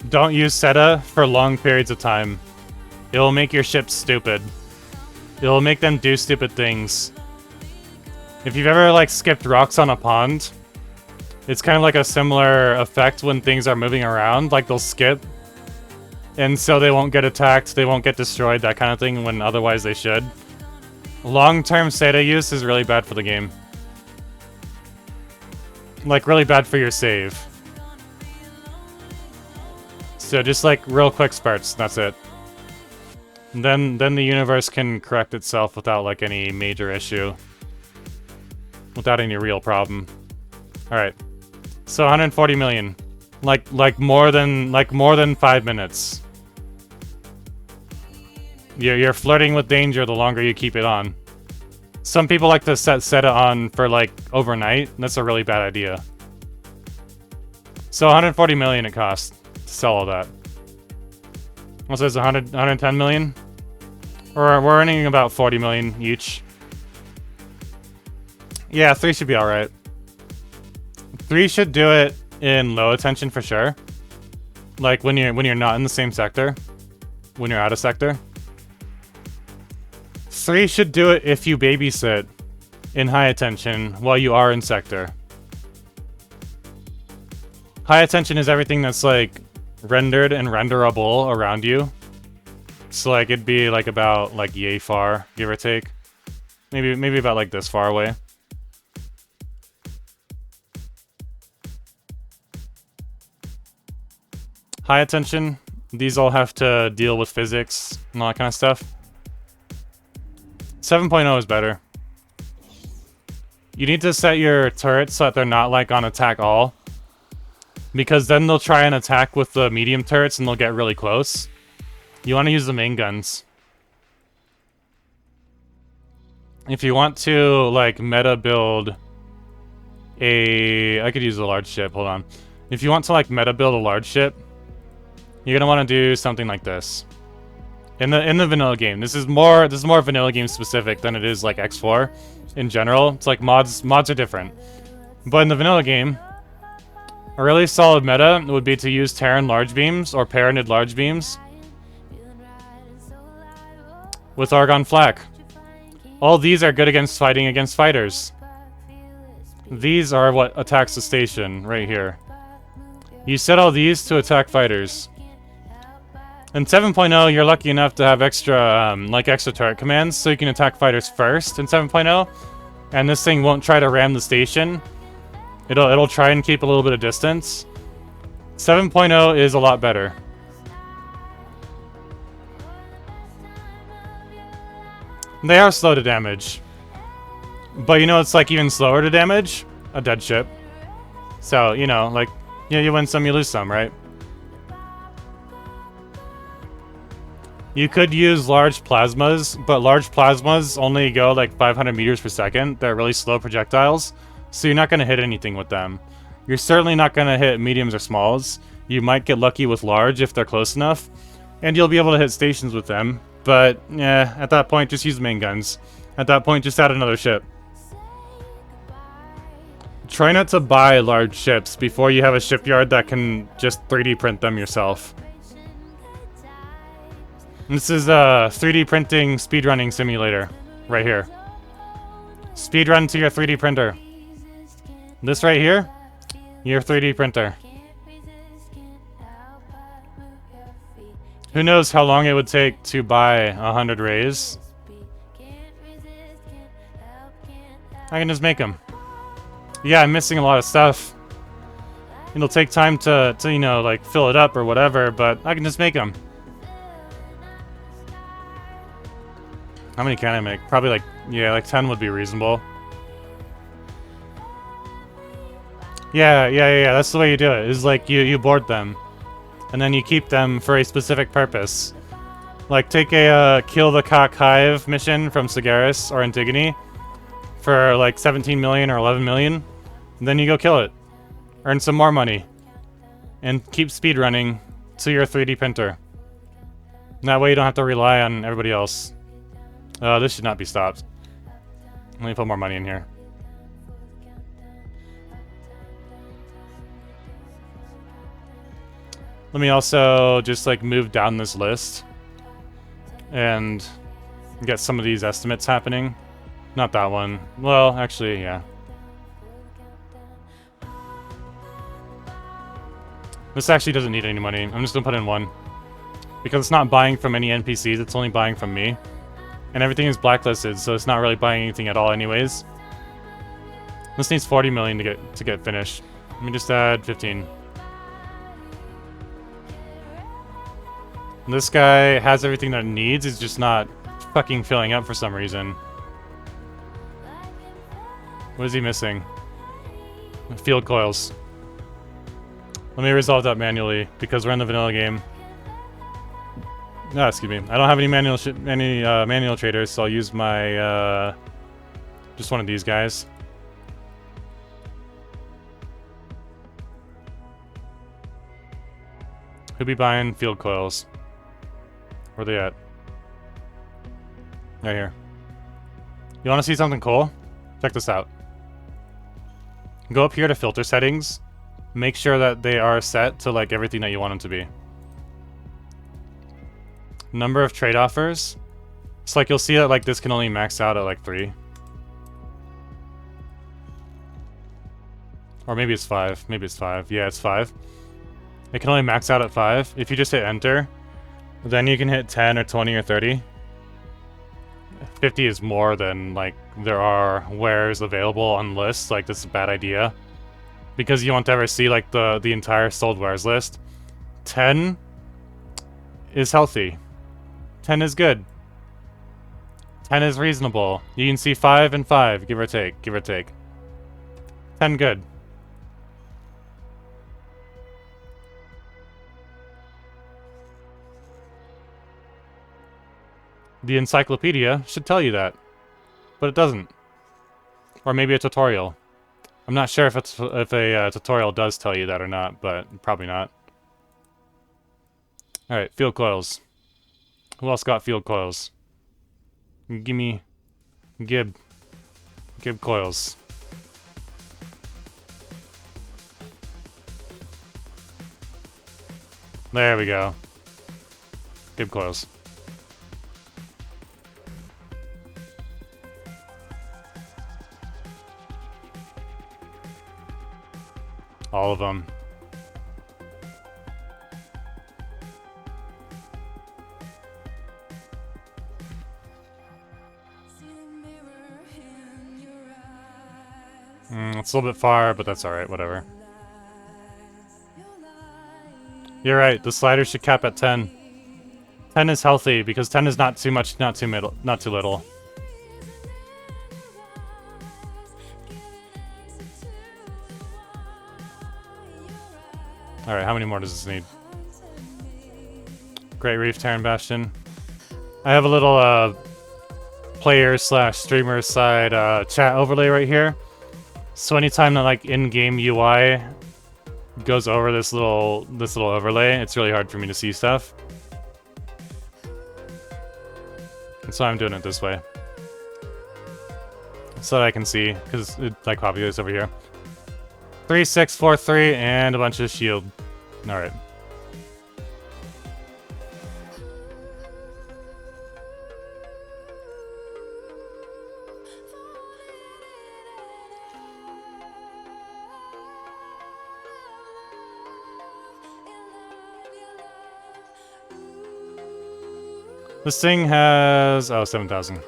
Don't use SETA for long periods of time. It will make your ships stupid. It will make them do stupid things. If you've ever, like, skipped rocks on a pond, it's kind of like a similar effect when things are moving around. Like, they'll skip, and so they won't get attacked, they won't get destroyed, that kind of thing, when otherwise they should. Long-term SETA use is really bad for the game. Like, really bad for your save. So just, like, real quick spurts, that's it. Then the universe can correct itself without, like, any major issue. Without any real problem. Alright. So 140 million. Like more than 5 minutes. You're flirting with danger the longer you keep it on. Some people like to set it on for like overnight. That's a really bad idea. So 140 million it costs to sell all that. Also, it's 110 million. We're earning about 40 million each. Yeah, 3 should be all right. 3 should do it in low attention for sure. Like when you're not in the same sector, when you're out of sector. 3 should do it if you babysit in high attention while you are in sector. High attention is everything that's like rendered and renderable around you. So like it'd be like about like yay far, give or take. Maybe about like this far away. High attention, these all have to deal with physics and all that kind of stuff. 7.0 is better. You need to set your turrets so that they're not like on attack all. Because then they'll try and attack with the medium turrets and they'll get really close. You want to use the main guns. If you want to like meta build I could use a large ship, hold on. If you want to like meta build a large ship, you're gonna want to do something like this. In the vanilla game, this is more vanilla game specific than it is like X4 in general. It's like mods are different. But in the vanilla game, a really solid meta would be to use Terran large beams or Paranid large beams with Argon Flak. All these are good against fighting against fighters. These are what attacks the station right here. You set all these to attack fighters. In 7.0, you're lucky enough to have extra turret commands, so you can attack fighters first in 7.0. And this thing won't try to ram the station. It'll try and keep a little bit of distance. 7.0 is a lot better. They are slow to damage. But you know it's like even slower to damage? A dead ship. So, you know, like, yeah, you win some, you lose some, right? You could use large plasmas, but large plasmas only go like 500 meters per second. They're really slow projectiles, so you're not going to hit anything with them. You're certainly not going to hit mediums or smalls. You might get lucky with large if they're close enough, and you'll be able to hit stations with them. But, yeah, at that point, just use main guns. At that point, just add another ship. Try not to buy large ships before you have a shipyard that can just 3D print them yourself. This is a 3D printing speedrunning simulator, right here. Speedrun to your 3D printer. This right here, your 3D printer. Who knows how long it would take to buy 100 rays? I can just make them. Yeah, I'm missing a lot of stuff. It'll take time to you know, like, fill it up or whatever, but I can just make them. How many can I make? Probably like, yeah, like 10 would be reasonable. Yeah, that's the way you do it. Is like you board them. And then you keep them for a specific purpose. Like take a kill the cock hive mission from Sagaris or Antigone for like 17 million or 11 million. And then you go kill it. Earn some more money. And keep speedrunning to your 3D printer. And that way you don't have to rely on everybody else. This should not be stopped. Let me put more money in here. Let me also just like move down this list and get some of these estimates happening. Not that one. Well, actually, yeah. This actually doesn't need any money. I'm just gonna put in one. Because it's not buying from any NPCs, it's only buying from me. And everything is blacklisted, so it's not really buying anything at all anyways. This needs 40 million to get finished. Let me just add 15. This guy has everything that it needs, it's just not fucking filling up for some reason. What is he missing? Field coils. Let me resolve that manually because we're in the vanilla game. No, excuse me. I don't have any manual traders, so I'll use my just one of these guys. Who be buying field coils? Where they at? Right here. You want to see something cool? Check this out. Go up here to filter settings. Make sure that they are set to like everything that you want them to be. Number of trade offers. It's like you'll see that like this can only max out at like 3. Or maybe it's 5. Maybe it's 5. Yeah, it's 5. It can only max out at 5. If you just hit enter, then you can hit 10 or 20 or 30. 50 is more than like there are wares available on lists. Like this is a bad idea because you won't ever see like the entire sold wares list. 10 is healthy. 10 is good. 10 is reasonable. You can see 5 and 5, give or take, give or take. 10 good. The encyclopedia should tell you that, but it doesn't. Or maybe a tutorial. I'm not sure if a tutorial does tell you that or not, but probably not. All right, field coils. Who else got field coils? Gimme, Gib coils. There we go. Gib coils. All of them. It's a little bit far, but that's alright, whatever. You're right, the slider should cap at 10. 10 is healthy, because 10 is not too much, not too little. Alright, how many more does this need? Great Reef, Terran Bastion. I have a little player/streamer side chat overlay right here. So anytime that like in-game UI goes over this little overlay, it's really hard for me to see stuff. And so I'm doing it this way. So that I can see, because it like populates over here. 3, 6, 4, 3, and a bunch of shield. Alright. This thing has... oh, 7,000.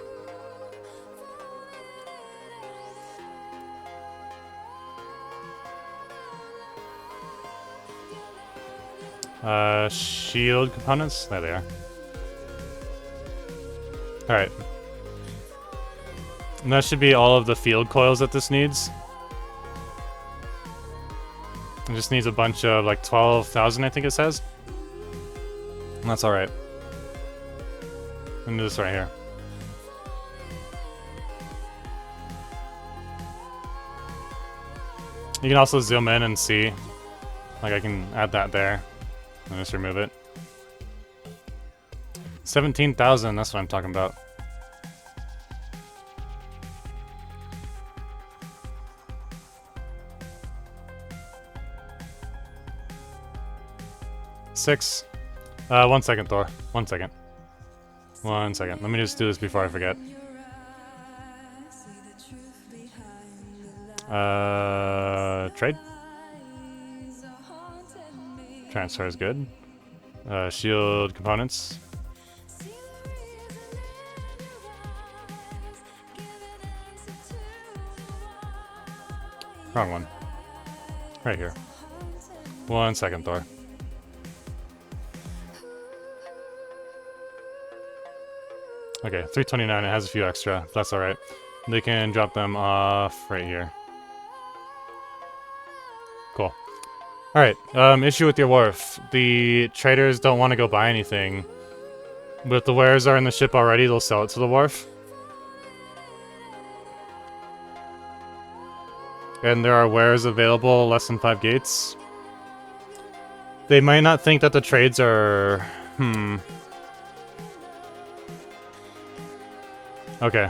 Shield components? There they are. Alright. And that should be all of the field coils that this needs. It just needs a bunch of, like, 12,000, I think it says. And that's alright. And this right here. You can also zoom in and see. Like, I can add that there. And just remove it. 17,000, that's what I'm talking about. Six. 1 second, Thor. 1 second. 1 second. Let me just do this before I forget. Trade? Transfer is good. Shield components. Wrong one. Right here. 1 second, Thor. Okay, 329, it has a few extra. That's alright. They can drop them off right here. Cool. Alright, issue with your wharf. The traders don't want to go buy anything. But if the wares are in the ship already, they'll sell it to the wharf. And there are wares available less than 5 gates. They might not think that the trades are... Okay.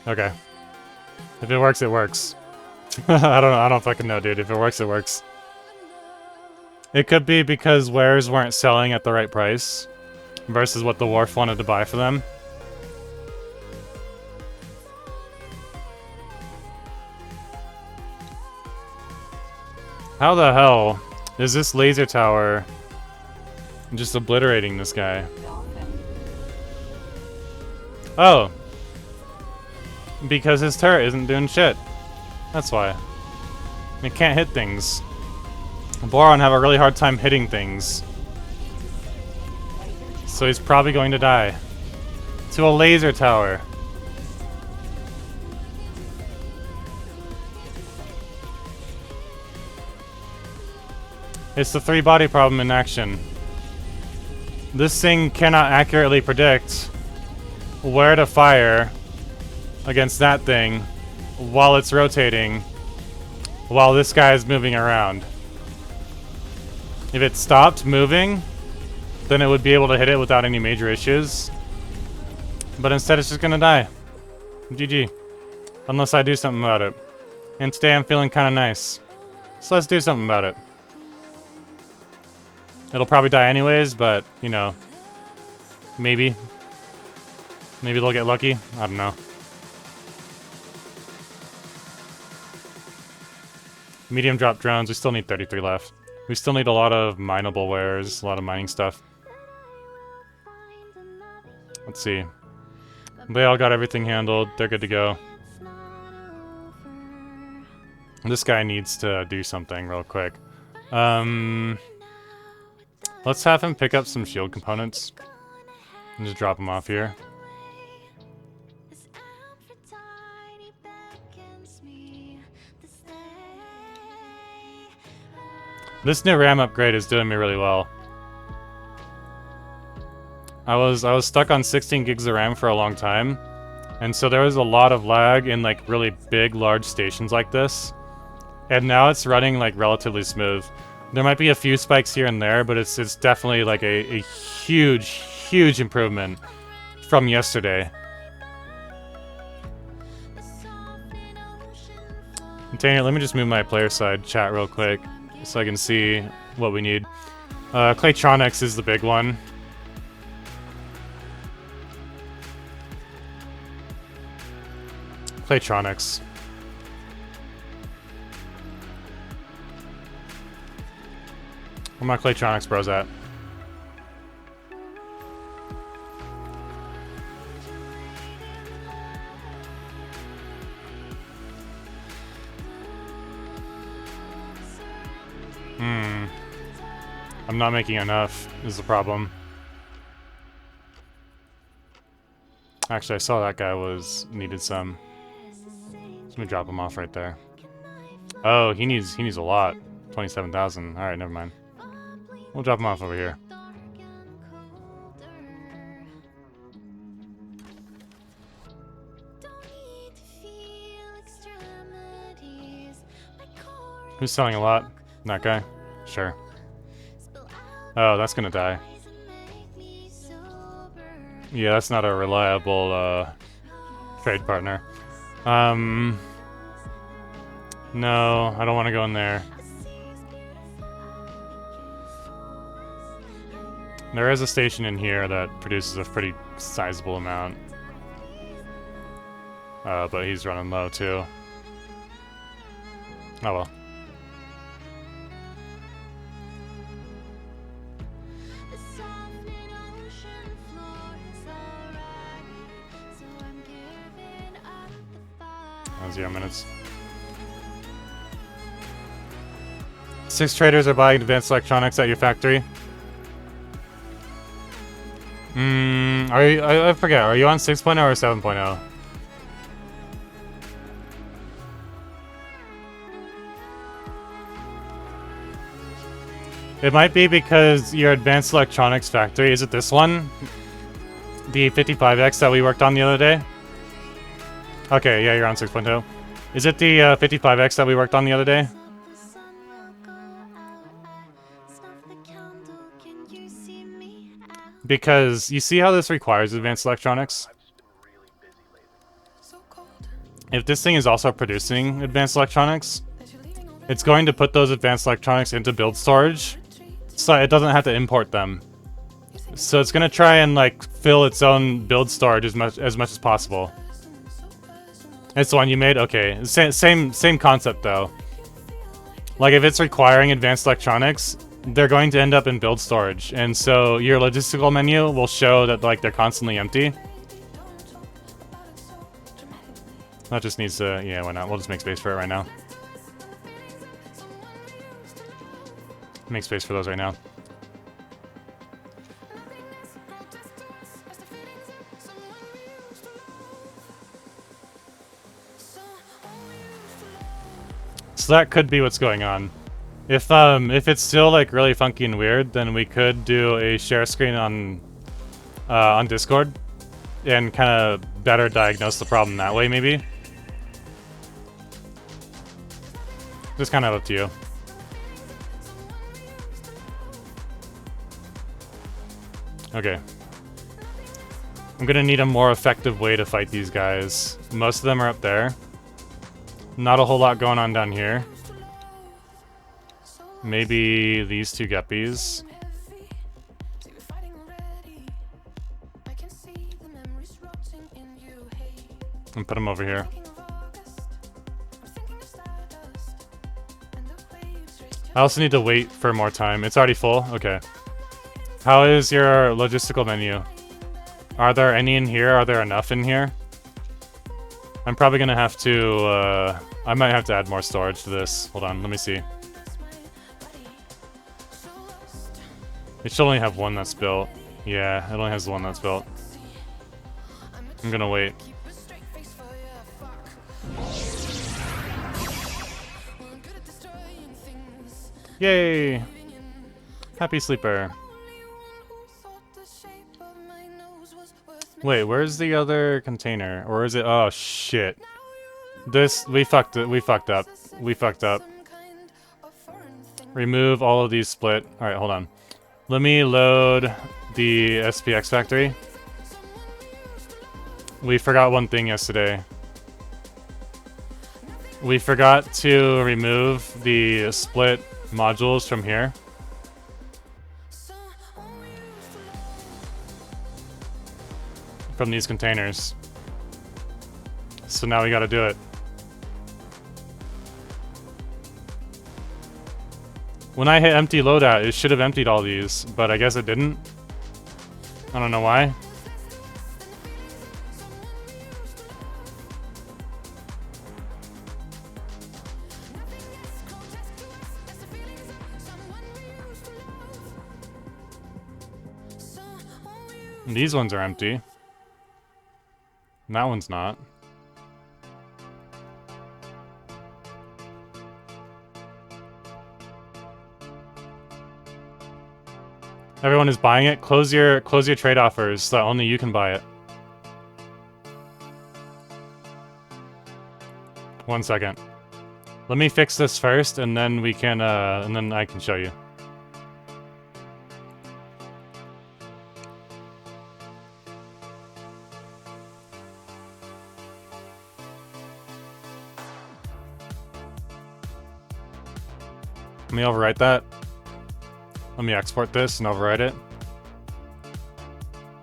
Okay. If it works, it works. I don't fucking know, dude. If it works, it works. It could be because wares weren't selling at the right price versus what the wharf wanted to buy for them. How the hell is this laser tower just obliterating this guy? Oh. Because his turret isn't doing shit. That's why. It can't hit things. Boron have a really hard time hitting things. So he's probably going to die. To a laser tower. It's the 3-body problem in action. This thing cannot accurately predict where to fire against that thing while it's rotating, while this guy is moving around. If it stopped moving, then it would be able to hit it without any major issues. But instead it's just gonna die. GG. Unless I do something about it. And today I'm feeling kinda nice. So let's do something about it. It'll probably die anyways, but, you know, maybe. Maybe they'll get lucky. I don't know. Medium drop drones. We still need 33 left. We still need a lot of mineable wares, a lot of mining stuff. Let's see. They all got everything handled. They're good to go. This guy needs to do something real quick. Let's have him pick up some shield components and just drop them off here. This new RAM upgrade is doing me really well. I was stuck on 16 gigs of RAM for a long time, and so there was a lot of lag in like really big, large stations like this. And now it's running like relatively smooth. There might be a few spikes here and there, but it's definitely like a huge, huge improvement from yesterday. Daniel, let me just move my player side chat real quick so I can see what we need. Claytronics is the big one. Claytronics. Where my Claytronics bros at? I'm not making enough, is the problem. Actually, I saw that guy needed some. Let me drop him off right there. Oh, he needs a lot. 27,000. Alright, never mind. We'll drop him off over here. Who's selling a lot? That guy? Sure. Oh, that's gonna die. Yeah, that's not a reliable trade partner. No, I don't want to go in there. There is a station in here that produces a pretty sizable amount. But he's running low too. Oh well. That was 0 minutes. 6 traders are buying advanced electronics at your factory. Are you, I forget, are you on 6.0 or 7.0? It might be because your advanced electronics factory, is it this one? The 55X that we worked on the other day? Okay, yeah, you're on 6.0. Is it the 55X that we worked on the other day? Because you see how this requires advanced electronics? If this thing is also producing advanced electronics, it's going to put those advanced electronics into build storage, so it doesn't have to import them. So it's gonna try and like fill its own build storage as much as possible. It's the one you made? Okay. Same concept though. Like if it's requiring advanced electronics, they're going to end up in build storage, and so your logistical menu will show that like they're constantly empty. That just needs to, yeah, why not? We'll just make space for it right now. Make space for those right now. So that could be what's going on. If it's still like really funky and weird, then we could do a share screen on Discord and kind of better diagnose the problem that way, maybe. Just kind of up to you. Okay. I'm gonna need a more effective way to fight these guys. Most of them are up there. Not a whole lot going on down here. Maybe these two guppies. And put them over here. I also need to wait for more time. It's already full? Okay. How is your logistical menu? Are there any in here? Are there enough in here? I'm probably gonna have to, I might have to add more storage to this. Hold on, let me see. It should only have one that's built. Yeah, it only has the one that's built. I'm gonna wait. Yay! Happy sleeper. Wait, where's the other container? Or is it? Oh shit! This we fucked it. We fucked up. We fucked up. Remove all of these split. All right, hold on. Let me load the SPX factory. We forgot one thing yesterday. We forgot to remove the split modules from here. From these containers. So now we gotta do it. When I hit empty loadout, it should have emptied all these, but I guess it didn't. I don't know why. And these ones are empty. And that one's not. Everyone is buying it. Close your trade offers so that only you can buy it. 1 second. Let me fix this first, and then we can and then I can show you. Let me overwrite that. Let me export this and overwrite it.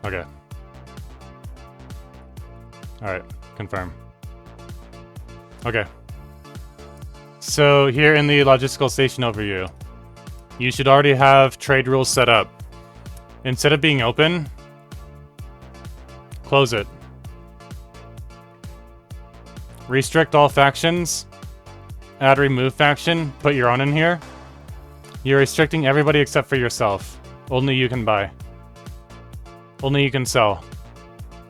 Okay. Alright, confirm. Okay. So here in the logistical station overview, you should already have trade rules set up. Instead of being open, close it. Restrict all factions. Add remove faction. Put your own in here. You're restricting everybody except for yourself. Only you can buy. Only you can sell.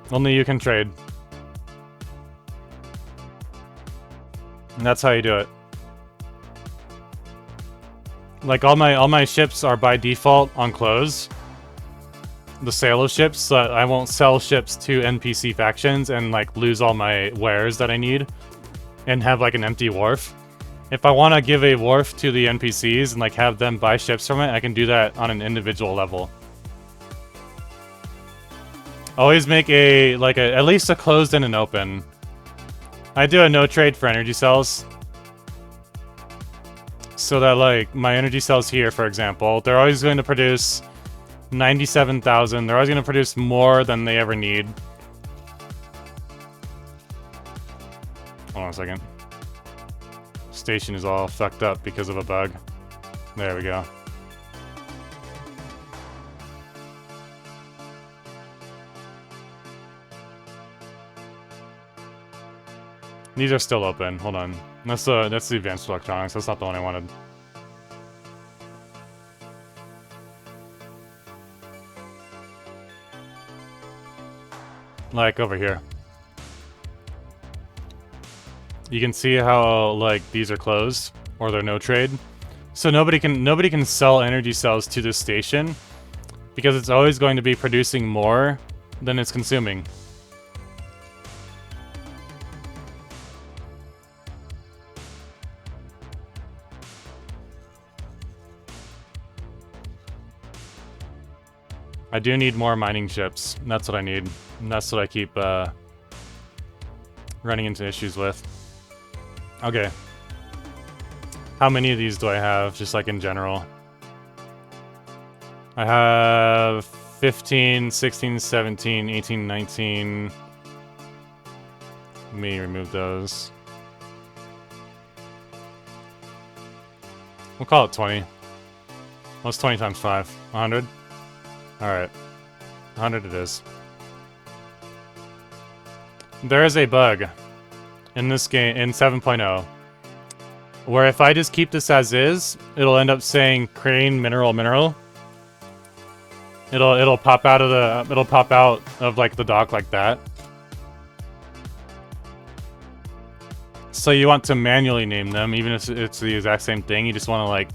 Only you can trade. And that's how you do it. Like all my ships are by default on close. The sale of ships, so I won't sell ships to NPC factions and like lose all my wares that I need and have like an empty wharf. If I want to give a wharf to the NPCs and like have them buy ships from it, I can do that on an individual level. Always make at least a closed and an open. I do a no trade for energy cells. So that like my energy cells here, for example, they're always going to produce 97,000. They're always going to produce more than they ever need. Hold on a second. Station is all fucked up because of a bug. There we go. These are still open. Hold on. That's the advanced electronics. That's not the one I wanted. Like over here. You can see how like these are closed or they're no trade. So nobody can sell energy cells to this station because it's always going to be producing more than it's consuming. I do need more mining ships. That's what I need. And that's what I keep running into issues with. Okay. How many of these do I have, just like in general? I have 15, 16, 17, 18, 19. Let me remove those. We'll call it 20. What's 20 times 5? 100? Alright. 100 it is. There is a bug in this game, in 7.0, where if I just keep this as is, it'll end up saying crane mineral. It'll pop out of like the dock like that. So you want to manually name them, even if it's the exact same thing. You just want to like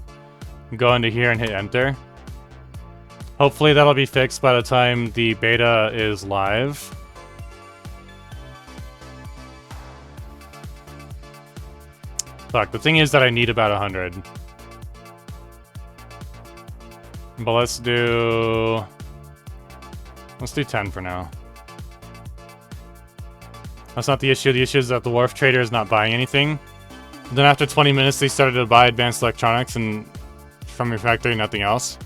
go into here and hit enter. Hopefully that'll be fixed by the time the beta is live. Fuck, the thing is that I need about 100. But let's do 10 for now. That's not the issue. The issue is that the wharf trader is not buying anything. Then after 20 minutes they started to buy advanced electronics and from your factory, nothing else.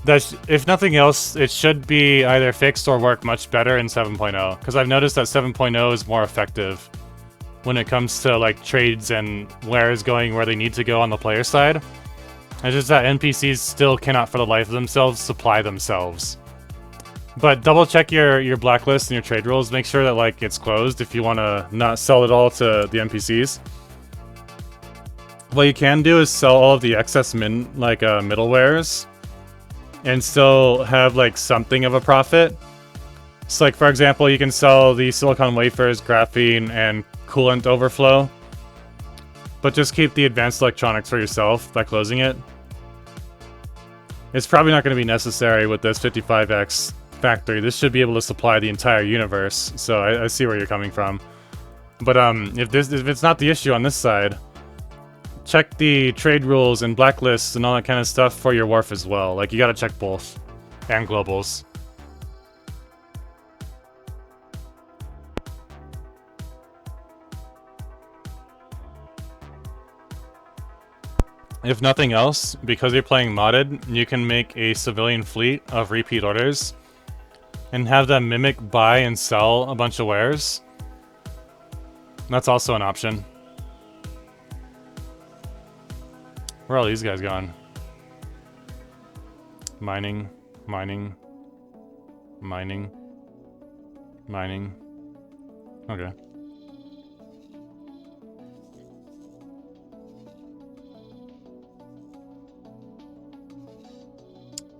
If nothing else, it should be either fixed or work much better in 7.0. Because I've noticed that 7.0 is more effective when it comes to like trades and wares going where they need to go on the player side. It's just that NPCs still cannot for the life of themselves supply themselves. But double check your blacklist and your trade rules. Make sure that like it's closed if you want to not sell it all to the NPCs. What you can do is sell all of the excess middlewares and still have like something of a profit. So like for example, you can sell the silicon wafers, graphene, and coolant overflow, but just keep the advanced electronics for yourself by closing it. It's probably not going to be necessary with this 55x factory. This should be able to supply the entire universe, so I see where you're coming from. But if it's not the issue on this side, check the trade rules and blacklists and all that kind of stuff for your wharf as well. Like you got to check both and globals. If nothing else, because you're playing modded, you can make a civilian fleet of repeat orders and have them mimic buy and sell a bunch of wares. That's also an option. Where are all these guys going? Mining, mining, mining, mining. Okay.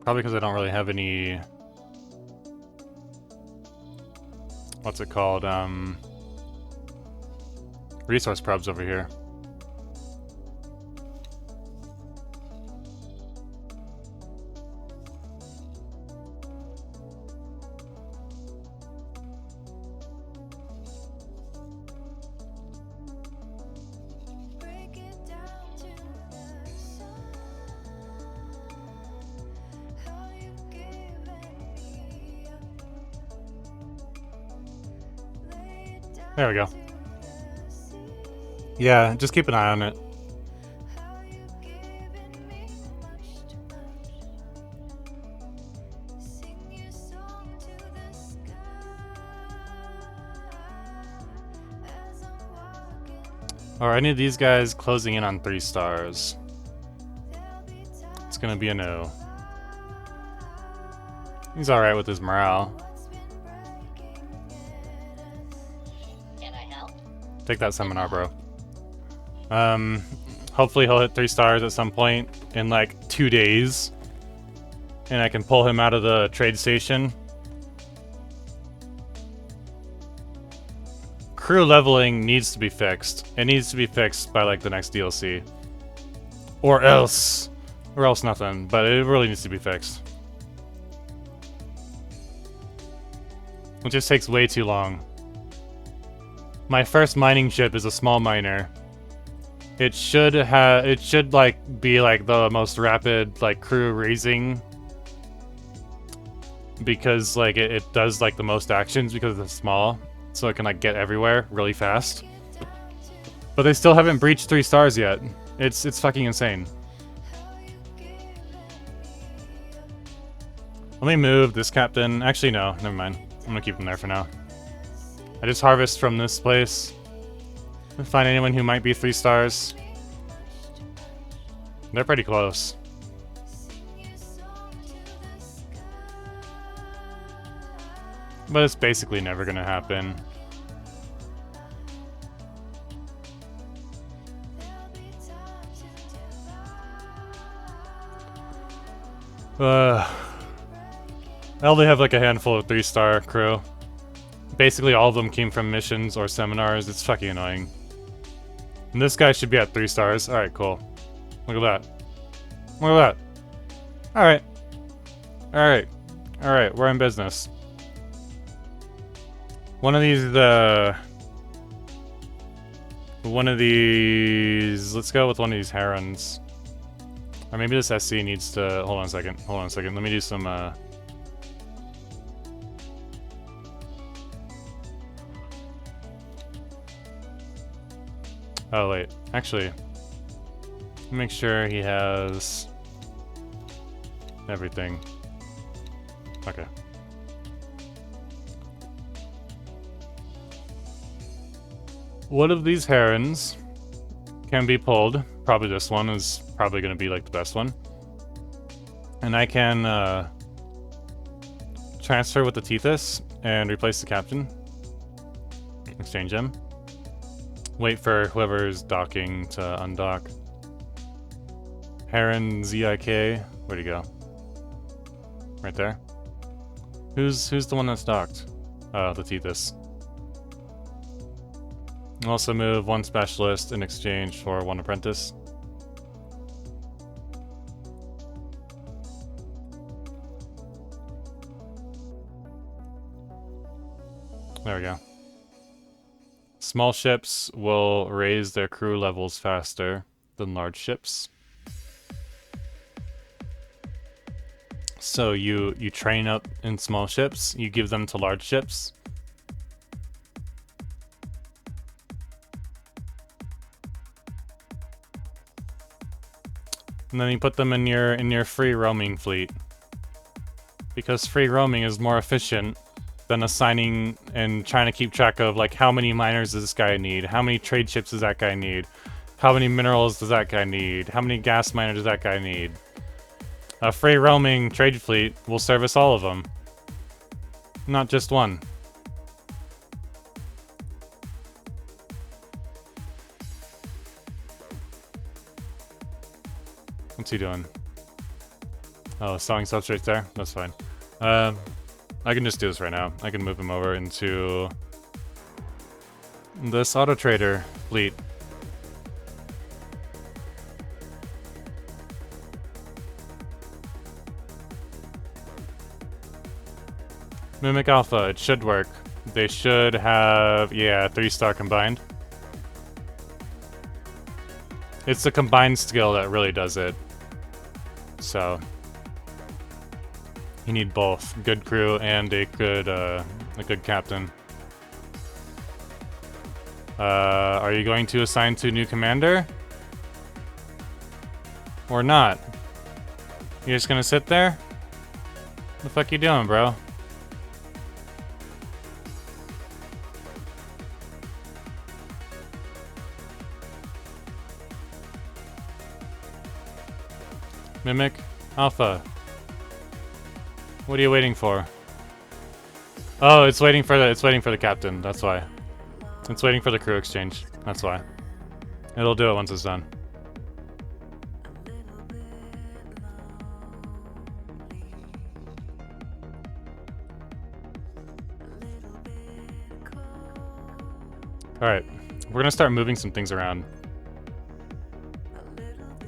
Probably because I don't really have any... What's it called? Resource probes over here. There we go. Yeah, just keep an eye on it. Are any of these guys closing in on 3 stars? It's gonna be a no. He's alright with his morale. Can I help? Take that seminar, bro. Hopefully he'll hit 3 stars at some point in like 2 days. And I can pull him out of the trade station. Crew leveling needs to be fixed. It needs to be fixed by like the next DLC. Or else nothing, but it really needs to be fixed. It just takes way too long. My first mining ship is a small miner. It should like be like the most rapid like crew raising, because like it does like the most actions because it's small, so it can like get everywhere really fast. But they still haven't breached 3 stars yet. It's fucking insane. Let me move this captain. Actually, no, never mind. I'm gonna keep him there for now. I just harvest from this place. Find anyone who might be 3 stars. They're pretty close. But it's basically never gonna happen. I only have like a handful of 3-star crew. Basically all of them came from missions or seminars. It's fucking annoying. And this guy should be at 3 stars. Alright, cool. Look at that. Look at that. Alright. Alright. Alright, we're in business. One of these, let's go with one of these herons. Or maybe this SC needs to, hold on a second, let me do some, oh wait, actually, make sure he has everything. Okay. One of these herons can be pulled. Probably this one is probably going to be like the best one. And I can transfer with the Tethys and replace the captain. Exchange him. Wait for whoever's docking to undock. Heron ZIK. Where'd he go? Right there. Who's the one that's docked? Oh, the Tethys. Also move 1 specialist in exchange for 1 apprentice. There we go. Small ships will raise their crew levels faster than large ships. So you train up in small ships, you give them to large ships. And then you put them in your free roaming fleet. Because free roaming is more efficient than assigning and trying to keep track of like how many miners does this guy need, how many trade ships does that guy need, how many minerals does that guy need, how many gas miners does that guy need. A free roaming trade fleet will service all of them, not just one. What's he doing? Oh, sawing substrates there? That's fine. I can just do this right now. I can move him over into this auto trader fleet. Mimic Alpha, it should work. They should have, yeah, 3-star combined. It's the combined skill that really does it. So you need both good crew and a good captain. Are you going to assign to new commander? Or not? You're just gonna sit there? What the fuck you doing, bro? Mimic? Alpha. What are you waiting for? Oh, it's waiting for the captain, that's why. It's waiting for the crew exchange, that's why. It'll do it once it's done. Alright, we're gonna start moving some things around.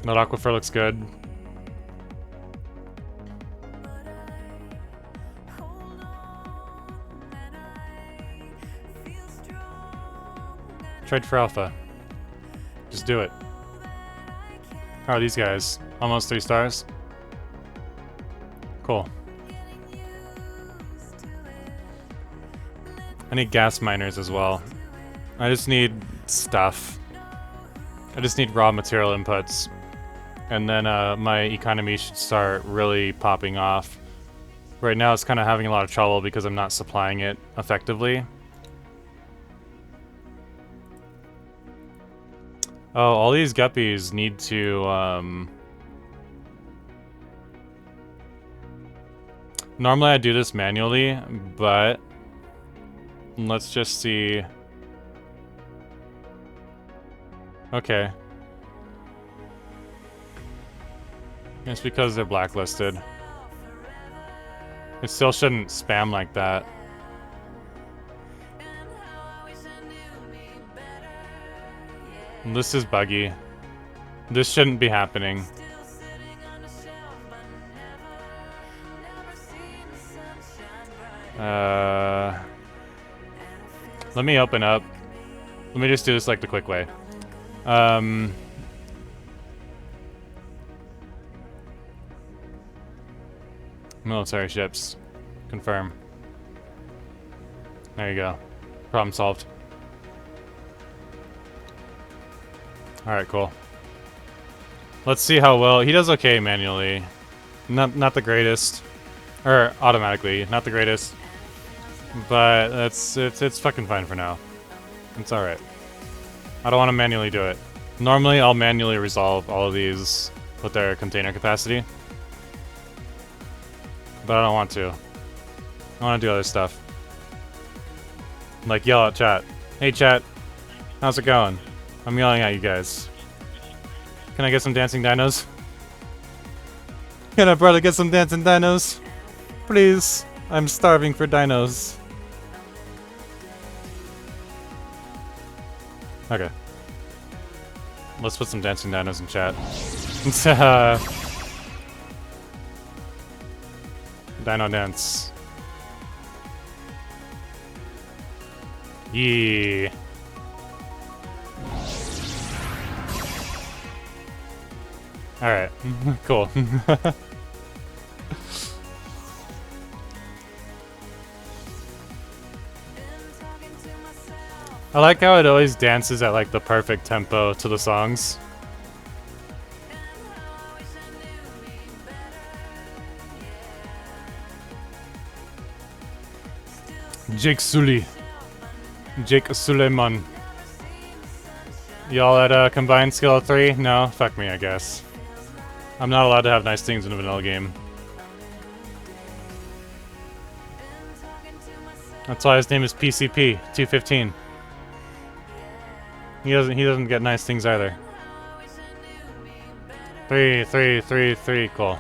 That aquifer looks good. Trade for alpha. Just do it. How are these guys? Almost 3 stars? Cool. I need gas miners as well. I just need stuff. I just need raw material inputs. And then my economy should start really popping off. Right now it's kind of having a lot of trouble because I'm not supplying it effectively. Oh, all these guppies need to, normally I do this manually, but let's just see. Okay. It's because they're blacklisted. It still shouldn't spam like that. This is buggy. This shouldn't be happening. Let me open up. Let me just do this like the quick way. Military ships. Confirm. There you go. Problem solved. Alright, cool. Let's see how well... He does okay manually. Not the greatest. Or automatically. Not the greatest. But it's fucking fine for now. It's alright. I don't want to manually do it. Normally, I'll manually resolve all of these with their container capacity. But I don't want to. I want to do other stuff. Like yell at chat. Hey chat, how's it going? I'm yelling at you guys. Can I get some dancing dinos? Can I brother get some dancing dinos? Please. I'm starving for dinos. Okay. Let's put some dancing dinos in chat. Dino dance. Yeah. Alright. Cool. I like how it always dances at like the perfect tempo to the songs. Jake Sully. Jake Suleiman. Y'all at a combined skill of 3? No? Fuck me, I guess. I'm not allowed to have nice things in a vanilla game. That's why his name is PCP 215. He doesn't get nice things either. 3, 3, 3, 3, cool.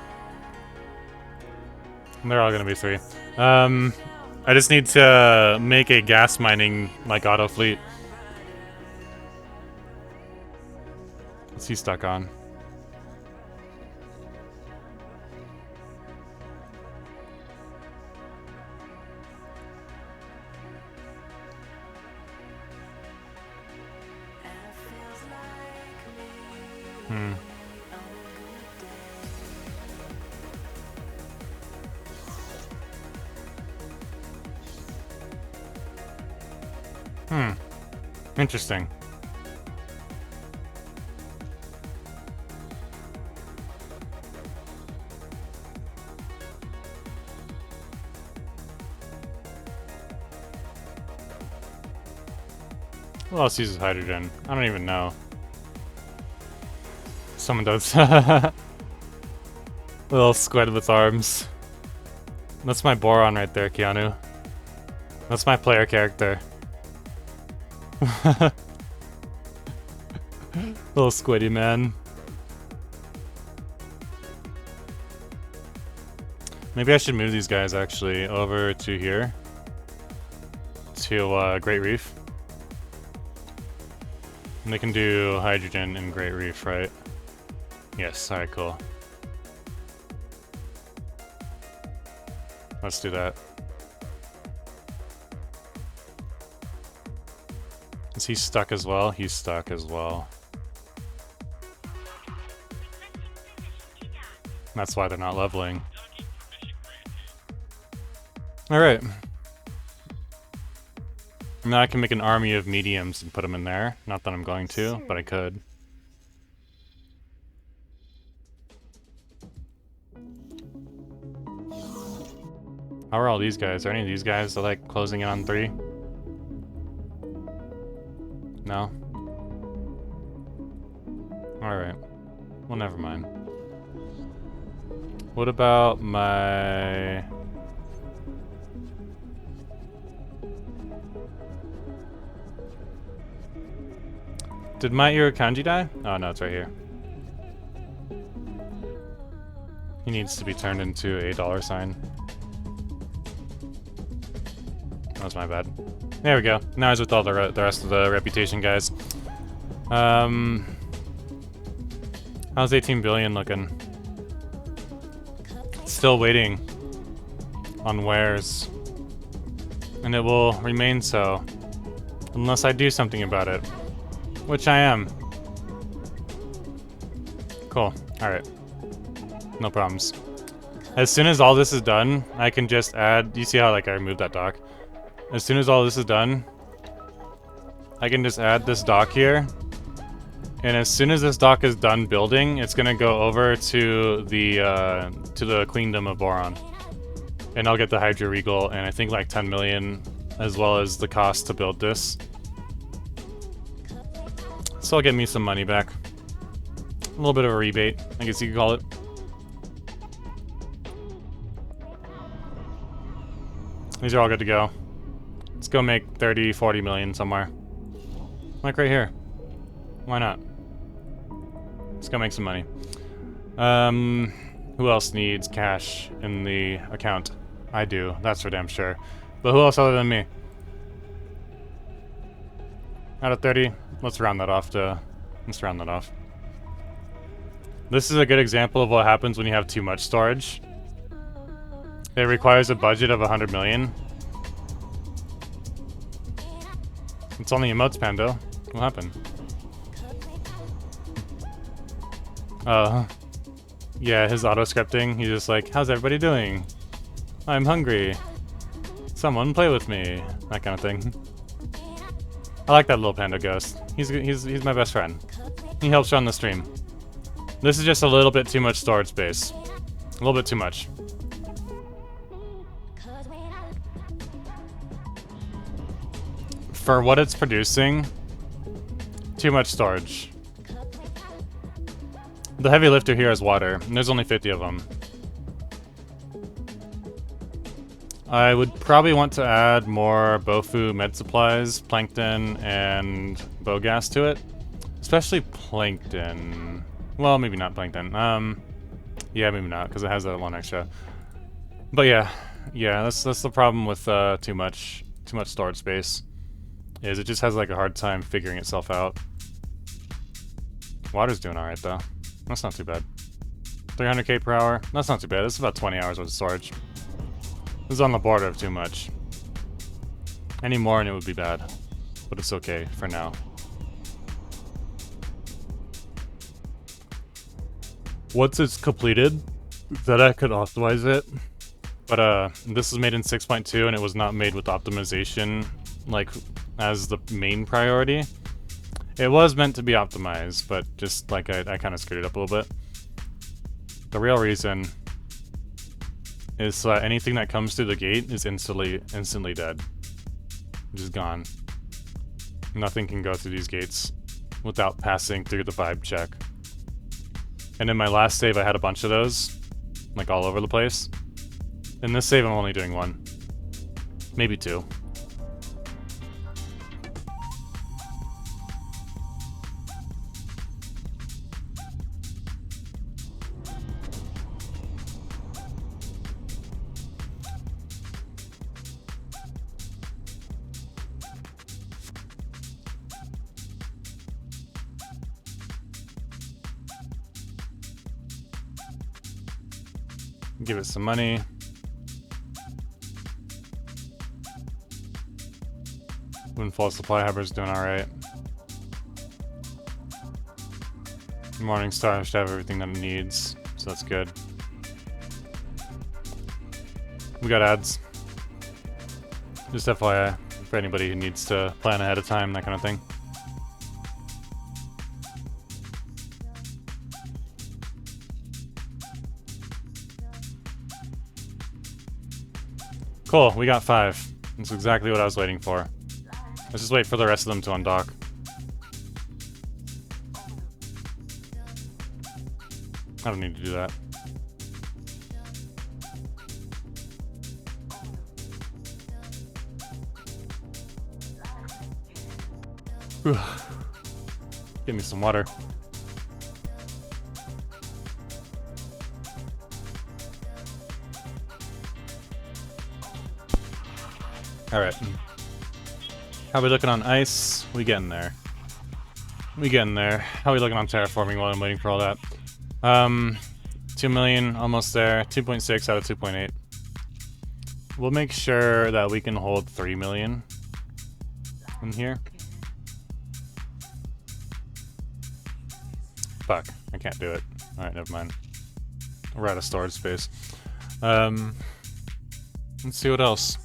They're all gonna be 3. I just need to make a gas mining like auto fleet. What's he stuck on? Interesting. Who else uses hydrogen? I don't even know. Someone does. Little squid with arms. That's my boron right there, Keanu. That's my player character. Little squiddy man. Maybe I should move these guys actually over to here. To Great Reef. And they can do hydrogen in Great Reef, right? Yes, alright, cool. Let's do that. Is he stuck as well? He's stuck as well. That's why they're not leveling. Alright. Now I can make an army of mediums and put them in there. Not that I'm going to, but I could. How are all these guys? Are any of these guys that like closing in on 3? No? Alright. Well, never mind. What about my... Did my Irakanji die? Oh no, it's right here. He needs to be turned into a $sign. That was my bad. There we go. Now he's with all the rest of the reputation guys. How's 18 billion looking? Still waiting on wares. And it will remain so. Unless I do something about it. Which I am. Cool. Alright. No problems. As soon as all this is done, I can just add... You see how like I removed that dock? As soon as all this is done, I can just add this dock here. And as soon as this dock is done building, it's gonna go over to the Queendom of Boron. And I'll get the Hydra Regal and I think like 10 million as well as the cost to build this. So I'll get me some money back. A little bit of a rebate, I guess you could call it. These are all good to go. Let's go make 30, 40 million somewhere. Like right here. Why not? Let's go make some money. Who else needs cash in the account? I do, that's for damn sure. But who else other than me? Out of 30, let's round that off let's round that off. This is a good example of what happens when you have too much storage. It requires a budget of 100 million. It's only emotes, Pando. What happened? Yeah, his auto-scripting, he's just like, how's everybody doing? I'm hungry. Someone play with me. That kind of thing. I like that little panda ghost. He's my best friend. He helps run the stream. This is just a little bit too much storage space. A little bit too much. For what it's producing, too much storage. The heavy lifter here is water, and there's only 50 of them. I would probably want to add more Bofu med supplies, plankton, and bow gas to it. Especially plankton. Well, maybe not plankton. Yeah, maybe not, because it has that one extra. But yeah, that's the problem with too much storage space. Is it just has like a hard time figuring itself out. Water's doing alright though. That's not too bad. 300k per hour? That's not too bad. This is about 20 hours worth of storage. This is on the border of too much. Any more and it would be bad. But it's okay for now. Once it's completed, then I could optimize it. But this is made in 6.2 and it was not made with optimization like as the main priority. It was meant to be optimized, but just like I kind of screwed it up a little bit. The real reason is so that anything that comes through the gate is instantly dead. Just gone. Nothing can go through these gates without passing through the vibe check. And in my last save, I had a bunch of those, like all over the place. In this save, I'm only doing one. Maybe two. Give it some money. Windfall Supply Harbor's doing alright. Morningstar should have everything that it needs, so that's good. We got ads. Just FYI, for anybody who needs to plan ahead of time, that kind of thing. Cool, we got 5. That's exactly what I was waiting for. Let's just wait for the rest of them to undock. I don't need to do that. Give me some water. Alright. How we looking on ice? We getting there. We getting there. How we looking on terraforming while I'm waiting for all that? 2 million, almost there. 2.6 out of 2.8. We'll make sure that we can hold 3 million in here. Fuck, I can't do it. Alright, never mind. We're out of storage space. Let's see what else.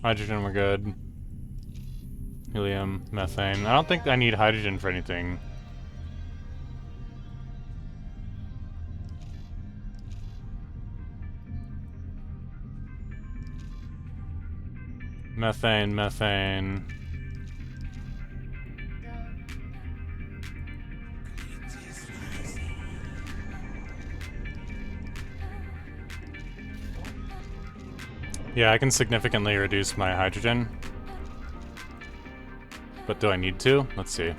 Hydrogen, we're good. Helium, methane. I don't think I need hydrogen for anything. Methane. Yeah, I can significantly reduce my hydrogen. But do I need to? Let's see.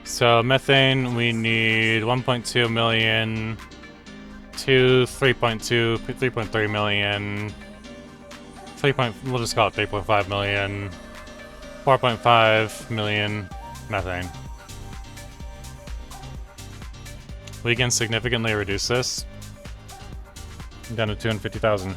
So methane, we need 1.2 million to 3.2, 3.3 million. We'll just call it 3.5 million. 4.5 million methane. We can significantly reduce this. Down to 250,000.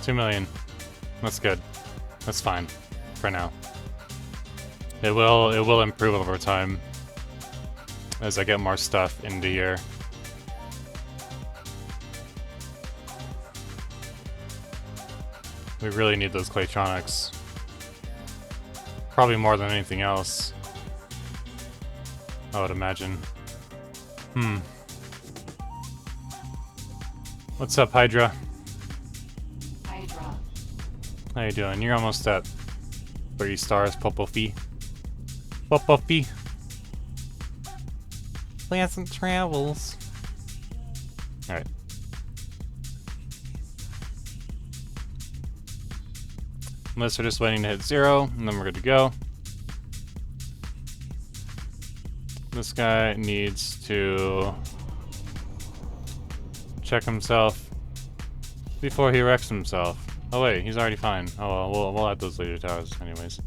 $2 million. That's good. That's fine for now. It will improve over time as I get more stuff into here. We really need those Claytronics. Probably more than anything else, I would imagine. What's up, Hydra? Hydra. How you doing? You're almost at 3 stars, Popofi. Popofi. Pleasant travels. Alright. Unless we're just waiting to hit 0, and then we're good to go. This guy needs to check himself before he wrecks himself. Oh wait, he's already fine. Oh well, we'll add those later towers anyways.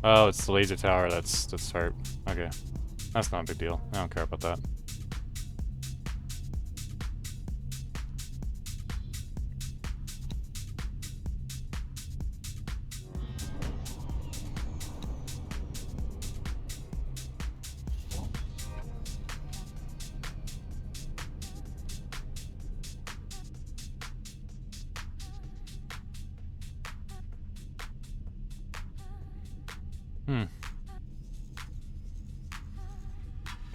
Oh, it's the laser tower that's hurt. Okay. That's not a big deal. I don't care about that.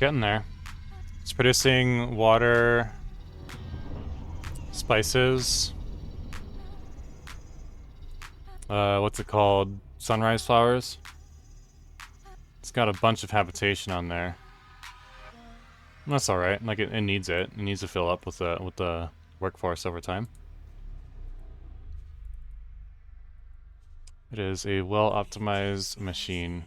Getting there. It's producing water, spices. What's it called? Sunrise flowers. It's got a bunch of habitation on there. That's all right. Like it needs it. It needs to fill up with the workforce over time. It is a well-optimized machine.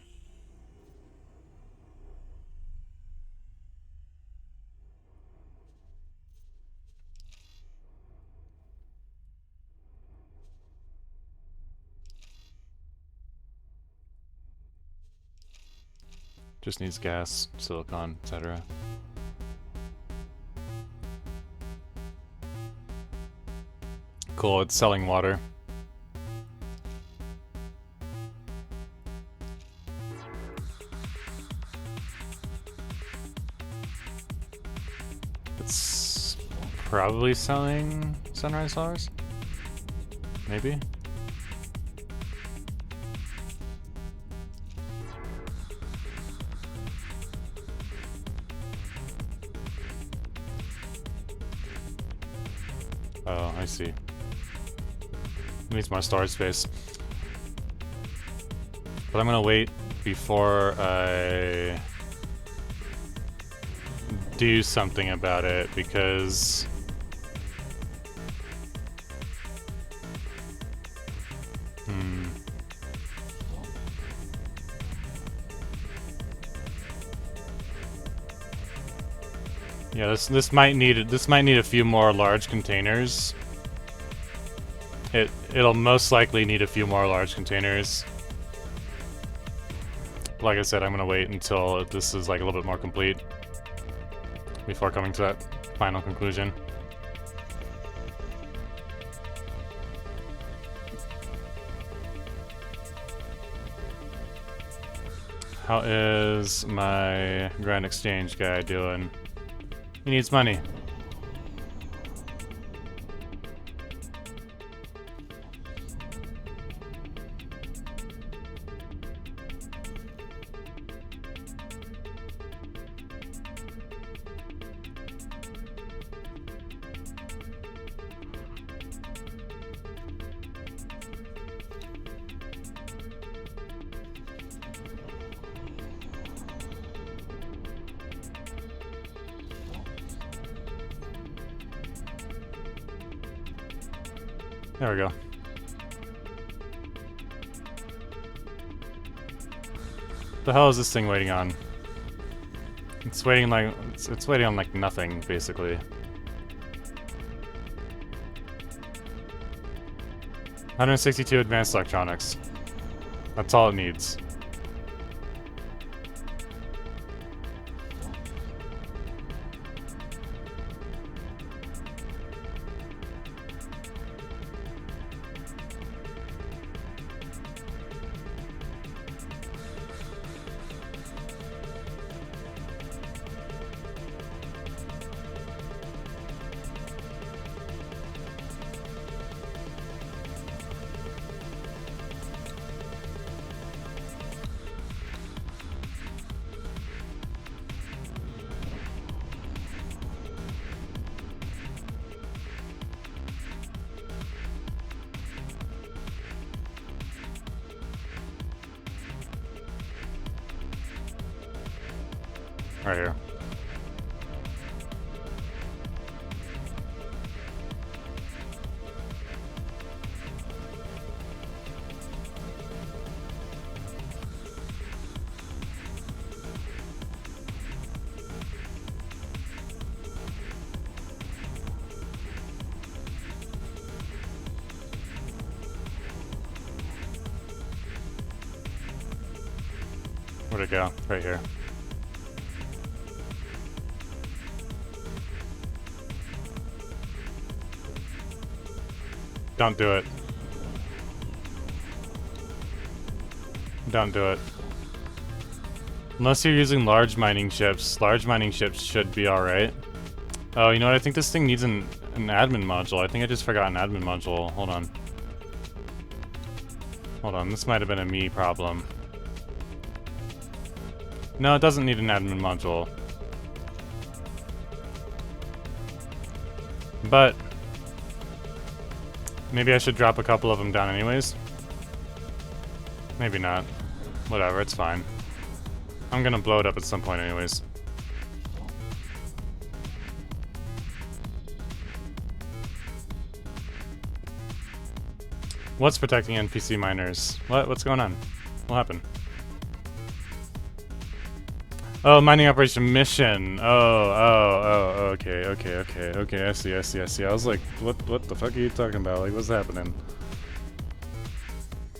Just needs gas, silicon, etc. Cool, it's selling water. It's probably selling sunrise flowers? Maybe? Oh, I see. Needs more storage space. But I'm gonna wait before I do something about it because yeah, this might need a few more large containers. It'll most likely need a few more large containers. Like I said, I'm gonna wait until this is like a little bit more complete before coming to that final conclusion. How is my Grand Exchange guy doing? He needs money. There we go. The hell is this thing waiting on? It's waiting like it's waiting on like nothing basically. 162 advanced electronics. That's all it needs. Right here. Where'd it go? Right here. Don't do it. Don't do it. Unless you're using large mining ships should be alright. Oh, you know what? I think this thing needs an admin module. I think I just forgot an admin module. Hold on. Hold on, this might have been a me problem. No, it doesn't need an admin module. But maybe I should drop a couple of them down anyways. Maybe not. Whatever, it's fine. I'm gonna blow it up at some point anyways. What's protecting NPC miners? What's going on? What happened? Oh, mining operation mission. Oh, okay. I see. I was like, what the fuck are you talking about? Like, what's happening?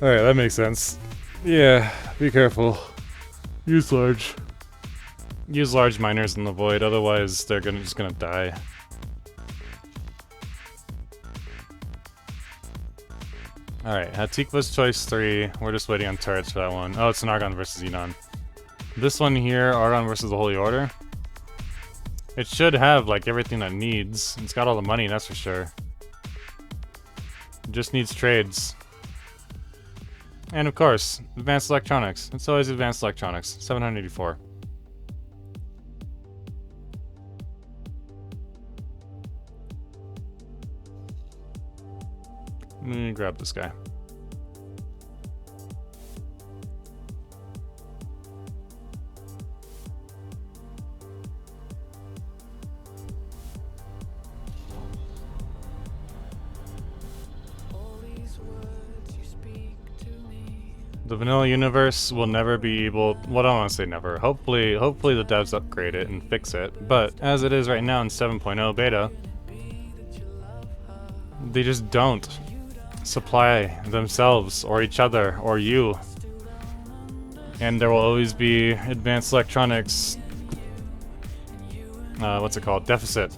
Alright, that makes sense. Yeah, be careful. Use large. Use large miners in the void, otherwise they're just gonna die. Alright, Hatikva's Choice 3. We're just waiting on turrets for that one. Oh, it's an Argon versus Xenon. This one here, Argon versus the Holy Order. It should have, like, everything that it needs. It's got all the money, that's for sure. It just needs trades. And of course, Advanced Electronics. It's always Advanced Electronics. 784. Let me grab this guy. The vanilla universe will never be able. Well, I don't want to say never. Hopefully the devs upgrade it and fix it. But as it is right now in 7.0 beta, they just don't supply themselves or each other or you. And there will always be Advanced Electronics. What's it called? Deficit.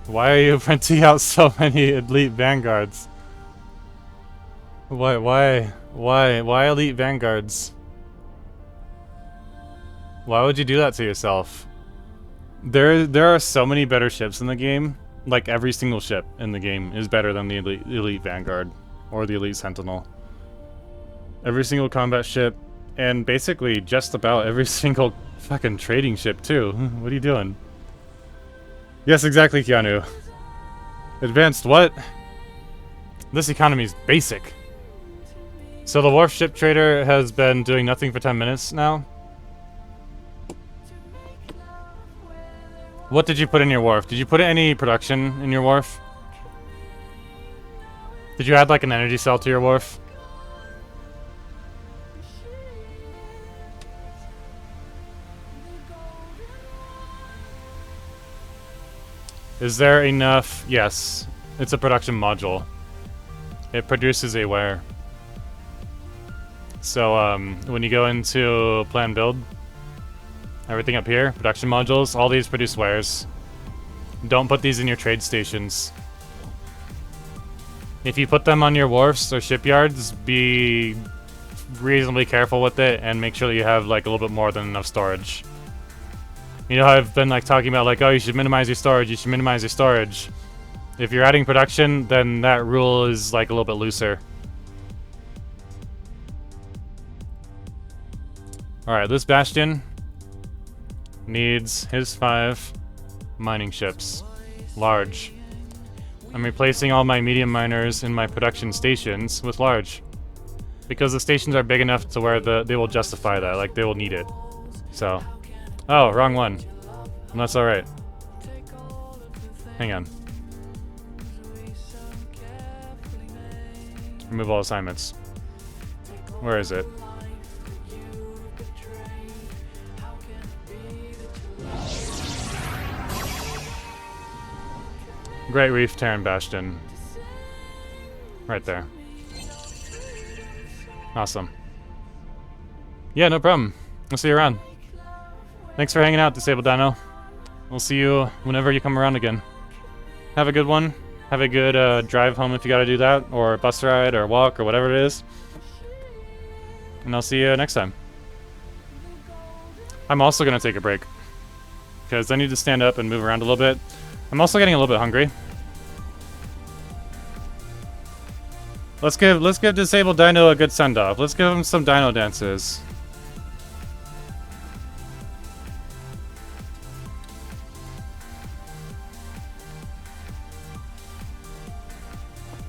Why are you printing out so many elite vanguards? Why elite vanguards? Why would you do that to yourself? There are so many better ships in the game. Like every single ship in the game is better than the elite vanguard or the elite sentinel. Every single combat ship, and basically just about every single fucking trading ship too. What are you doing? Yes, exactly, Keanu. Advanced what? This economy is basic. So the wharf ship trader has been doing nothing for 10 minutes now. What did you put in your wharf? Did you put any production in your wharf? Did you add like an energy cell to your wharf? Is there enough? Yes. It's a production module. It produces a ware. So when you go into plan build, everything up here, production modules, all these produce wares. Don't put these in your trade stations. If you put them on your wharfs or shipyards, be reasonably careful with it and make sure that you have like a little bit more than enough storage. You know how I've been like talking about like, oh, you should minimize your storage, you should minimize your storage. If you're adding production, then that rule is like a little bit looser. Alright, this Bastion needs his 5 mining ships. Large. I'm replacing all my medium miners in my production stations with large. Because the stations are big enough to where they will justify that, like they will need it. So. Oh, wrong one. And that's alright. Hang on. Remove all assignments. Where is it? Great Reef, Terran Bastion. Right there. Awesome. Yeah, no problem. I'll see you around. Thanks for hanging out, Disabled Dino. We'll see you whenever you come around again. Have a good one. Have a good drive home if you gotta do that, or bus ride, or walk, or whatever it is. And I'll see you next time. I'm also gonna take a break, because I need to stand up and move around a little bit. I'm also getting a little bit hungry. Let's give Disabled Dino a good send-off. Let's give him some dino dances.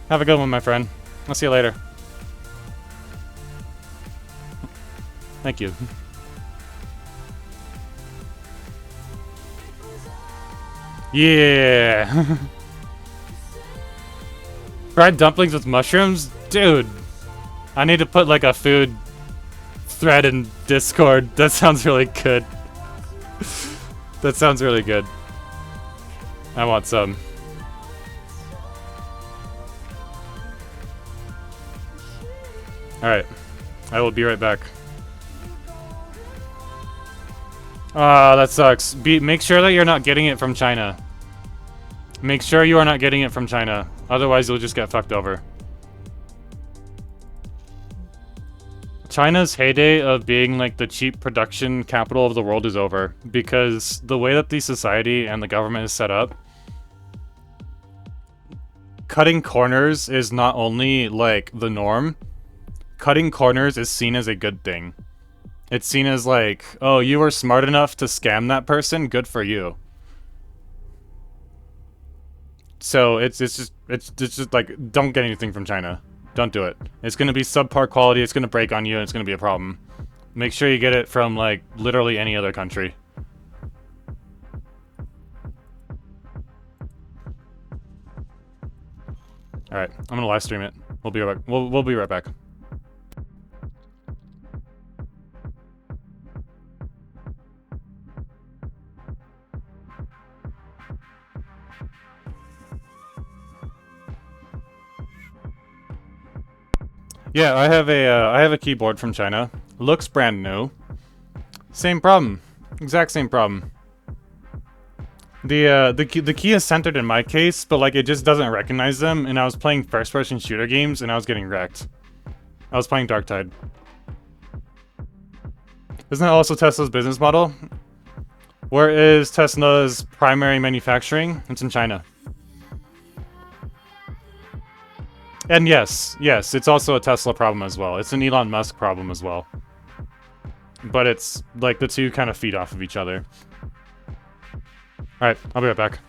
Have a good one, my friend. I'll see you later. Thank you. Yeah! Fried dumplings with mushrooms? Dude! I need to put like a food thread in Discord. That sounds really good. That sounds really good. I want some. Alright. I will be right back. Ah, that sucks. Make sure that you're not getting it from China. Make sure you are not getting it from China. Otherwise, you'll just get fucked over. China's heyday of being like the cheap production capital of the world is over. Because the way that the society and the government is set up, cutting corners is not only like the norm, cutting corners is seen as a good thing. It's seen as like, oh, you were smart enough to scam that person, good for you. So it's just like, don't get anything from China. Don't do it. It's gonna be subpar quality, it's gonna break on you, and it's gonna be a problem. Make sure you get it from like literally any other country. Alright, I'm gonna live stream it. We'll be right back. We'll be right back. Yeah, I have a keyboard from China. Looks brand new. Same problem. Exact same problem. The key is centered in my case, but like it just doesn't recognize them, and I was playing first-person shooter games and I was getting wrecked. I was playing Darktide. Isn't that also Tesla's business model? Where is Tesla's primary manufacturing? It's in China. And yes, it's also a Tesla problem as well. It's an Elon Musk problem as well. But it's like the two kind of feed off of each other. Alright, I'll be right back.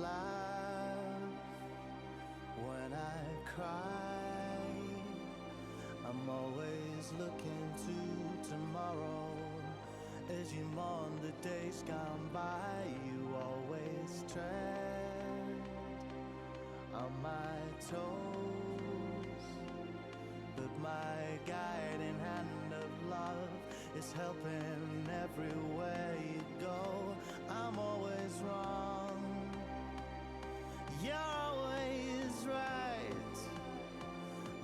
laugh when I cry. I'm always looking to tomorrow. As you mourn the days gone by, you always tread on my toes. But my guiding hand of love is helping everywhere you go. I'm always wrong, you're always right,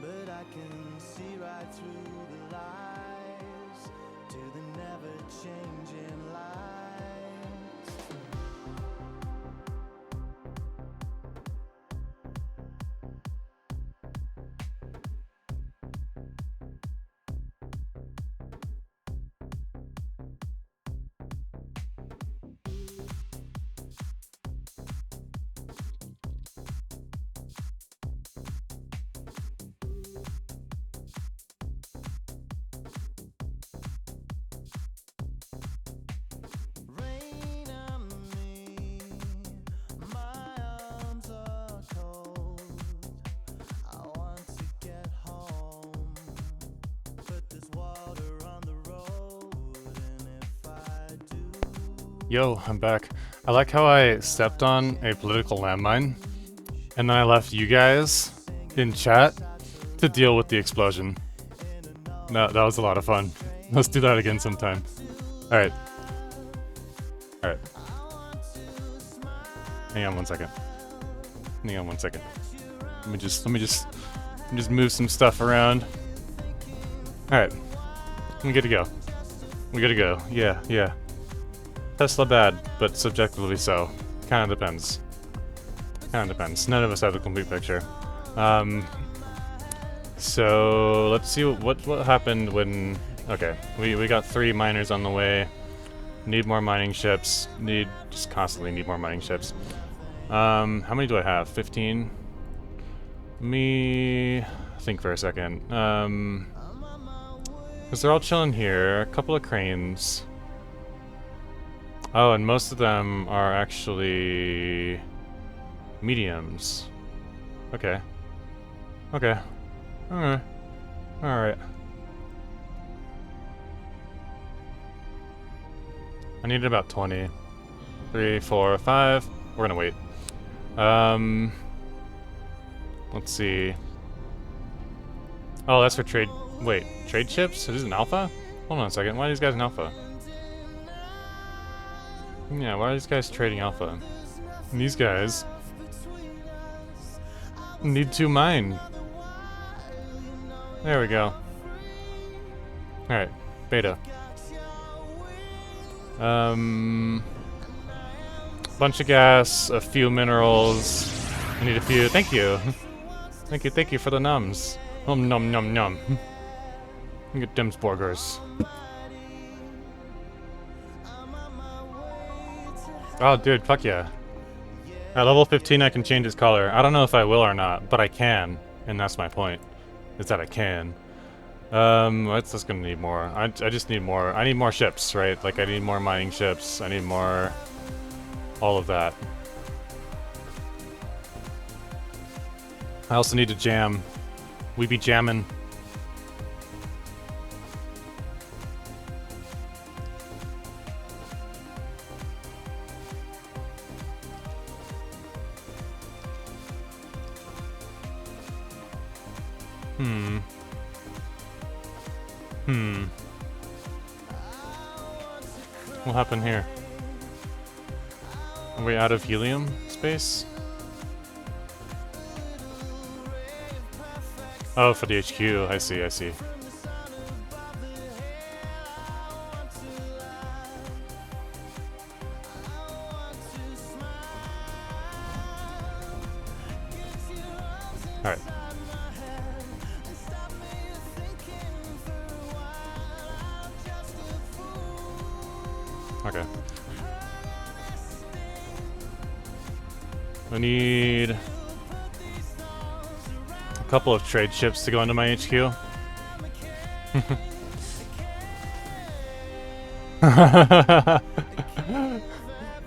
but I can see right through the lies to the never-changing lights. Rain on me, my arms are cold. I want to get home, but there's water on the road, and if I do, Yo, I'm back. I like how I stepped on a political landmine, and then I left you guys in chat to deal with the explosion. No, that was a lot of fun. Let's do that again sometime. Alright. Alright. Hang on one second. Hang on one second. Let me just move some stuff around. Alright. We good to go. We good to go. Yeah, yeah. Tesla bad, but subjectively so. Kinda depends. Kinda depends. None of us have the complete picture. So let's see what happened when. Okay, we got 3 miners on the way. Need more mining ships. Just constantly need more mining ships. How many do I have? 15. Let me think for a second. Because they're all chilling here. A couple of cranes. Oh, and most of them are actually mediums. Okay. Okay. Alright. Alright. I needed about 20. 3, 4, 5. We're gonna wait. Let's see. Oh, that's for trade. Wait, trade ships? Is this an alpha? Hold on a second. Why are these guys an alpha? Yeah, why are these guys trading alpha? And these guys need to mine. There we go. Alright, beta. Bunch of gas, a few minerals. I need a few. Thank you. Thank you for the nums. Nom nom nom. Get them burgers. Oh, dude, fuck yeah. At level 15, I can change its color. I don't know if I will or not, but I can, and that's my point. Is that I can. It's just gonna need more. I just need more. I need more ships, right? Like, I need more mining ships. I need more. All of that. I also need to jam. We be jamming. What happened here? Are we out of helium space? Oh, for the HQ. I see, I see. Alright. Okay. I need a couple of trade ships to go into my HQ.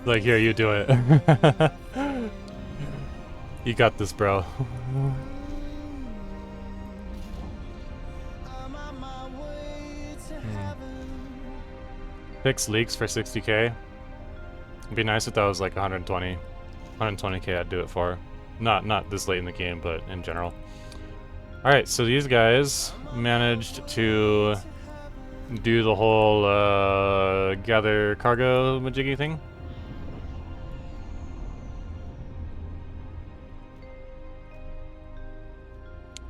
Like, here, you do it. You got this, bro. Fix leaks for 60k. It'd be nice if that was like 120. 120k I'd do it for. Not this late in the game, but in general. Alright, so these guys managed to do the whole gather cargo majiggy thing.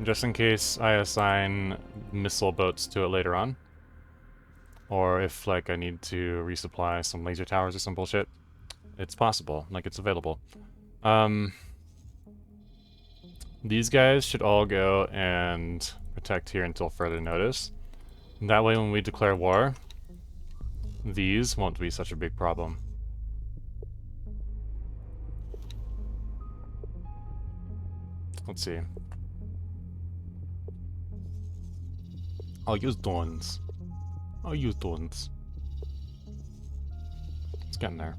Just in case I assign missile boats to it later on. Or if like I need to resupply some laser towers or some bullshit. It's possible, like it's available. These guys should all go and protect here until further notice. And that way when we declare war, these won't be such a big problem. Let's see. I'll use Dawns. I'll use Dawns. It's getting there.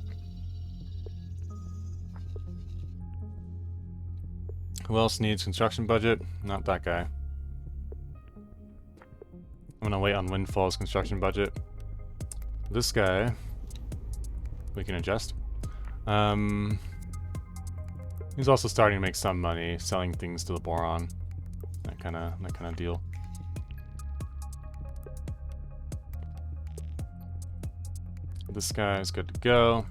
Who else needs construction budget? Not that guy. I'm gonna wait on Windfall's construction budget. This guy, we can adjust. He's also starting to make some money selling things to the Boron. That kind of deal. This guy is good to go.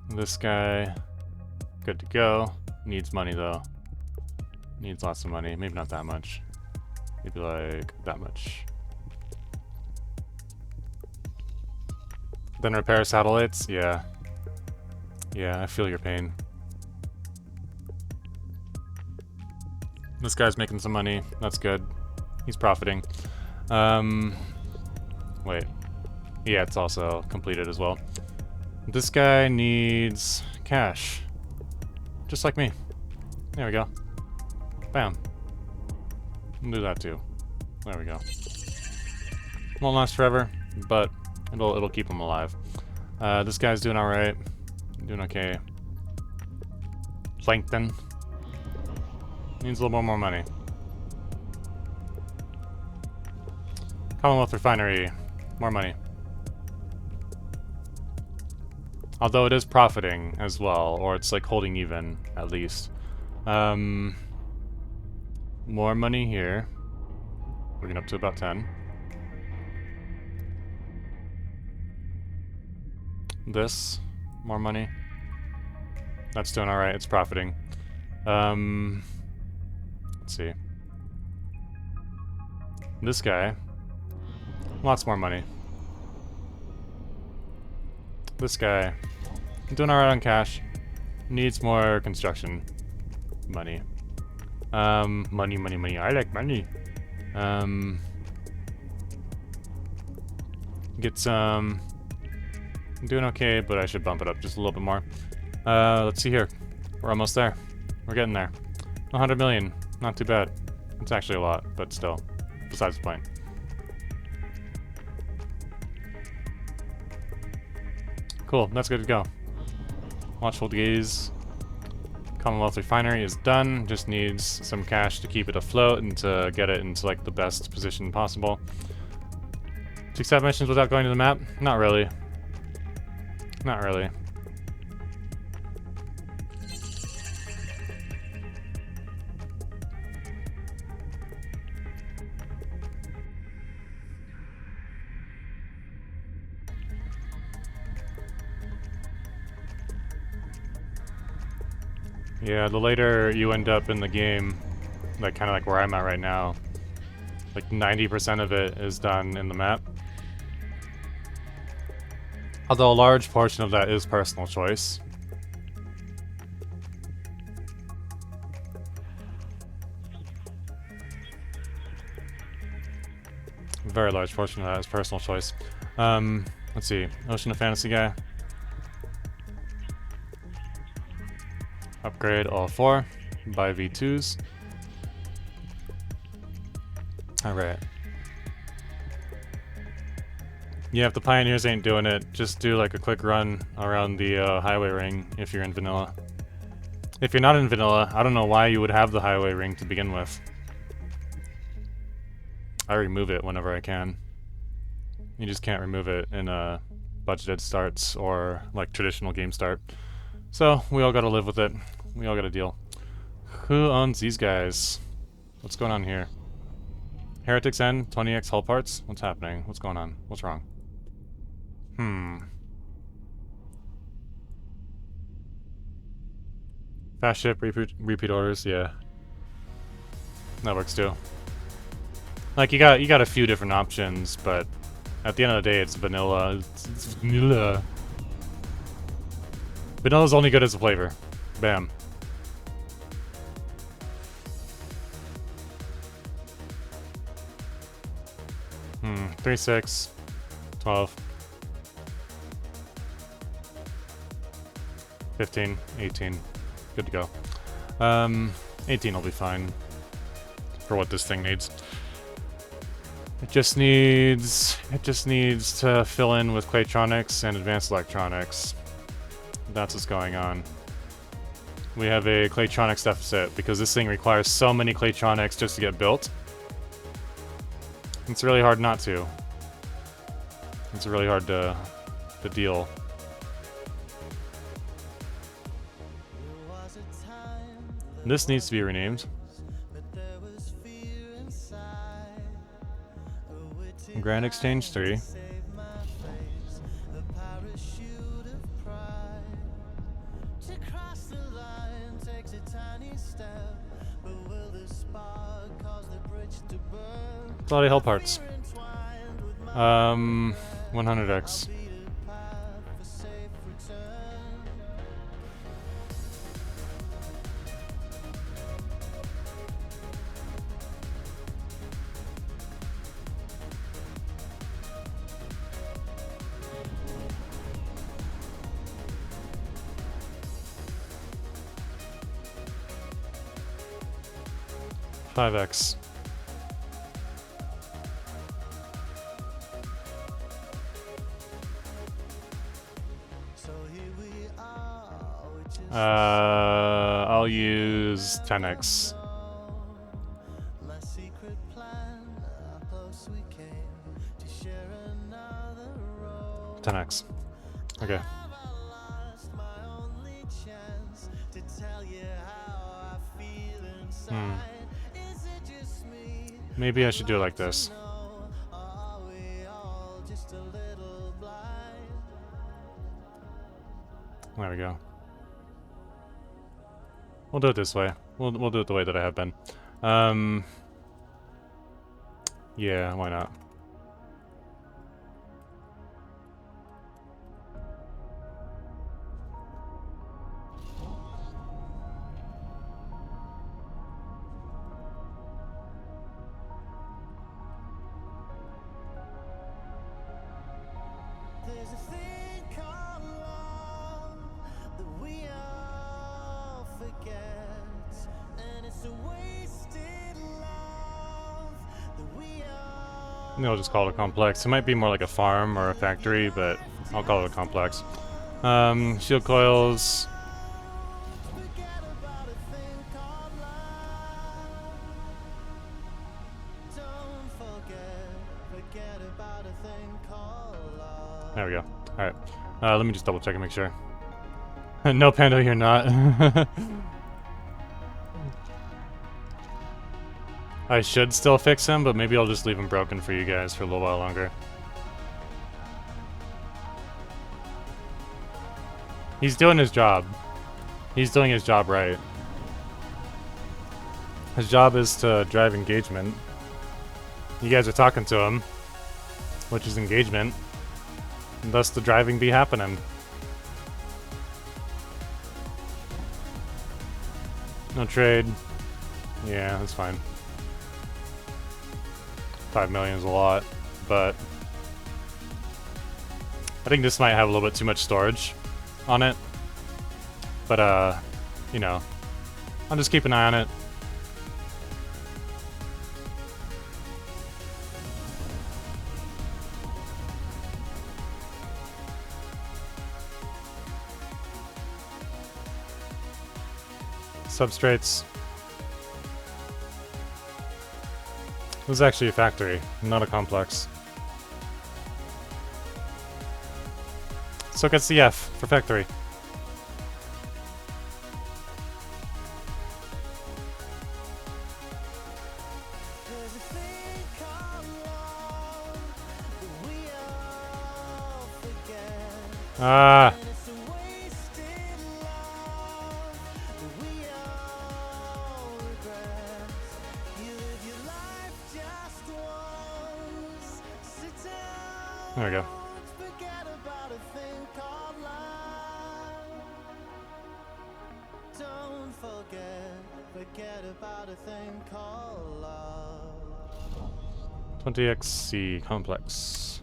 This guy, good to go. Needs money though. Needs lots of money. Maybe not that much. Maybe like that much. Then repair satellites? Yeah. Yeah, I feel your pain. This guy's making some money. That's good. He's profiting. Wait. Yeah, it's also completed as well. This guy needs cash. Just like me. There we go. Bam. We'll do that too. There we go. Won't last forever, but it'll keep him alive. This guy's doing alright. Doing okay. Plankton. Needs a little more money. Commonwealth Refinery. More money. Although it is profiting as well, or it's like holding even, at least. More money here. Bringing up to about 10. This, more money. That's doing alright, it's profiting. Let's see. This guy, lots more money. This guy, doing alright on cash. Needs more construction money. Money. I like money. Get some. I'm doing okay, but I should bump it up just a little bit more. Let's see here. We're almost there. We're getting there. 100 million. Not too bad. It's actually a lot, but still. Besides the point. Cool, that's good to go. Watchful gaze. Commonwealth Refinery is done. Just needs some cash to keep it afloat and to get it into like the best position possible. To accept missions without going to the map? Not really. Not really. Yeah, the later you end up in the game, like kind of like where I'm at right now, like 90% of it is done in the map. Although a large portion of that is personal choice. A very large portion of that is personal choice. Let's see, Ocean of Fantasy guy. Upgrade all 4. Buy V2s. Alright. Yeah, if the Pioneers ain't doing it, just do like a quick run around the highway ring if you're in vanilla. If you're not in vanilla, I don't know why you would have the highway ring to begin with. I remove it whenever I can. You just can't remove it in budgeted starts or like traditional game start. So we all gotta live with it. We all gotta deal. Who owns these guys? What's going on here? Heretics N, 20x hull parts? What's happening? What's going on? What's wrong? Fast ship, repeat orders, yeah. That works too. Like you got a few different options, but at the end of the day it's vanilla. It's vanilla. Vanilla's only good as a flavor. Bam. Hmm, 3, 6, 12, 15, 18. Good to go. 18 will be fine for what this thing needs. It just needs to fill in with Claytronics and Advanced Electronics. That's what's going on. We have a Claytronics deficit because this thing requires so many Claytronics just to get built. It's really hard not to. It's really hard to deal. This needs to be renamed. Grand Exchange 3. It's a lot of hell parts. 100x. $5x. I'll use 10x. 10x. Okay. Maybe I should do it like this. There we go. We'll do it this way. We'll do it the way that I have been. Yeah, why not? I'll just call it a complex. It might be more like a farm or a factory, but I'll call it a complex. Shield coils. There we go. Alright. Let me just double check and make sure. No, Pando, you're not. I should still fix him, but maybe I'll just leave him broken for you guys for a little while longer. He's doing his job. He's doing his job right. His job is to drive engagement. You guys are talking to him, which is engagement. And thus the driving be happening. No trade. Yeah, that's fine. 5 million is a lot, but I think this might have a little bit too much storage on it. But, you know, I'll just keep an eye on it. substrates. This is actually a factory, not a complex. So it gets the F for factory. Ah. There we go. Don't forget about a thing called love. 20XC complex.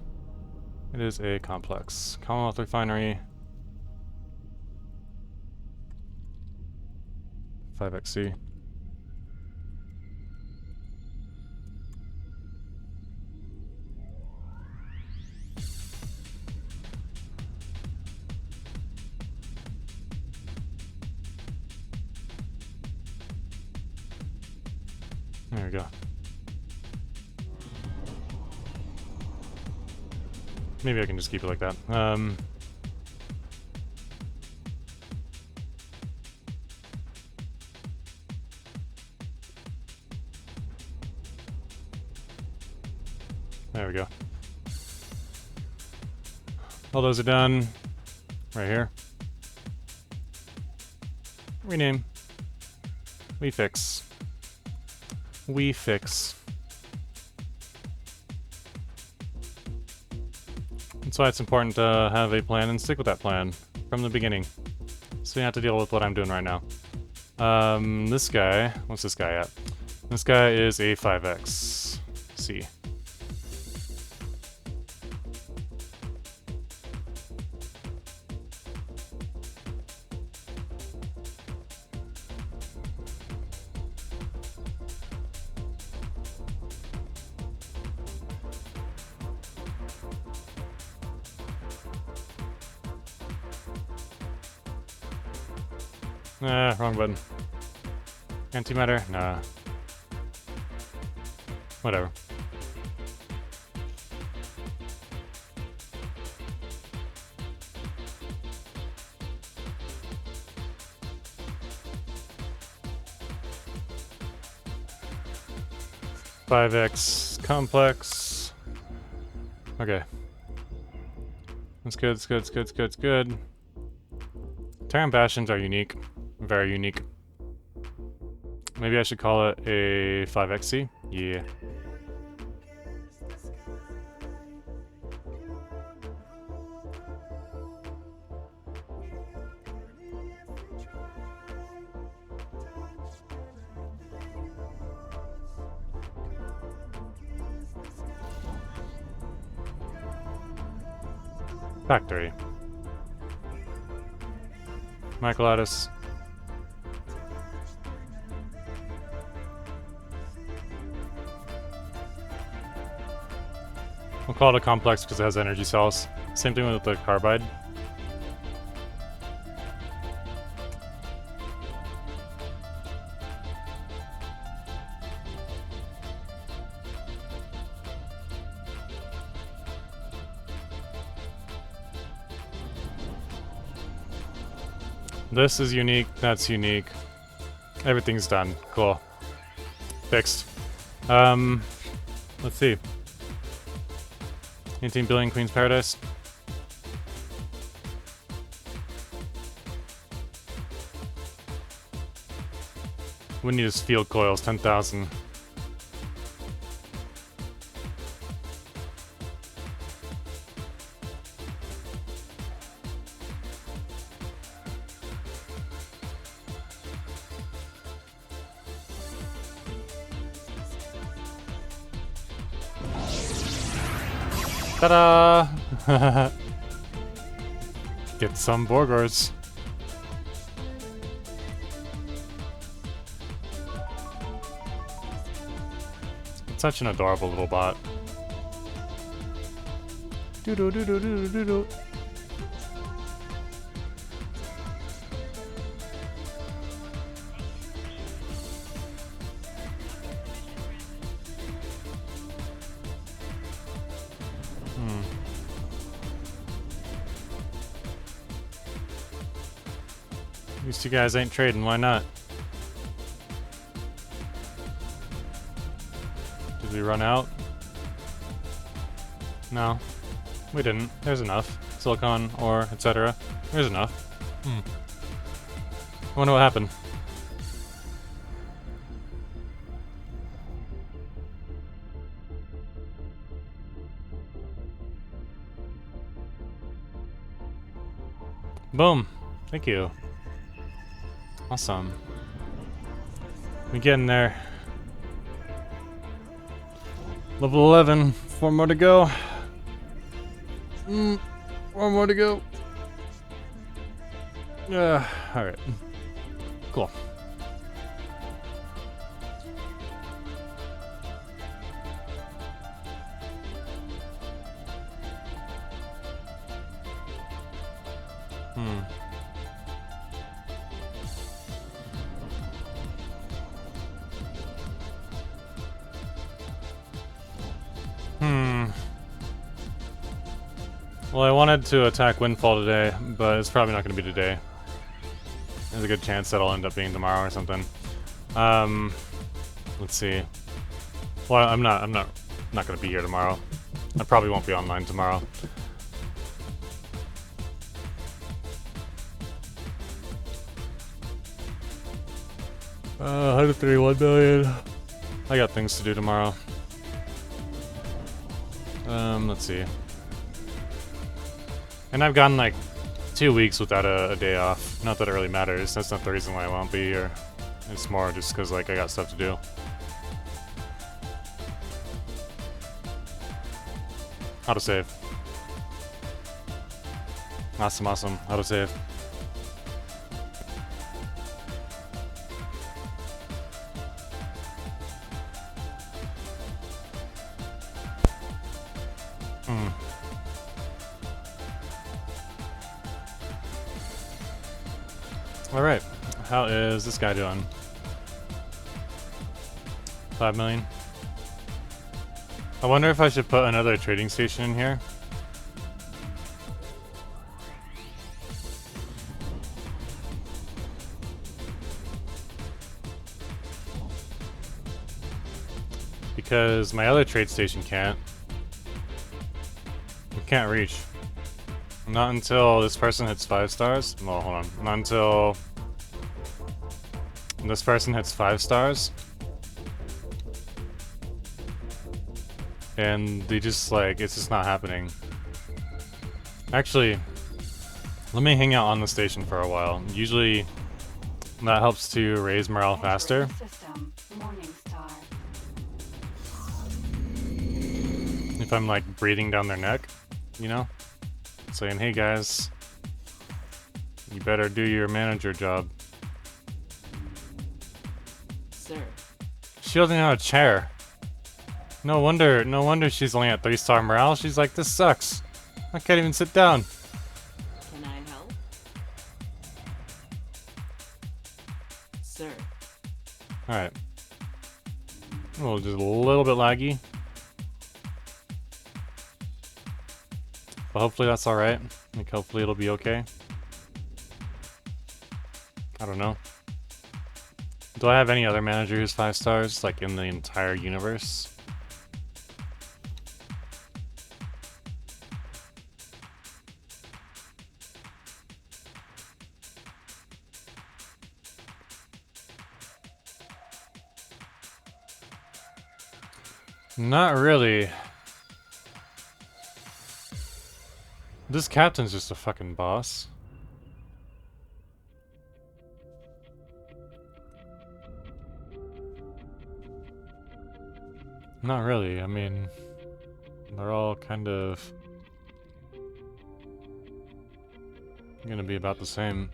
It is a complex. Commonwealth Refinery. 5XC. There we go. Maybe I can just keep it like that. There we go. All those are done. Right here. Rename. We fix. We fix. That's why it's important to have a plan and stick with that plan from the beginning. So you have to deal with what I'm doing right now. This guy, what's this guy at? This guy is a 5X. C. Wrong button. Antimatter? Nah. Whatever. .5x complex. Okay. That's good, it's good, it's good, it's good, it's good. Terran bastions are unique. Very unique. Maybe I should call it a 5XC? Yeah. Factory. Michaelatus. We'll call it a complex because it has energy cells. Same thing with the carbide. This is unique, that's unique. Everything's done. Cool. Fixed. Let's see. 18 billion Queen's Paradise. We need his field coils, 10,000. Ta-da! Get some Borgars. It's such an adorable little bot. Doo-doo-doo-doo-doo-doo-doo. These two guys ain't trading, why not? Did we run out? No. We didn't. There's enough. Silicon, ore, etc. There's enough. I wonder what happened. Boom. Thank you. Awesome. We getting there. Level 11. 4 more to go. 4 more to go. Alright. Cool. Well, I wanted to attack Windfall today, but it's probably not going to be today. There's a good chance that'll end up being tomorrow or something. Let's see. Well, I'm not going to be here tomorrow. I probably won't be online tomorrow. $131 million. I got things to do tomorrow. Let's see. And I've gone like 2 weeks without a day off. Not that it really matters. That's not the reason why I won't be here. It's more just because like I got stuff to do. Autosave. Awesome, awesome. Autosave. Alright, how is this guy doing? 5 million? I wonder if I should put another trading station in here. Because my other trade station can't. It can't reach. Not until this person hits 5 stars. Well, hold on. Not until this person hits 5 stars. And they just like, it's just not happening. Actually, let me hang out on the station for a while. Usually that helps to raise morale faster. System, Morningstar. If I'm like breathing down their neck, you know? Saying, hey guys, you better do your manager job. Sir. Shielding out a chair. No wonder she's only at 3-star morale. She's like, this sucks. I can't even sit down. Can I help? Sir. Alright. Well, just a little bit laggy. But hopefully that's alright. Like, hopefully it'll be okay. I don't know. Do I have any other manager who's 5 stars, like, in the entire universe? Not really. This captain's just a fucking boss. Not really, I mean, they're all kind of gonna be about the same.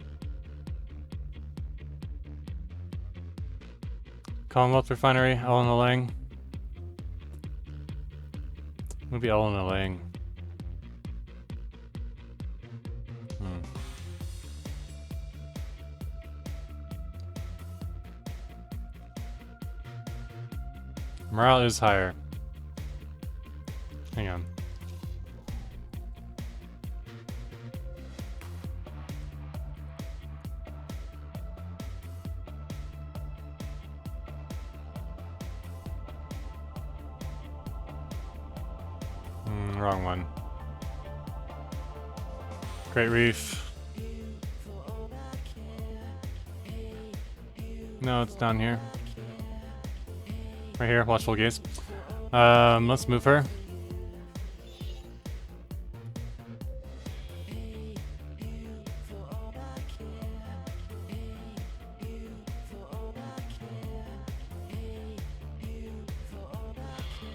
Commonwealth Refinery, Elena Lang. Maybe Elena Lang. Morale is higher. Hang on. Wrong one. Great Reef. No, it's down here. Right here, Watchful Gaze. Let's move her.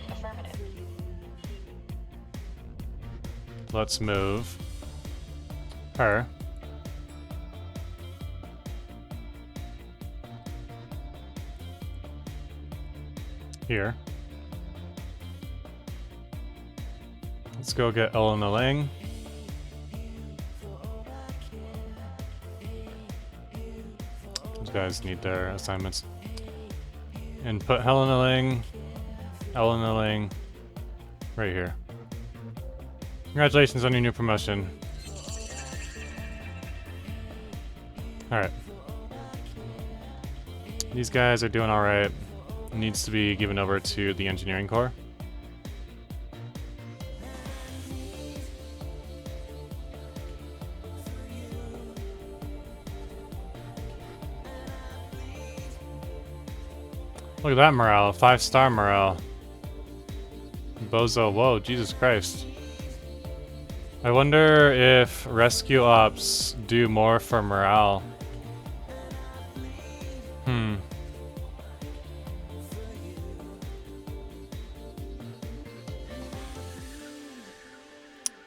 Affirmative. Let's move her. Here. Let's go get Elena Lang. Those guys need their assignments. And put Elena Lang right here. Congratulations on your new promotion. Alright. These guys are doing alright. Needs to be given over to the engineering corps. Look at that morale, 5-star morale. Bozo, whoa, Jesus Christ. I wonder if rescue ops do more for morale.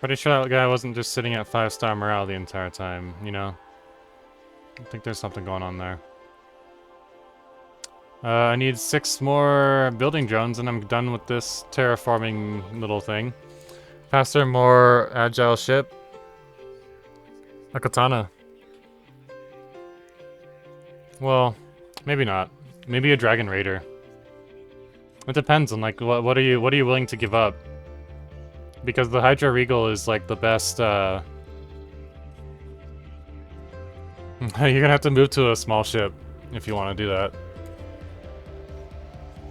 Pretty sure that guy wasn't just sitting at 5-star morale the entire time, you know? I think there's something going on there. I need 6 more building drones and I'm done with this terraforming little thing. Faster, more agile ship. A katana. Well, maybe not. Maybe a dragon raider. It depends on like what are you willing to give up? Because the Hydra Regal is like the best you're gonna have to move to a small ship if you want to do that.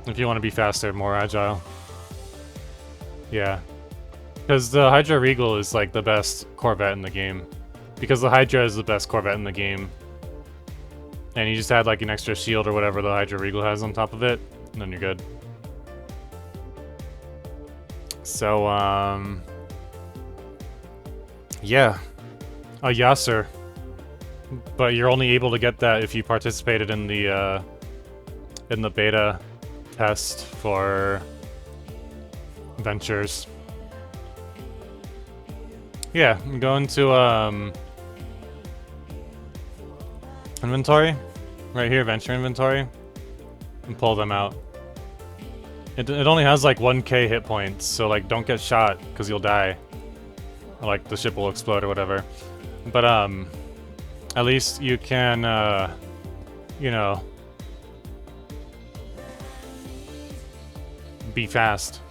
If you want to be faster, more agile. Yeah. Because the Hydra Regal is like the best Corvette in the game. Because the Hydra is the best Corvette in the game. And you just add like an extra shield or whatever the Hydra Regal has on top of it, and then you're good. So, yeah. A Yasser. But you're only able to get that if you participated in the beta test for Ventures. Yeah, I'm going to, inventory. Right here, Venture Inventory. And pull them out. It only has like 1k hit points, so like don't get shot, because you'll die. Or, like the ship will explode or whatever. But at least you can, you know, be fast.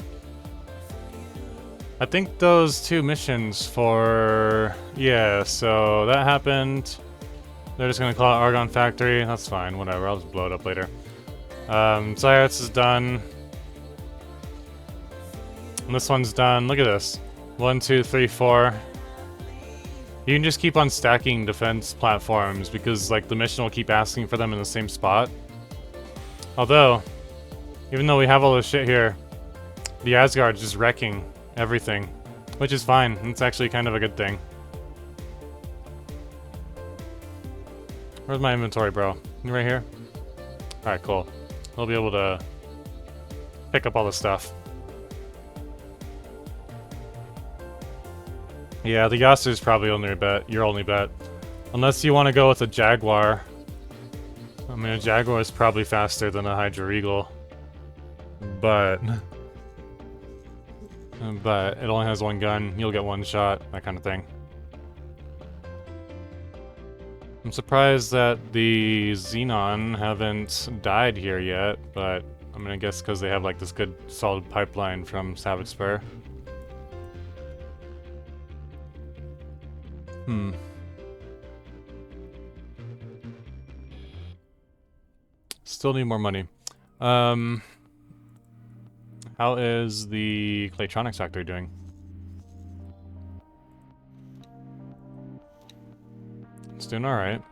I think those 2 missions for... Yeah, so that happened. They're just gonna call it Argon Factory. That's fine, whatever, I'll just blow it up later. Zyrats is done. And this one's done. Look at this. 1, 2, 3, 4. You can just keep on stacking defense platforms because like the mission will keep asking for them in the same spot. Although, even though we have all this shit here, the Asgard's just wrecking everything, which is fine. It's actually kind of a good thing. Where's my inventory, bro? You right here? Alright, cool. We'll be able to pick up all the stuff. Yeah, the Yasser's probably your only bet. Unless you want to go with a Jaguar. I mean, a Jaguar is probably faster than a Hydra Regal. But it only has 1 gun, you'll get 1 shot, that kind of thing. I'm surprised that the Xenon haven't died here yet, but I'm gonna guess because they have like this good solid pipeline from Savage Spur. Still need more money. How is the Claytronics factory doing? doing alright.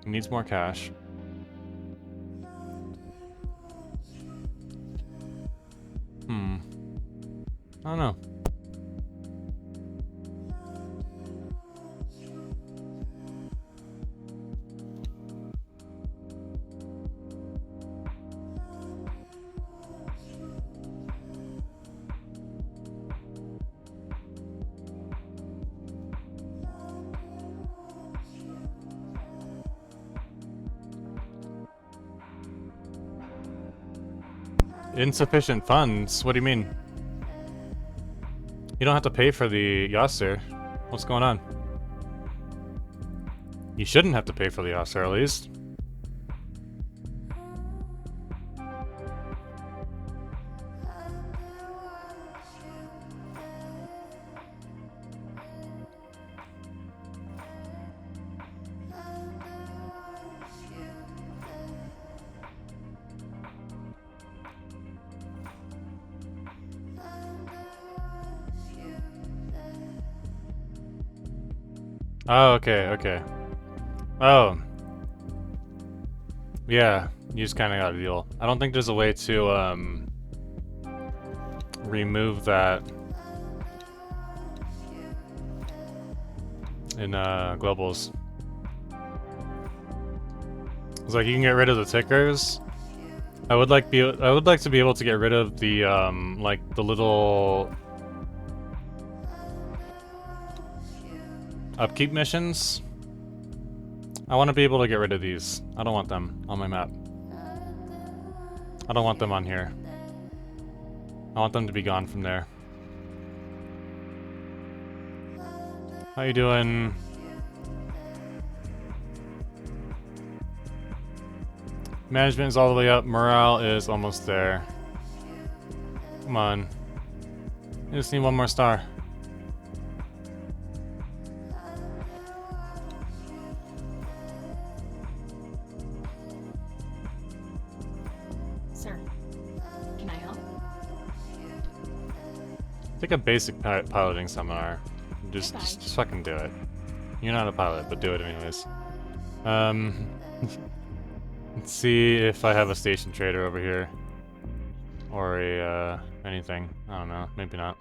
He needs more cash. I don't know. Insufficient funds? What do you mean? You don't have to pay for the Yasser. What's going on? You shouldn't have to pay for the Yasser, at least. Oh, okay, okay. Oh. Yeah, you just kind of got a deal. I don't think there's a way to, remove that in, globals. It's like you can get rid of the tickers. I would like to be able to get rid of the, like, the little upkeep missions. I want to be able to get rid of these. I don't want them on my map. I don't want them on here. I want them to be gone from there. How you doing? Management is all the way up. Morale is almost there. Come on. I just need one more star. Sir, can I help? Take a basic piloting seminar. Just fucking do it. You're not a pilot, but do it anyways. Let's see if I have a station trader over here. Or a, anything. I don't know. Maybe not.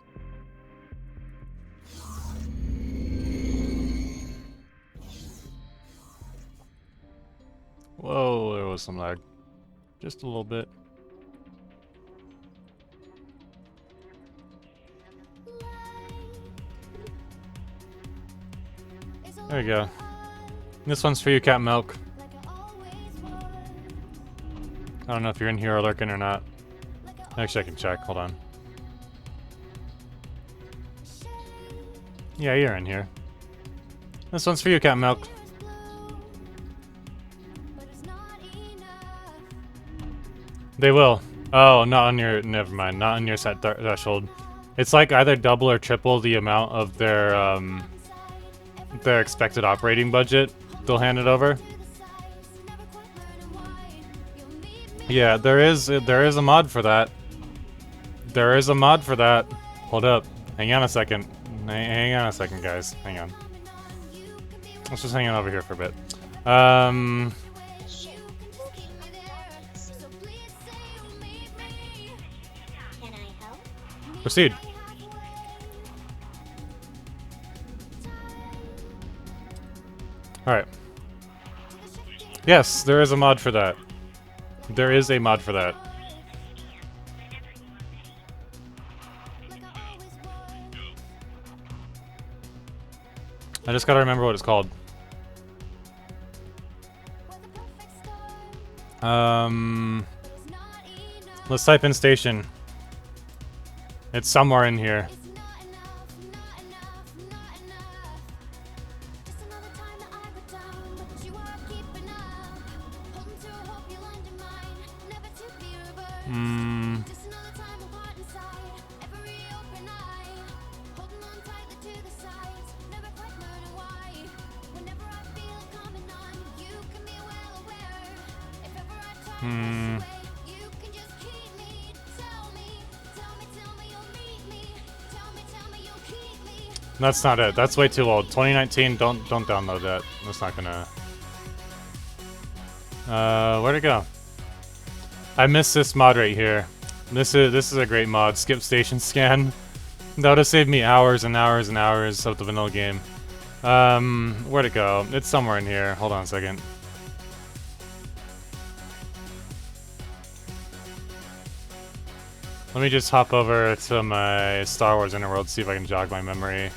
Whoa, there was some lag. Just a little bit. There you go. This one's for you, Cat Milk. I don't know if you're in here or lurking or not. Actually, I can check. Hold on. Yeah, you're in here. This one's for you, Cat Milk. They will. Oh, not on your... Never mind. Not on your set threshold. It's like either double or triple the amount of their expected operating budget. They'll hand it over. Yeah, there is a mod for that. There is a mod for that. Hold up. Hang on a second. Hang on a second, guys. Hang on. Let's just hang on over here for a bit. Proceed. Alright. Yes, there is a mod for that. There is a mod for that. I just gotta remember what it's called. Let's type in station. It's somewhere in here. That's not it. That's way too old. 2019, don't download that. That's not gonna Where'd it go? I missed this mod right here. This is a great mod. Skip station scan. That would have saved me hours and hours and hours of the vanilla game. Where'd it go? It's somewhere in here. Hold on a second. Let me just hop over to my Star Wars Underworld, see if I can jog my memory.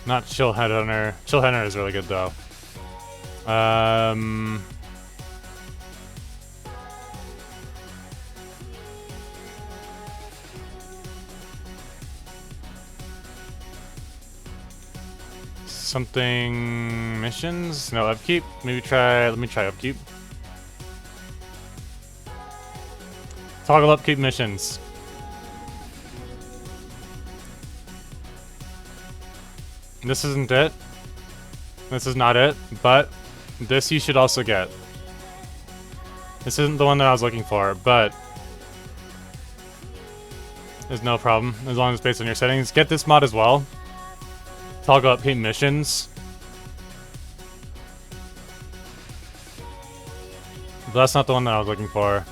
Not Chill Headhunter. Chill Headhunter is really good though. Something missions? No, upkeep. Maybe try. Let me try upkeep. Toggle upkeep missions. This isn't it. This is not it, but this you should also get. This isn't the one that I was looking for, but there's no problem as long as it's based on your settings. Get this mod as well. Toggle upkeep missions. But that's not the one that I was looking for.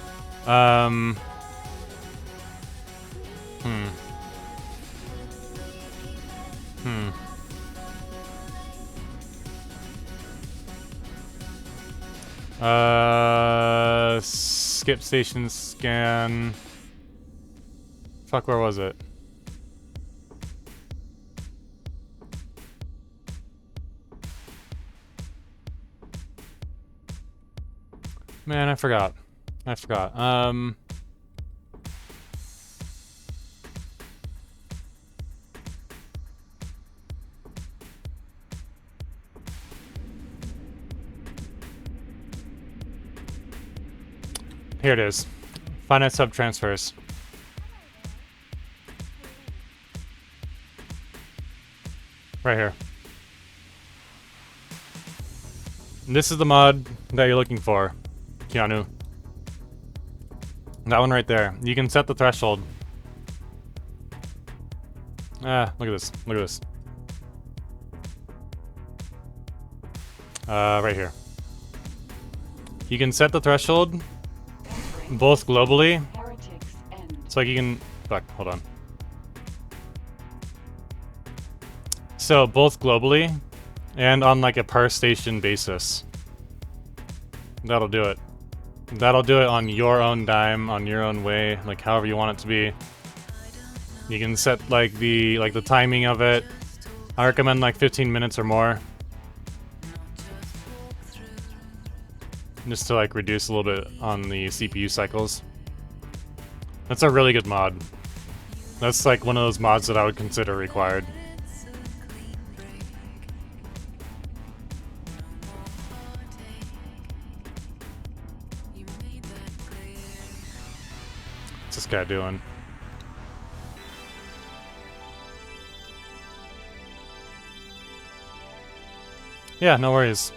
Skip station scan. Fuck, where was it? Man, I forgot. Here it is. Finite sub transfers. Right here. And this is the mod that you're looking for, Keanu. That one right there. You can set the threshold. Ah, look at this. Look at this. Right here. You can set the threshold both globally. So like you can... Fuck, hold on. So both globally and on like a per station basis. That'll do it. That'll do it on your own dime, on your own way, like however you want it to be. You can set like the timing of it. I recommend like 15 minutes or more. Just to like reduce a little bit on the CPU cycles. That's a really good mod. That's like one of those mods that I would consider required. What's this guy doing? Yeah, no worries.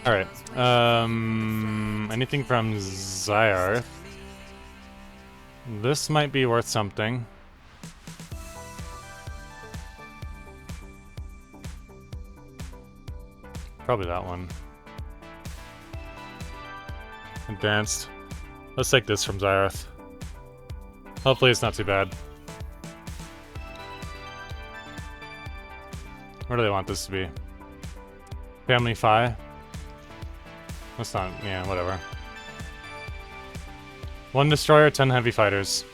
Alright, anything from Zyarth? This might be worth something. Probably that one. Advanced. Let's take this from Zyarth. Hopefully it's not too bad. Where do they want this to be? Family Fi? That's not, yeah, whatever. 1 destroyer, 10 heavy fighters.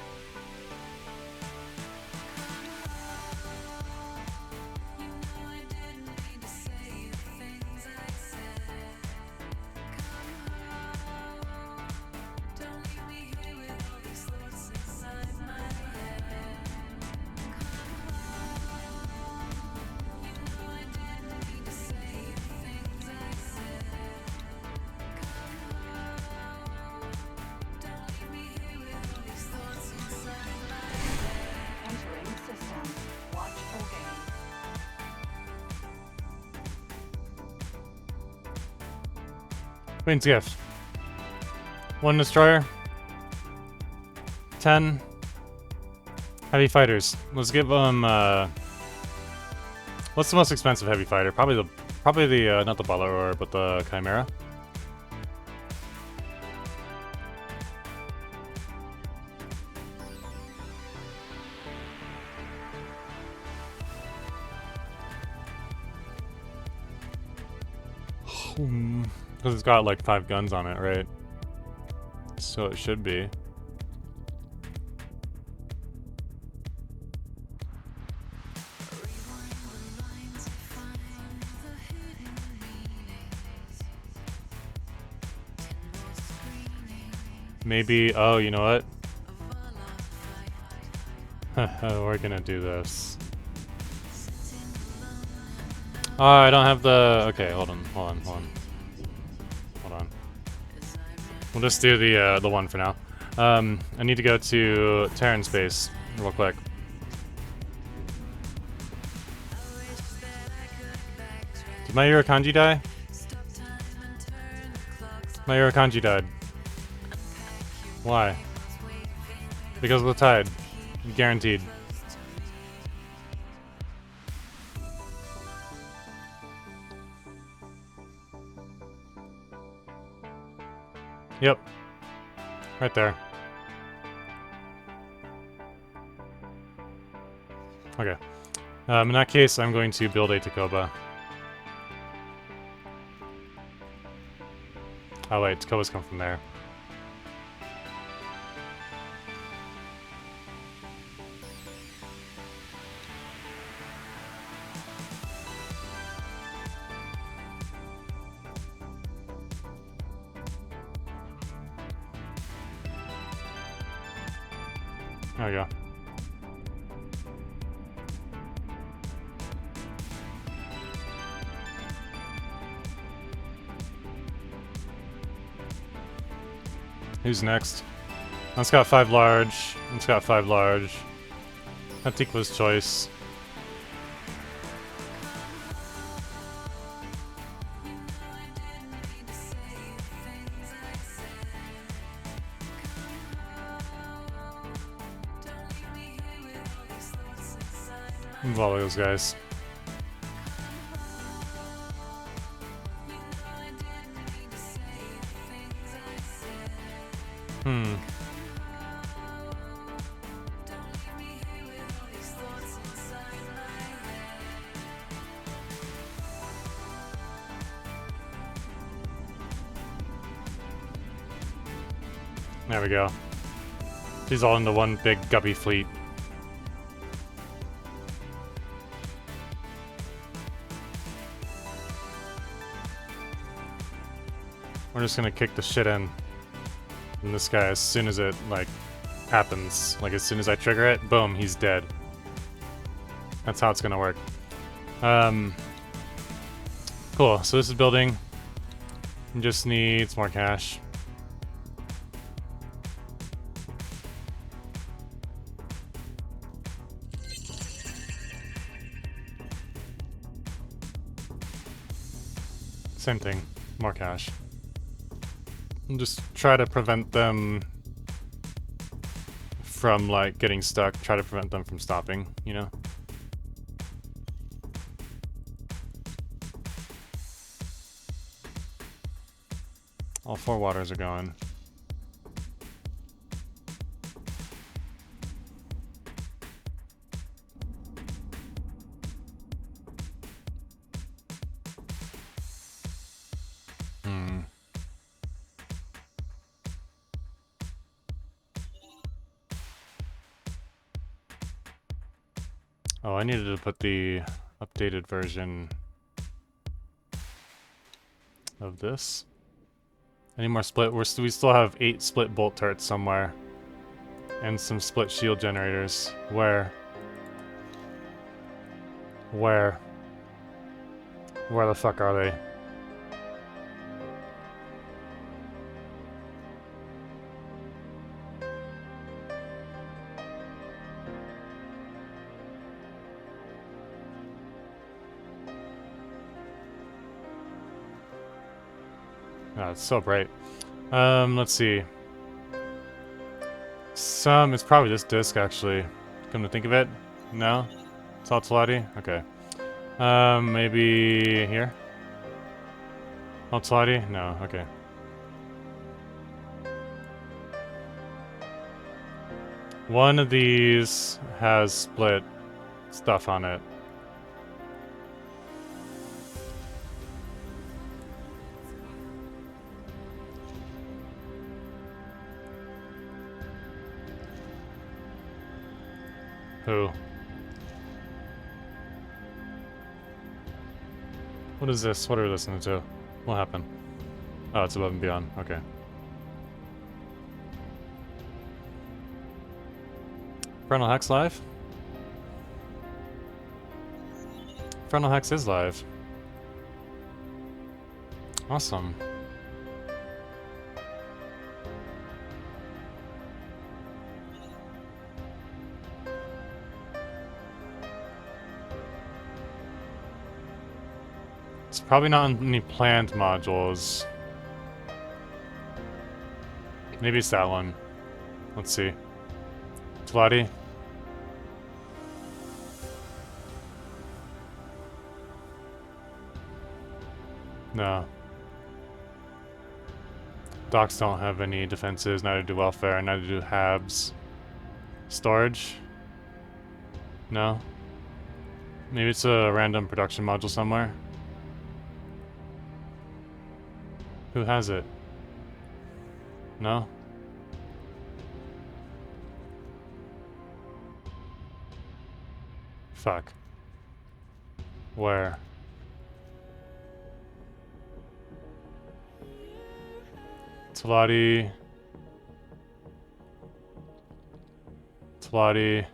Queen's Gift. 1 destroyer. 10. Heavy fighters. Let's give them. What's the most expensive heavy fighter? Probably the not the Balor, but the Chimera. Because it's got like 5 guns on it, right? So it should be. Maybe, oh, you know what? We're gonna do this. Oh, I don't have the... Okay, hold on. We'll just do the one for now. I need to go to Terran space real quick. Did my Urakanji die? My Urakanji died. Why? Because of the tide. Guaranteed. Yep. Right there. Okay. In that case, I'm going to build a Takoba. Oh wait, Takobas come from there. There we go. Who's next? That's got 5 large. It's got 5 large. Antiqua's choice. Move all those guys. There we go. She's all into one big guppy fleet. We're just gonna kick the shit in this guy as soon as it, like, happens. Like, as soon as I trigger it, boom, he's dead. That's how it's gonna work. Cool, so this is building. Just needs more cash. Same thing, more cash. And just try to prevent them from, like, getting stuck. Try to prevent them from stopping, you know? All 4 waters are going. Oh, I needed to put the updated version of this. Any more split? We still have 8 split bolt turrets somewhere. And some split shield generators. Where? Where? Where the fuck are they? Oh, it's so bright. Let's see. It's probably this disc, actually. Come to think of it. No? Saltolati? Okay. Maybe here? Saltolati? No, okay. One of these has split stuff on it. Who? What is this? What are we listening to? What happened? Oh, it's Above and Beyond. Okay. Frontal Hex live? Frontal Hex is live. Awesome. It's probably not on any planned modules. Maybe it's that one. Let's see. Tlati? No. Docks don't have any defenses, neither do welfare, neither do Habs. Storage? No. Maybe it's a random production module somewhere. Who has it? No? Fuck. Where? Tlati. Tlati.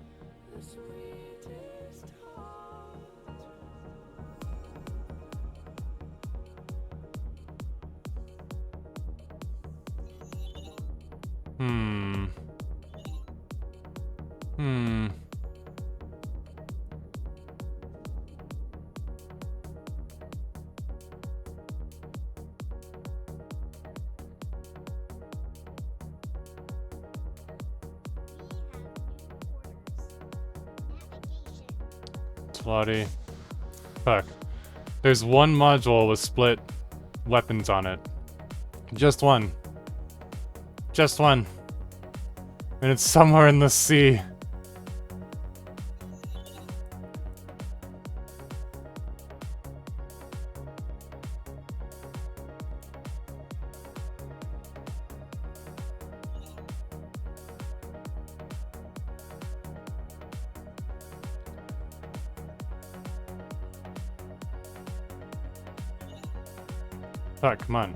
Tlati. Fuck. There's one module with split weapons on it. Just one. Just one. And it's somewhere in the sea. Fuck, come on.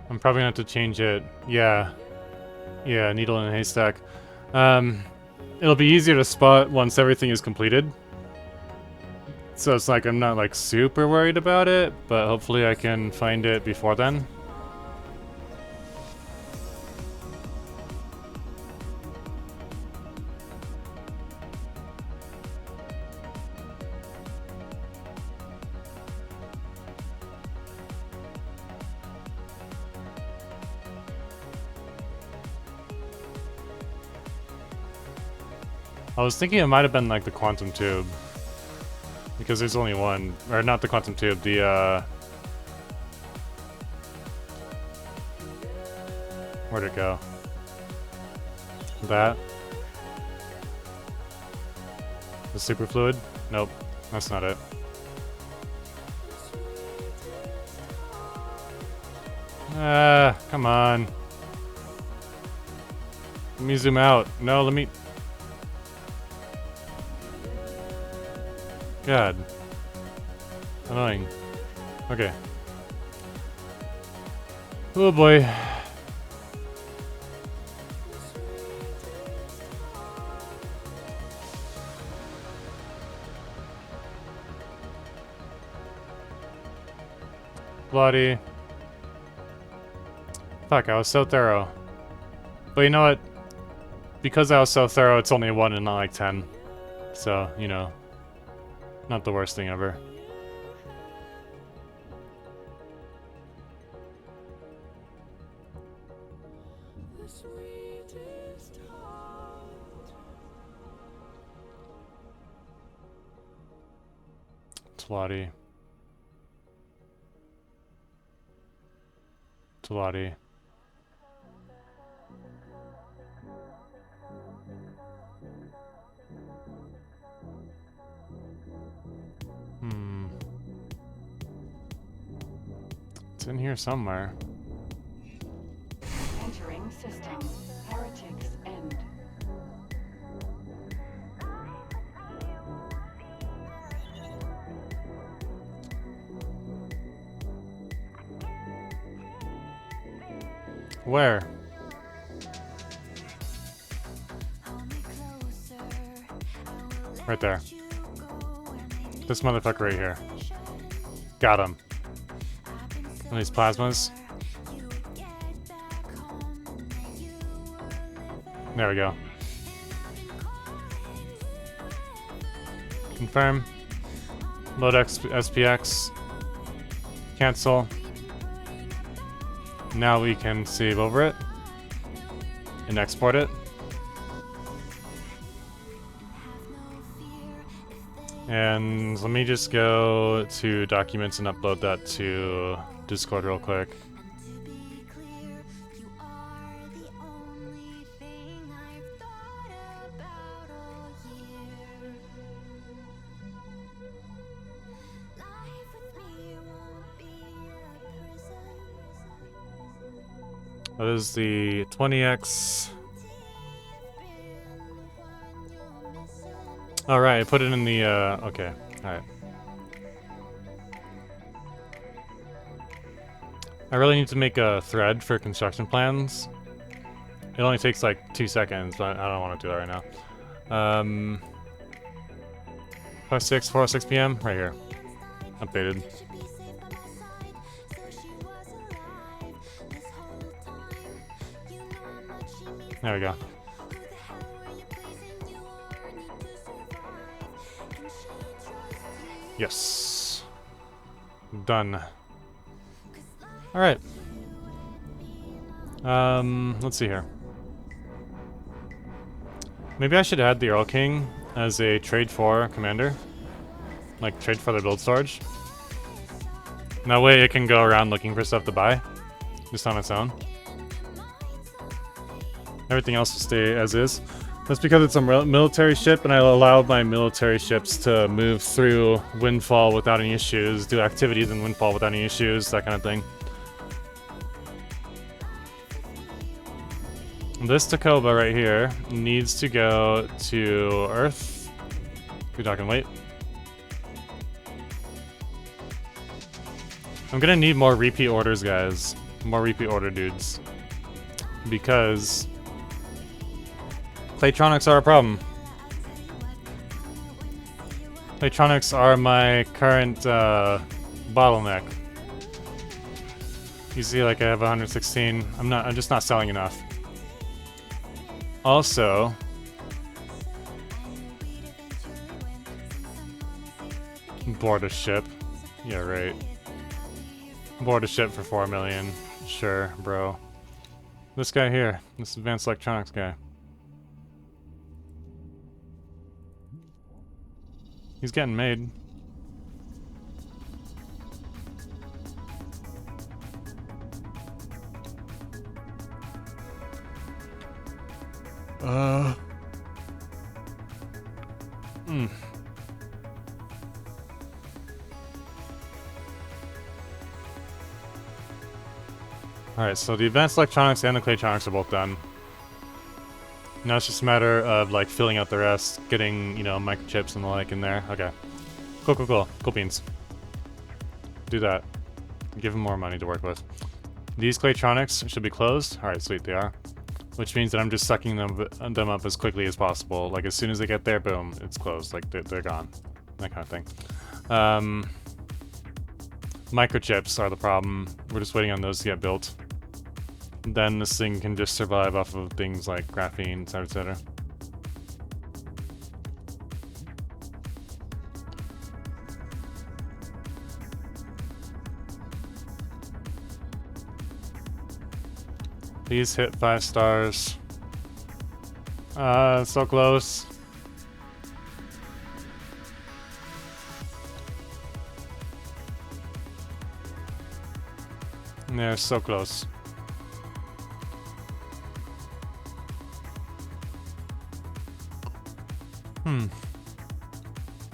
I'm probably gonna have to change it. Yeah. Yeah, needle in a haystack. It'll be easier to spot once everything is completed. So it's like I'm not like super worried about it, but hopefully I can find it before then. I was thinking it might have been like the quantum tube. Because there's only one. Or not the quantum tube, the where'd it go? That? The superfluid? Nope, that's not it. Ah, come on. Let me zoom out. No, let me... God. Annoying. Okay. Oh boy. Bloody. Fuck, I was so thorough. But you know what? Because I was so thorough, it's only 1 and not like 10. So, you know, not the worst thing ever. The sweetest heart. Talati. Talati. It's in here somewhere. Entering system. Heretics end. Where? Right there. This motherfucker right here. Got him. And these plasmas. There we go. Confirm. Load SPX. Cancel. Now we can save over it and export it. And let me just go to documents and upload that to Discord real quick. That is the 20x. Alright, I put it in the, okay. Alright. I really need to make a thread for construction plans. It only takes like 2 seconds, but I don't want to do that right now. 4:06 p.m. right here. Updated. There we go. Yes. Done. Alright. Let's see here. Maybe I should add the Earl King as a trade for commander. Like, trade for the build storage. And that way it can go around looking for stuff to buy. Just on its own. Everything else will stay as is. That's because it's a military ship, and I allowed my military ships to move through Windfall without any issues, do activities in Windfall without any issues, that kind of thing. This Takoba right here needs to go to Earth. Good talking, wait. I'm gonna need more repeat orders, guys. More repeat order dudes. Because Claytronics are a problem. Claytronics are my current bottleneck. You see, like, I have 116. I'm just not selling enough. Also, board a ship. Yeah, right. Board a ship for 4 million. Sure, bro. This guy here, this advanced electronics guy. He's getting made. Alright, so the advanced electronics and the Claytronics are both done. Now it's just a matter of, like, filling out the rest, getting, you know, microchips and the like in there. Okay. Cool, cool, cool. Cool beans. Do that. Give them more money to work with. These Claytronics should be closed. Alright, sweet, they are. Which means that I'm just sucking them up as quickly as possible. Like, as soon as they get there, boom, it's closed. Like, they're gone. That kind of thing. Microchips are the problem. We're just waiting on those to get built. Then this thing can just survive off of things like graphene, etc., etc. Please hit 5 stars. So close. They're so close.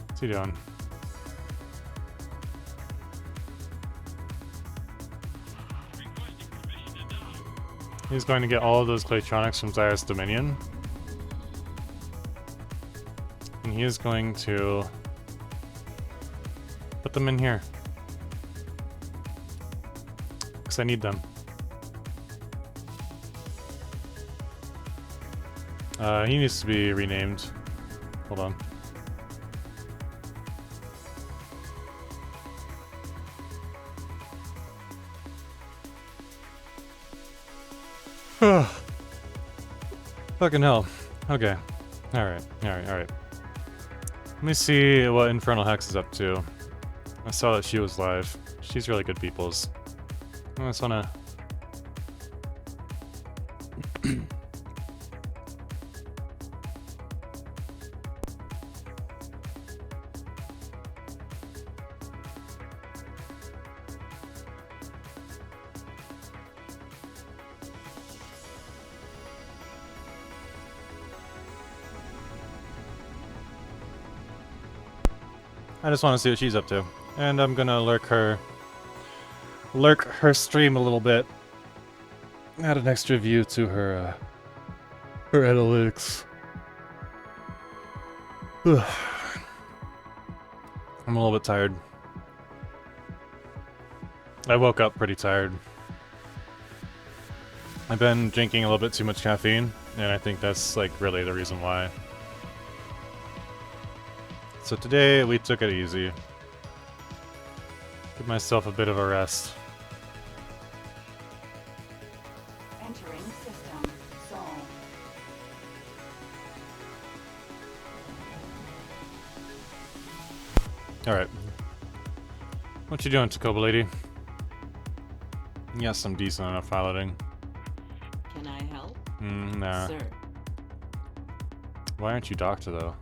What's he doing? He's going to get all of those Claytronics from Zyrus Dominion. And he is going to put them in here. Because I need them. He needs to be renamed. Hold on. Fucking hell. Okay. Alright. Let me see what Infernal Hex is up to. I saw that she was live. She's really good peoples. I just wanna... I just want to see what she's up to. And I'm gonna lurk her stream a little bit. Add an extra view to her analytics. I'm a little bit tired. I woke up pretty tired. I've been drinking a little bit too much caffeine, and I think that's like really the reason why. So today we took it easy. Give myself a bit of a rest. Entering system. Solve. Alright. What you doing, Tacoba lady? Yeah, some decent enough piloting. Can I help? Nah. Sir. Why aren't you doctor though?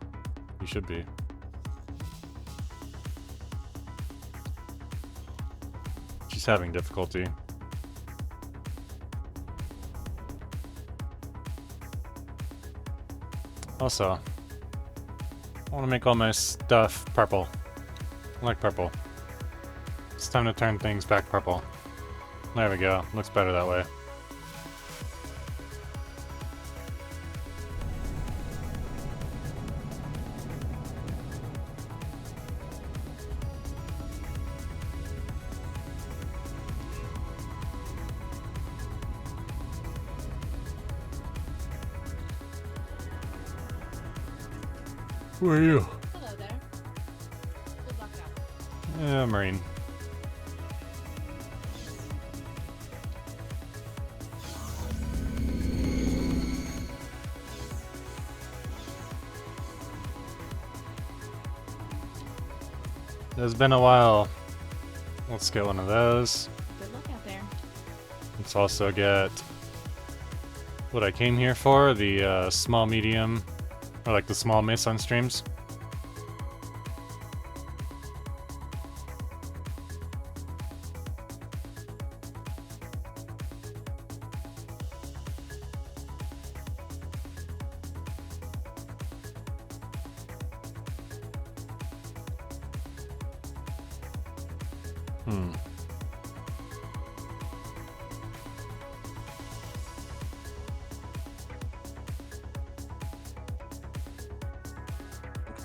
You should be. She's having difficulty. Also, I want to make all my stuff purple. I like purple. It's time to turn things back purple. There we go. Looks better that way. Who are you? Hello there. Good luck out. Yeah, Marine. It's been a while. Let's get one of those. Good luck out there. Let's also get what I came here for, the small medium, or like the small miss on streams.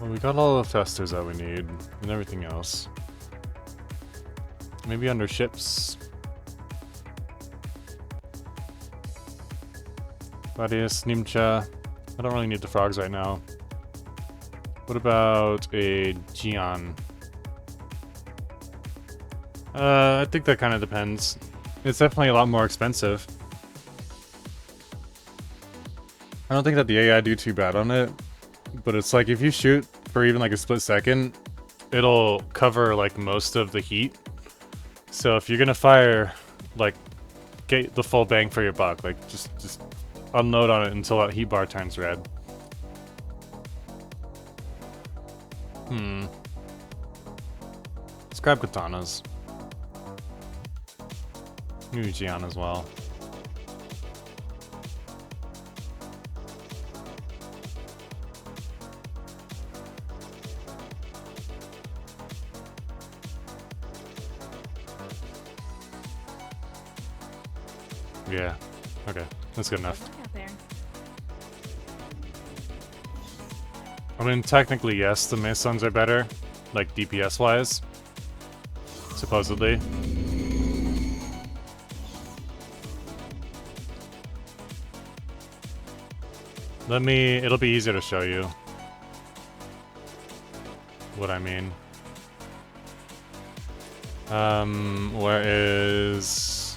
Well, we got all the testers that we need, and everything else. Maybe under ships. Gladius, Nimcha. I don't really need the frogs right now. What about a Gion? I think that kind of depends. It's definitely a lot more expensive. I don't think that the AI do too bad on it, but it's like if you shoot for even like a split second, it'll cover like most of the heat. So if you're gonna fire like get the full bang for your buck. Like, just unload on it until that heat bar turns red. Let's grab katanas. Maybe Jian as well. Yeah. Okay. That's good enough. Look out there. I mean, technically, yes, the Masons are better, like DPS-wise, supposedly. It'll be easier to show you what I mean. Where is...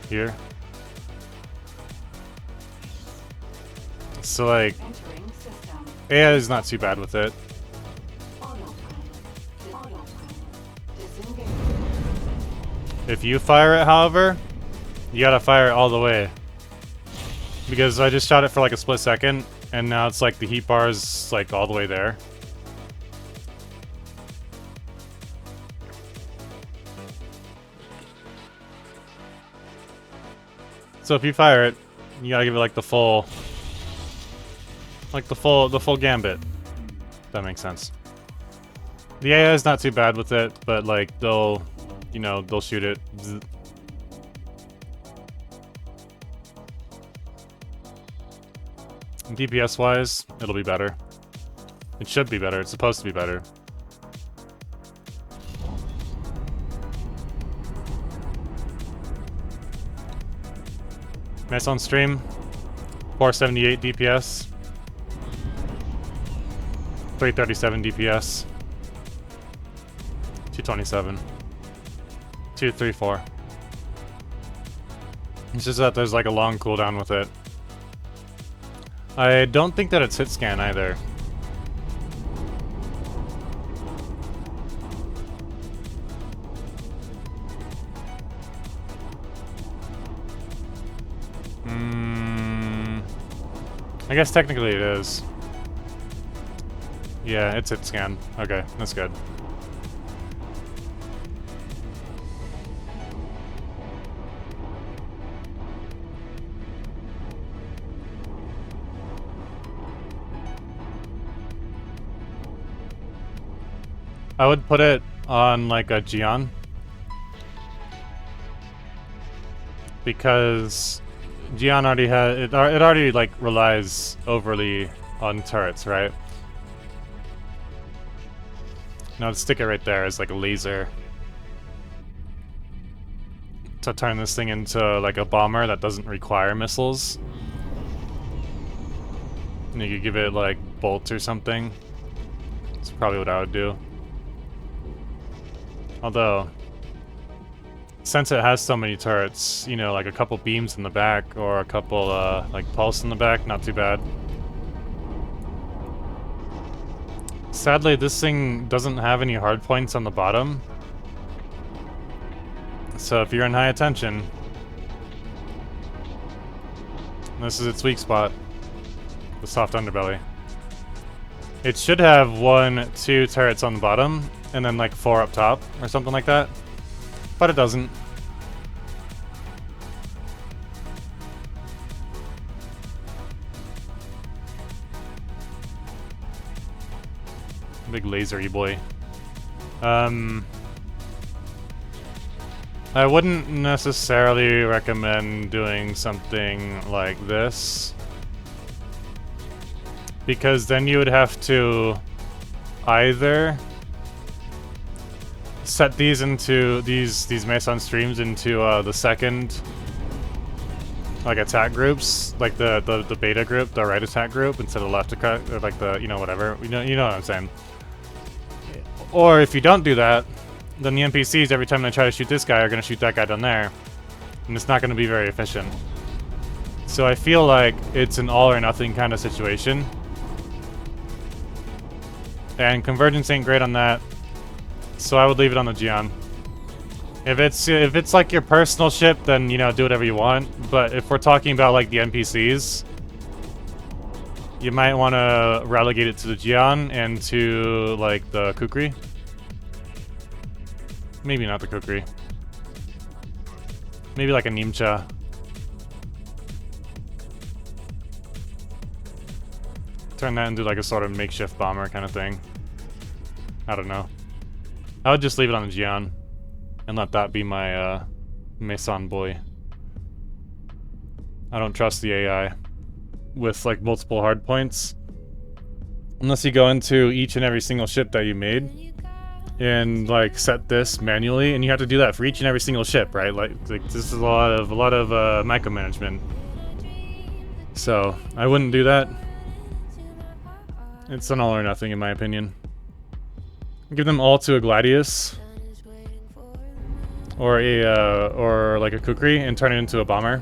here? So, like, Entering system. AI is not too bad with it. Autopilot. Autopilot. Disengage. If you fire it, however, you gotta fire it all the way. Because I just shot it for like a split second, and now it's like the heat bar is like all the way there. So if you fire it, you gotta give it like the full, the full gambit. If that makes sense. The AI is not too bad with it, but like they'll shoot it. DPS wise, it'll be better. It should be better. It's supposed to be better. Nice on stream. 478 DPS. 337 DPS. 227. 234. It's just that there's like a long cooldown with it. I don't think that it's hit scan either. I guess technically it is. Yeah, it's hit scan. Okay, that's good. I would put it on like a Jian, because Jian already has it already like relies overly on turrets, right? Now to stick it right there is like a laser to turn this thing into like a bomber that doesn't require missiles. And you could give it like bolts or something. That's probably what I would do. Although, since it has so many turrets, you know, like a couple beams in the back or a couple, like pulse in the back, not too bad. Sadly, this thing doesn't have any hard points on the bottom. So if you're in high attention, this is its weak spot. The soft underbelly. It should have 1, 2 turrets on the bottom, and then like 4 up top, or something like that. But it doesn't. Big lasery boy. I wouldn't necessarily recommend doing something like this, because then you would have to either set these into these Mason streams into the second like attack groups, like the beta group, the right attack group, instead of left attack, or like the whatever, you know what I'm saying. Or if you don't do that, then the NPCs every time they try to shoot this guy are gonna shoot that guy down there, and it's not gonna be very efficient. So I feel like it's an all or nothing kind of situation. And Convergence ain't great on that, so I would leave it on the Jian. If it's like your personal ship, then you know do whatever you want. But if we're talking about like the NPCs, you might want to relegate it to the Jian and to like the Kukri. Maybe not the Kukri. Maybe like a Nimcha. Turn that into like a sort of makeshift bomber kind of thing. I don't know. I would just leave it on the Jian and let that be my Maison boy. I don't trust the AI with like multiple hard points. Unless you go into each and every single ship that you made and like set this manually, and you have to do that for each and every single ship, right? Like this is a lot of micromanagement. So I wouldn't do that. It's an all or nothing in my opinion. Give them all to a Gladius or a or like a Kukri and turn it into a bomber.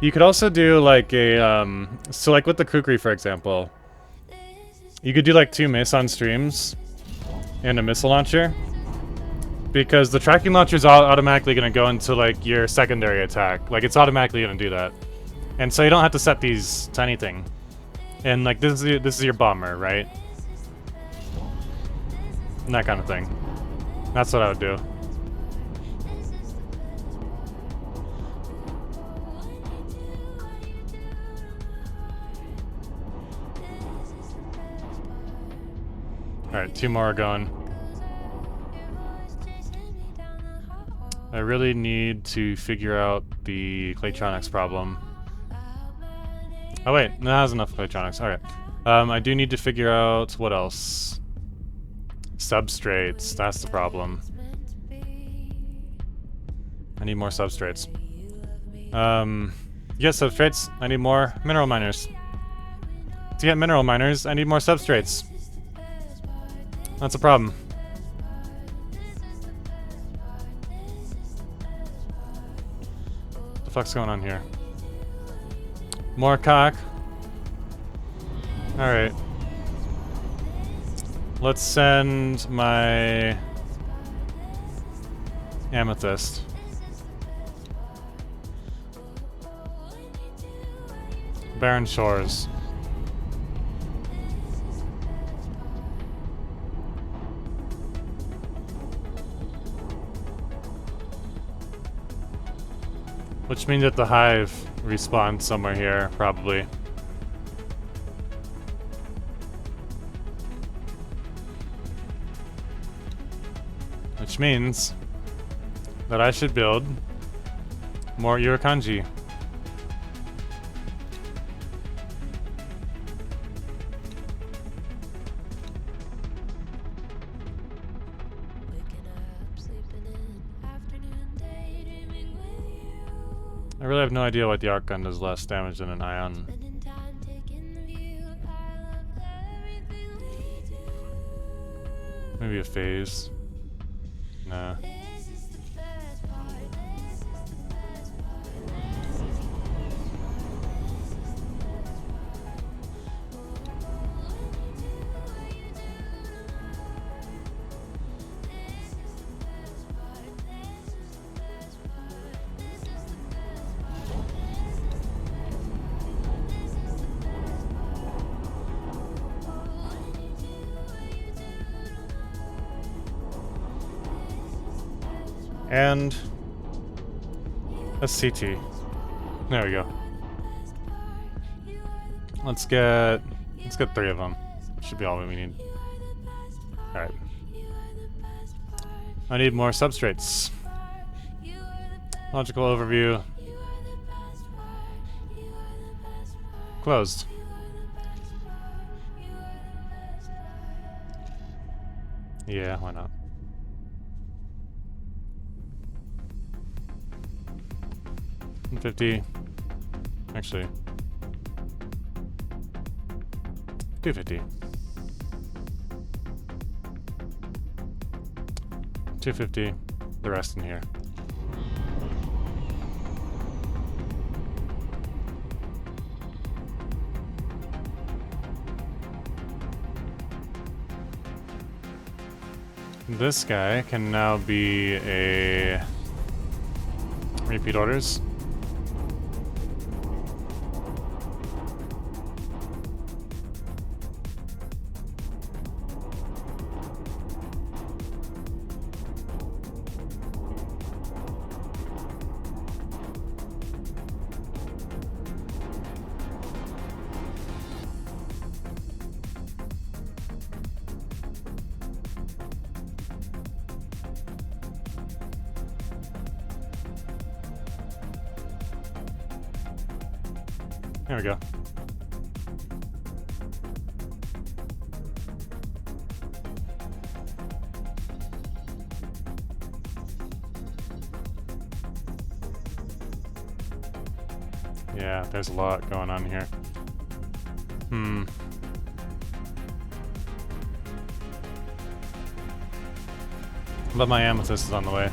You could also do like a so like with the Kukri for example, you could do like 2 Mason streams and a missile launcher, because the tracking launcher is automatically going to go into like your secondary attack. Like it's automatically going to do that, and so you don't have to set these to anything. And like this is your bomber, right? And that kind of thing. That's what I would do. Alright, 2 more are going. I really need to figure out the Claytronics problem. Oh wait, no, that was enough Claytronics. Alright. I do need to figure out what else. Substrates, that's the problem. I need more substrates. Yes, substrates. I need more mineral miners. To get mineral miners, I need more substrates. That's a problem. What the fuck's going on here? More cock. Alright. Let's send my amethyst. Barren Shores. Which means that the hive respawns somewhere here, probably. Which means that I should build more Urakanji. I really have no idea why the arc gun does less damage than an ion. Maybe a phase. Nah. And a CT. There we go. Let's get 3 of them. Should be all we need. Alright. I need more substrates. Logical overview. Closed. Yeah, why not? $150. Actually, $250. $250. The rest in here. This guy can now be a repeat orders. There we go. Yeah, there's a lot going on here. But my amethyst is on the way.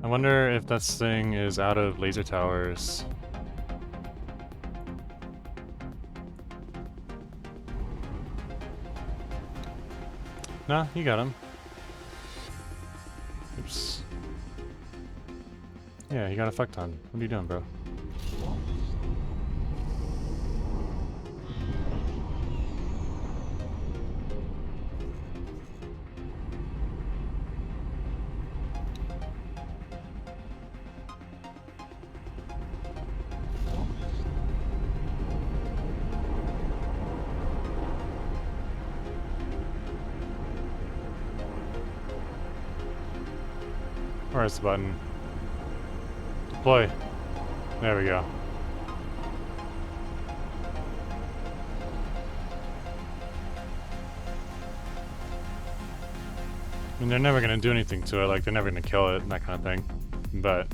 I wonder if that thing is out of laser towers. Nah, you got him. Oops. Yeah, you got a fuck ton. What are you doing, bro? Where's the button? Deploy. There we go. I mean, they're never gonna do anything to it, like, they're never gonna kill it and that kind of thing. But...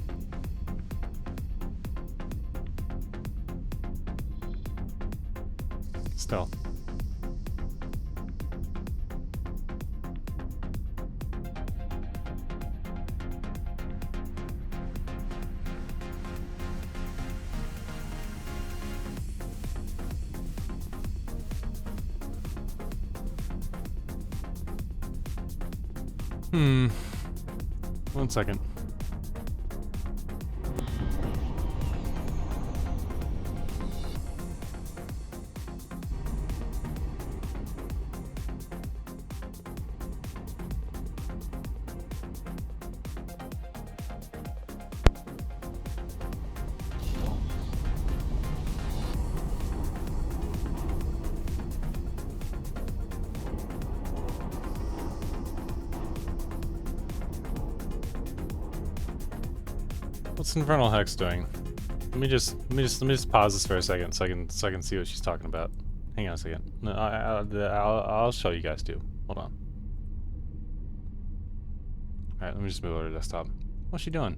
still. One second. What's Infernal Hex doing? Let me just pause this for a second so I can see what she's talking about. Hang on a second. No, I'll show you guys too. Hold on. All right, let me just move over to desktop. What's she doing?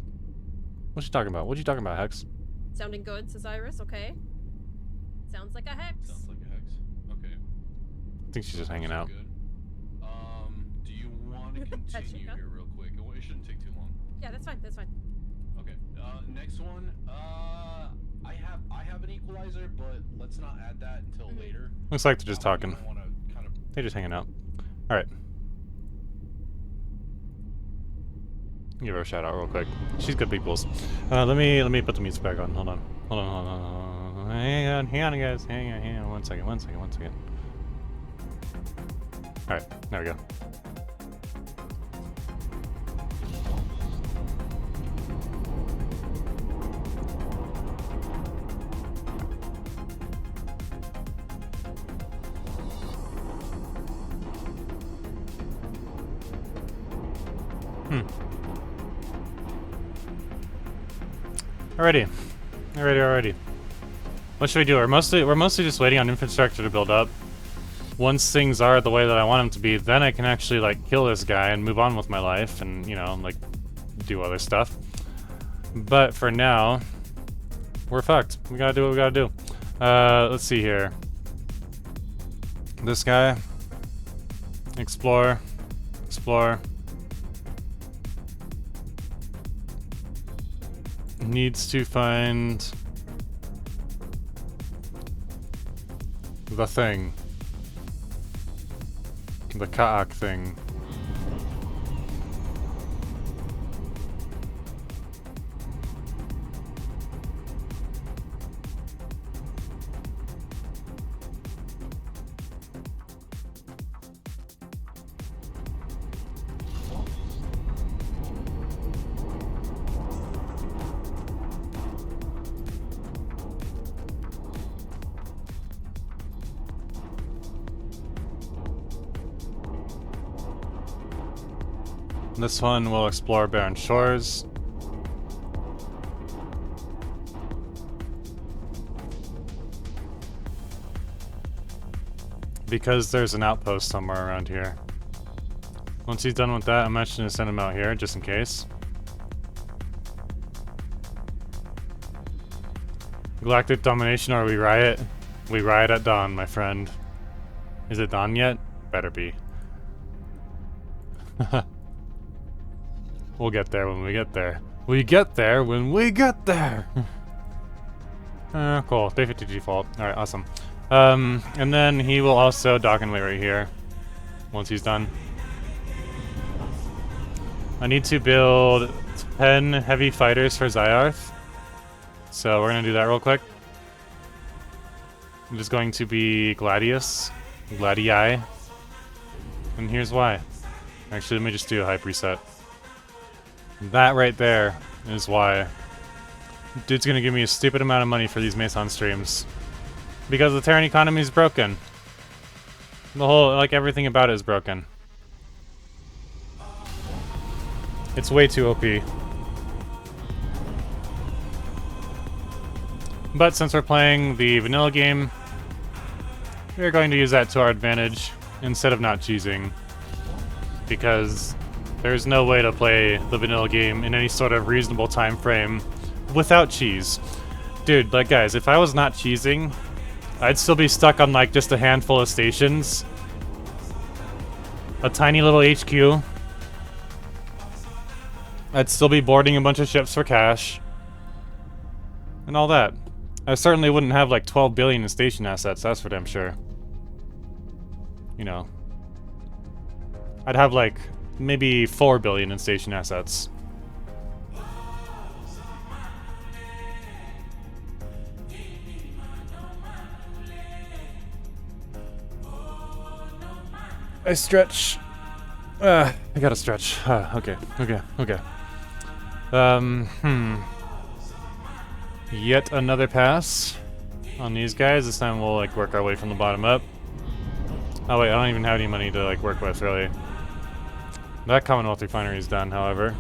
What's she talking about? What you talking about, Hex? Sounding good, says Iris, okay? Sounds like a hex. Sounds like a hex. Okay. I think she's just hanging out. Good. Do you want to continue here real quick? It shouldn't take too long. Yeah, that's fine, that's fine. Okay. Next one. I have an equalizer, but let's not add that until later. Looks like they're just talking. I wanna kind of... They're just hanging out. All right. Give her a shout out real quick. She's good peoples. Let me put the music back on. Hold on. Hang on, guys. Hang on. One second. All right, there we go. Alrighty. What should we do? We're mostly just waiting on infrastructure to build up. Once things are the way that I want them to be, then I can actually like kill this guy and move on with my life and, you know, like do other stuff. But for now, we're fucked. We gotta do what we gotta do. Let's see here. This guy, Explore. Explore. Needs to find the thing. The Kaak thing. This one will explore barren shores. Because there's an outpost somewhere around here. Once he's done with that, I'm actually going to send him out here, just in case. Galactic domination or we riot? We riot at dawn, my friend. Is it dawn yet? Better be. We'll get there when we get there. We get there when we get there! Cool. Day 50 default. Alright, awesome. And then he will also dock and wait right here. Once he's done. I need to build 10 heavy fighters for Zyarth. So we're gonna do that real quick. It is going to be Gladius. Gladii. And here's why. Actually, let me just do a hype reset. That right there is why. Dude's gonna give me a stupid amount of money for these Mason streams. Because the Terran economy is broken. The whole, like, everything about it is broken. It's way too OP. But since we're playing the vanilla game, we're going to use that to our advantage instead of not cheesing. Because there's no way to play the vanilla game in any sort of reasonable time frame without cheese. Dude, like guys, if I was not cheesing, I'd still be stuck on like just a handful of stations. A tiny little HQ. I'd still be boarding a bunch of ships for cash. And all that. I certainly wouldn't have like 12 billion in station assets, that's for damn sure. You know. I'd have like maybe 4 billion in station assets. I stretch. I gotta stretch. Okay. Yet another pass on these guys. This time we'll like work our way from the bottom up. Oh wait, I don't even have any money to like work with really. That Commonwealth refinery is done, however.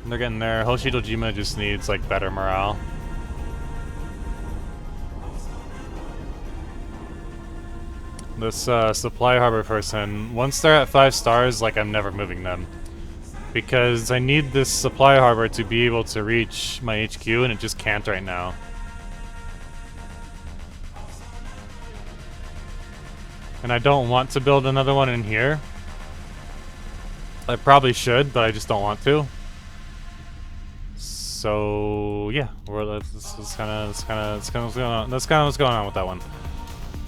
They're getting there. Hoshidojima just needs like better morale. This supply harbor person, once they're at 5 stars, like I'm never moving them. Because I need this supply harbor to be able to reach my HQ and it just can't right now. And I don't want to build another one in here. I probably should, but I just don't want to. So yeah, that's kind of what's going on with that one.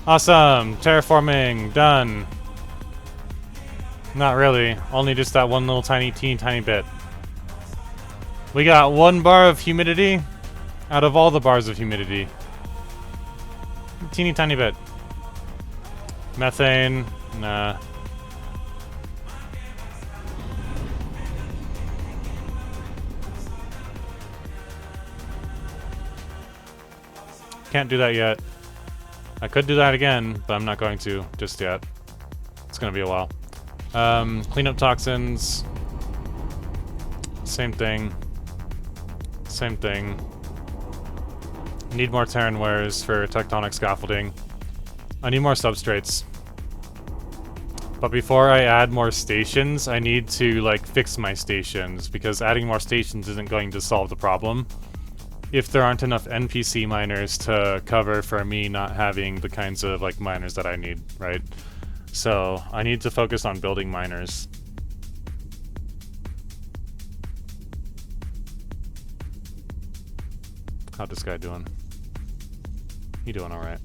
Awesome, terraforming done. Not really, only just that one little tiny bit. We got 1 bar of humidity out of all the bars of humidity. Teeny tiny bit. Methane, nah. Can't do that yet. I could do that again, but I'm not going to just yet. It's gonna be a while. Clean up toxins. Same thing. Same thing. Need more Terran wares for tectonic scaffolding. I need more substrates. But before I add more stations, I need to like fix my stations because adding more stations isn't going to solve the problem. if there aren't enough NPC miners to cover for me not having the kinds of like miners that I need, right? So I need to focus on building miners. How's this guy doing? He doing all right.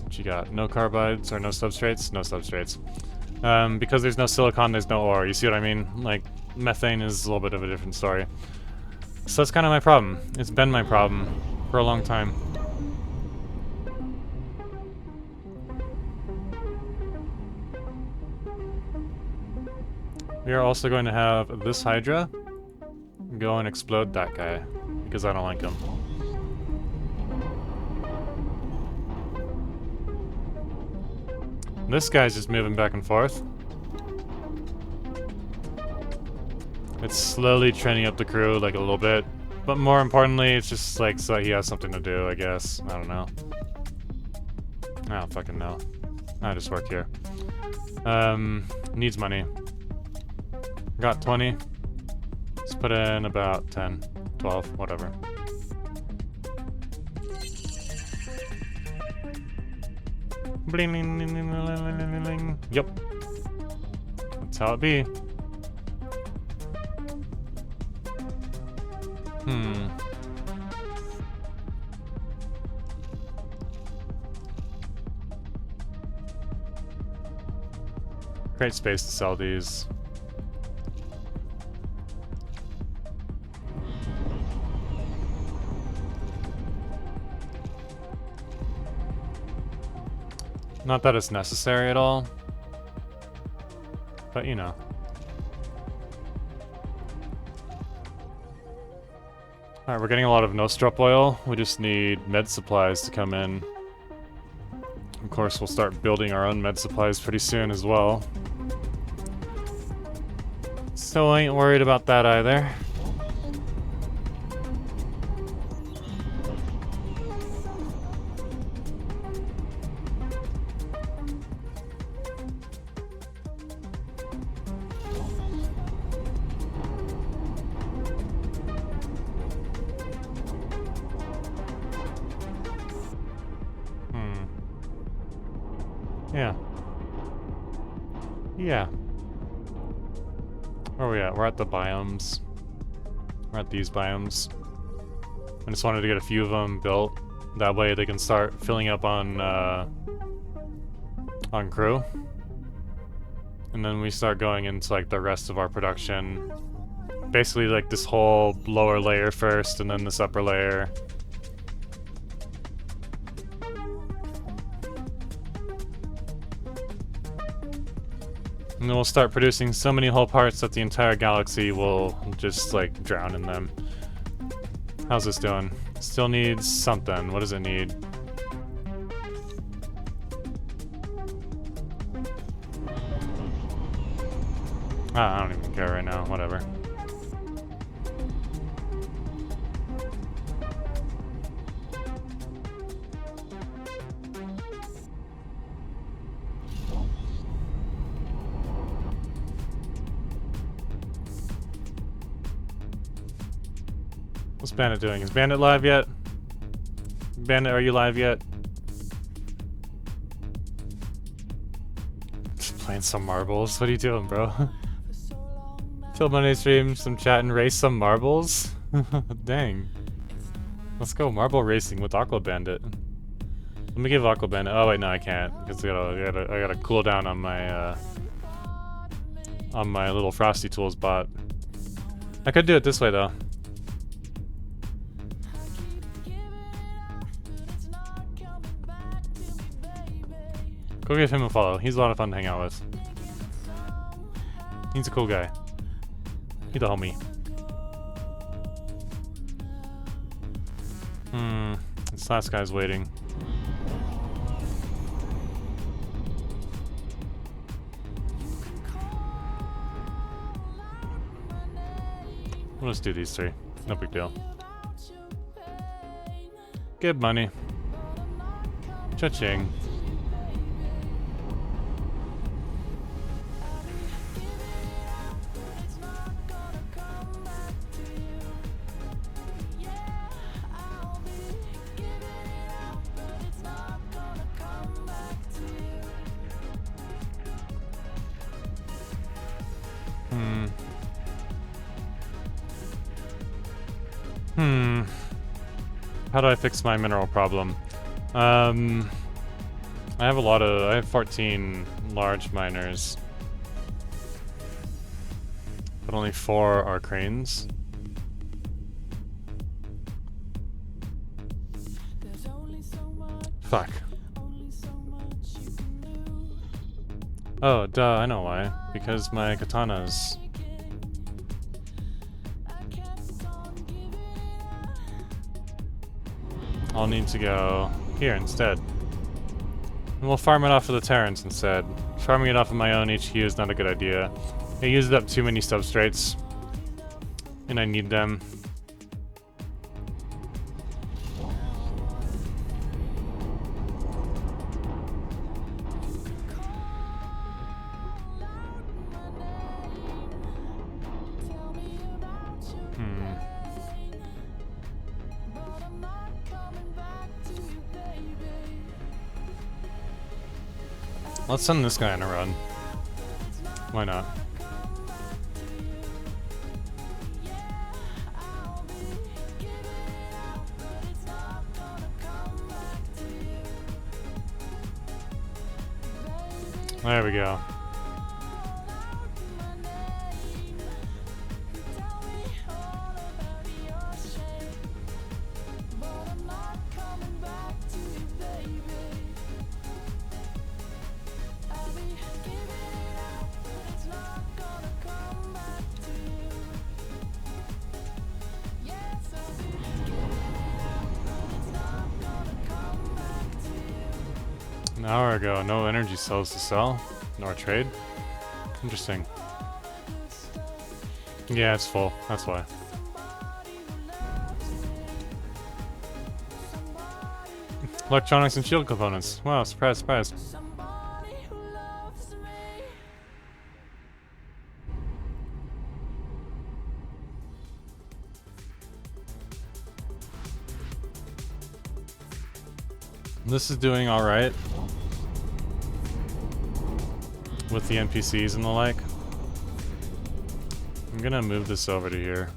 What you got? No carbides or no substrates? No substrates. Because there's no silicon, there's no ore. You see what I mean? Like, methane is a little bit of a different story. So that's kind of my problem. It's been my problem for a long time. We are also going to have this Hydra go and explode that guy, because I don't like him. This guy's just moving back and forth. It's slowly training up the crew, like, a little bit. But more importantly, it's just, like, so he has something to do, I guess. I don't know. I don't fucking know. I just work here. Needs money. Got 20. Let's put in about 10, 12, whatever. Bling, bling, bling, bling, bling, bling, bling. Yep. That's how it be. Great space to sell these. Not that it's necessary at all, but you know. Alright, we're getting a lot of no-strop oil. We just need med supplies to come in. Of course, we'll start building our own med supplies pretty soon as well. So I ain't worried about that either. Yeah. Yeah. Where are we at? We're at the biomes. We're at these biomes. I just wanted to get a few of them built. That way they can start filling up on crew. And then we start going into like the rest of our production. Basically like this whole lower layer first and then this upper layer. And then we'll start producing so many whole parts that the entire galaxy will just, like, drown in them. How's this doing? Still needs something. What does it need? Ah, I don't even care right now. Whatever. What's Bandit doing? Is Bandit live yet? Bandit, are you live yet? Just playing some marbles. What are you doing, bro? Till Monday stream, some chat and race some marbles? Dang. Let's go marble racing with Aqua Bandit. Let me give Aqua Bandit. Oh wait, no, I can't because I gotta cool down on my little Frosty Tools bot. I could do it this way though. Go give him a follow. He's a lot of fun to hang out with. He's a cool guy. He's a homie. This last guy's waiting. We'll just do these three. No big deal. Good money. Cha-ching. How do I fix my mineral problem? I have 14 large miners. But only 4 are cranes. Fuck. Oh, duh, I know why. Because my katanas. I'll need to go here instead. And we'll farm it off of the Terrans instead. Farming it off of my own HQ is not a good idea. I used up too many substrates. And I need them. Let's send this guy on a run. Why not? There we go. An hour ago, no energy cells to sell, nor trade. Interesting. Yeah, it's full, that's why. Electronics and shield components. Wow, surprise, surprise. This is doing alright. With the NPCs and the like. I'm gonna move this over to here.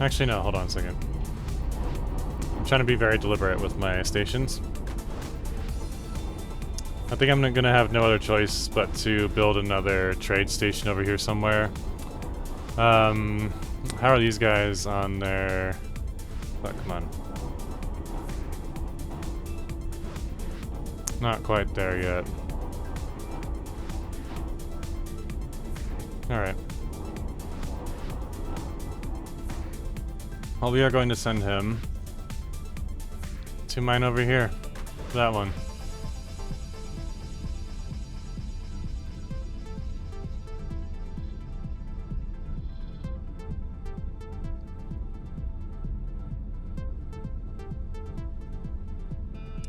Actually, no, hold on a second. I'm trying to be very deliberate with my stations. I think I'm gonna have no other choice but to build another trade station over here somewhere. How are these guys on their... Oh, come on. Not quite there yet. Alright. Well, we are going to send him to mine over here. That one.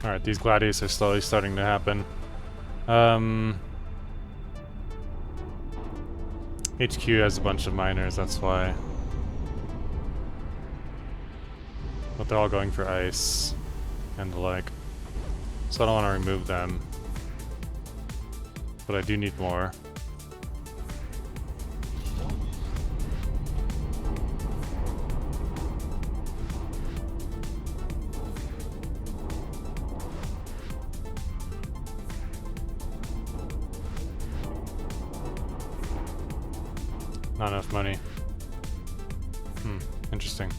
Alright, these gladius are slowly starting to happen. HQ has a bunch of miners, that's why. But they're all going for ice and the like. So I don't want to remove them. But I do need more. Not enough money. Interesting.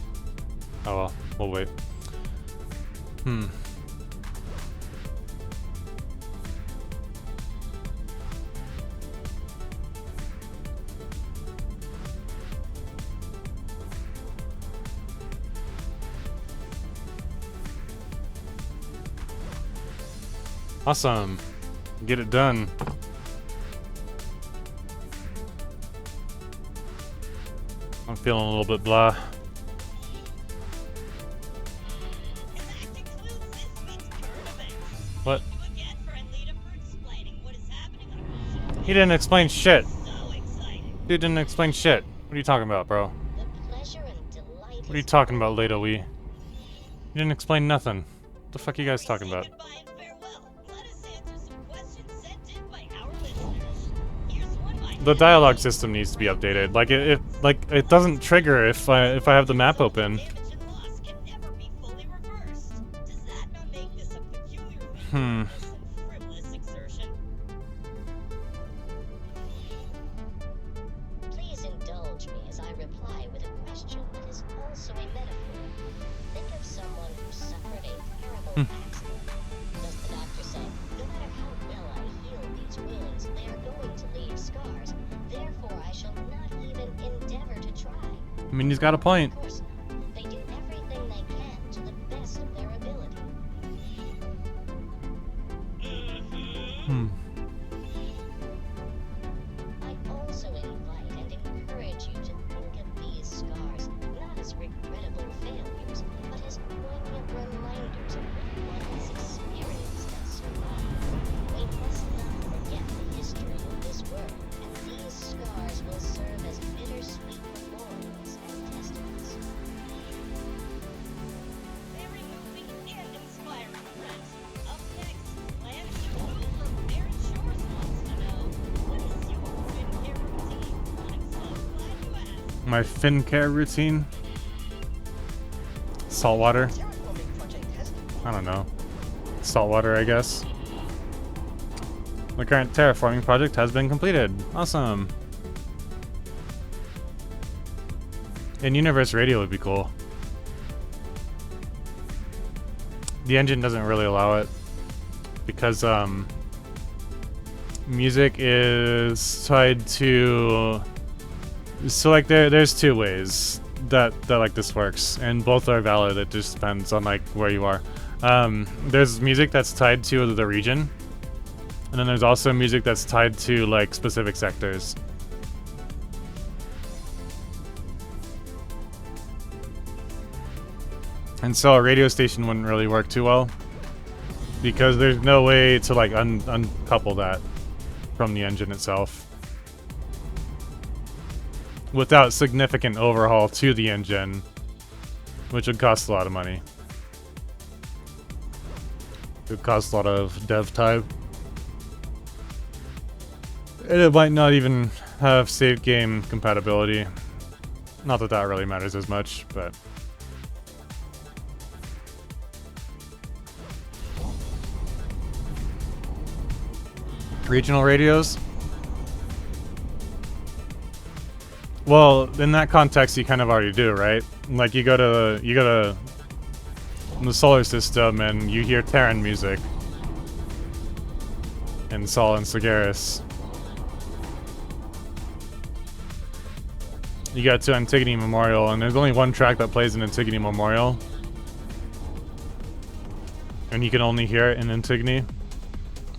Oh well, we'll wait. Awesome. Get it done. I'm feeling a little bit blah. What? He didn't explain shit. Dude didn't explain shit. What are you talking about, bro? What are you talking about, Lado Wee? You didn't explain nothing. What the fuck are you guys talking about? The dialogue system needs to be updated. Like it doesn't trigger if I have the map open. Damage and loss can never be fully reversed. Does that not make this a peculiarly Hmm. frivolous and frivolous exertion? Please indulge me as I reply with a question that is also a metaphor. Think of someone who suffered a terrible accident. Does the doctor say, no matter how well I heal these wounds, they are going to leave scars. Therefore, I shall not even endeavor to try. I mean, he's got a point. Of course not. They do everything they can to the best of their ability. Hmm. I also invite and encourage you to think of these scars not as regrettable failures, but as poignant reminders of what one has experienced and survived. We must not forget the history of this world, and these scars will serve as bittersweet memorials and testaments. Very moving and inspiring, friends. Up next, Lance Shore from Barren Shores wants to know, what is your skincare routine? I'm so glad you asked. My fin care routine. Saltwater. I don't know. Saltwater, I guess. The current terraforming project has been completed. Awesome. In-universe radio would be cool. The engine doesn't really allow it because music is tied to. So like there's two ways that like this works, and both are valid. It just depends on like where you are. There's music that's tied to the region, and then there's also music that's tied to like specific sectors. And so a radio station wouldn't really work too well because there's no way to like uncouple that from the engine itself without significant overhaul to the engine, which would cost a lot of money. It would cost a lot of dev time. And it might not even have save game compatibility. Not that that really matters as much, but... Regional radios? Well, in that context, you kind of already do, right? Like you go to the solar system and you hear Terran music in Sol and Sagaris. You got to Antigone Memorial, and there's only one track that plays in Antigone Memorial, and you can only hear it in Antigone.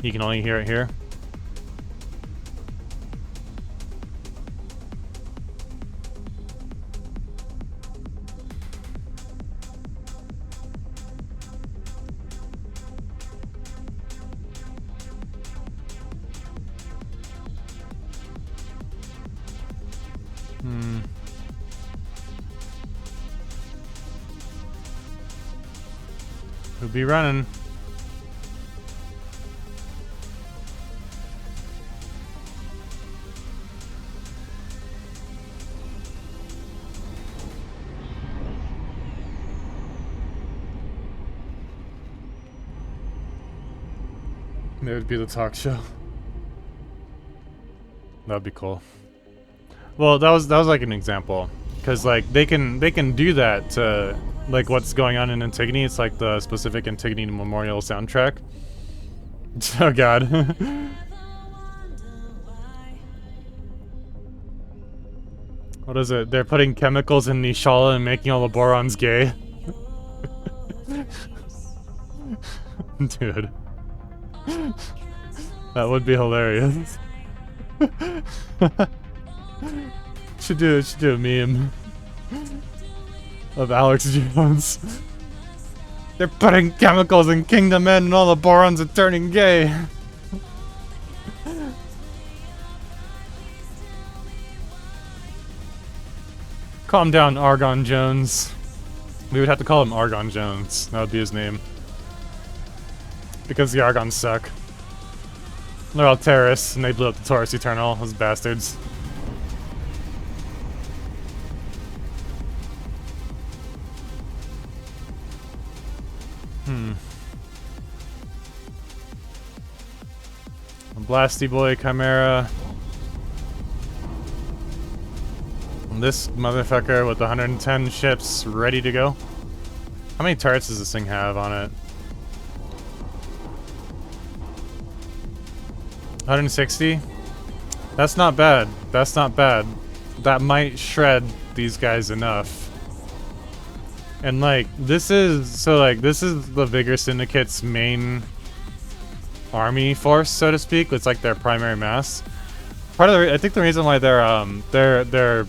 You can only hear it here. Who'd be running? It would be the talk show. That'd be cool. Well, that was like an example, because like they can do that to like what's going on in Antigone. It's like the specific Antigone Memorial soundtrack. Oh God. What is it? They're putting chemicals in Nishala and making all the Borons gay. Dude. That would be hilarious. Should do a meme of Alex Jones. They're putting chemicals in Kingdom End and all the Borons are turning gay. Calm down, Argon Jones. We would have to call him Argon Jones. That would be his name. Because the Argons suck. They're all terrorists, and they blew up the Taurus Eternal, those bastards. A Blasty Boy Chimera. And this motherfucker with 110 ships ready to go. How many turrets does this thing have on it? 160? That's not bad. That's not bad. That might shred these guys enough. And like, this is the Vigor Syndicate's main army force, so to speak. It's like their primary mass. Part of I think the reason why they're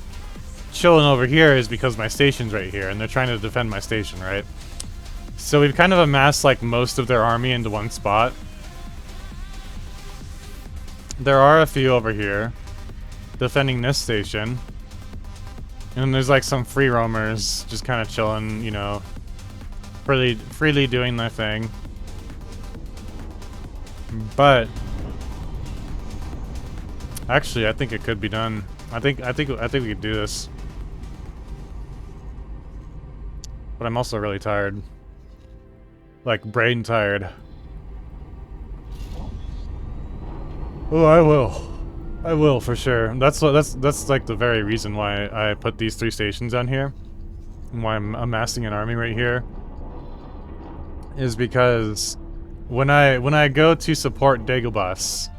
chilling over here is because my station's right here, and they're trying to defend my station, right? So we've kind of amassed like most of their army into one spot. There are a few over here defending this station. And then there's like some free roamers just kind of chilling, you know, freely doing their thing. But actually, I think it could be done. I think we could do this. But I'm also really tired. Like brain tired. Oh, I will for sure. That's like the very reason why I put these 3 stations down here, and why I'm amassing an army right here. Is because when I go to support Dagobah,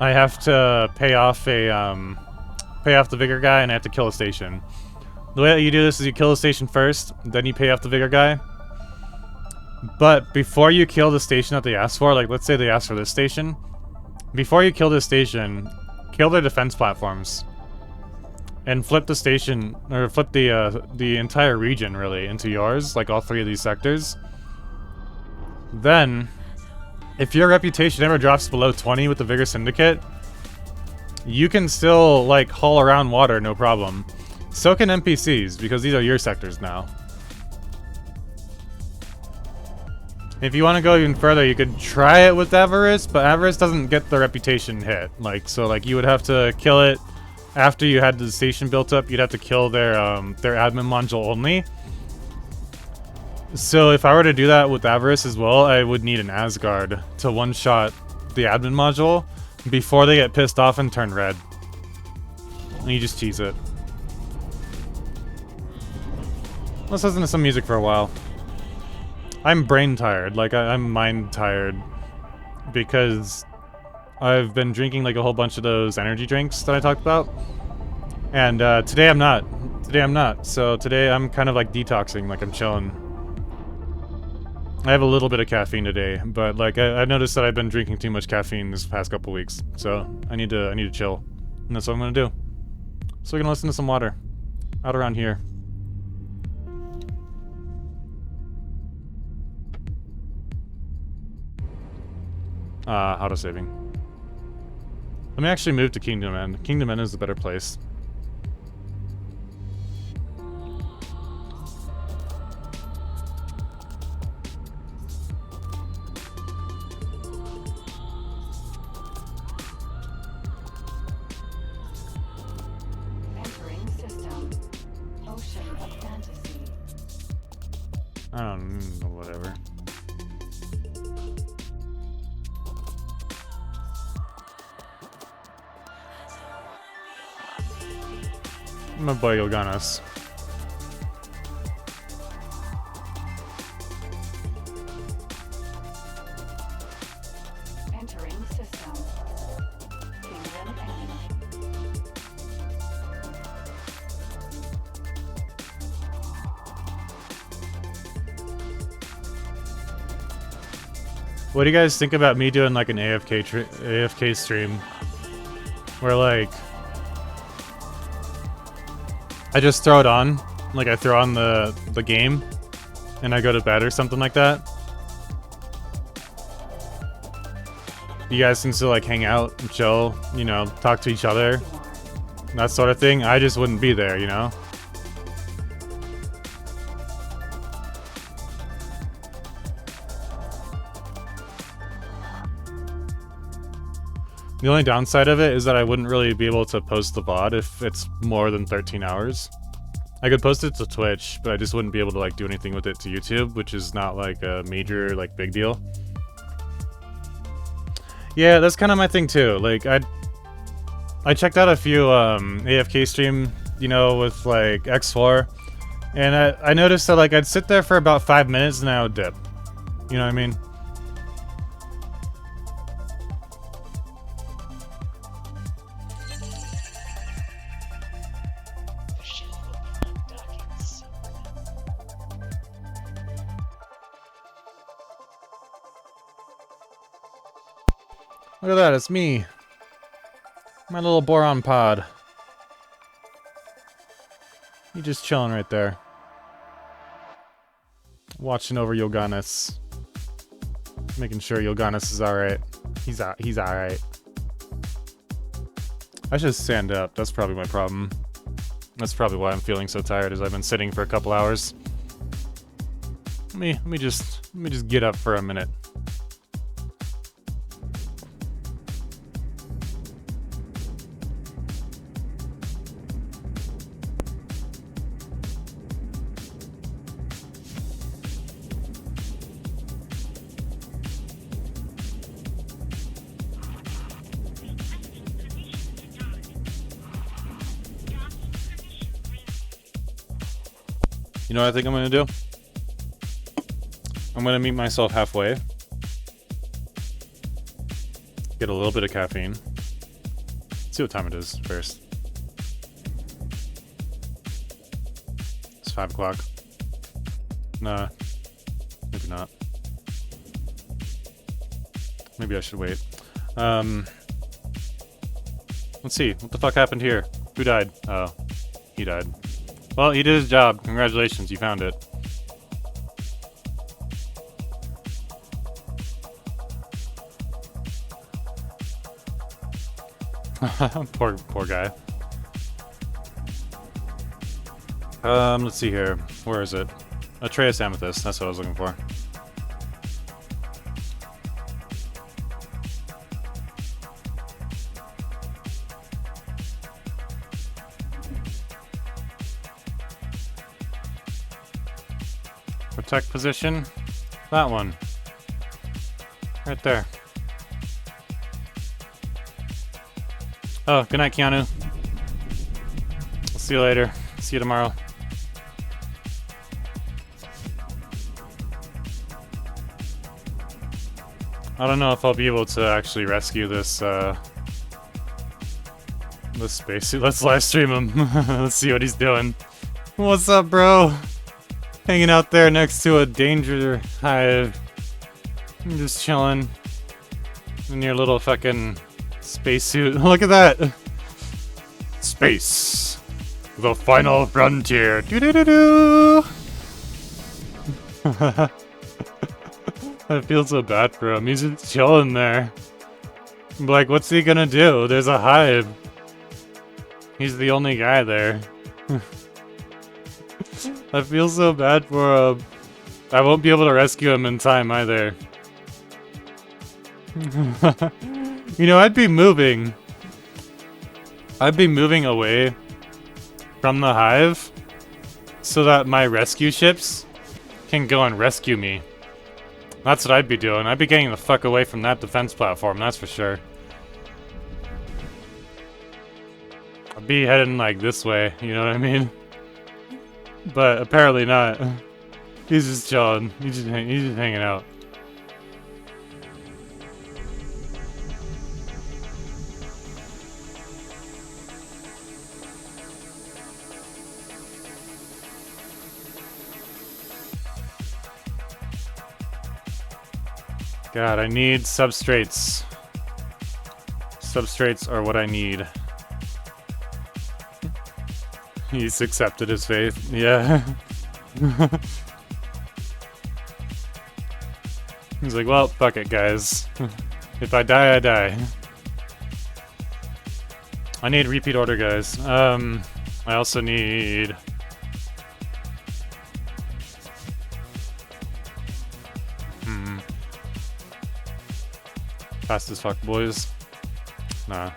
I have to pay off the Vigor guy, and I have to kill a station. The way that you do this is you kill the station first, then you pay off the Vigor guy. But before you kill the station that they asked for, like let's say they asked for this station. Before you kill this station, kill their defense platforms. And flip the station, or flip the entire region, really, into yours, like all 3 of these sectors. Then, if your reputation ever drops below 20 with the Vigor Syndicate, you can still, like, haul around water, no problem. So can NPCs, because these are your sectors now. If you want to go even further, you could try it with Avarice, but Avarice doesn't get the reputation hit. Like, so, like, you would have to kill it after you had the station built up. You'd have to kill their admin module only. So if I were to do that with Avarice as well, I would need an Asgard to one-shot the admin module before they get pissed off and turn red. And you just tease it. Let's listen to some music for a while. I'm brain tired, like I'm mind tired, because I've been drinking like a whole bunch of those energy drinks that I talked about, and today I'm not. So today I'm kind of like detoxing, like I'm chilling. I have a little bit of caffeine today, but like I noticed that I've been drinking too much caffeine this past couple weeks, so I need to chill, and that's what I'm gonna do. So we're gonna listen to some water out around here. Auto saving. Let me actually move to Kingdom End. Kingdom End is the better place. Entering system. Ocean of fantasy. I don't know, whatever. My boy Ilganas. Entering system. Kingdom End. What do you guys think about me doing like an AFK stream? Where like I just throw it on, like I throw on the game, and I go to bed or something like that. You guys can still like hang out and chill, you know, talk to each other, that sort of thing. I just wouldn't be there, you know? The only downside of it is that I wouldn't really be able to post the VOD if it's more than 13 hours. I could post it to Twitch, but I just wouldn't be able to like do anything with it to YouTube, which is not like a major like big deal. Yeah, that's kind of my thing too. Like I checked out a few AFK stream, you know, with like X4, and I noticed that like I'd sit there for about 5 minutes and I would dip. You know what I mean? The ship will be undocking soon. Look at that, it's me. My little boron pod. You just chilling right there. Watching over Yoganis. Making sure Yoganis is alright. He's alright. I should stand up, that's probably my problem. That's probably why I'm feeling so tired, is I've been sitting for a couple hours. Let me just get up for a minute. You know what I think I'm gonna do? I'm gonna meet myself halfway. Get a little bit of caffeine. See what time it is first. It's 5 o'clock. Nah, maybe not. Maybe I should wait. Let's see, what the fuck happened here? Who died? Oh, he died. Well, he did his job. Congratulations, you found it. Poor guy. Let's see here. Where is it? Atreus Amethyst, that's what I was looking for. Protect position. That one. Right there. Oh, good night, Keanu. I'll see you later. See you tomorrow. I don't know if I'll be able to actually rescue this, this spacesuit. Let's live stream him. Let's see what he's doing. What's up, bro? Hanging out there next to a danger hive. I'm just chilling in your little fucking spacesuit. Look at that! Space. The final frontier. Doo-doo-doo-doo! I feel so bad for him. He's just chilling there. Like, what's he gonna do? There's a hive. He's the only guy there. I feel so bad for him. I won't be able to rescue him in time either. You know, I'd be moving away from the hive so that my rescue ships can go and rescue me. That's what I'd be doing. I'd be getting the fuck away from that defense platform, that's for sure. I'd be heading like this way, you know what I mean? But apparently not. He's just chilling. He's just hanging out. God, I need substrates. Substrates are what I need. He's accepted his fate. Yeah. He's like, well, fuck it, guys. If I die, I die. I need repeat order, guys. I also need... Fast as fuck, boys. Nah.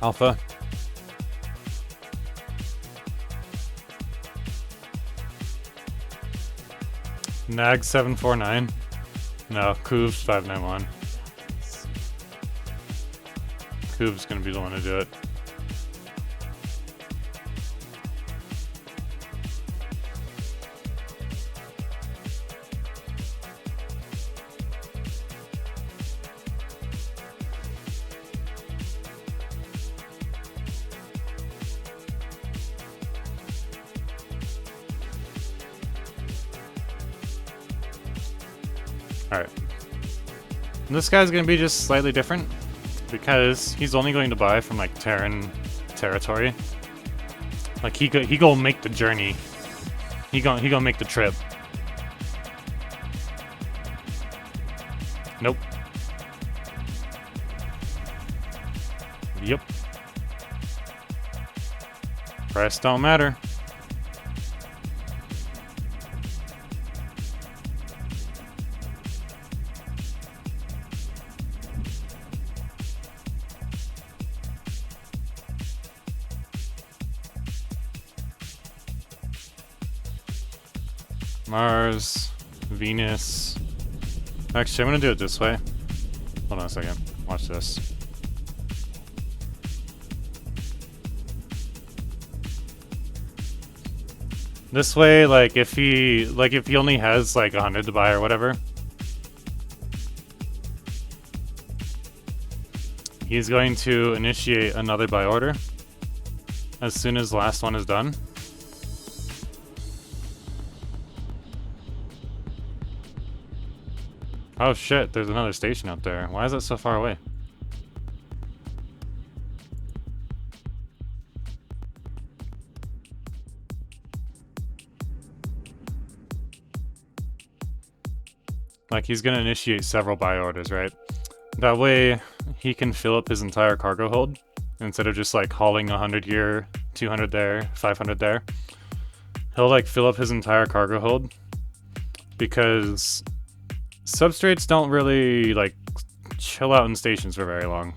Alpha. Nag 749. No, Coov's 591. Coov's gonna be the one to do it. Alright. This guy's gonna be just slightly different because he's only going to buy from like Terran territory. Like he go make the journey. He go make the trip. Nope. Yep. Price don't matter. Mars, Venus. Actually, I'm gonna do it this way. Hold on a second. Watch this. This way, like if he only has like 100 to buy or whatever, he's going to initiate another buy order as soon as the last one is done. Oh shit, there's another station out there. Why is it so far away? Like, he's gonna initiate several buy orders, right? That way, he can fill up his entire cargo hold, instead of just, like, hauling 100 here, 200 there, 500 there. He'll, like, fill up his entire cargo hold, because substrates don't really, like, chill out in stations for very long.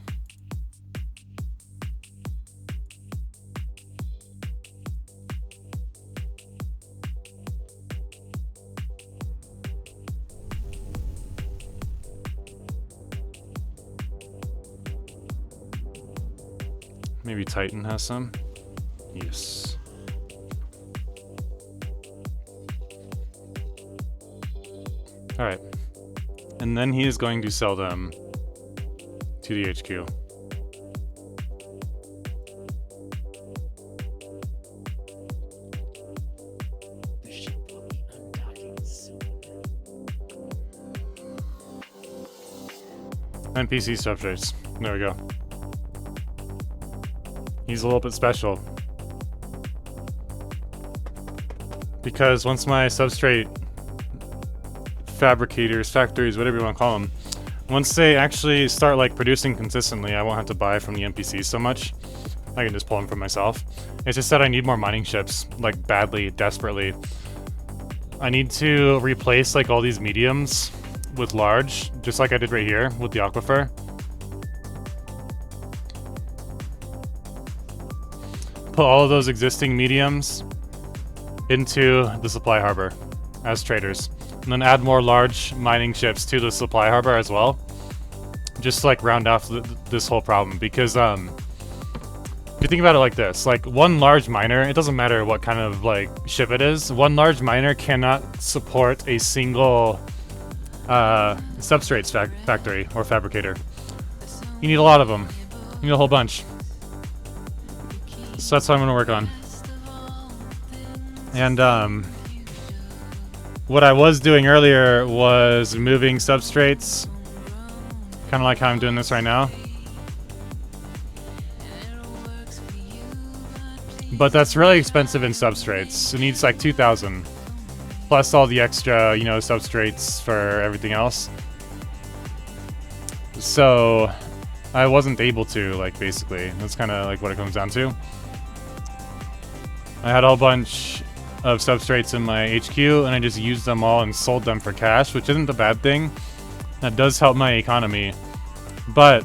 Maybe Titan has some? Yes. Alright. And then he is going to sell them to the HQ. The ship will be undocking soon. NPC substrates. There we go. He's a little bit special. Because once my substrate fabricators, factories, whatever you want to call them, once they actually start like producing consistently, I won't have to buy from the NPCs so much. I can just pull them from myself. It's just that I need more mining ships, like badly, desperately. I need to replace like all these mediums with large, just like I did right here with the aquifer. Put all of those existing mediums into the supply harbor as traders. And then add more large mining ships to the supply harbor as well. Just to, like, round off this whole problem. Because, if you think about it like this, like, one large miner, it doesn't matter what kind of, like, ship it is, one large miner cannot support a single substrates factory or fabricator. You need a lot of them. You need a whole bunch. So that's what I'm going to work on. And, what I was doing earlier was moving substrates, kind of like how I'm doing this right now. But that's really expensive in substrates. It needs like 2,000, plus all the extra, you know, substrates for everything else. So I wasn't able to, like, basically. That's kind of like what it comes down to. I had a whole bunch of substrates in my HQ, and I just used them all and sold them for cash, which isn't a bad thing. That does help my economy. But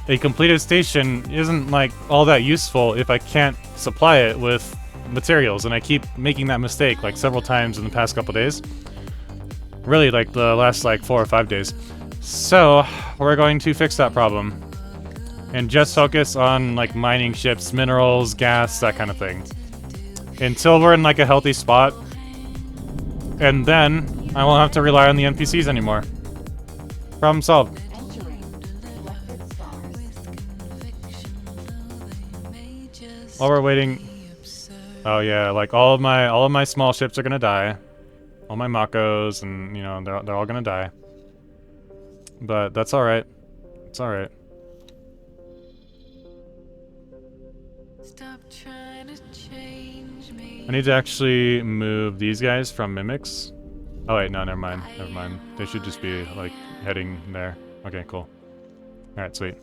a completed station isn't like all that useful if I can't supply it with materials, and I keep making that mistake like several times in the past couple days. Really, like the last like 4 or 5 days. So we're going to fix that problem and just focus on like mining ships, minerals, gas, that kind of thing, until we're in like a healthy spot, and then I won't have to rely on the NPCs anymore. Problem solved. Entering selected stars. While we're waiting, oh yeah, like all of my small ships are gonna die, all my Makos, and you know they're all gonna die. But that's all right. It's all right. Stop trying to change me. I need to actually move these guys from mimics. Oh wait, no, never mind. Never mind. They should just be like heading there. Okay, cool. All right, sweet.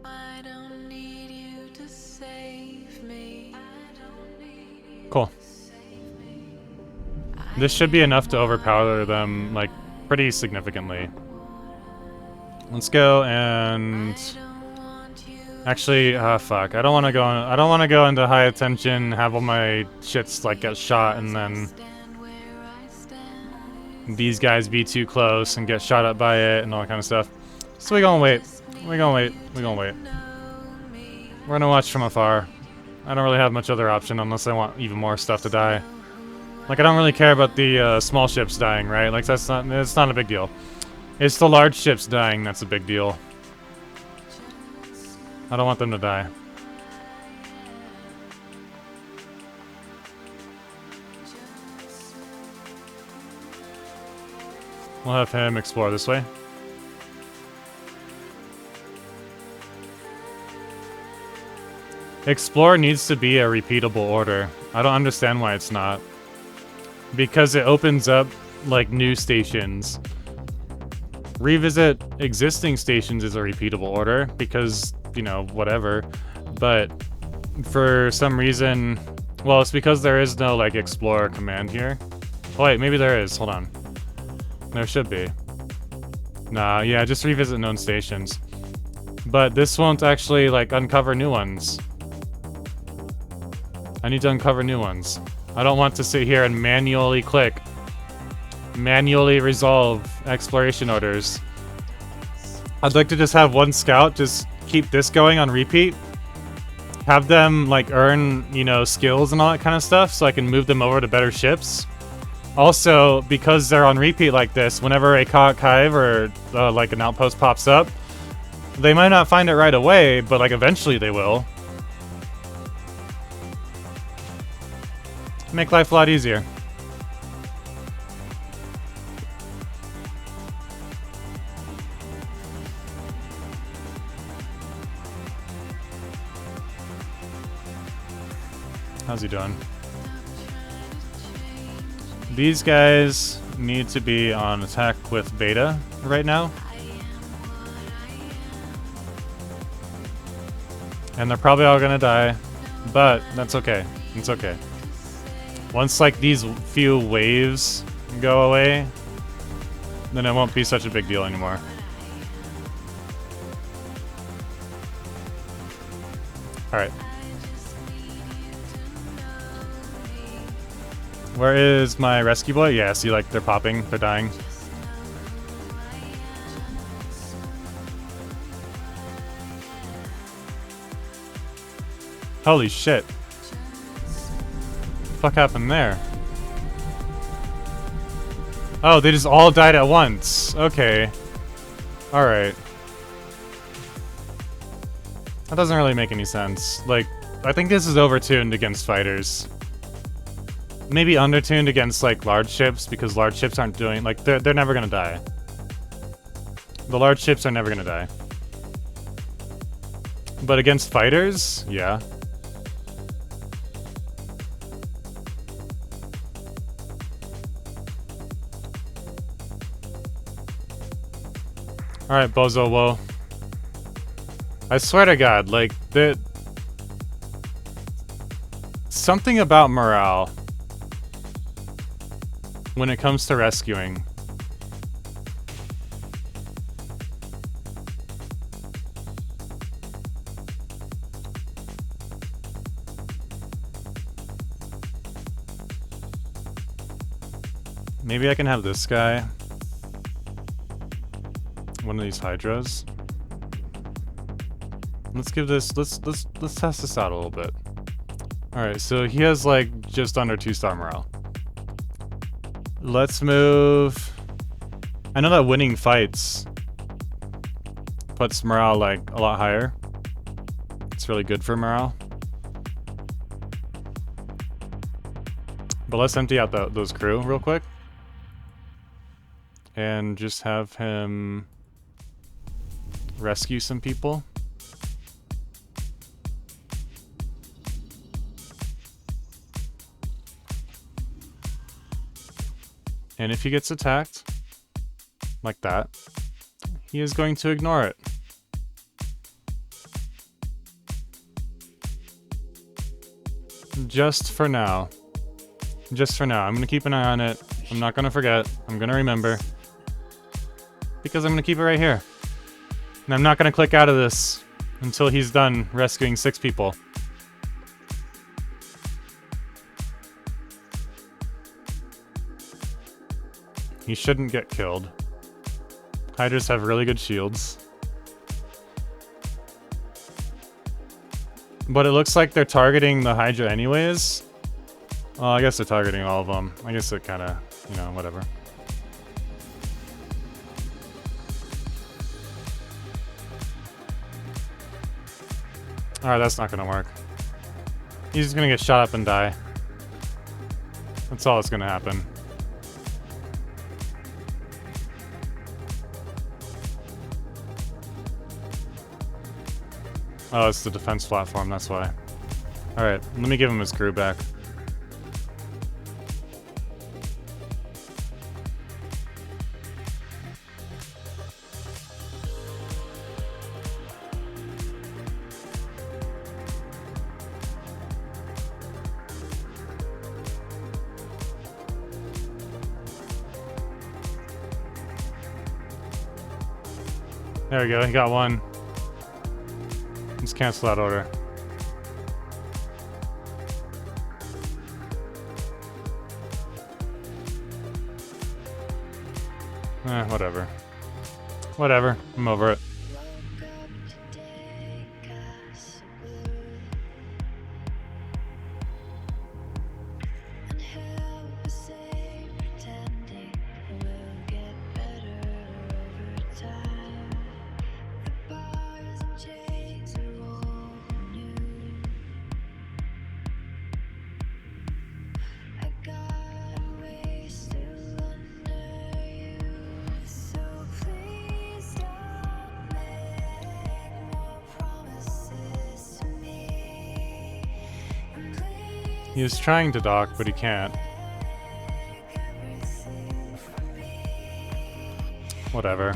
I don't need you to save me. Cool. This should be enough to overpower them like pretty significantly. Let's go and actually, fuck. I don't want to go. I don't want to go into high attention, have all my shits like get shot, and then these guys be too close and get shot up by it and all that kind of stuff. So we gonna wait. We gonna wait. We gonna wait. We're gonna watch from afar. I don't really have much other option unless I want even more stuff to die. Like I don't really care about the small ships dying, right? Like it's not a big deal. It's the large ships dying that's a big deal. I don't want them to die. We'll have him explore this way. Explore needs to be a repeatable order. I don't understand why it's not. Because it opens up, like, new stations. Revisit existing stations is a repeatable order, because, you know, whatever. But for some reason... Well, it's because there is no, like, explore command here. Oh, wait, maybe there is. Hold on. There should be. Nah, yeah, just revisit known stations. But this won't actually, like, uncover new ones. I need to uncover new ones. I don't want to sit here and manually click. Manually resolve exploration orders. I'd like to just have one scout just keep this going on repeat. Have them, like, earn, you know, skills and all that kind of stuff so I can move them over to better ships. Also, because they're on repeat like this, whenever a hive or, like, an outpost pops up, they might not find it right away, but, like, eventually they will. Make life a lot easier. How's he doing? These guys need to be on attack with beta right now. And they're probably all gonna die, but that's okay. It's okay. Once, like, these few waves go away, then it won't be such a big deal anymore. Alright. Where is my rescue boy? Yeah, see, like, they're popping, they're dying. Holy shit. What the fuck happened there? Oh, they just all died at once. Okay. Alright. That doesn't really make any sense. Like, I think this is overtuned against fighters. Maybe undertuned against, like, large ships, because large ships aren't doing... Like, they're never gonna die. The large ships are never gonna die. But against fighters? Yeah. Alright, Bozo Wo. I swear to God, like, something about morale when it comes to rescuing Maybe I can have this guy. One of these hydras. Let's give this. Let's test this out a little bit. All right, so he has like just under 2-star morale. Let's move. I know that winning fights puts morale like a lot higher. It's really good for morale. But let's empty out those crew real quick. And just have him rescue some people. And if he gets attacked, like that, he is going to ignore it. Just for now. Just for now. I'm going to keep an eye on it. I'm not going to forget. I'm going to remember. Because I'm going to keep it right here. And I'm not going to click out of this until he's done rescuing 6 people. He shouldn't get killed. Hydras have really good shields. But it looks like they're targeting the Hydra anyways. Well, I guess they're targeting all of them. I guess it kind of, you know, whatever. Alright, that's not gonna work. He's just gonna get shot up and die. That's all that's gonna happen. Oh, it's the defense platform, that's why. Alright, let me give him his crew back. There we go, he got one. Let's cancel that order. Whatever. Whatever, I'm over it. He was trying to dock, but he can't. Whatever.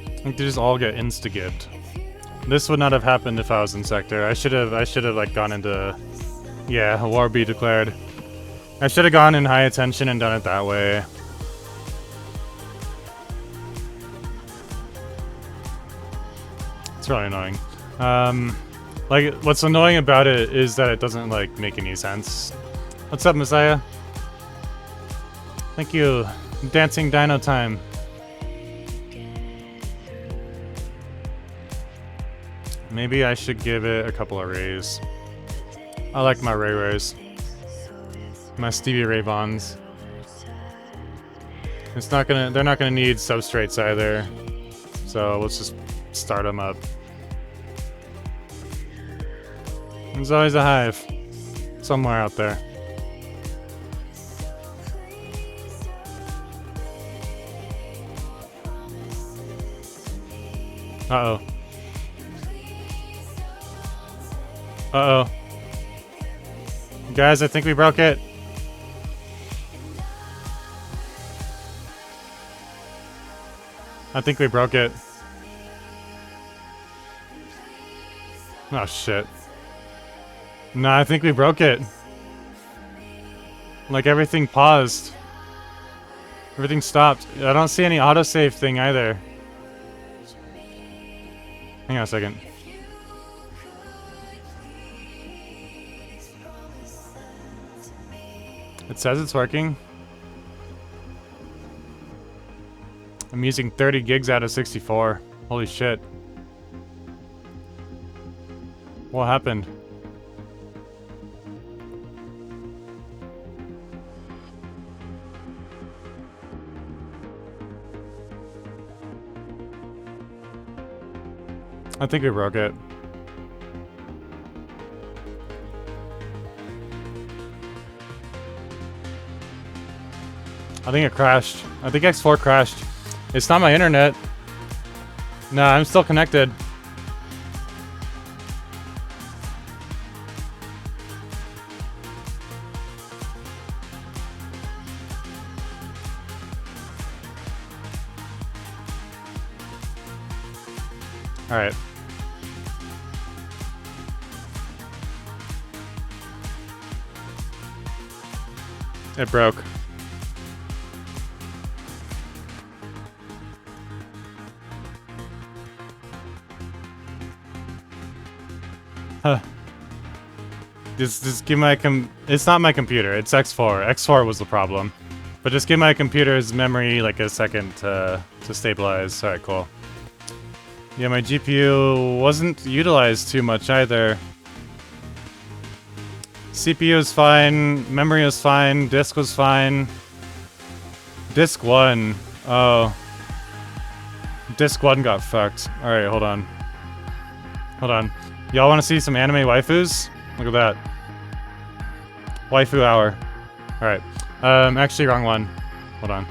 I think they just all get insta-gibbed. This would not have happened if I was in sector. I should have like gone into, yeah, a war be declared. I should have gone in high attention and done it that way. It's really annoying. Like, what's annoying about it is that it doesn't, like, make any sense. What's up, Messiah? Thank you. Dancing Dino time. Maybe I should give it a couple of rays. I like my Ray Rays. My Stevie Ray Bonds. It's not gonna, they're not gonna need substrates either. So let's just start them up. There's always a hive somewhere out there. Uh-oh. Uh-oh. Guys, I think we broke it. I think we broke it. Oh, shit. No, I think we broke it. Like, everything paused. Everything stopped. I don't see any autosave thing either. Hang on a second. It says it's working. I'm using 30 gigs out of 64. Holy shit. What happened? I think we broke it. I think it crashed. I think X4 crashed. It's not my internet. No, I'm still connected. All right. It broke. Huh. Just give my it's not my computer, it's X4. X4 was the problem. But just give my computer's memory like a second to stabilize. Alright, cool. Yeah, my GPU wasn't utilized too much either. CPU is fine, memory was fine, disk was fine. Disk 1. Oh. Disk 1 got fucked. Alright, hold on. Hold on. Y'all want to see some anime waifus? Look at that. Waifu hour. Alright. Actually, wrong one. Hold on.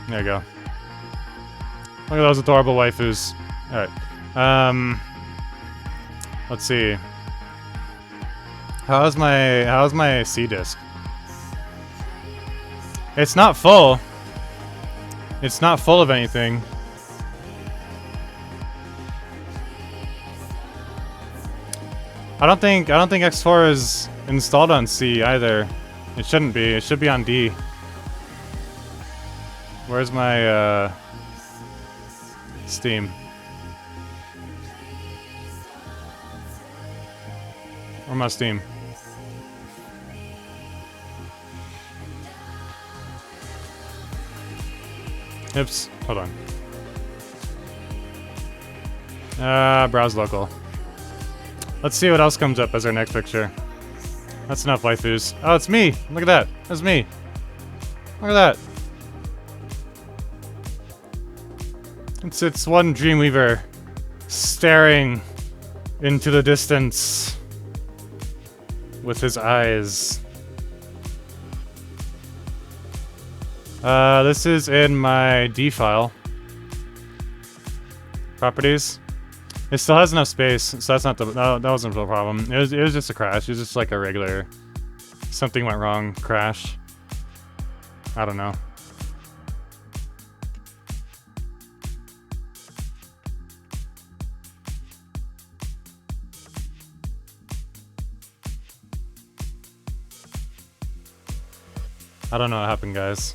There you go. Look at those adorable waifus. Alright. Let's see. How's my C disk? It's not full. It's not full of anything. I don't think X4 is installed on C either. It shouldn't be. It should be on D. Where's my Steam? Where's my Steam? Oops. Hold on. Browse local. Let's see what else comes up as our next picture. That's enough waifus. Oh, it's me! Look at that! That's me! Look at that! It's one Dreamweaver staring into the distance with his eyes. This is in my D file. Properties. It still has enough space, so that's not the that wasn't the problem. It was just a crash. It was just like a regular something went wrong crash. I don't know. I don't know what happened, guys.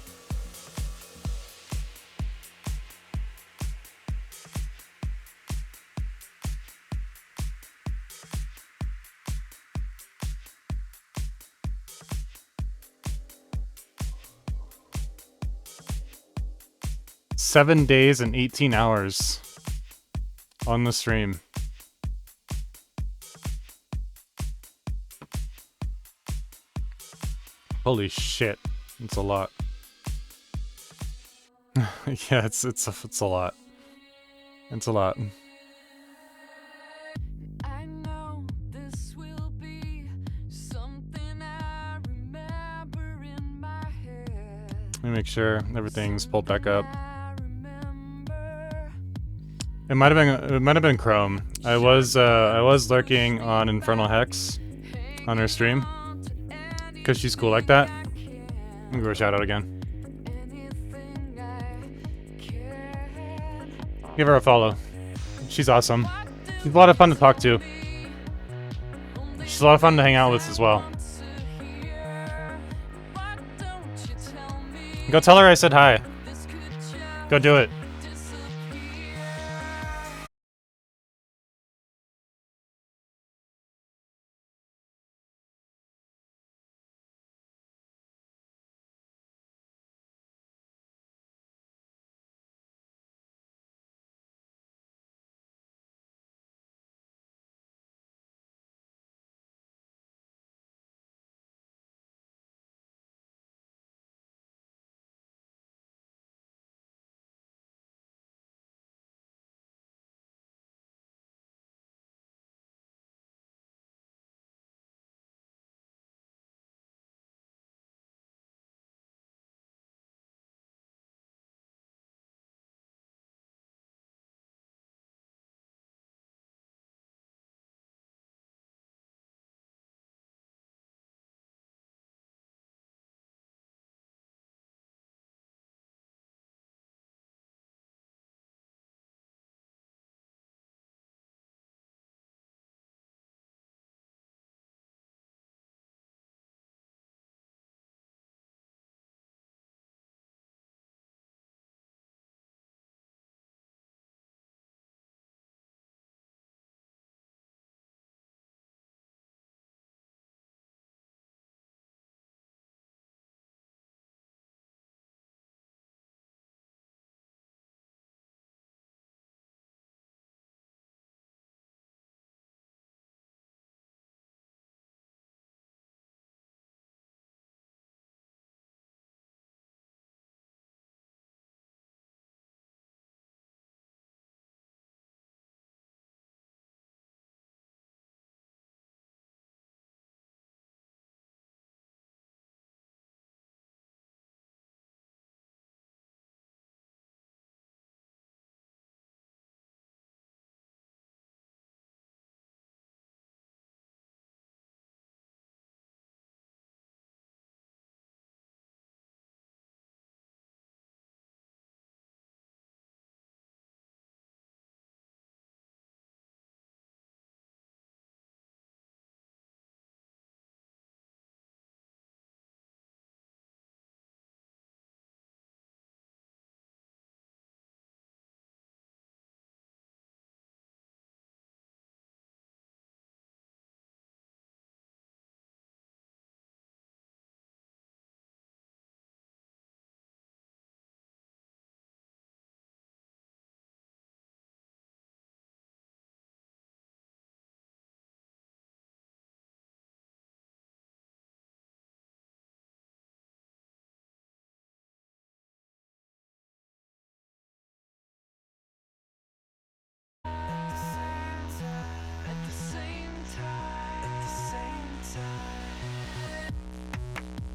Seven days and 18 hours on the stream. Holy shit. It's a lot. Yeah, it's a lot. It's a lot. I know this will be something I remember in my head. Let me make sure everything's pulled back up. It might have been Chrome. I was lurking on Infernal Hex on her stream because she's cool like that. Let me give her a shout out again. Give her a follow. She's awesome. She's a lot of fun to talk to. She's a lot of fun to hang out with as well. Go tell her I said hi. Go do it.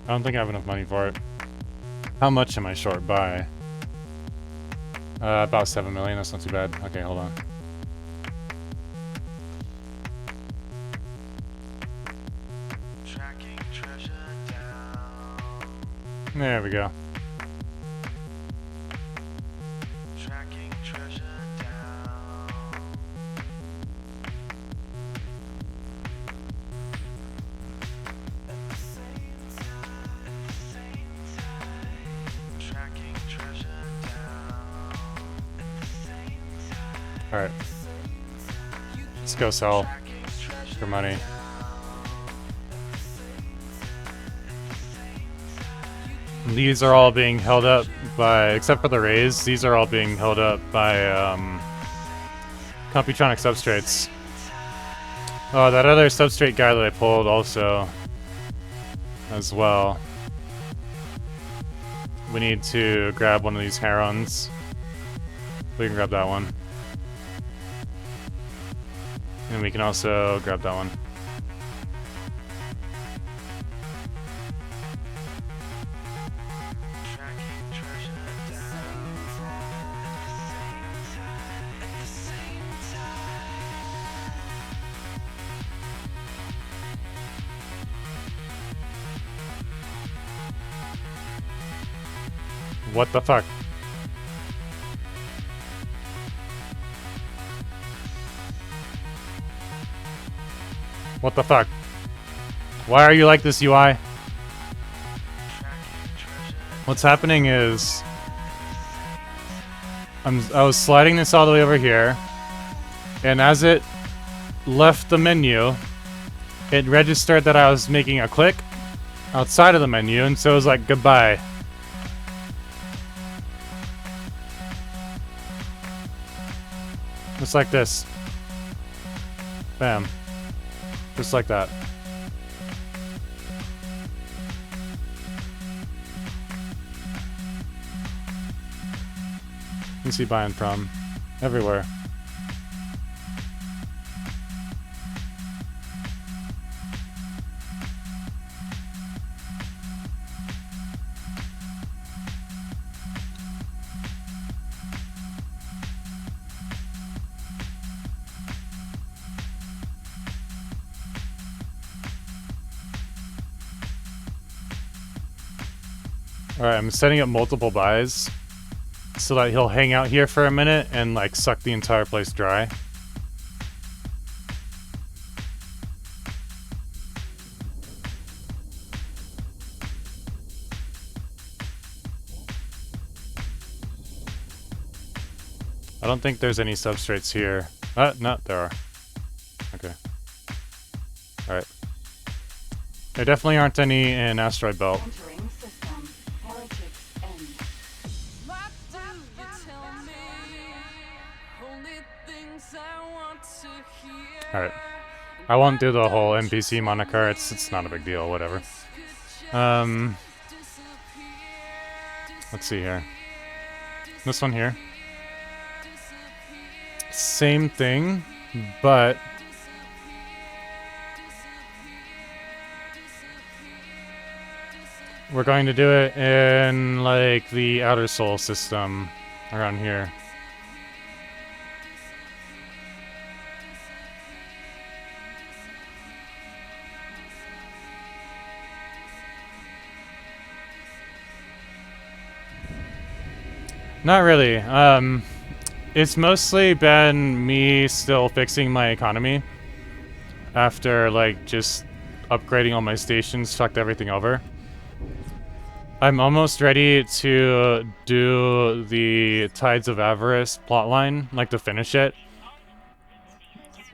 don't think I have enough money for it. How much am I short by? About 7 million. That's not too bad. Okay, hold on. Tracking treasure down. There we go. Tracking treasure down. At the same time, tracking treasure down. At the same time, Alright. Let's go sell tracking treasure for money. These are all being held up by, except for the rays, these are all being held up by Computronic substrates. Oh, that other substrate guy that I pulled also as well. We need to grab one of these herons. We can grab that one. And we can also grab that one. tracking treasure down. At the same time. What the fuck? What the fuck? Why are you like this, UI? What's happening is I was sliding this all the way over here, and as it left the menu, it registered that I was making a click outside of the menu, and so it was like, goodbye. Just like this. Bam. Just like that. You see buying from everywhere. Alright, I'm setting up multiple buys so that he'll hang out here for a minute and like suck the entire place dry. I don't think there's any substrates here. No, there are. Okay. Alright. There definitely aren't any in Asteroid Belt. Entering system. Heretics end. What do you tell me? Only things I want to hear. Alright. I won't do the whole NPC moniker, it's not a big deal, whatever. Let's see here. This one here. Same thing, but we're going to do it in like the Outer Soul system around here. Not really. It's mostly been me still fixing my economy after like just upgrading all my stations, fucked everything over. I'm almost ready to do the Tides of Avarice plotline, like to finish it.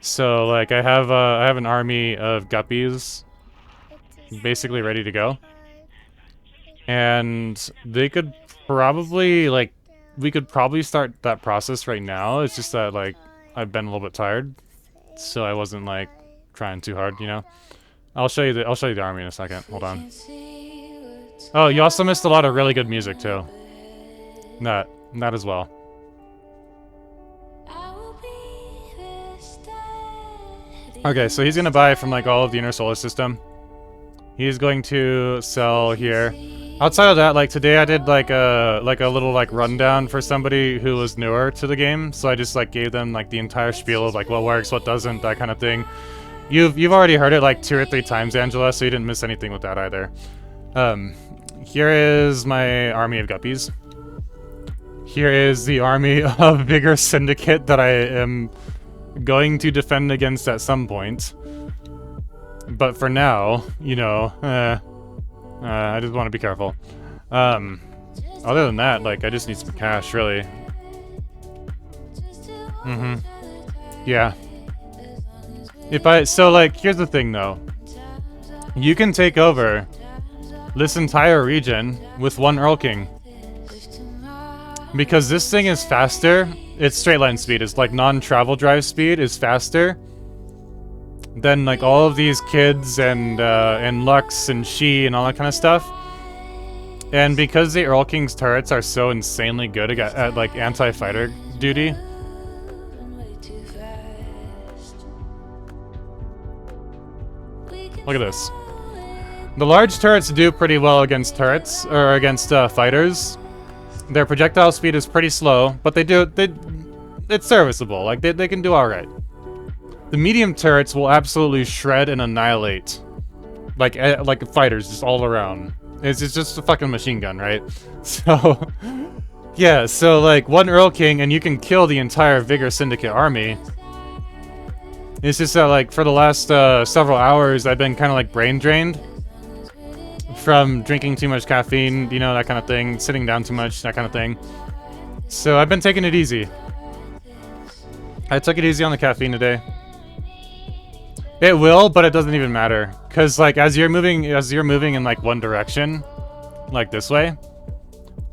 So like I have an army of guppies basically ready to go. And they could probably like we could probably start that process right now. It's just that like I've been a little bit tired, so I wasn't like trying too hard, you know. I'll show you the army in a second. Hold on. Oh, you also missed a lot of really good music too. That as well. Okay, so he's gonna buy from like all of the Inner Solar System. He's going to sell here. Outside of that, like today I did like a little like rundown for somebody who was newer to the game, so I just like gave them like the entire spiel of like what works, what doesn't, that kind of thing. You've already heard it like 2 or 3 times, Angela, so you didn't miss anything with that either. Here is my army of guppies. Here is the army of Vigor Syndicate that I am going to defend against at some point. But for now, you know, I just want to be careful. Other than that, like, I just need some cash, really. Yeah. So, like, here's the thing, though. You can take over this entire region with 1 Earl King. Because this thing is faster. Its straight line speed is, like, non-travel drive speed is faster than, like, all of these kids and Lux and She and all that kind of stuff. And because the Earl King's turrets are so insanely good at like, anti-fighter duty. Look at this. The large turrets do pretty well against turrets, or against fighters. Their projectile speed is pretty slow, but it's serviceable. Like, they can do alright. The medium turrets will absolutely shred and annihilate. Like fighters just all around. It's just a fucking machine gun, right? So, yeah, so like 1 Earl King and you can kill the entire Vigor Syndicate army. It's just that like for the last several hours I've been kind of like brain drained from drinking too much caffeine, you know, that kind of thing, sitting down too much, that kind of thing. So I've been taking it easy. I took it easy on the caffeine today. It will, but it doesn't even matter, cause like as you're moving in like one direction, like this way,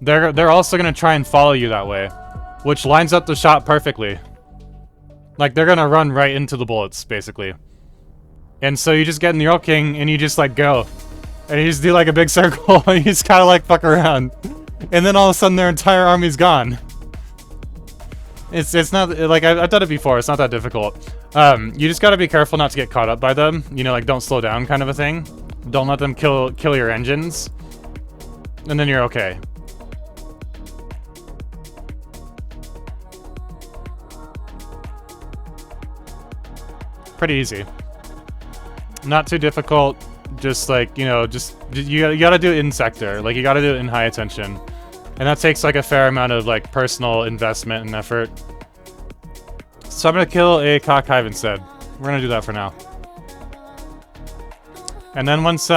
they're also gonna try and follow you that way, which lines up the shot perfectly. Like they're gonna run right into the bullets, basically. And so you just get in the Earl King and you just like go, and you just do like a big circle and you just kind of like fuck around, and then all of a sudden their entire army's gone. It's not like I've done it before. It's not that difficult. You just gotta be careful not to get caught up by them. You know, like don't slow down, kind of a thing. Don't let them kill your engines, and then you're okay. Pretty easy. Not too difficult. Just like, you know, you gotta do it in sector. Like you gotta do it in high attention. And that takes like a fair amount of like personal investment and effort. So I'm gonna kill a cockhive instead. We're gonna do that for now. And then once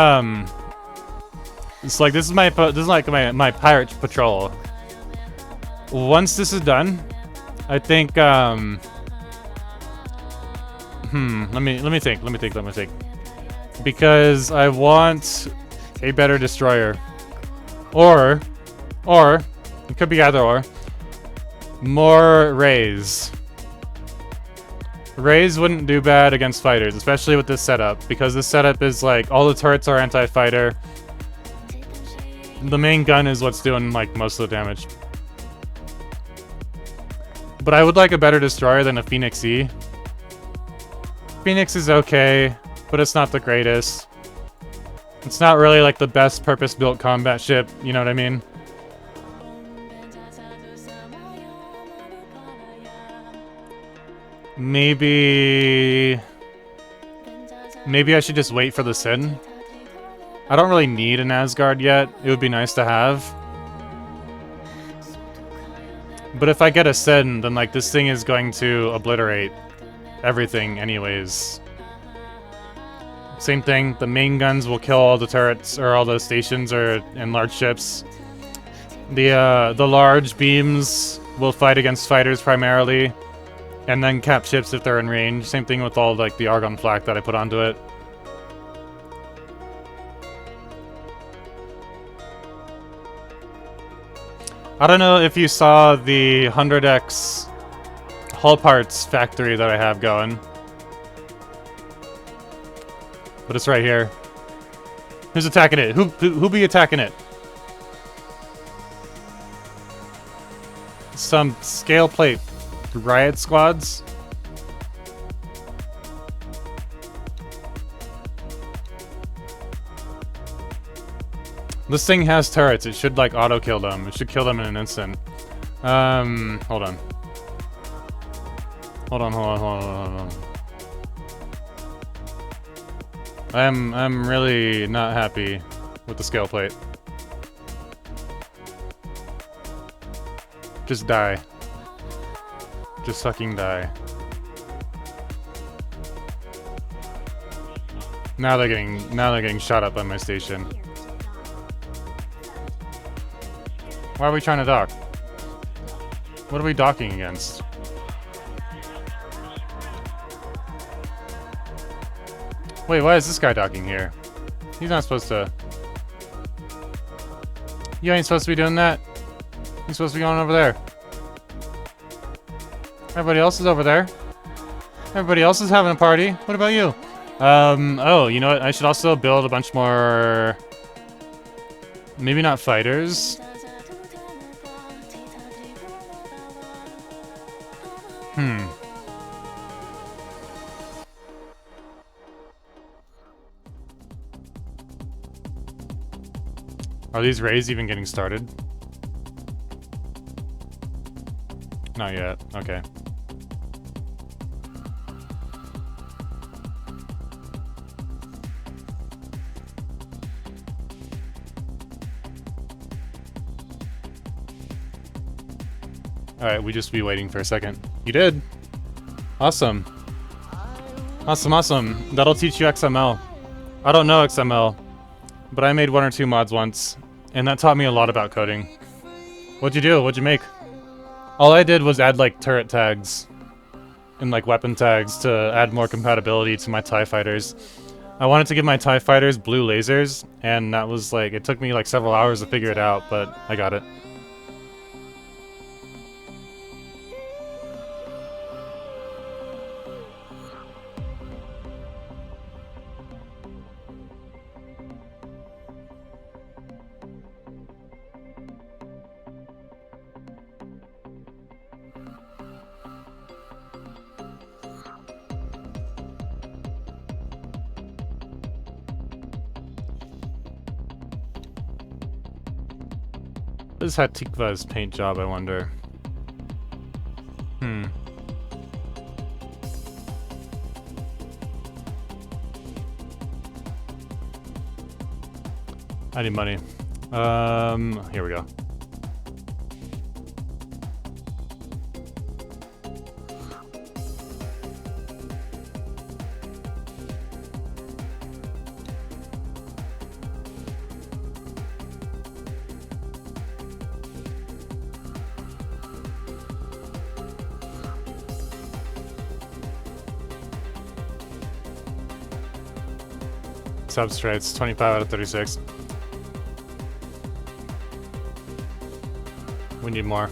it's like this is like my pirate patrol. Once this is done, I think let me think. Because I want a better destroyer. Or it could be either or. More Rays. Rays wouldn't do bad against fighters, especially with this setup, because this setup is like all the turrets are anti-fighter. The main gun is what's doing like most of the damage. But I would like a better destroyer than a Phoenix E. Phoenix is okay, but it's not the greatest. It's not really like the best purpose-built combat ship, you know what I mean? Maybe I should just wait for the Sin. I don't really need an Asgard yet. It would be nice to have. But if I get a Sin, then like this thing is going to obliterate everything anyways. Same thing, the main guns will kill all the turrets or all the stations and large ships. The large beams will fight against fighters primarily, and then cap ships if they're in range. Same thing with all like the Argon flak that I put onto it. I don't know if you saw the 100x hull parts factory that I have going. But it's right here. Who's attacking it? Who be attacking it? Some scale plate riot squads. This thing has turrets. It should like auto kill them. It should kill them in an instant. Hold on. Hold on. I'm really not happy with the scale plate. Just die. Just fucking die. Now they're getting shot up by my station. Why are we trying to dock? What are we docking against? Wait, why is this guy docking here? He's not supposed to... You ain't supposed to be doing that. You're supposed to be going over there. Everybody else is over there. Everybody else is having a party. What about you? Oh, you know what? I should also build a bunch more... Maybe not fighters. Are these raids even getting started? Not yet. Okay. Alright, we just be waiting for a second. You did! Awesome. Awesome. That'll teach you XML. I don't know XML, but I made 1 or 2 mods once, and that taught me a lot about coding. What'd you do? What'd you make? All I did was add like turret tags and like weapon tags to add more compatibility to my TIE fighters. I wanted to give my TIE fighters blue lasers, and that was like, it took me like several hours to figure it out, but I got it. What is Hatikva's paint job, I wonder? I need money. Here we go. Substrates, 25 out of 36. We need more.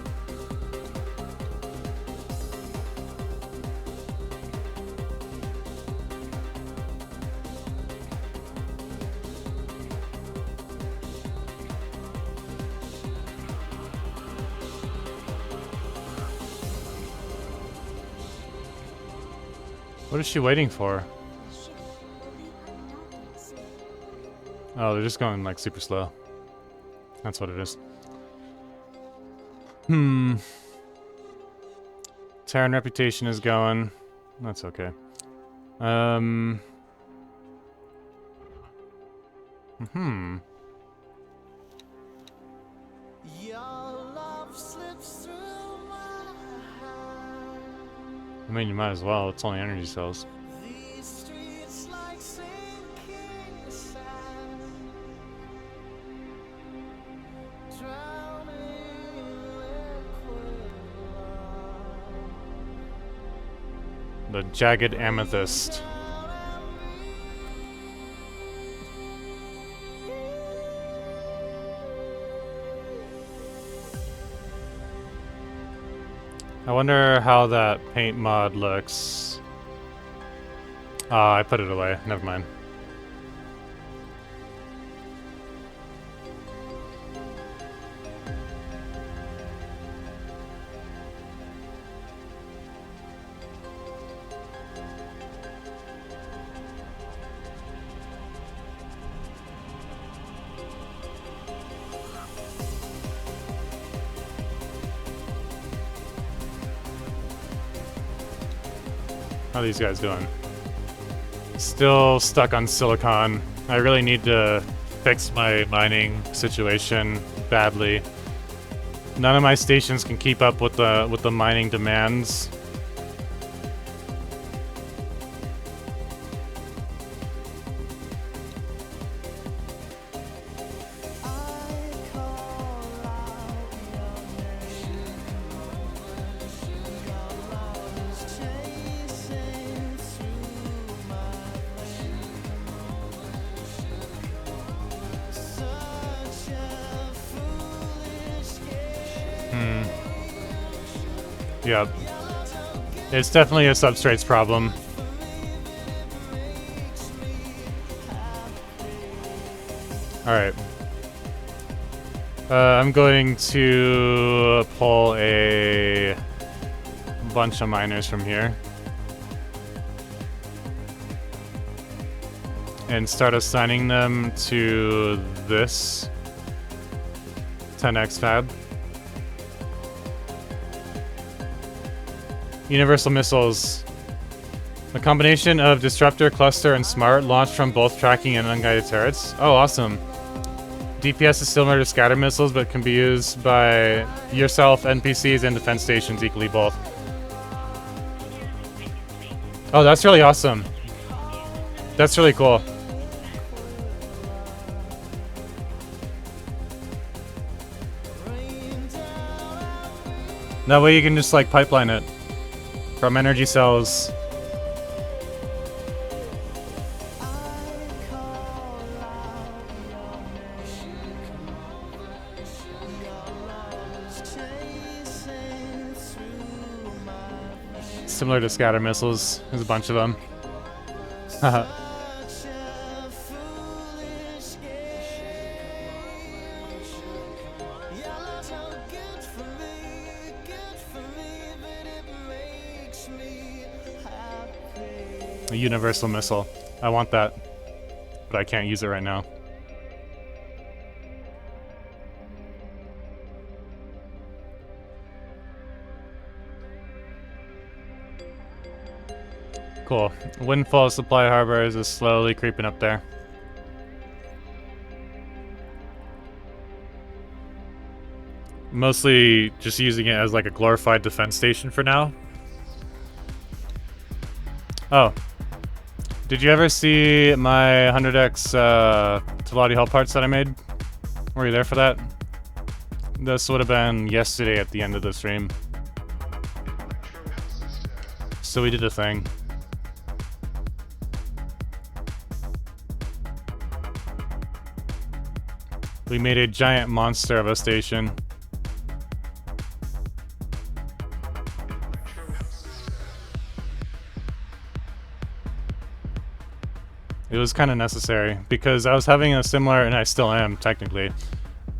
What is she waiting for? Oh, they're just going like super slow. That's what it is. Terran reputation is going. That's okay. I mean, you might as well. It's only energy cells. The jagged amethyst. I wonder how that paint mod looks. I put it away. Never mind. How are these guys doing? Still stuck on silicon. I really need to fix my mining situation badly. None of my stations can keep up with the mining demands. Yep. It's definitely a substrates problem. Alright. I'm going to pull a bunch of miners from here. And start assigning them to this 10x fab. Universal missiles. A combination of disruptor, cluster, and smart launched from both tracking and unguided turrets. Oh, awesome. DPS is similar to scatter missiles, but can be used by yourself, NPCs, and defense stations equally both. Oh, that's really awesome. That's really cool. That way you can just like pipeline it from energy cells. Similar to scatter missiles. There's a bunch of them. Haha. A universal missile. I want that, but I can't use it right now. Cool. Windfall Supply Harbor is just slowly creeping up there. Mostly just using it as like a glorified defense station for now. Oh. Did you ever see my 100x Talati hull parts that I made? Were you there for that? This would have been yesterday at the end of the stream. So we did a thing. We made a giant monster of a station. It was kind of necessary because I was having a similar, and I still am technically,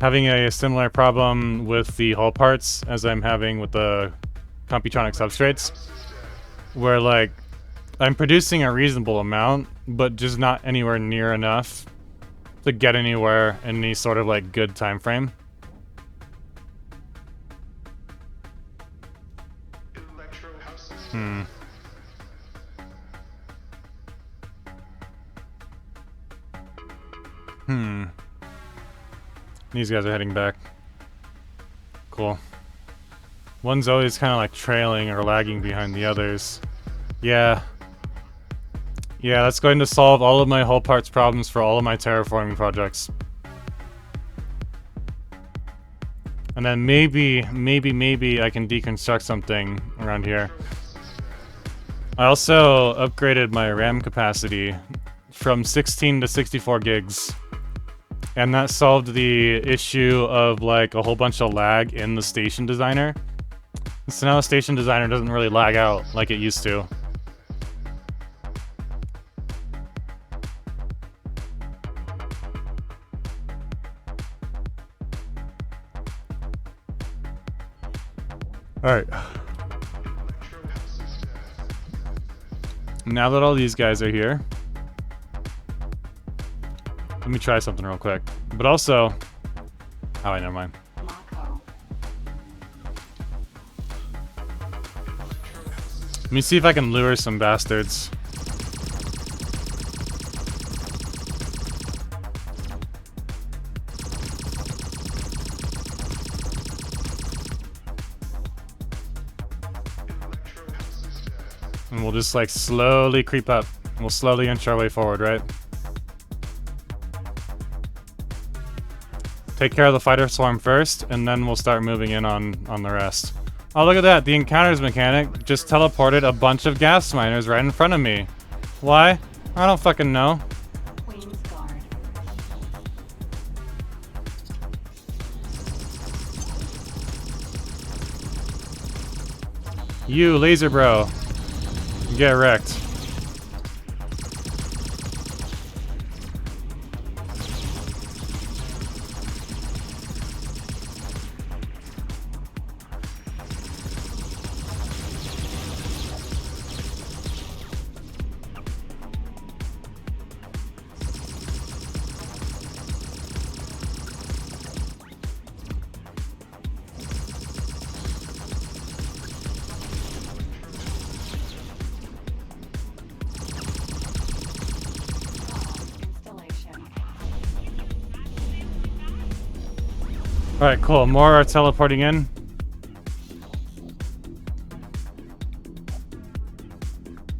having a similar problem with the hull parts as I'm having with the Computronic substrates, where like I'm producing a reasonable amount, but just not anywhere near enough to get anywhere in any sort of like good time frame. These guys are heading back. Cool. One's always kind of like trailing or lagging behind the others. Yeah. Yeah, that's going to solve all of my hull parts problems for all of my terraforming projects. And then maybe I can deconstruct something around here. I also upgraded my RAM capacity from 16 to 64 gigs. And that solved the issue of like a whole bunch of lag in the station designer. So now the station designer doesn't really lag out like it used to. Alright. Now that all these guys are here, let me try something real quick. But also... Oh, wait, never mind. me see if I can lure some bastards. And we'll just like slowly creep up. We'll slowly inch our way forward, right? Take care of the fighter swarm first, and then we'll start moving in on the rest. Oh, look at that. The encounters mechanic just teleported a bunch of gas miners right in front of me. Why? I don't fucking know. Queen's Guard. You, laser bro. Get wrecked. Installation. Alright, cool. More are teleporting in.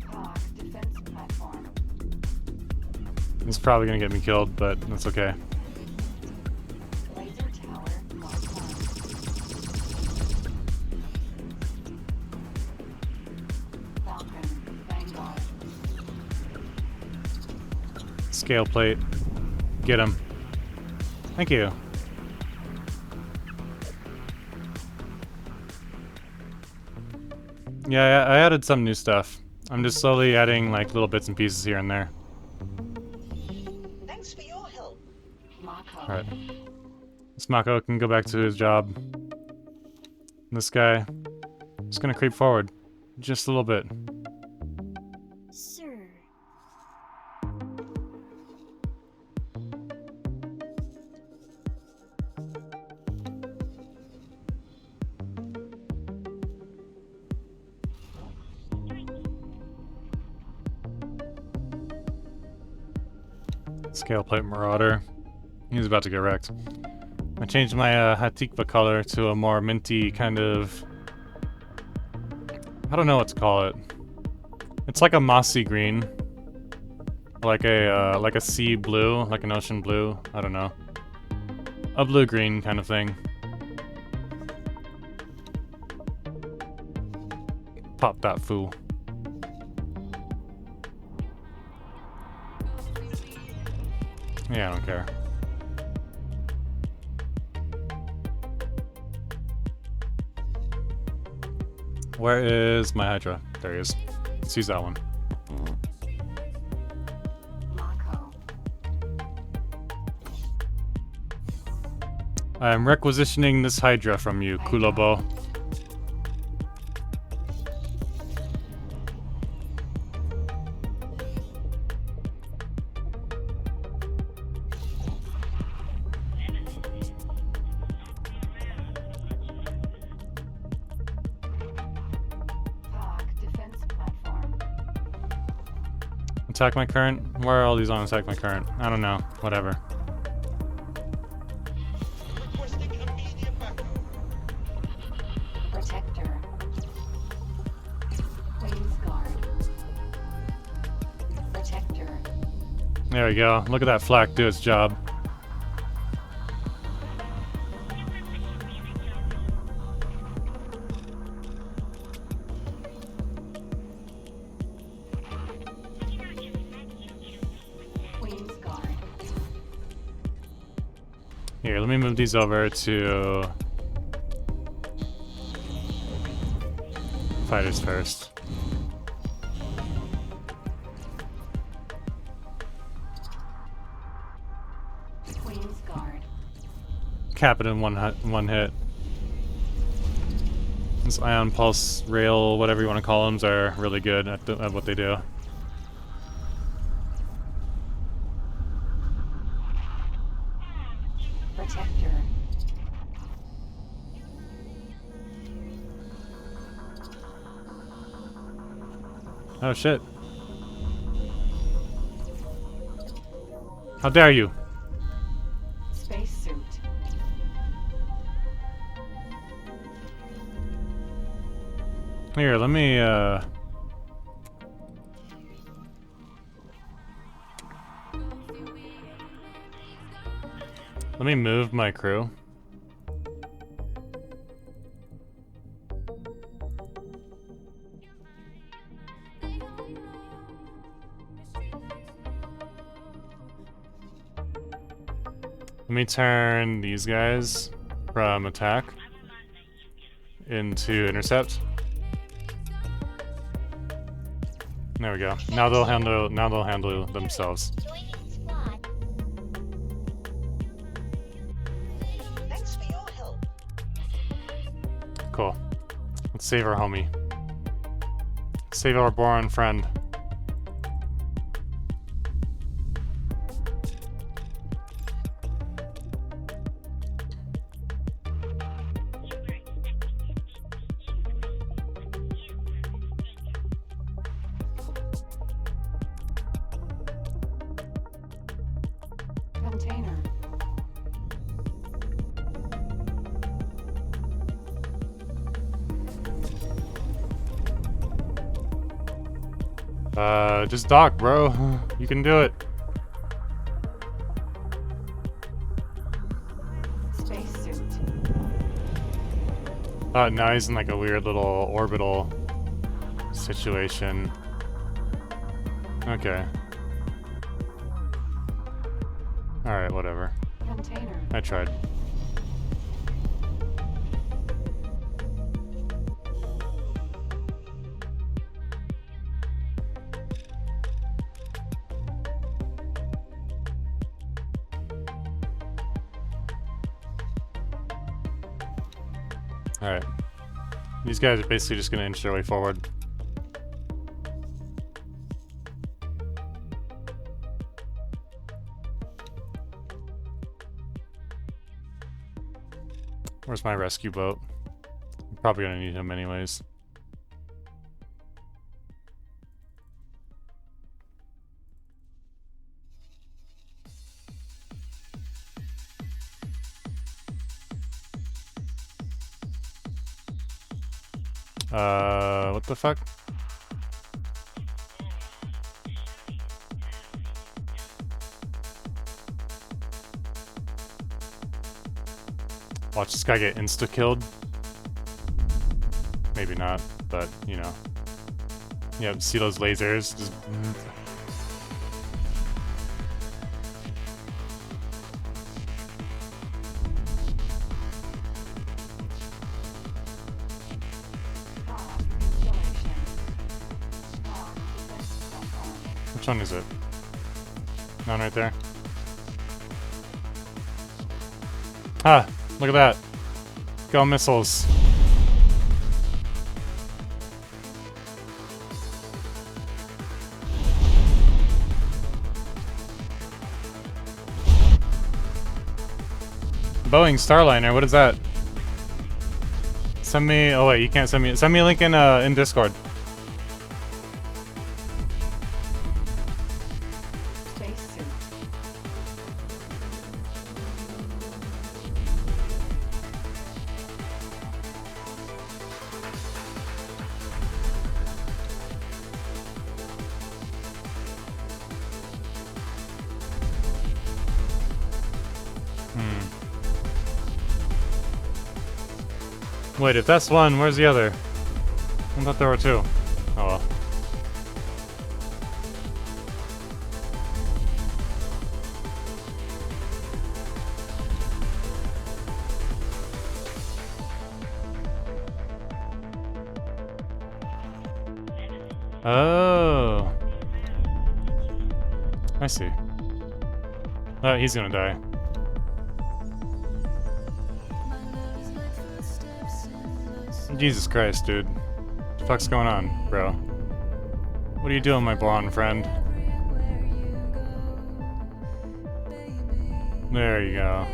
Hawk defense platform. It's probably gonna get me killed, but that's okay. Laser tower Mark 1. Falcon Vanguard. Scale plate. Get him. Thank you. Yeah, I added some new stuff. I'm just slowly adding like little bits and pieces here and there. Thanks for your help. Mako. Alright. This Mako can go back to his job. This guy is gonna creep forward. Just a little bit. Sir. Scale plate marauder. He's about to get wrecked. I changed my Hatikva color to a more minty kind of... I don't know what to call it. It's like a mossy green. Like a sea blue, like an ocean blue. I don't know. A blue-green kind of thing. Pop that fool. Yeah, I don't care. Where is my Hydra? There he is. Let's use that one. Mako. I'm requisitioning this Hydra from you, Kulobo. Hawk defense platform. Attack my current? Where are all these on attack my current? I don't know. Whatever. Requesting immediate backup. Protector. Queen's Guard. Protector. There we go. Look at that flak do its job. Queen's Guard. Here, let me move these over to fighters first. Queen's Guard. Cap it in one hit. This ion pulse rail, whatever you want to call them, are really good at what they do. Protector. Oh shit. How dare you? Spacesuit. Here, let me move my crew. Let me turn these guys from attack into intercept. There we go. Now they'll handle themselves. Joining squad. Thanks for your help. Cool. Let's save our homie. Save our boron friend. Container. Just dock, bro. You can do it. Spacesuit. Now he's in like a weird little orbital situation. Okay. Alright, whatever. Container. I tried. Alright. These guys are basically just gonna inch their way forward. Where's my rescue boat? I'm probably gonna need him anyways. What the fuck? Watch this guy get insta-killed. Maybe not, but, you know. Yeah, see those lasers? Just... Which one is it? That one right there? Ah! Look at that! Go missiles! Boeing Starliner, what is that? Send me... Oh wait, you can't send me... Send me a link in Discord. Spacesuit. Wait, if that's one, where's the other? I thought there were two. Oh well. Oh. I see. He's gonna die. Jesus Christ, dude. What the fuck's going on, bro? What are you doing, my blonde friend? There you go.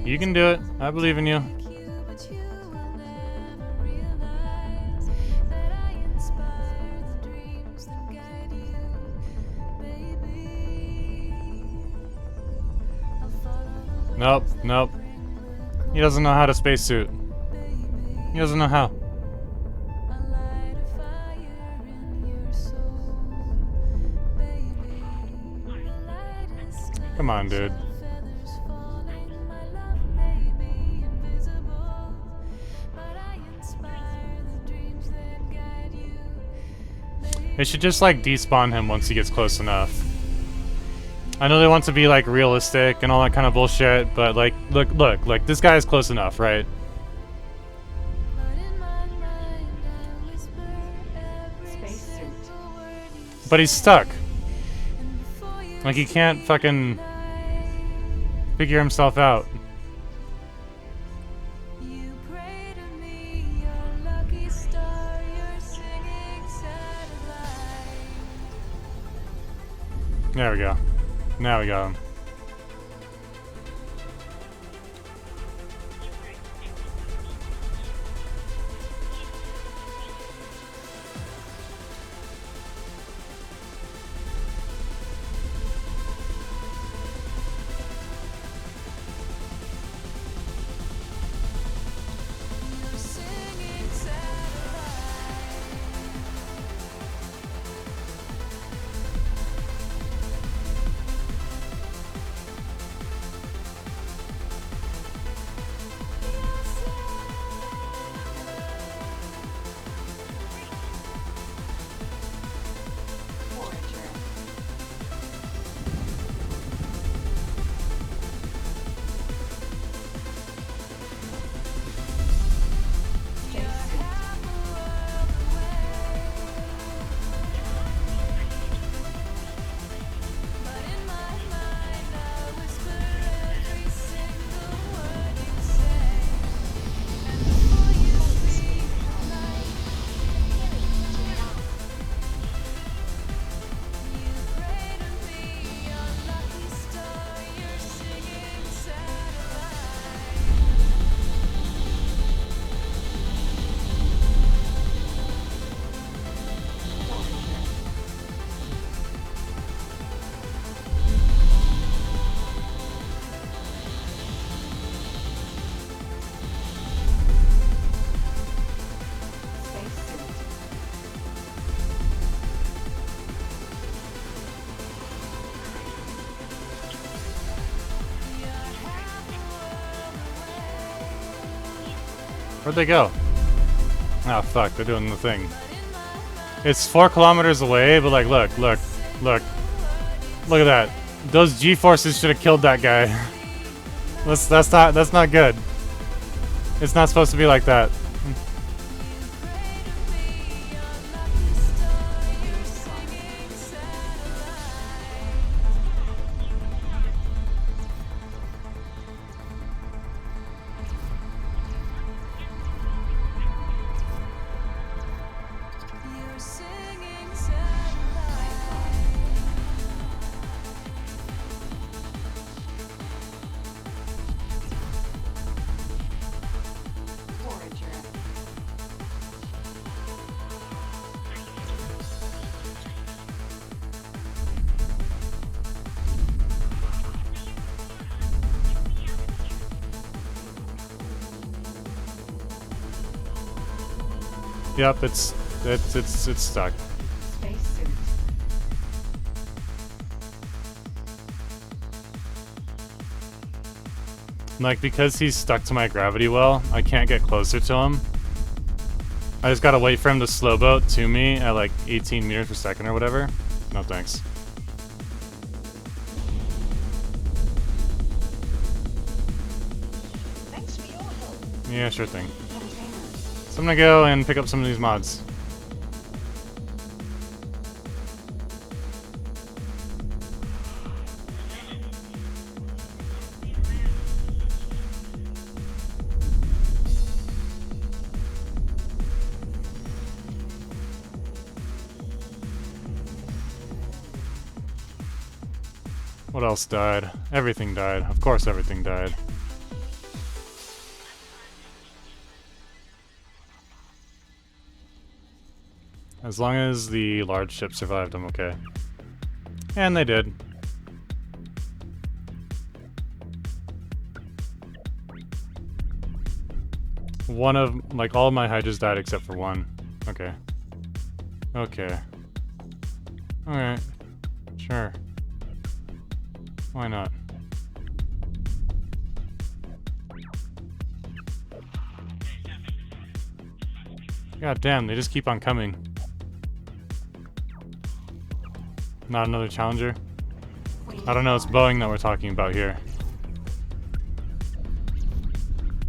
You can do it. I believe in you. Nope, nope. He doesn't know how to spacesuit. He doesn't know how. Come on, dude. They should just like despawn him once he gets close enough. I know they want to be like realistic and all that kind of bullshit, but like, look, like this guy is close enough, right? Spacesuit. But he's stuck. Like he can't fucking figure himself out. There we go. Now we got him. Where'd they go? Oh fuck, they're doing the thing. It's 4 kilometers away, but like, look at that. Those G-forces should have killed that guy. That's not good. It's not supposed to be like that. Yep, it's stuck. Spacesuit. Like, because he's stuck to my gravity well, I can't get closer to him. I just gotta wait for him to slow boat to me at like 18 meters per second or whatever. No thanks. Thanks for your help. Yeah, sure thing. So I'm gonna go and pick up some of these mods. What else died? Everything died. Of course everything died. As long as the large ship survived, I'm okay. And they did. one of, like, all of my hydras died except for one. Okay. Okay. Alright. Sure. Why not? God damn, they just keep on coming. Not another challenger? I don't know, it's Boeing that we're talking about here.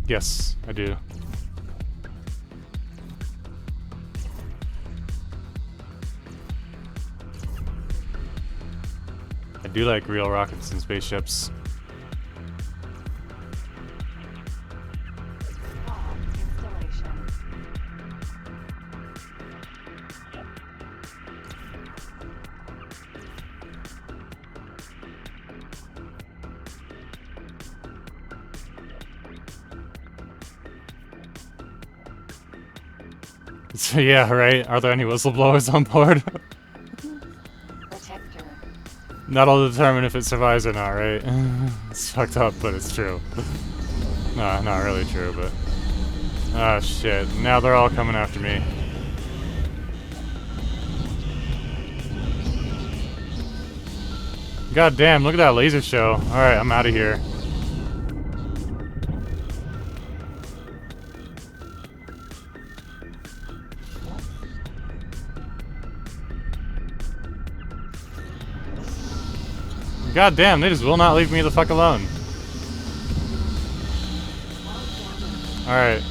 Yes, I do. I do like real rockets and spaceships. So yeah, right? Are there any whistleblowers on board? Protector. That'll determine if it survives or not, right? It's fucked up, but it's true. No, not really true, but... Ah, shit. Now they're all coming after me. God damn, look at that laser show. Alright, I'm out of here. God damn, they just will not leave me the fuck alone. Alright.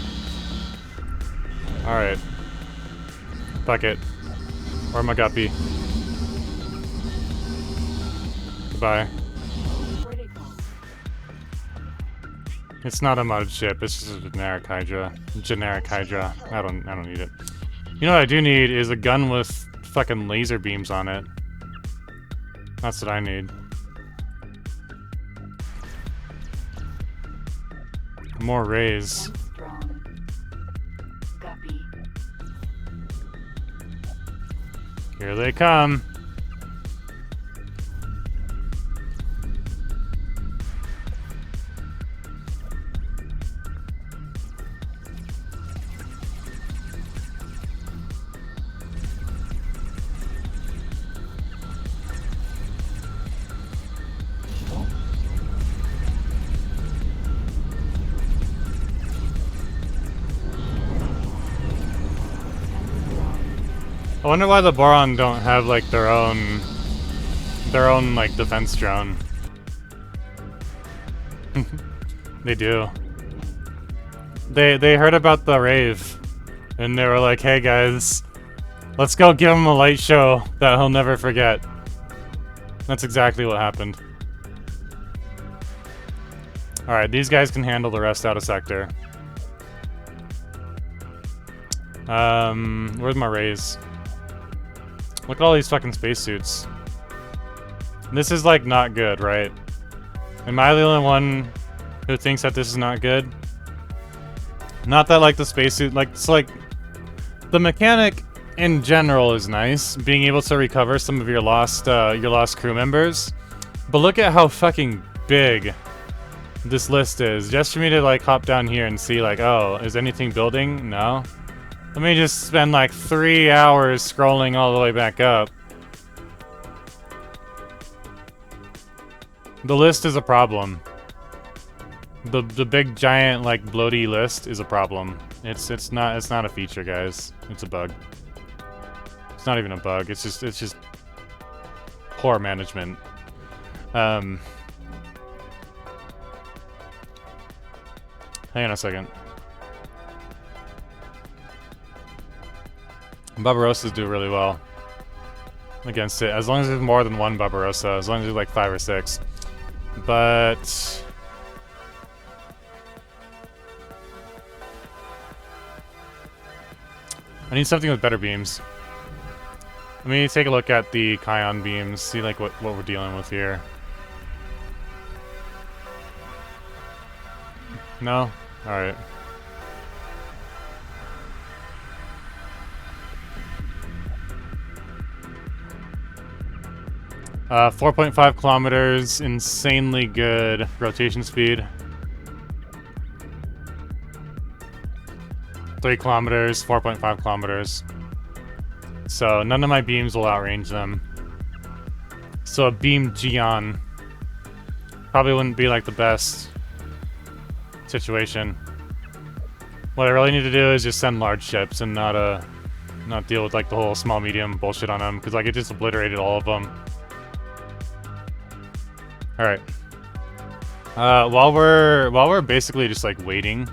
Alright. Fuck it. Where my guppy? Goodbye. It's not a modded ship, it's just a generic Hydra. Generic Hydra. I don't need it. You know what I do need is a gun with fucking laser beams on it. That's what I need. More rays. Here they come. I wonder why the Boron don't have like their own like defense drone. They do. They heard about the rave, and they were like, "Hey guys, let's go give him a light show that he'll never forget." That's exactly what happened. All right, these guys can handle the rest out of sector. Where's my rays? Look at all these fucking spacesuits. This is like not good, right? Am I the only one who thinks that this is not good? Not that like the spacesuit, like it's like the mechanic in general is nice, being able to recover some of your lost crew members. But look at how fucking big this list is. Just for me to like hop down here and see like, oh, is anything building? No. Let me just spend like 3 hours scrolling all the way back up. The list is a problem. The big giant like bloaty list is a problem. It's not a feature, guys. It's a bug. It's not even a bug. It's just poor management. Hang on a second. Barbarosas do really well against it, as long as there's more than one Barbarossa, as long as there's like 5 or 6. But I need something with better beams. Let me take a look at the Kion beams, see like what we're dealing with here. No? Alright. 4.5 kilometers, insanely good rotation speed. 3 kilometers, 4.5 kilometers. So none of my beams will outrange them. So a beam Gion probably wouldn't be like the best situation. What I really need to do is just send large ships and not deal with like the whole small medium bullshit on them, because like it just obliterated all of them. All right. While we're basically just like waiting,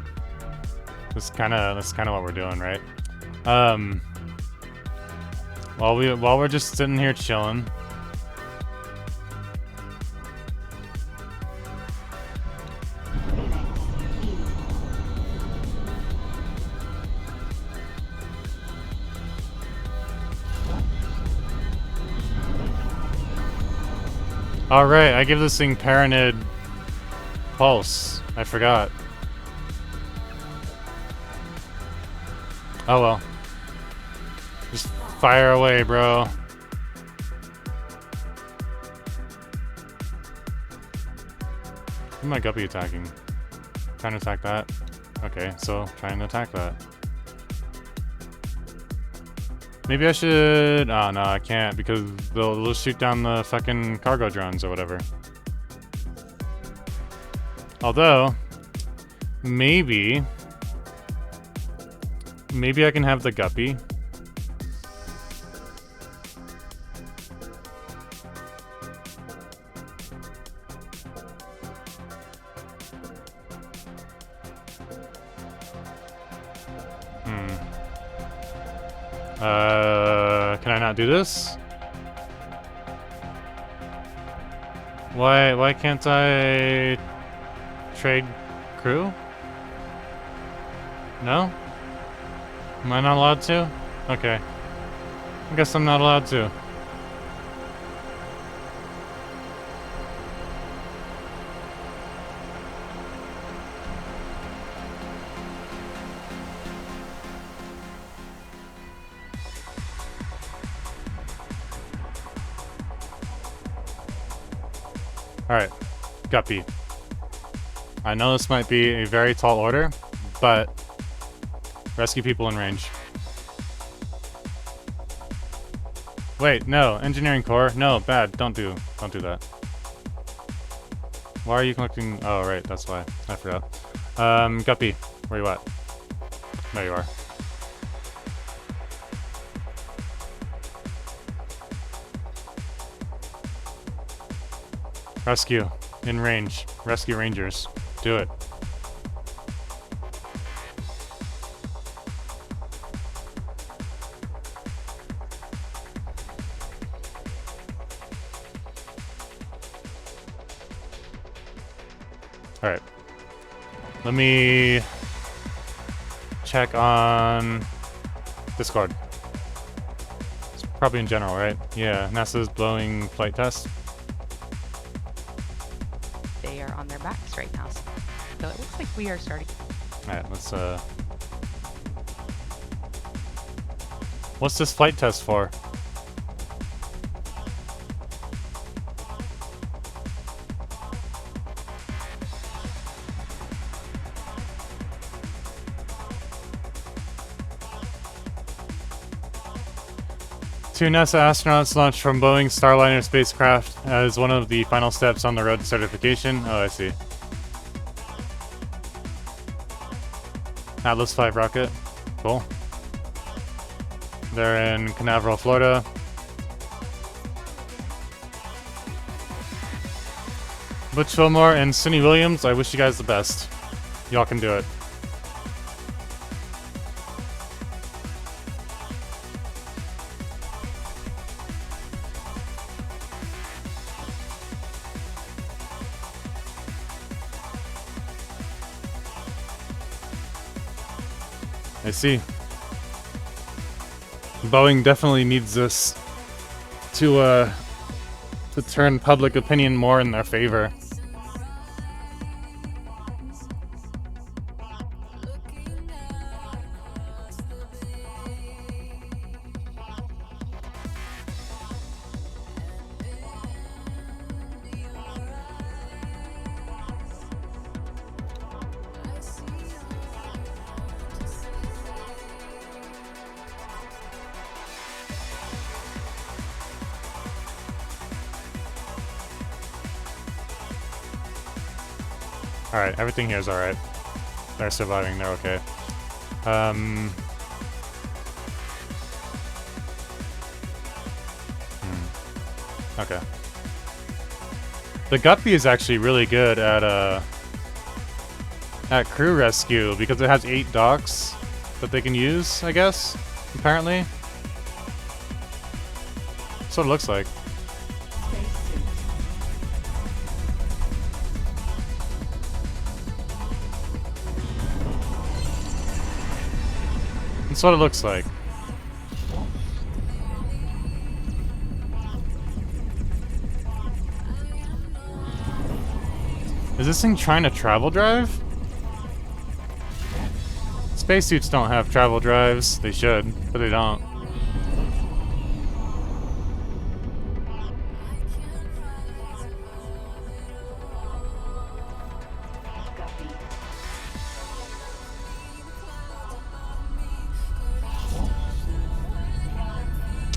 that's kind of what we're doing, right? While we're just sitting here chilling. Alright, I give this thing Paranid Pulse. I forgot. Oh well. Just fire away, bro. Who am I guppy attacking? Trying to attack that? Okay, so trying to attack that. Maybe I should... Oh, no, I can't, because they'll shoot down the fucking cargo drones or whatever. Although, maybe I can have the guppy. Can I not do this? Why can't I trade crew? No? Am I not allowed to? Okay. I guess I'm not allowed to. Alright, Guppy. I know this might be a very tall order, but rescue people in range. Wait, no, engineering core. No, bad. Don't do that. Why are you collecting? Oh, right, that's why. I forgot. Guppy, where you at? There you are. Rescue. In range. Rescue rangers. Do it. Alright. Let me check on Discord. It's probably in general, right? Yeah, NASA's blowing flight test. They are on their backs right now, so it looks like we are starting. Alright, let's what's this flight test for? Two NASA astronauts launched from Boeing Starliner spacecraft as one of the final steps on the road to certification. Oh, I see. Atlas V rocket. Cool. They're in Canaveral, Florida. Butch Fillmore and Cindy Williams, I wish you guys the best. Y'all can do it. I see. Boeing definitely needs this to turn public opinion more in their favor. Alright, everything here is alright. They're surviving, they're okay. Okay. The Guppy is actually really good at crew rescue because it has 8 docks that they can use, I guess, apparently. That's what it looks like. That's what it looks like. Is this thing trying to travel drive? Spacesuits don't have travel drives. They should, but they don't.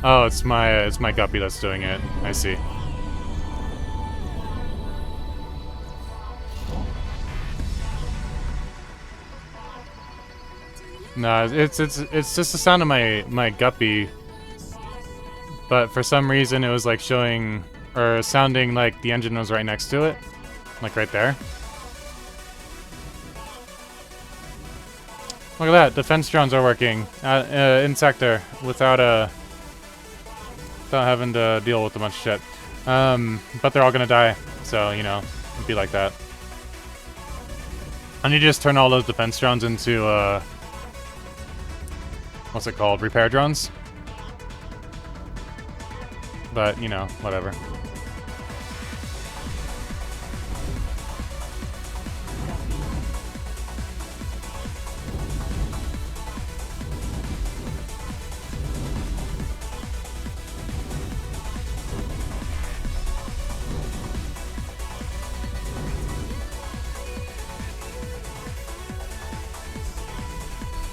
Oh, it's my Guppy that's doing it. I see. No, it's just the sound of my Guppy. But for some reason it was like showing or sounding like the engine was right next to it. Like right there. Look at that, defense drones are working in sector without having to deal with a bunch of shit. But they're all gonna die, so you know, it'd be like that. I need to just turn all those defense drones into what's it called? Repair drones? But, you know, whatever.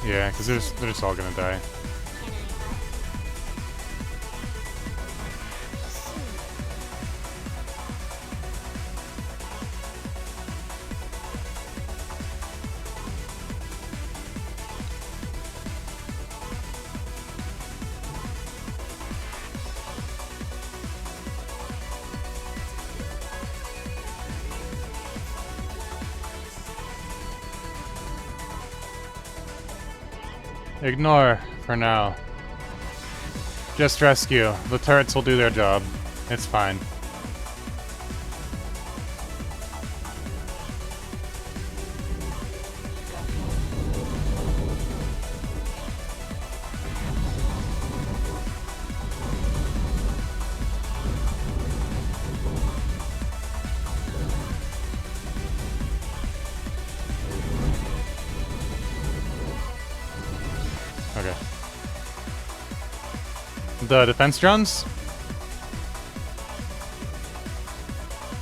Yeah, because they're just all gonna die. Ignore for now. Just rescue. The turrets will do their job. It's fine. Okay. The defense drones?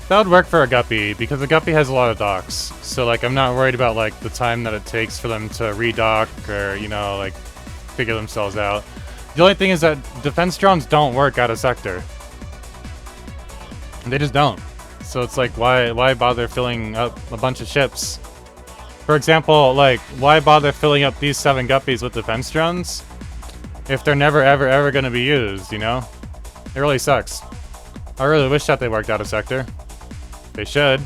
That would work for a Guppy, because a Guppy has a lot of docks. So, like, I'm not worried about, like, the time that it takes for them to redock or, you know, like, figure themselves out. The only thing is that defense drones don't work out of sector. They just don't. So it's like, why bother filling up a bunch of ships? For example, like, why bother filling up these 7 Guppies with defense drones if they're never ever gonna be used, you know? It really sucks. I really wish that they worked out of sector. They should.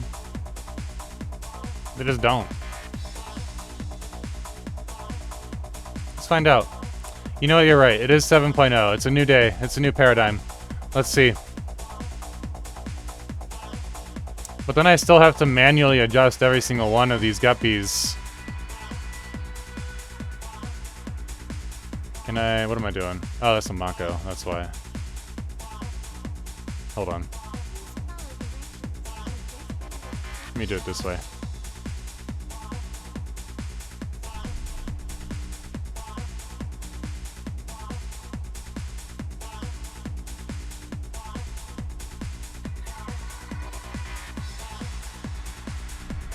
They just don't. Let's find out. You know what, you're right. It is 7.0. It's a new day. It's a new paradigm. Let's see. But then I still have to manually adjust every single one of these Guppies. Can I... what am I doing? Oh, that's a Mako. That's why. Hold on. Let me do it this way.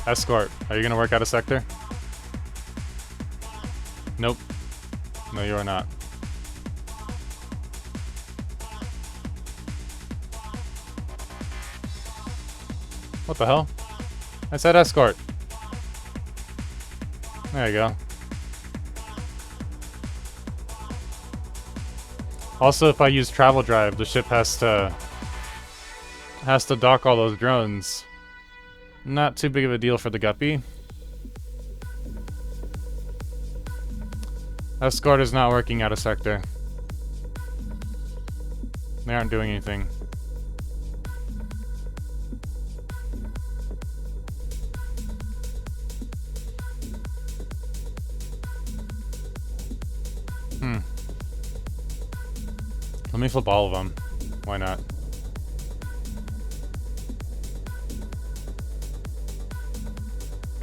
Escort, are you gonna work out of sector? Nope. No, you are not. What the hell? I said escort. There you go. Also, if I use travel drive, the ship has to dock all those drones. Not too big of a deal for the guppy. Escort is not working out of sector. They aren't doing anything. Let me flip all of them. Why not?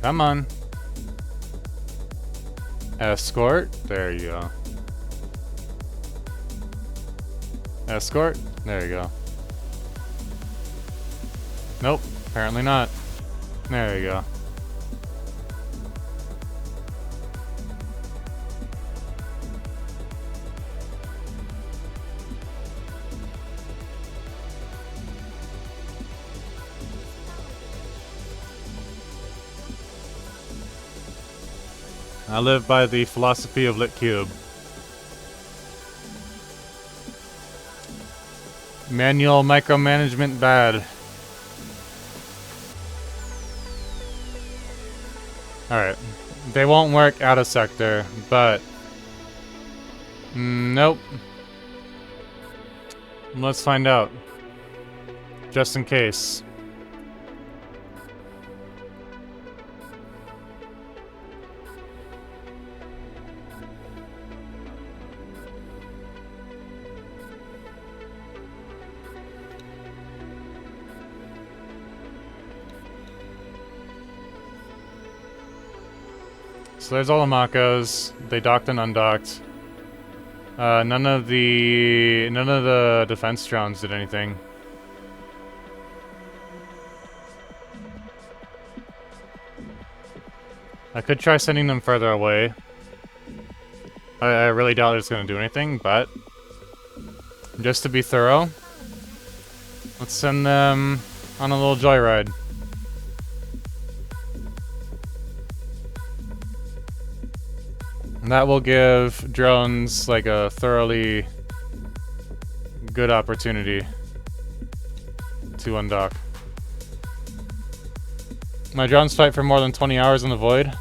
Come on. Escort. There you go. Escort. There you go. Nope. Apparently not. There you go. I live by the philosophy of Lit Cube. Manual micromanagement bad. Alright. They won't work out of sector, but... nope. Let's find out. Just in case. So there's all the Makos. They docked and undocked. None of the defense drones did anything. I could try sending them further away. I really doubt it's going to do anything, but just to be thorough, let's send them on a little joyride. And that will give drones like a thoroughly good opportunity to undock. My drones fight for more than 20 hours in the void.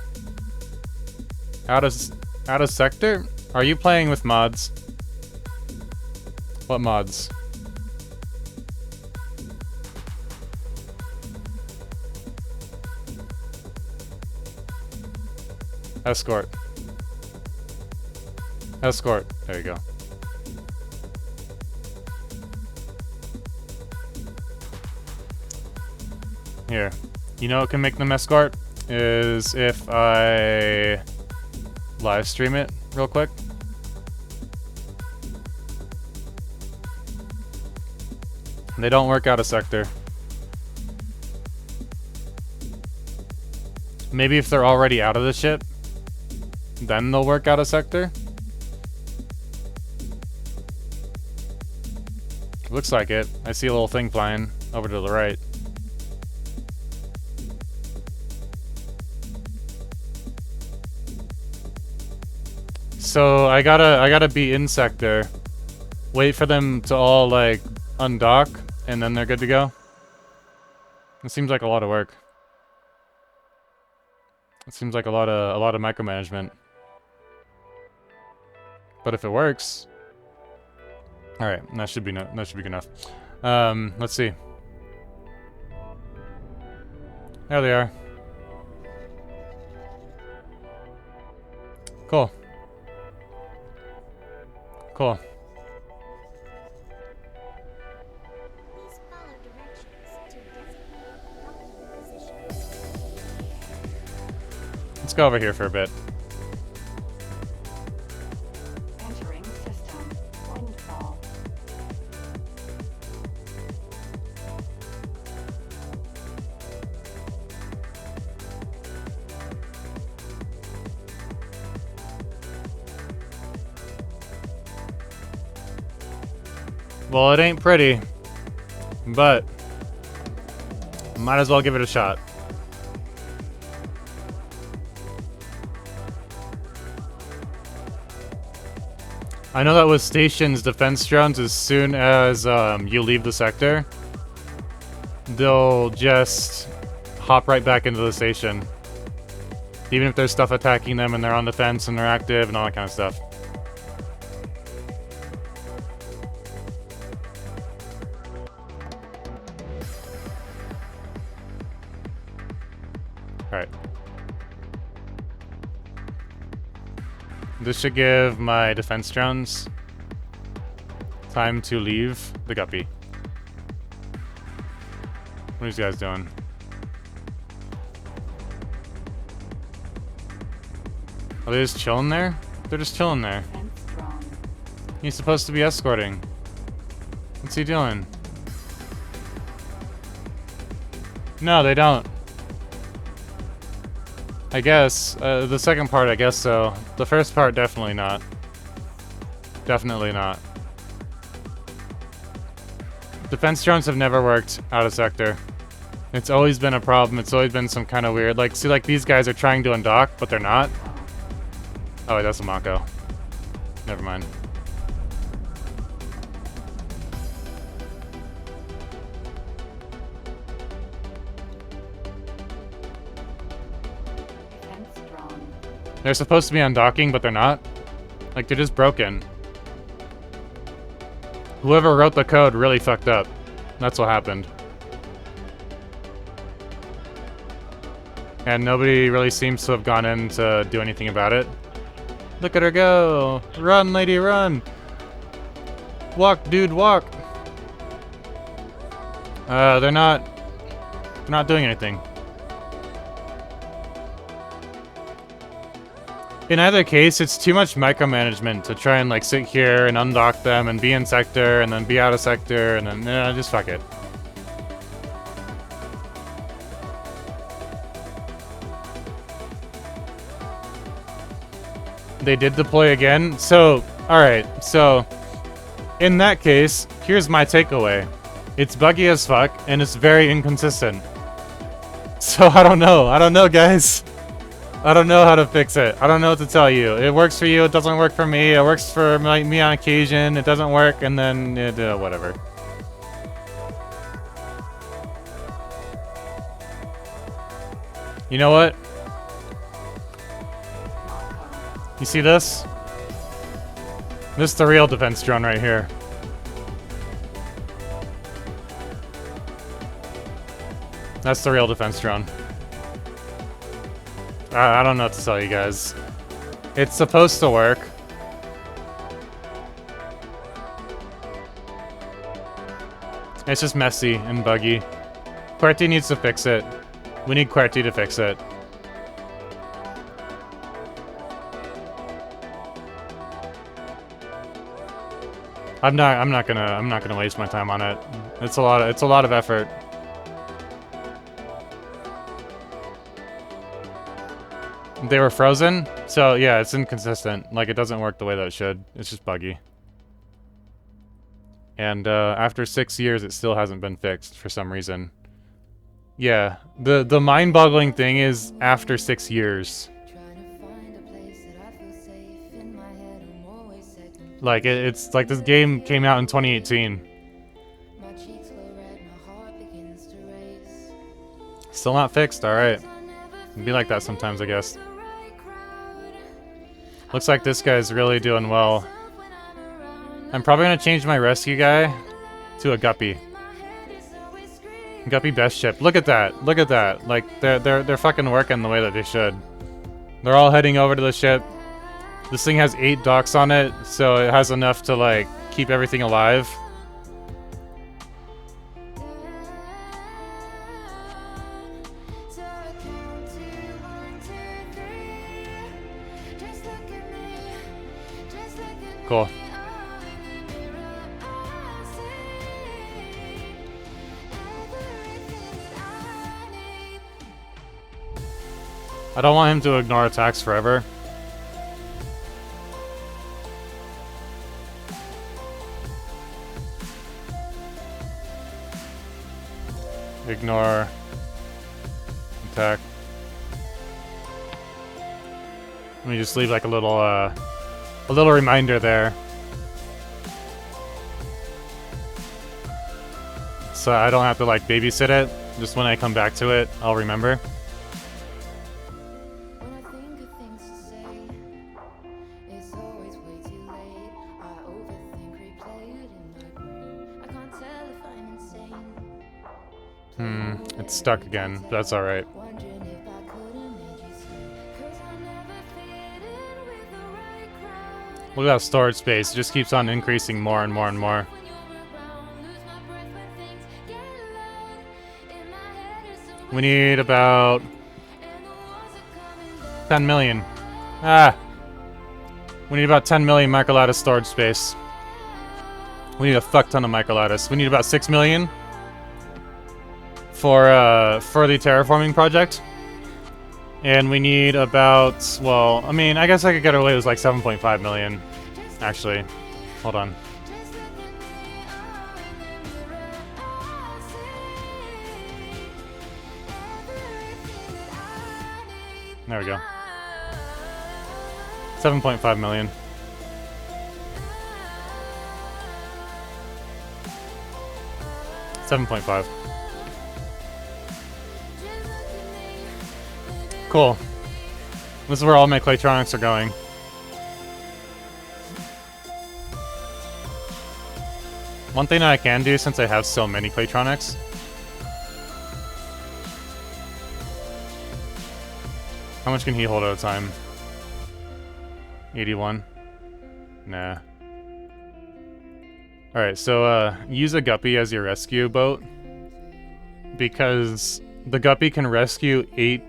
Out of sector? Are you playing with mods? What mods? Escort. Escort. There you go. Here. You know what can make them escort? Is if I live stream it real quick. They don't work out of sector. Maybe if they're already out of the ship, then they'll work out of sector. Looks like it. I see a little thing flying over to the right. So I gotta be in sector, wait for them to all like undock, and then they're good to go. It seems like a lot of work. It seems like a lot of micromanagement. But if it works, all right, that should be good enough. Let's see. There they are. Cool. Cool. Let's go over here for a bit. Entering system. Windfall. Well, it ain't pretty, but might as well give it a shot. I know that with stations, defense drones, as soon as you leave the sector, they'll just hop right back into the station. Even if there's stuff attacking them and they're on defense and they're active and all that kind of stuff. Alright. This should give my defense drones time to leave the guppy. What are these guys doing? Are they just chilling there? They're just chilling there. He's supposed to be escorting. What's he doing? No, they don't. I guess. The second part, I guess so. The first part, definitely not. Definitely not. Defense drones have never worked out of sector. It's always been a problem. It's always been some kind of weird... Like, see, like, these guys are trying to undock, but they're not. Oh, wait, that's a Mako. Never mind. They're supposed to be undocking, but they're not. Like, they're just broken. Whoever wrote the code really fucked up. That's what happened. And nobody really seems to have gone in to do anything about it. Look at her go! Run, lady, run! Walk, dude, walk! They're not doing anything. In either case, it's too much micromanagement to try and like sit here and undock them and be in sector and then be out of sector and then just fuck it. They did deploy again. So, alright, so in that case, here's my takeaway. It's buggy as fuck and it's very inconsistent. So I don't know, guys. I don't know how to fix it. I don't know what to tell you. It works for you, it doesn't work for me. It works for me on occasion, it doesn't work, and then whatever. You know what? You see this? This is the real defense drone right here. That's the real defense drone. I don't know what to tell you guys. It's supposed to work. It's just messy and buggy. QWERTY needs to fix it. We need QWERTY to fix it. I'm not gonna waste my time on it. It's a lot of effort. They were frozen, so yeah, it's inconsistent. Like, it doesn't work the way that it should. It's just buggy. And after 6 years, it still hasn't been fixed for some reason. Yeah, the mind-boggling thing is after 6 years. Like, it's like this game came out in 2018. Still not fixed, alright. It'd be like that sometimes, I guess. Looks like this guy's really doing well. I'm probably gonna change my rescue guy to a guppy. Guppy best ship. Look at that. Look at that. Like, they're fucking working the way that they should. They're all heading over to the ship. This thing has 8 docks on it, so it has enough to, like, keep everything alive. Cool. I don't want him to ignore attacks forever. Ignore attack. Let me just leave like a little reminder there. so I don't have to like babysit it. Just when I come back to it, I'll remember. When I think of things to say, it's always way too late. I overthink, replay it in my brain. I can't tell if I'm insane. It's stuck again. But that's all right. Wondering if I could have made you stay. 'Cause I never fit in with the right crowd. Look at that storage space. It just keeps on increasing more and more and more. When you're around, lose my breath when things get loud. In my head it's so We need about and the walls are coming down. 10 million. Ah. We need about 10 million microlattice storage space. We need a fuck ton of microlattice. We need about 6 million for the terraforming project. And we need about, well, I mean, I guess I could get away with like 7.5 million. Actually, hold on. Just look at me, oh, in the mirror, I see everything that I need. There we go. 7.5 million. $7.5. Cool. This is where all my Claytronics are going. One thing that I can do, since I have so many Claytronics, how much can he hold at a time? 81? Nah. Alright, so use a guppy as your rescue boat, because the guppy can rescue 8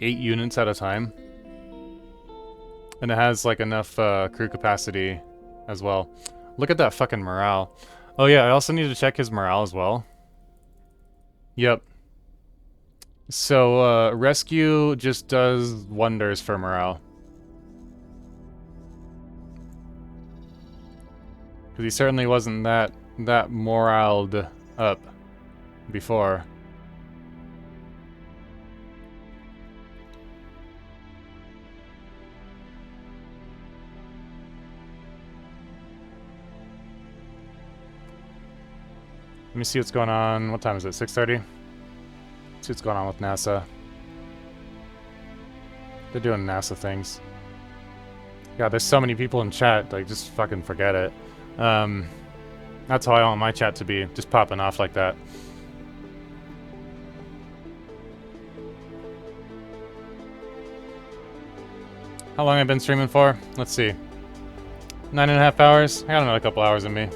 units at a time, and it has like enough crew capacity as well. Look at that fucking morale. Oh yeah, I also need to check his morale as well. Yep. So rescue just does wonders for morale. Because he certainly wasn't that moraled up before. Let me see what's going on. What time is it? 6:30? See what's going on with NASA. They're doing NASA things. God, there's so many people in chat. Like, just fucking forget it. That's how I want my chat to be. Just popping off like that. How long have I been streaming for? Let's see. 9.5 hours? I got another couple hours in me.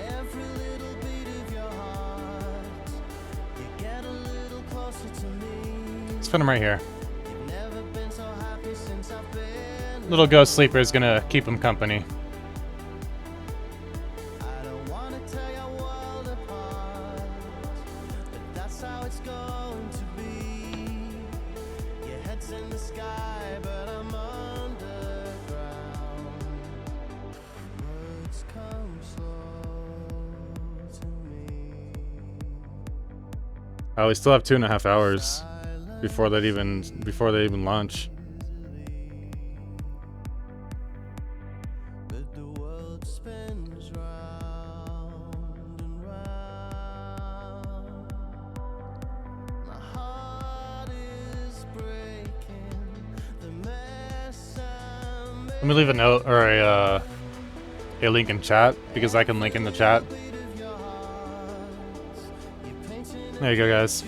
Every little beat of your heart, you get a little closer to me. Let's put him right here. You've never been so happy since I've been. Little ghost sleeper is gonna keep him company. I don't wanna tear your world apart, but that's how it's going to be. Your head's in the sky, but I'm underground. Words come slow to me. Oh, we still have 2.5 hours before they even launch. But the world spins round and round. My heart is breaking. The mess I made. Let me leave a note or a link in chat, because I can link in the chat. There you go, guys.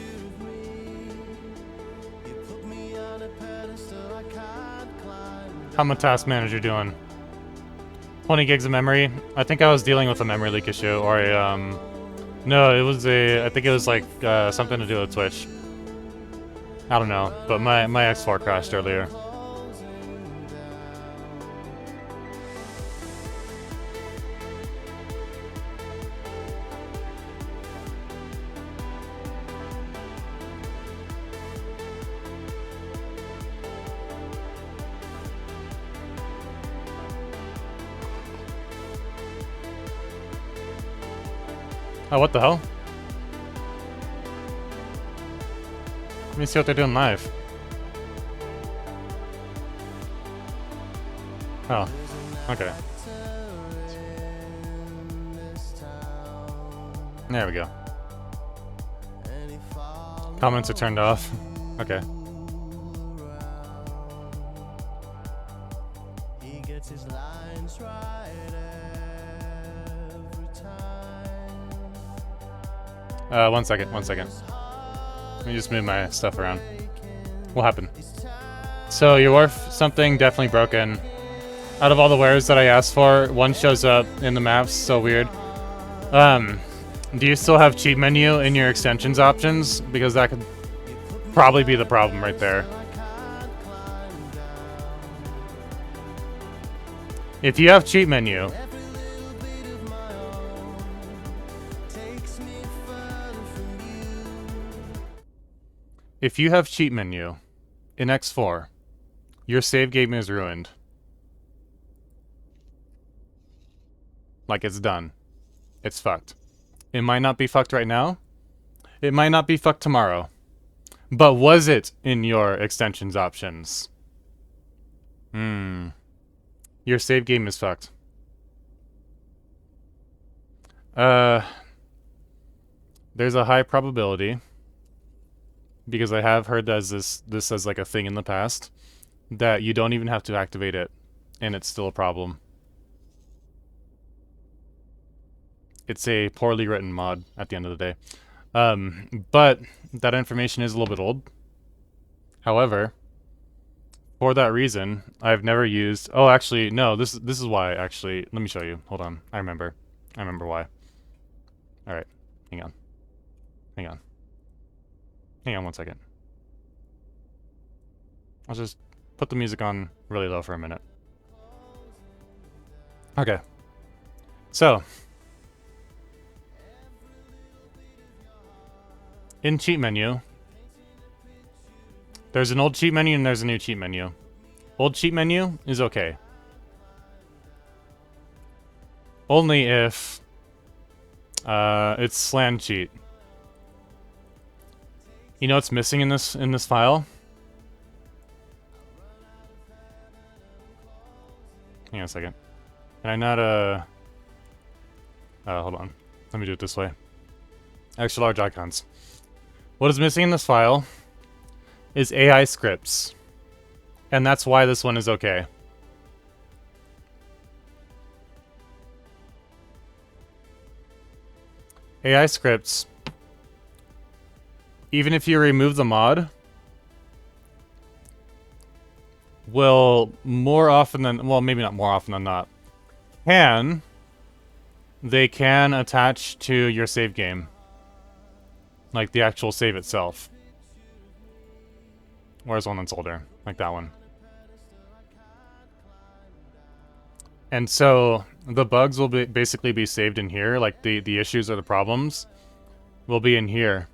How my task manager doing? 20 gigs of memory. I think I was dealing with a memory leak issue, or a no, it was I think it was like something to do with Twitch. I don't know, but my X4 crashed earlier. Oh, what the hell? Let me see what they're doing live. Oh, okay. There we go. Comments are turned off. Okay. He gets his lines right every time. 1 second, 1 second. Let me just move my stuff around. What happened? So your wharf, something definitely broken. Out of all the wares that I asked for, one shows up in the maps, so weird. Do you still have cheat menu in your extensions options? Because that could probably be the problem right there. If you have cheat menu, if you have cheat menu in X4, your save game is ruined. Like, it's done. It's fucked. It might not be fucked right now. It might not be fucked tomorrow. But was it in your extensions options? Your save game is fucked. There's a high probability, because I have heard that this as like a thing in the past, that you don't even have to activate it, and it's still a problem. It's a poorly written mod at the end of the day. But that information is a little bit old. However, for that reason, I've never used... Oh, actually, no, this is why, actually. Let me show you. Hold on. I remember why. Alright. Hang on. Hang on. Hang on 1 second. I'll just put the music on really low for a minute. Okay. So... in cheat menu, there's an old cheat menu and there's a new cheat menu. Old cheat menu is okay. Only if it's slan cheat. You know what's missing in this file? Hang on a second. Can I not hold on. Let me do it this way. Extra large icons. What is missing in this file is AI scripts. And that's why this one is okay. AI scripts, even if you remove the mod, will more often than... well, maybe not more often than not. They can attach to your save game. Like the actual save itself. Where's one that's older? Like that one. And so the bugs will basically be saved in here. Like the issues or the problems will be in here.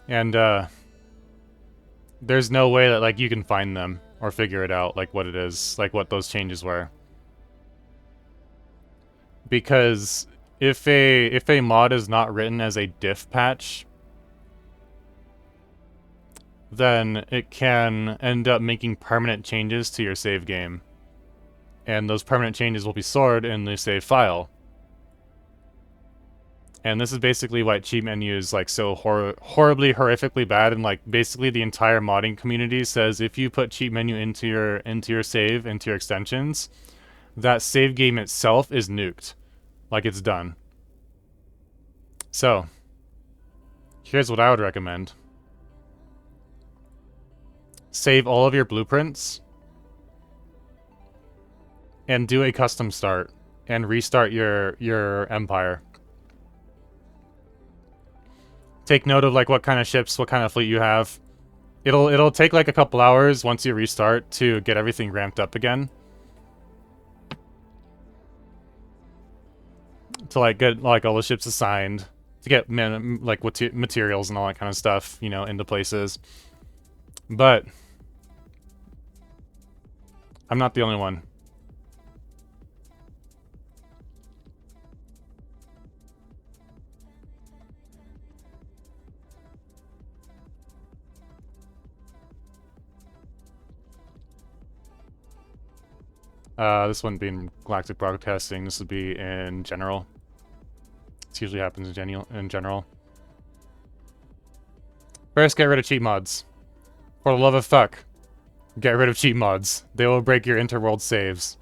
And there's no way that like you can find them or figure it out, like what it is, like what those changes were. Because if a mod is not written as a diff patch, then it can end up making permanent changes to your save game. And those permanent changes will be stored in the save file. And this is basically why cheat menu is like so horribly, horrifically bad, and like basically the entire modding community says if you put cheat menu into your save, into your extensions, that save game itself is nuked. Like it's done. So, here's what I would recommend. Save all of your blueprints and do a custom start and restart your empire. Take note of like what kind of ships, what kind of fleet you have. It'll take like a couple hours once you restart to get everything ramped up again. To like get like all the ships assigned, to get like materials and all that kind of stuff, you know, into places. But I'm not the only one. This wouldn't be in Galactic Broadcasting. This would be in general. This usually happens in general. First, get rid of cheat mods. For the love of fuck, get rid of cheat mods. They will break your interworld saves.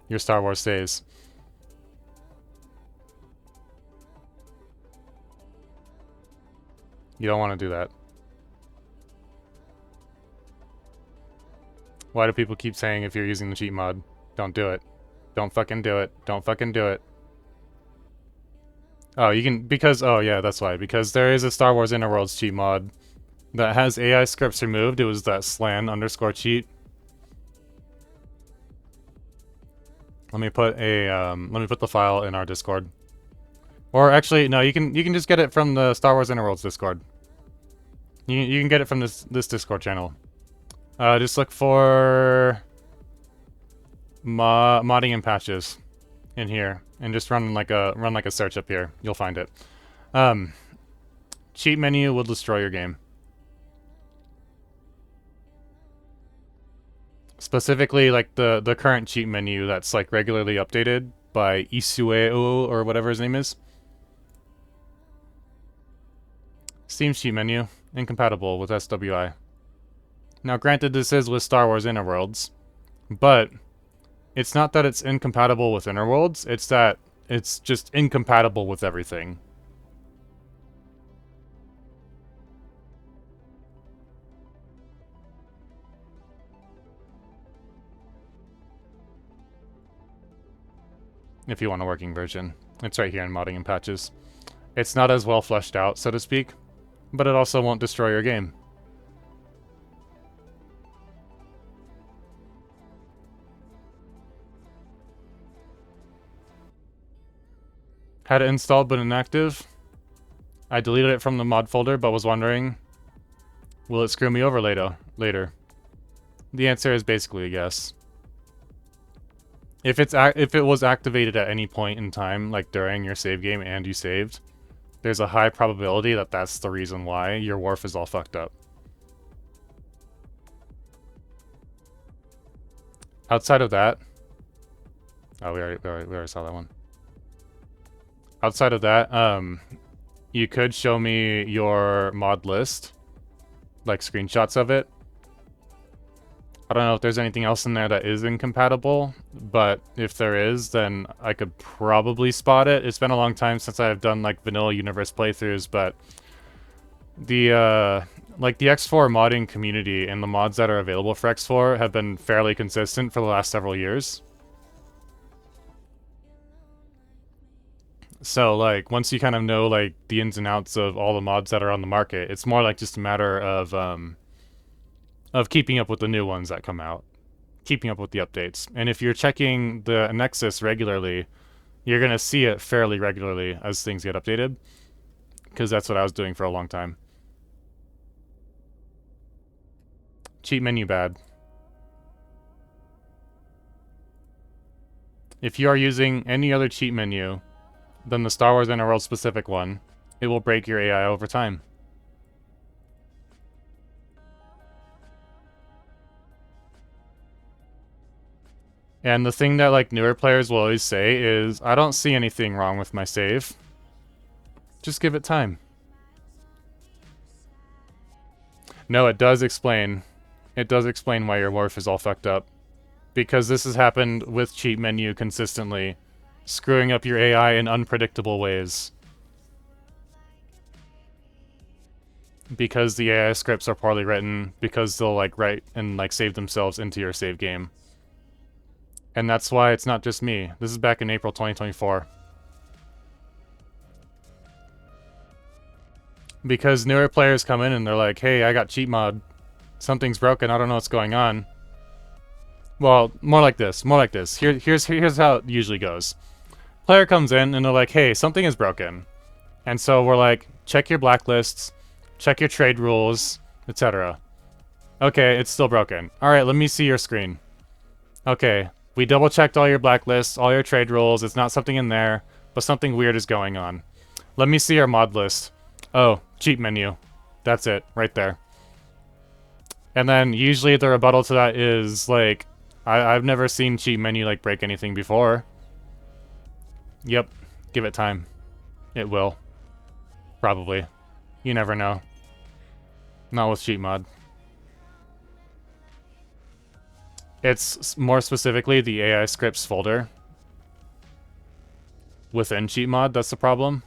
Your Star Wars saves. You don't want to do that. Why do people keep saying if you're using the cheat mod, don't do it? Don't fucking do it. Don't fucking do it. Oh, you can, because, oh yeah, that's why. Because there is a Star Wars Interworlds cheat mod that has AI scripts removed. It was that slan_cheat. Let me put the file in our Discord. Or actually, no, you can just get it from the Star Wars Interworlds Discord. You can get it from this Discord channel. Just look for modding and patches in here, and just run like a search up here. You'll find it. Cheat menu will destroy your game. Specifically, like the current cheat menu that's like regularly updated by Isueo or whatever his name is. Steam's cheat menu incompatible with SWI. Now, granted, this is with Star Wars Interworlds, but it's not that it's incompatible with Interworlds, it's that it's just incompatible with everything. If you want a working version. It's right here in modding and patches. It's not as well fleshed out, so to speak, but it also won't destroy your game. Had it installed but inactive. I deleted it from the mod folder, but was wondering, will it screw me over later? The answer is basically a yes. If it was activated at any point in time, like during your save game and you saved, there's a high probability that that's the reason why your wharf is all fucked up. Outside of that, oh, we already saw that one. Outside of that, you could show me your mod list, like screenshots of it. I don't know if there's anything else in there that is incompatible, but if there is, then I could probably spot it. It's been a long time since I've done like vanilla universe playthroughs, but the like the X4 modding community and the mods that are available for X4 have been fairly consistent for the last several years. So like once you kind of know like the ins and outs of all the mods that are on the market, it's more like just a matter of keeping up with the new ones that come out, keeping up with the updates. And if you're checking the Nexus regularly, you're going to see it fairly regularly as things get updated, because that's what I was doing for a long time. Cheat menu bad. If you are using any other cheat menu than the Star Wars Interworld specific one, it will break your AI over time. And the thing that like newer players will always say is, I don't see anything wrong with my save. Just give it time. No, it does explain. It does explain why your wharf is all fucked up. Because this has happened with cheat menu consistently, screwing up your AI in unpredictable ways. Because the AI scripts are poorly written, because they'll like write and like save themselves into your save game. And that's why it's not just me. This is back in April 2024. Because newer players come in and they're like, hey, I got cheat mod. Something's broken, I don't know what's going on. Well, more like this, Here's how it usually goes. Player comes in and they're like, hey, something is broken. And so we're like, check your blacklists, check your trade rules, etc. Okay, it's still broken. Alright, let me see your screen. Okay, we double checked all your blacklists, all your trade rules, it's not something in there, but something weird is going on. Let me see your mod list. Oh, cheat menu. That's it, right there. And then usually the rebuttal to that is like, I've never seen cheat menu like break anything before. Yep, give it time. It will. Probably. You never know. Not with cheat mod. It's more specifically the AI scripts folder within cheat mod that's the problem.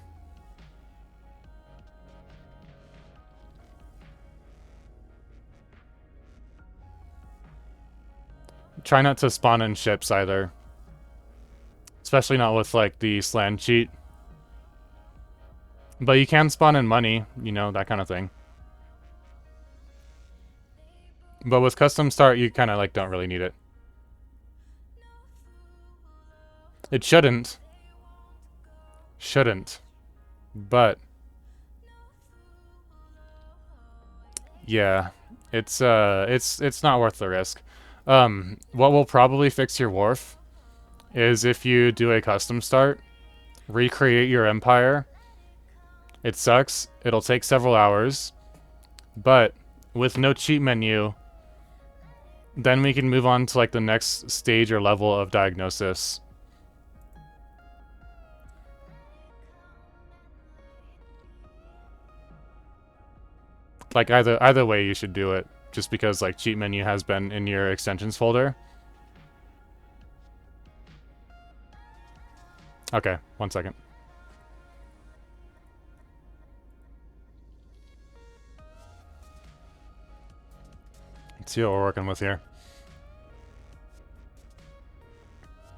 Try not to spawn in ships either. Especially not with like the slan cheat. But you can spawn in money, you know, that kind of thing. But with custom start, you kind of like don't really need it. It shouldn't. Shouldn't. But yeah, it's not worth the risk. What will probably fix your wharf is if you do a custom start, recreate your empire. It sucks. It'll take several hours, but with no cheat menu, then we can move on to like the next stage or level of diagnosis. Like either way you should do it, just because like cheat menu has been in your extensions folder. Okay, 1 second. Let's see what we're working with here.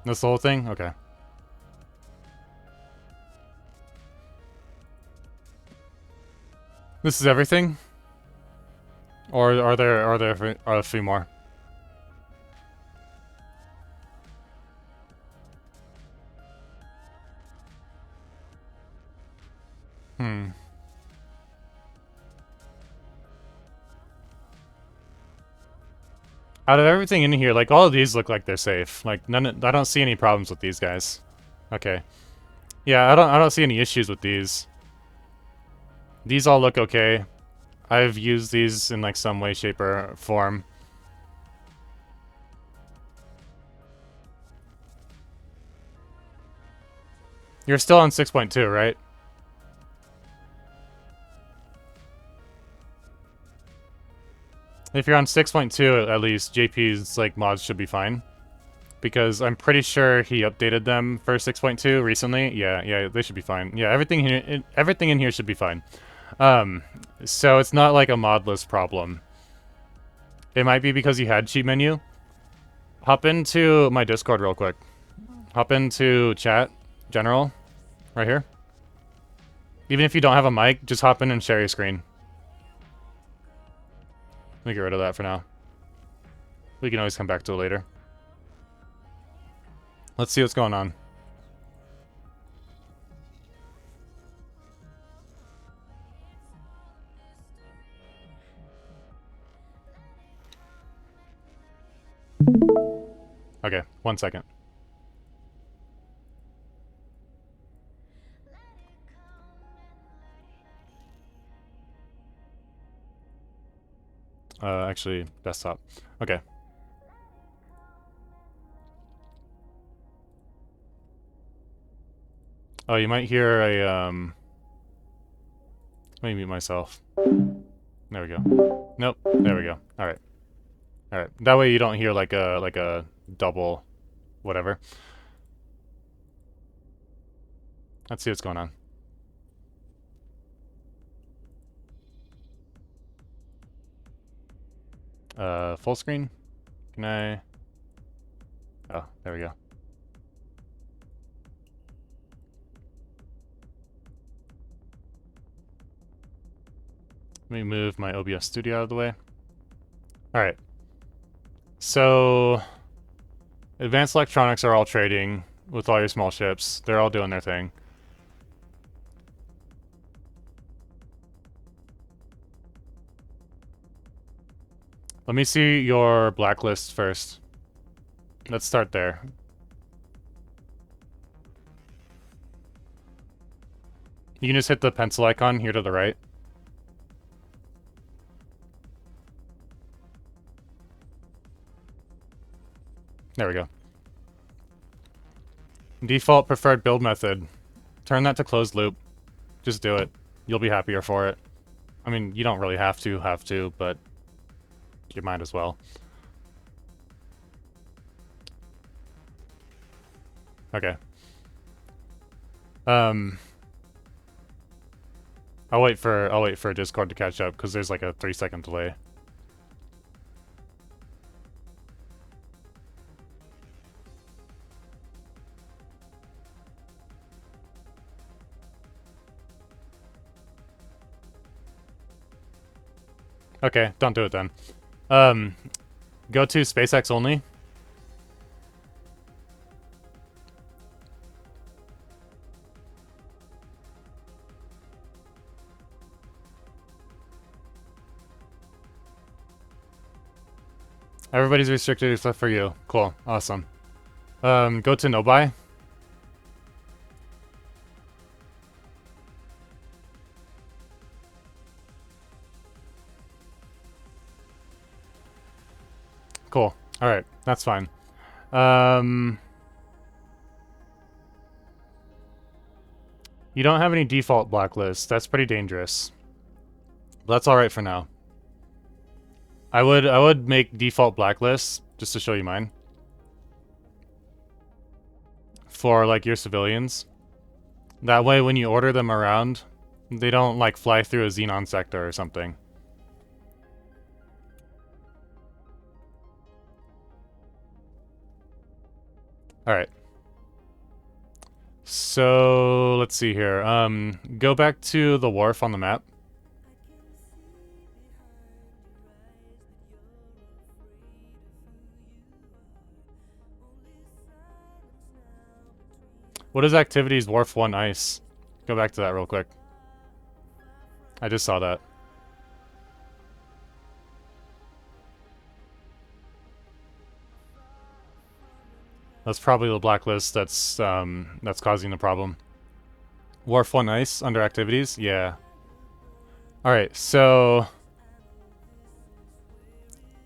That's the whole thing? Okay. This is everything? Or are there a few more? Out of everything in here, like all of these look like they're safe. Like I don't see any problems with these guys. Okay. Yeah, I don't see any issues with these. These all look okay. I've used these in like some way, shape, or form. You're still on 6.2, right? If you're on 6.2, at least, JP's like mods should be fine. Because I'm pretty sure he updated them for 6.2 recently. Yeah, they should be fine. Yeah, everything in here should be fine. So it's not like a modless problem. It might be because you had cheat menu. Hop into my Discord real quick. Hop into chat, general, right here. Even if you don't have a mic, just hop in and share your screen. Let me get rid of that for now. We can always come back to it later. Let's see what's going on. Okay, 1 second. Actually, desktop. Okay. Oh, you might hear a, let me mute myself. There we go. Nope, there we go. Alright. Alright, that way you don't hear like a double whatever. Let's see what's going on. Full screen? Can I? Oh, there we go. Let me move my OBS Studio out of the way. Alright. So, Advanced Electronics are all trading with all your small ships. They're all doing their thing. Let me see your blacklist first. Let's start there. You can just hit the pencil icon here to the right. There we go. Default preferred build method. Turn that to closed loop. Just do it. You'll be happier for it. I mean, you don't really have to, but you might as well. Okay. I'll wait for Discord to catch up because there's like a 3-second delay. Okay, don't do it then. Go to SpaceX only. Everybody's restricted except for you. Cool. Awesome. Go to no buy. Cool. Alright, that's fine. You don't have any default blacklists. That's pretty dangerous. But that's alright for now. I would make default blacklists just to show you mine. For like your civilians. That way when you order them around, they don't like fly through a Xenon sector or something. Alright. So let's see here. Go back to the wharf on the map. What is activities Wharf 1 ice? Go back to that real quick. I just saw that. That's probably the blacklist that's causing the problem. Wharf 1 ice under activities? Yeah. Alright, so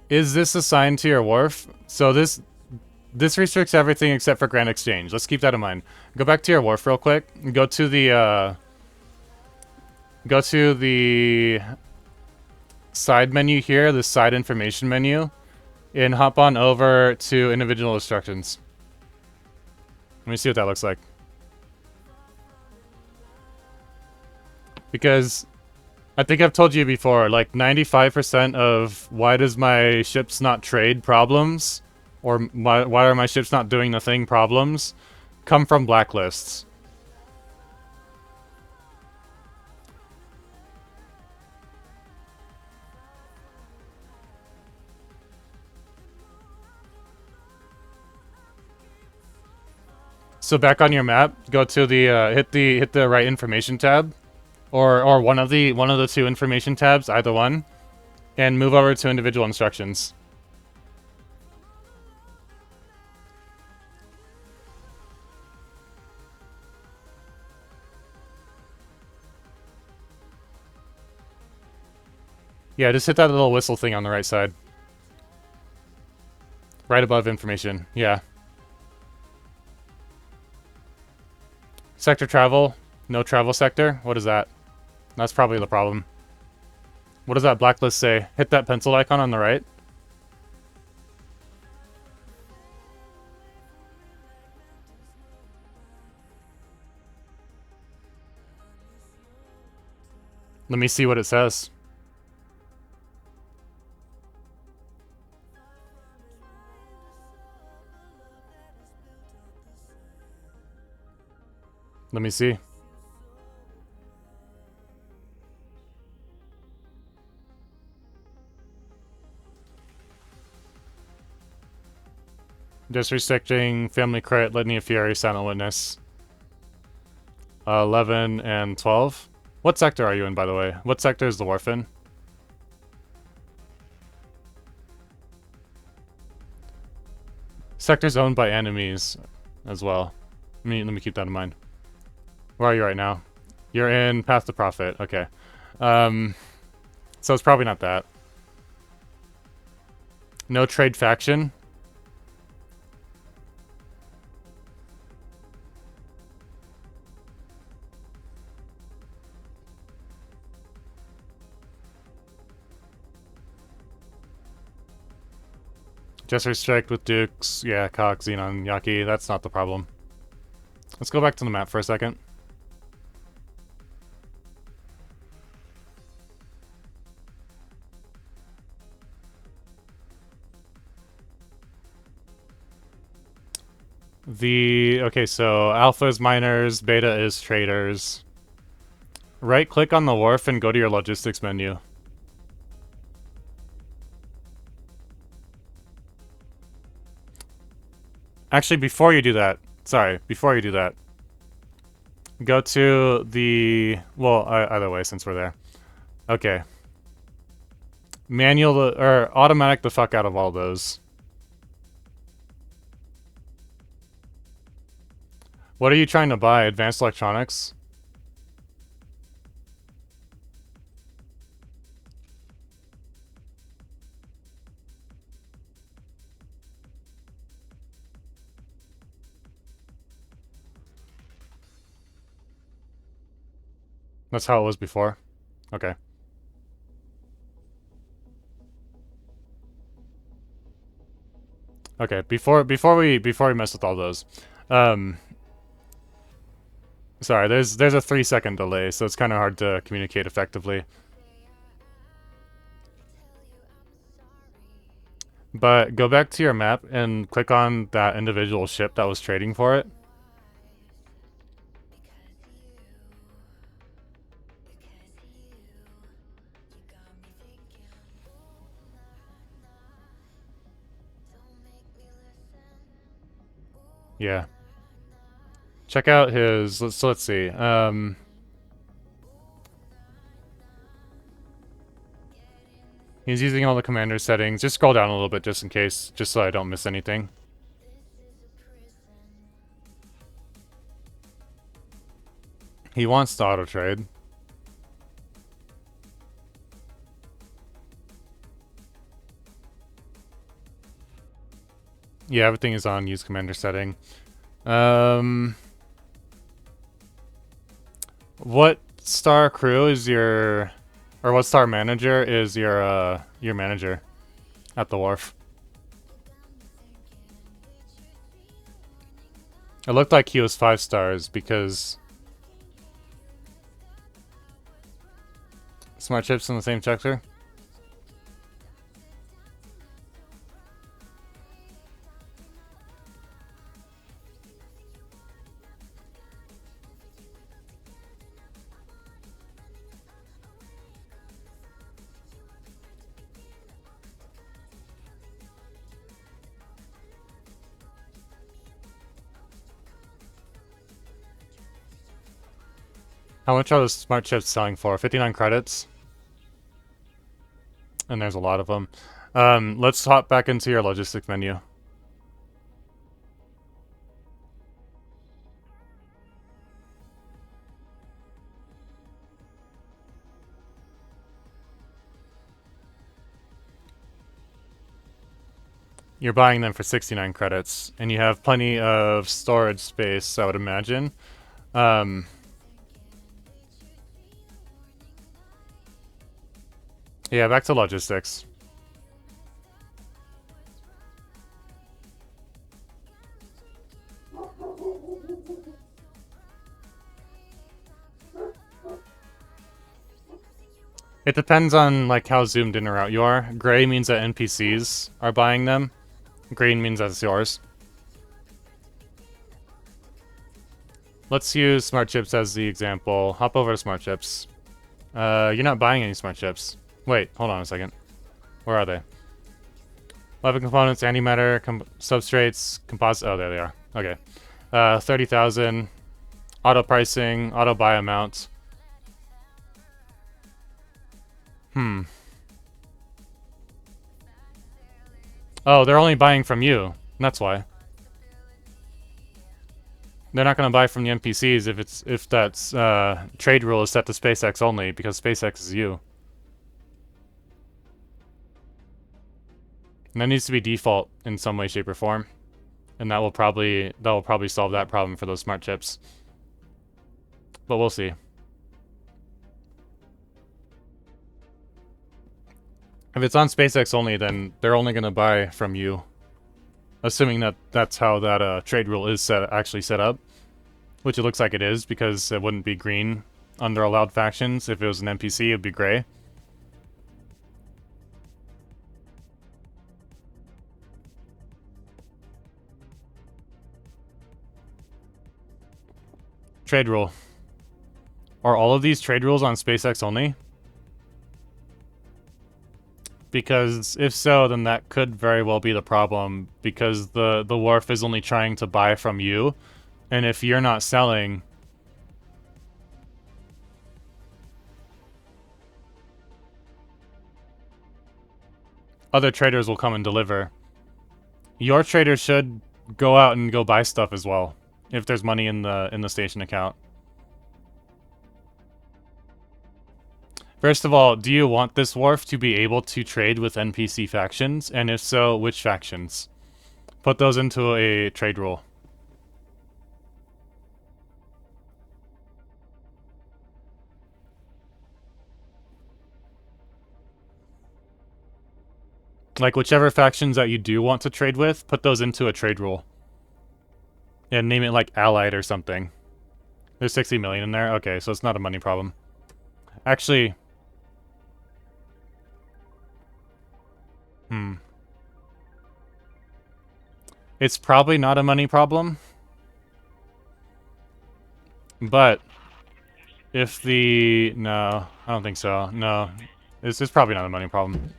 is this assigned to your wharf? So this restricts everything except for Grand Exchange. Let's keep that in mind. Go back to your wharf real quick. Go to the side menu here, the side information menu, and hop on over to individual instructions. Let me see what that looks like. Because I think I've told you before, like 95% of why does my ships not trade problems, or why are my ships not doing the thing problems, come from blacklists. So back on your map, go to the hit the right information tab, or one of the two information tabs, either one, and move over to individual instructions. Yeah, just hit that little whistle thing on the right side. Right above information, yeah. Sector travel, no travel sector. What is that? That's probably the problem. What does that blacklist say? Hit that pencil icon on the right. Let me see what it says. Let me see. Just restricting family credit, litany of fury, silent witness. 11 and 12. What sector are you in, by the way? What sector is the wharf in? Sector's owned by enemies as well. Let me keep that in mind. Where are you right now? You're in Path to Profit. Okay. So it's probably not that. No trade faction. Just restrict with Dukes. Yeah, Cox, Xenon, Yaki. That's not the problem. Let's go back to the map for a second. Okay, so alpha is miners, beta is traders. Right click on the wharf and go to your logistics menu. Actually, before you do that, go to the, well, either way, since we're there. Okay. Manual, or automatic the fuck out of all those. What are you trying to buy? Advanced electronics? That's how it was before. Okay. Okay, before we mess with all those. Sorry, there's a 3-second delay, so it's kind of hard to communicate effectively. But go back to your map and click on that individual ship that was trading for it. Yeah. Check out his, let's see. He's using all the commander settings. Just scroll down a little bit just in case, just so I don't miss anything. He wants to auto trade. Yeah, everything is on use commander setting. What star crew is your, or what star manager is your manager at the wharf? It looked like he was 5 stars because smart chips in the same sector. How much are those smart chips selling for? 59 credits? And there's a lot of them. Let's hop back into your logistics menu. You're buying them for 69 credits, and you have plenty of storage space, I would imagine. Yeah, back to logistics. It depends on like how zoomed in or out you are. Gray means that NPCs are buying them. Green means that it's yours. Let's use smart chips as the example. Hop over to smart chips. You're not buying any smart chips. Wait, hold on a second. Where are they? Weapon components, antimatter, substrates, composite. Oh, there they are. Okay. 30,000. Auto pricing, auto buy amount. Oh, they're only buying from you. That's why. They're not going to buy from the NPCs if that's trade rule is set to SpaceX only, because SpaceX is you. And that needs to be default in some way, shape, or form. And that will probably solve that problem for those smart chips. But we'll see. If it's on SpaceX only, then they're only going to buy from you assuming that that's how that trade rule is actually set up, which it looks like it is because it wouldn't be green under allowed factions. If it was an NPC, it'd be gray. Trade rule. Are all of these trade rules on SpaceX only? Because if so, then that could very well be the problem, because the wharf is only trying to buy from you, and if you're not selling, other traders will come and deliver. Your trader should go out and go buy stuff as well, if there's money in the station account. First of all, do you want this wharf to be able to trade with NPC factions? And if so, which factions? Put those into a trade rule. Like, whichever factions that you do want to trade with, put those into a trade rule. And name it, like, Allied or something. There's 60 million in there? Okay, so it's not a money problem. Actually... It's probably not a money problem. But... if the... No, I don't think so. No. It's probably not a money problem.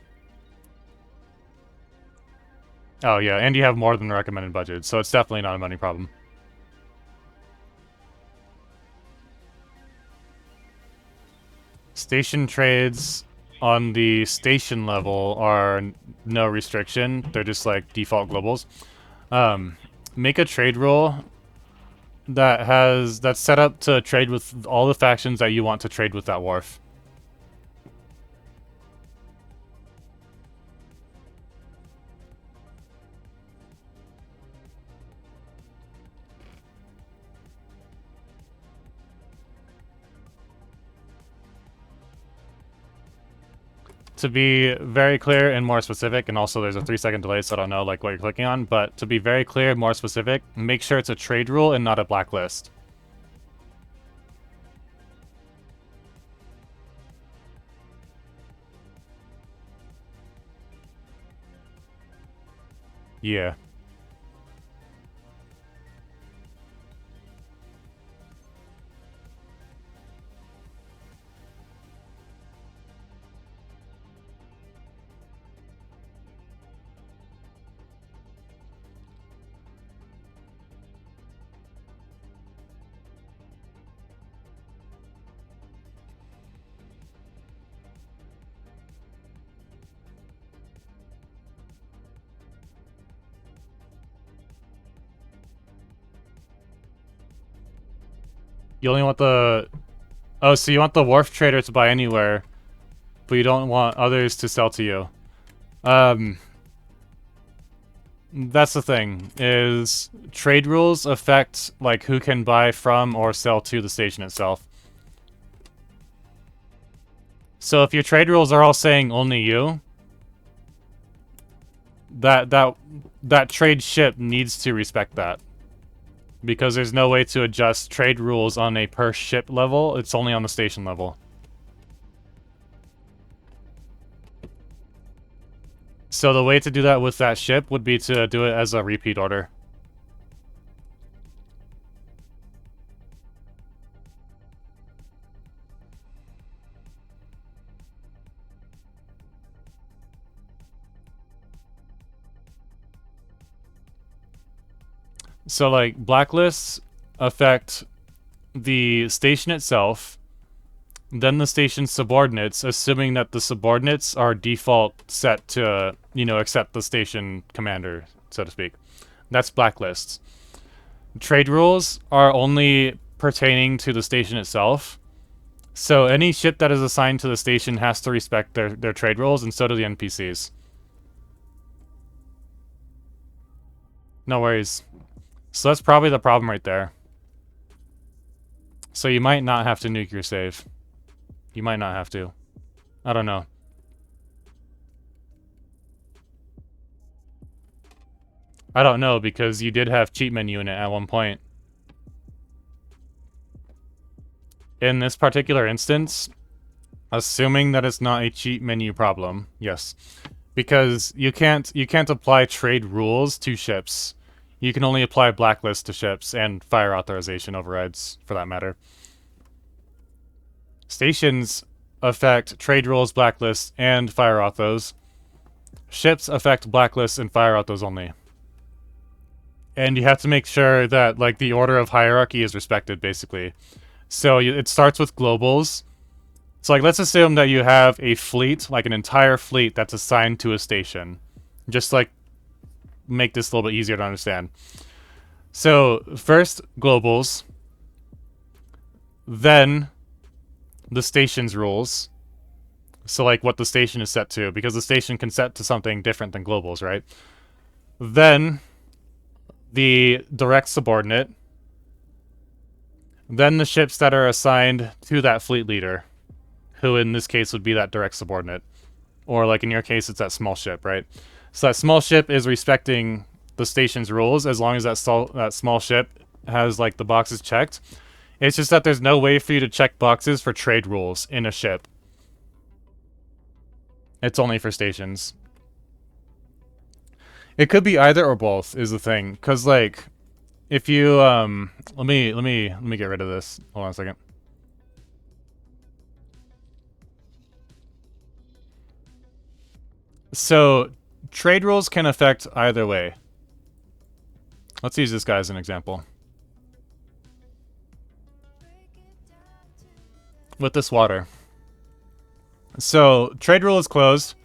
Oh, yeah, and you have more than the recommended budget, so it's definitely not a money problem. Station trades on the station level are no restriction. They're just like default globals. Make a trade rule that's set up to trade with all the factions that you want to trade with that wharf. To be very clear and more specific, and also there's a 3-second delay, so I don't know like what you're clicking on, but to be very clear and more specific, make sure it's a trade rule and not a blacklist. Yeah. You only want the... Oh, so you want the wharf trader to buy anywhere, but you don't want others to sell to you. That's the thing, is trade rules affect, like, who can buy from or sell to the station itself. So if your trade rules are all saying only you, that trade ship needs to respect that. Because there's no way to adjust trade rules on a per ship level, it's only on the station level. So the way to do that with that ship would be to do it as a repeat order. So, like, blacklists affect the station itself, then the station's subordinates, assuming that the subordinates are default set to, you know, accept the station commander, so to speak. That's blacklists. Trade rules are only pertaining to the station itself. So any ship that is assigned to the station has to respect their trade rules, and so do the NPCs. No worries. So that's probably the problem right there. So you might not have to nuke your save. You might not have to. I don't know. I don't know, because you did have cheat menu in it at one point. In this particular instance, assuming that it's not a cheat menu problem, yes. Because you can't apply trade rules to ships. You can only apply blacklist to ships and fire authorization overrides, for that matter. Stations affect trade rules, blacklists, and fire authos. Ships affect blacklists and fire authos only. And you have to make sure that, like, the order of hierarchy is respected, basically. So it starts with globals. So, like, let's assume that you have a fleet, like an entire fleet that's assigned to a station. Just, like, make this a little bit easier to understand. So, first, globals. Then, the station's rules. So, like, what the station is set to. Because the station can set to something different than globals, right? Then, the direct subordinate. Then the ships that are assigned to that fleet leader, who in this case would be that direct subordinate. Or like in your case, it's that small ship, right? So that small ship is respecting the station's rules as long as that small ship has like the boxes checked. It's just that there's no way for you to check boxes for trade rules in a ship. It's only for stations. It could be either or both is the thing, because like if you let me get rid of this. Hold on a second. So trade rules can affect either way. Let's use this guy as an example. With this water. So trade rule is closed.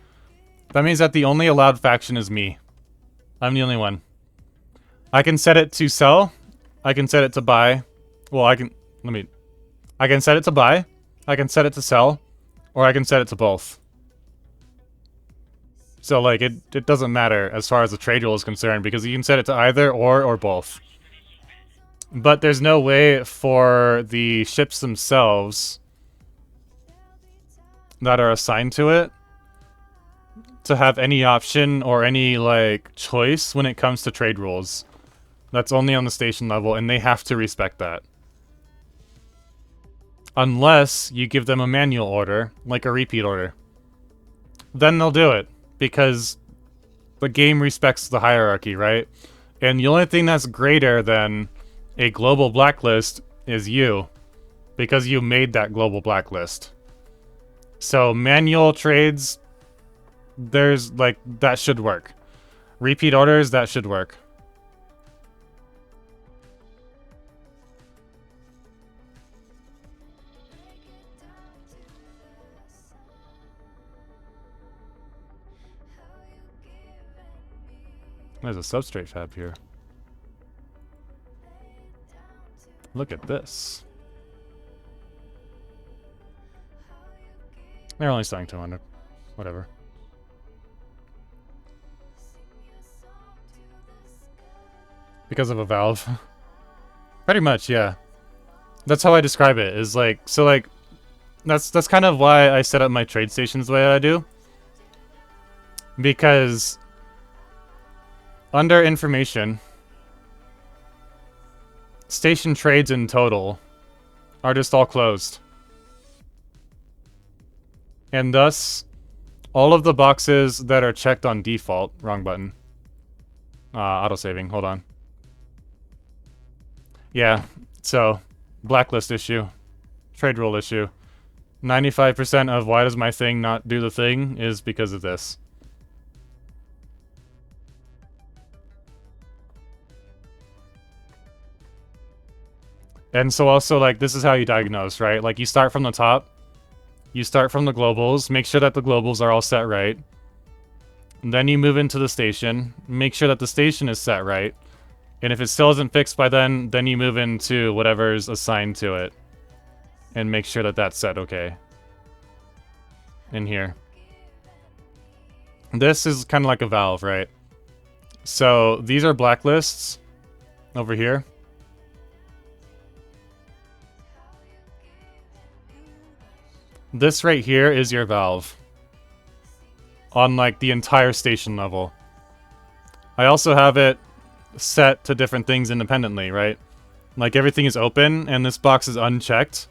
That means that the only allowed faction is me. I'm the only one. I can set it to sell. I can set it to buy. Well, I can set it to buy. I can set it to sell. Or I can set it to both. So, like, it doesn't matter as far as the trade rule is concerned, because you can set it to either or both. But there's no way for the ships themselves that are assigned to it to have any option or any, like, choice when it comes to trade rules. That's only on the station level, and they have to respect that. Unless you give them a manual order, like a repeat order. Then they'll do it, because the game respects the hierarchy, right? And the only thing that's greater than a global blacklist is you, because you made that global blacklist. So manual trades, there's, like, that should work. Repeat orders, that should work. There's a substrate fab here. Look at this. They're only selling 200. Whatever. Because of a valve. Pretty much, yeah. That's how I describe it. Is like, so like, that's kind of why I set up my trade stations the way I do. Because under information, station trades in total are just all closed. And thus, all of the boxes that are checked on default, wrong button. Autosaving, hold on. Yeah, so, blacklist issue, trade rule issue. 95% of why does my thing not do the thing is because of this. And so also, like, this is how you diagnose, right? Like, you start from the top. You start from the globals. Make sure that the globals are all set right. And then you move into the station. Make sure that the station is set right. And if it still isn't fixed by then you move into whatever's assigned to it. And make sure that that's set okay. In here. This is kind of like a valve, right? So, these are blacklists. Over here. This right here is your valve. On, like, the entire station level. I also have it set to different things independently, right? Like everything is open and this box is unchecked.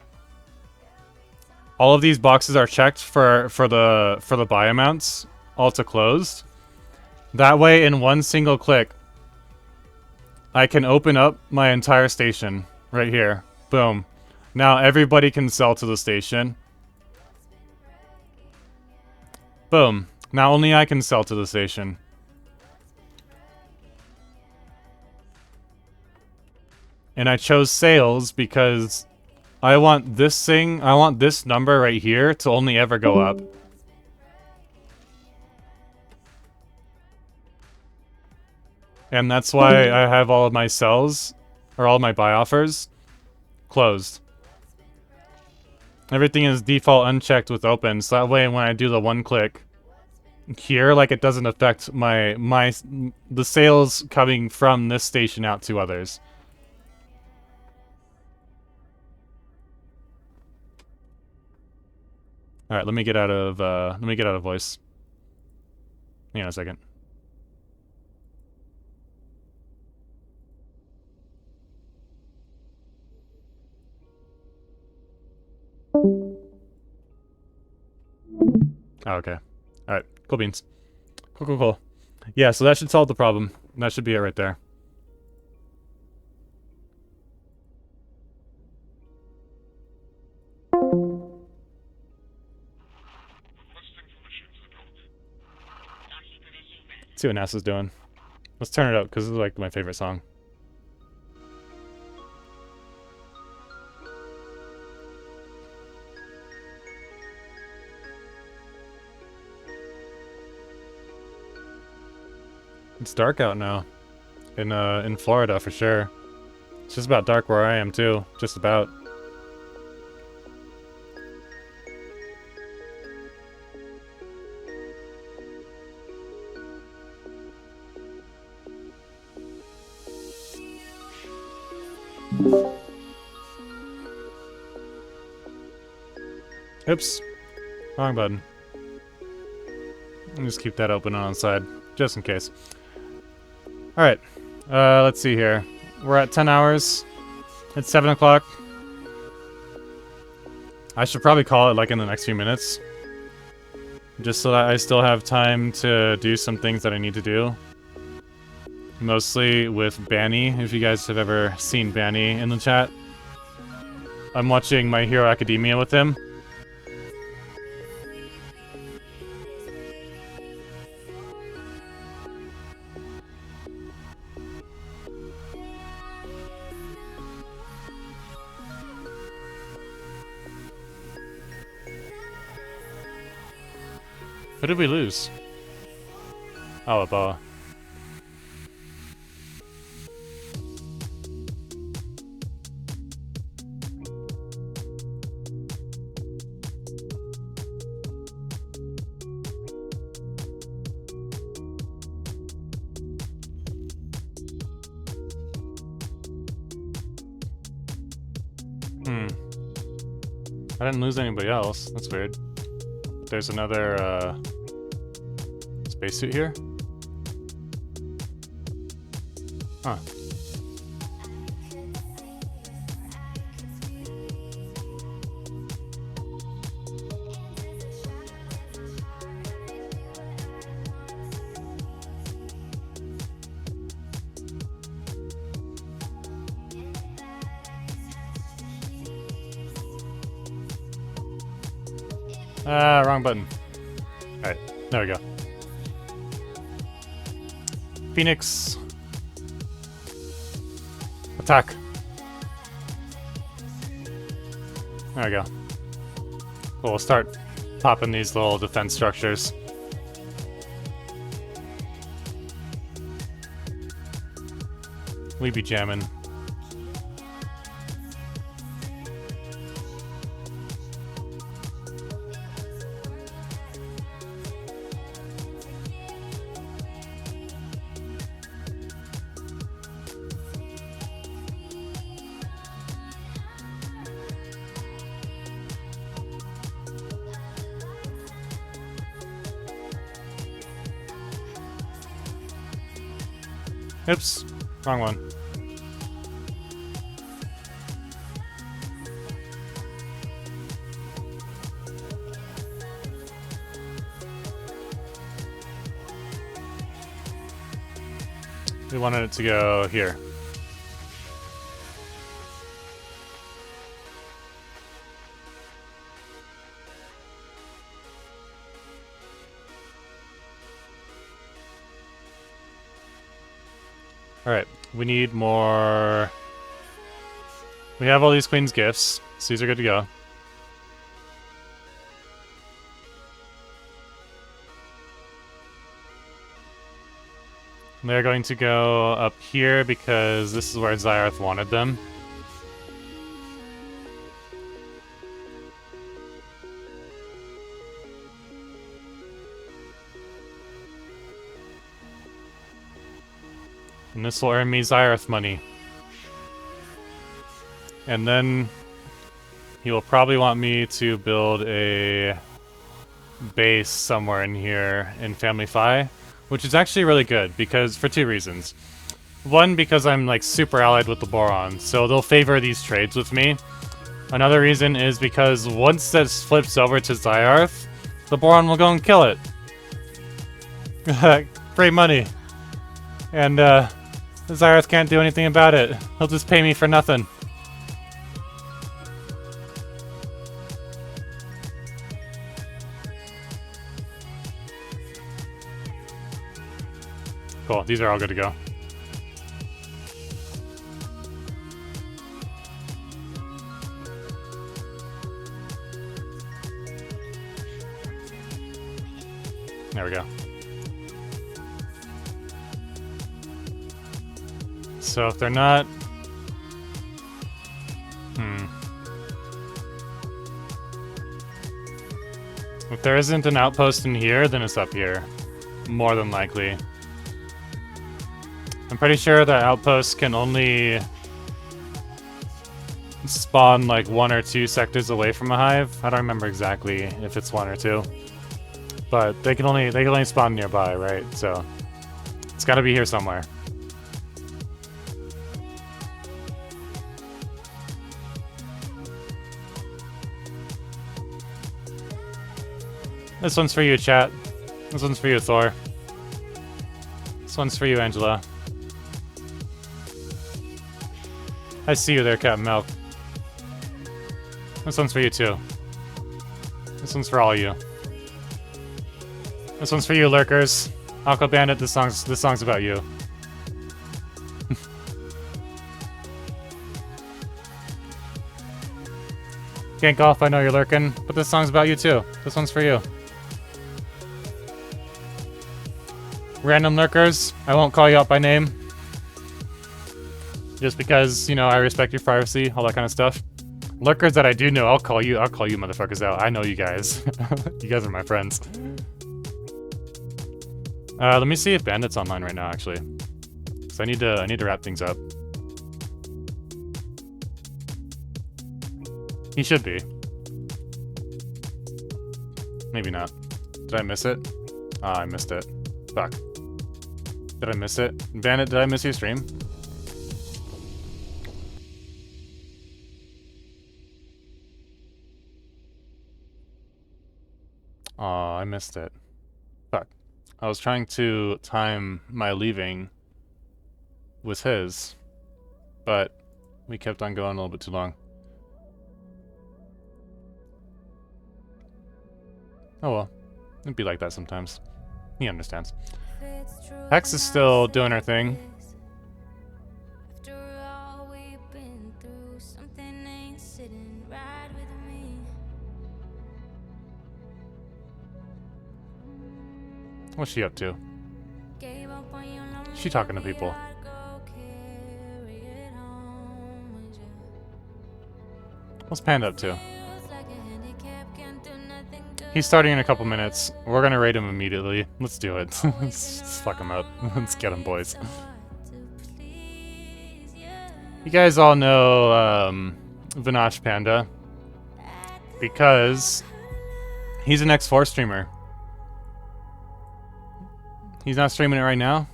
All of these boxes are checked for the buy amounts, all to closed. That way, in one single click, I can open up my entire station right here. Boom. Now everybody can sell to the station. Boom. Now only I can sell to the station. And I chose sales because I want this number right here to only ever go up. And that's why I have all of my sells, or all of my buy offers, closed. Everything is default unchecked with open, so that way when I do the one click here, like, it doesn't affect the sales coming from this station out to others. All right, let me get out of voice. Hang on a second. Oh, okay. Alright, cool beans. Cool. Yeah, so that should solve the problem. That should be it right there. Let's see what NASA's doing. Let's turn it up, because this is like my favorite song. It's dark out now. In Florida, for sure. It's just about dark where I am, too. Just about. Oops. Wrong button. I'll just keep that open on the side, just in case. Alright. Let's see here. We're at 10 hours. It's 7 o'clock. I should probably call it, like, in the next few minutes. Just so that I still have time to do some things that I need to do. Mostly with Banny, if you guys have ever seen Banny in the chat. I'm watching My Hero Academia with him. Who did we lose? Oh, a boa. I didn't lose anybody else. That's weird. There's another, spacesuit here? Huh. Wrong button. Alright, there we go. Phoenix. Attack. There we go. Cool, we'll start popping these little defense structures. We be jamming. Oops. Wrong one. We wanted it to go here. Alright, we need more... We have all these Queen's gifts, so these are good to go. They're going to go up here because this is where Xyarth wanted them. And this will earn me Xyarth money. And then he will probably want me to build a base somewhere in here in Family Fi, which is actually really good because for two reasons. One, because I'm like super allied with the Boron, so they'll favor these trades with me. Another reason is because once this flips over to Xyarth, the Boron will go and kill it. Free money. And Xyarth can't do anything about it. He'll just pay me for nothing. Cool, these are all good to go. There we go. So if they're not... If there isn't an outpost in here, then it's up here. More than likely. I'm pretty sure that outposts can only spawn like 1 or 2 sectors away from a hive. I don't remember exactly if it's 1 or 2. But they can only spawn nearby, right? So it's gotta be here somewhere. This one's for you, chat. This one's for you, Thor. This one's for you, Angela. I see you there, Captain Milk. This one's for you, too. This one's for all you. This one's for you, lurkers. Aqua Bandit, this song's about you. Can't golf, I know you're lurking, but this song's about you, too. This one's for you. Random lurkers, I won't call you out by name. Just because, you know, I respect your privacy, all that kind of stuff. Lurkers that I do know, I'll call you motherfuckers out. I know you guys. You guys are my friends. Let me see if Bandit's online right now, actually. Cause I need to wrap things up. He should be. Maybe not. Did I miss it? Ah, I missed it. Fuck. Did I miss it? Bandit, did I miss your stream? Aw, I missed it. Fuck. I was trying to time my leaving with his, but we kept on going a little bit too long. Oh well. It'd be like that sometimes. He understands. Hex is still doing her thing. What's she up to? She talking to people. What's Panda up to? He's starting in a couple minutes. We're gonna raid him immediately. Let's do it. Let's fuck him up. Let's get him, boys. You guys all know Vinash Panda because he's an X4 streamer. He's not streaming it right now?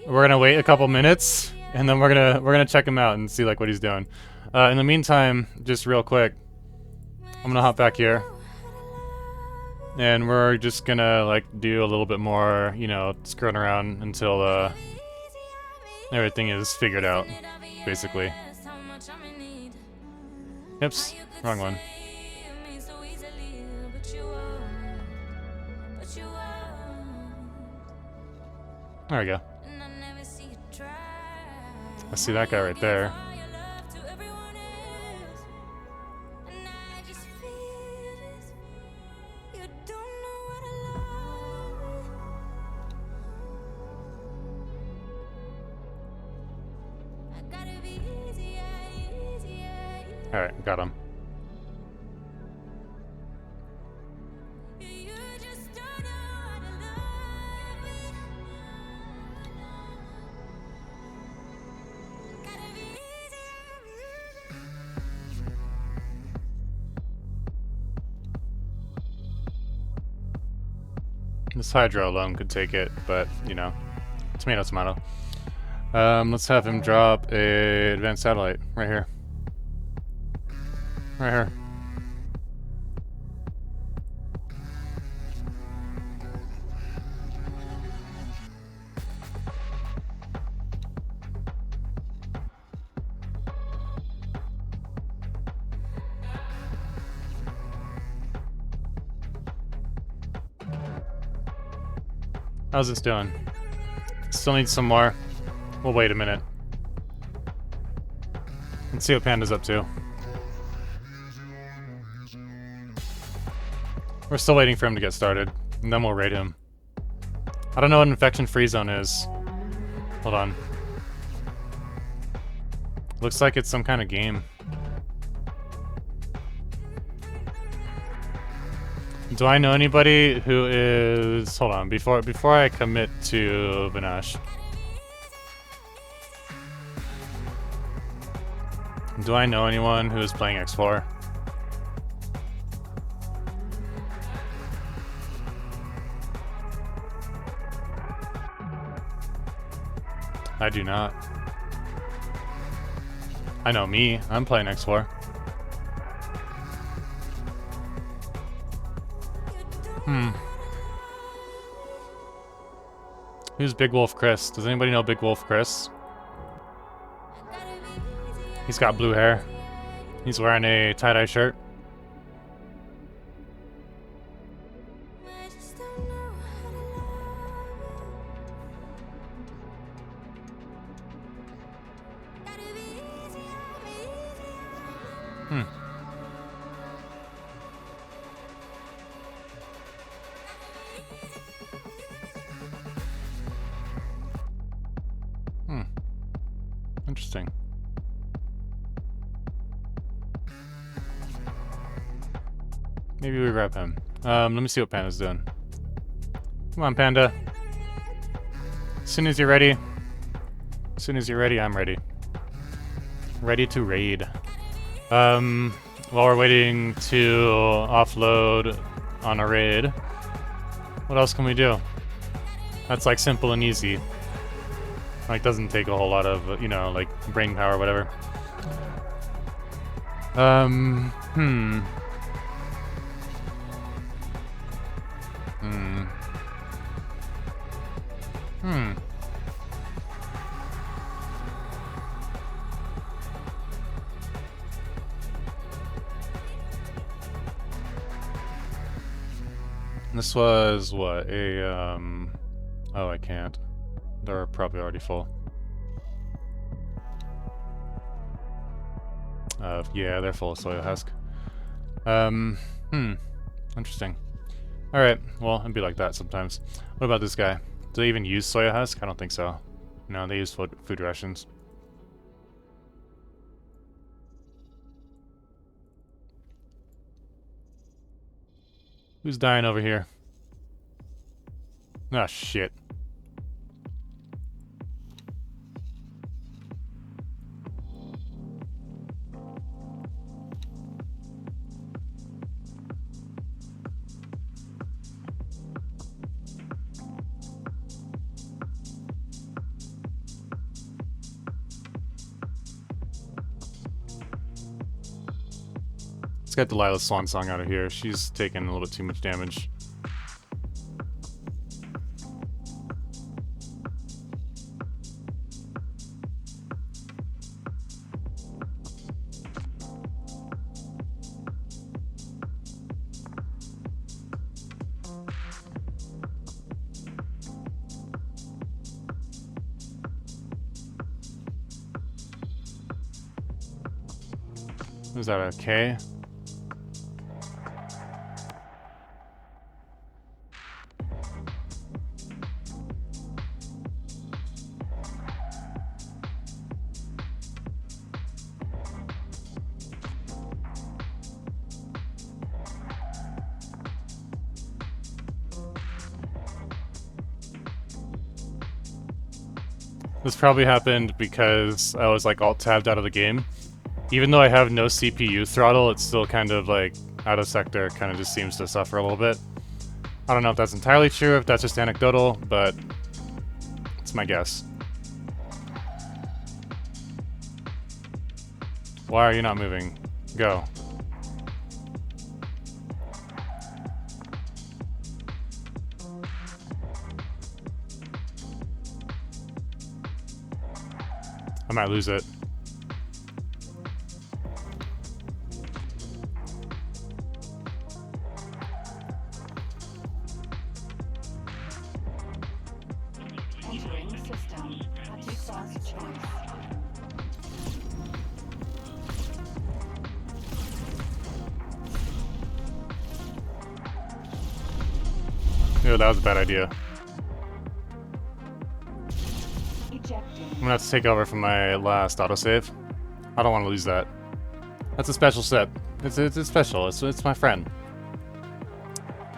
We're gonna wait a couple minutes, and then we're gonna check him out and see like what he's doing. In the meantime, just real quick, I'm gonna hop back here, and we're just gonna like do a little bit more, you know, screwing around until everything is figured out, basically. Oops, wrong one. There we go. I see that guy right there. Alright, got him. This Hydra alone could take it, but, you know, tomato, tomato. Let's have him drop a advanced satellite right here. Right here. How's this doing? Still need some more. We'll wait a minute. Let's see what Panda's up to. We're still waiting for him to get started, and then we'll raid him. I don't know what an infection-free zone is. Hold on. Looks like it's some kind of game. Do I know anybody who is... Hold on, before I commit to Vinash. Do I know anyone who is playing X4? I do not. I know me. I'm playing X4. Who's Big Wolf Chris? Does anybody know Big Wolf Chris? He's got blue hair. He's wearing a tie-dye shirt. Interesting. Maybe we grab him. Let me see what Panda's doing. Come on, Panda. As soon as you're ready. As soon as you're ready, I'm ready. Ready to raid. While we're waiting to offload on a raid, what else can we do? That's like simple and easy. Like, doesn't take a whole lot of, you know, like, brain power or whatever. This was, what, a, oh, I can't. They're probably already full. Yeah, they're full of soya husk. Interesting. Alright, well, it'd be like that sometimes. What about this guy? Do they even use soya husk? I don't think so. No, they use food rations. Who's dying over here? Ah, shit. get Delilah's Swan Song out of here. She's taking a little bit too much damage. Is that a K? This probably happened because I was like alt-tabbed out of the game. Even though I have no CPU throttle, it's still kind of like out of sector, kind of just seems to suffer a little bit. I don't know if that's entirely true, if that's just anecdotal, but it's my guess. Why are you not moving? Go. I might lose it. Entering system. Multi-class choice. Ew, that was a bad idea. Ejecting. I'm gonna have to take over from my last autosave. I don't want to lose that. That's a special set. It's special. It's my friend.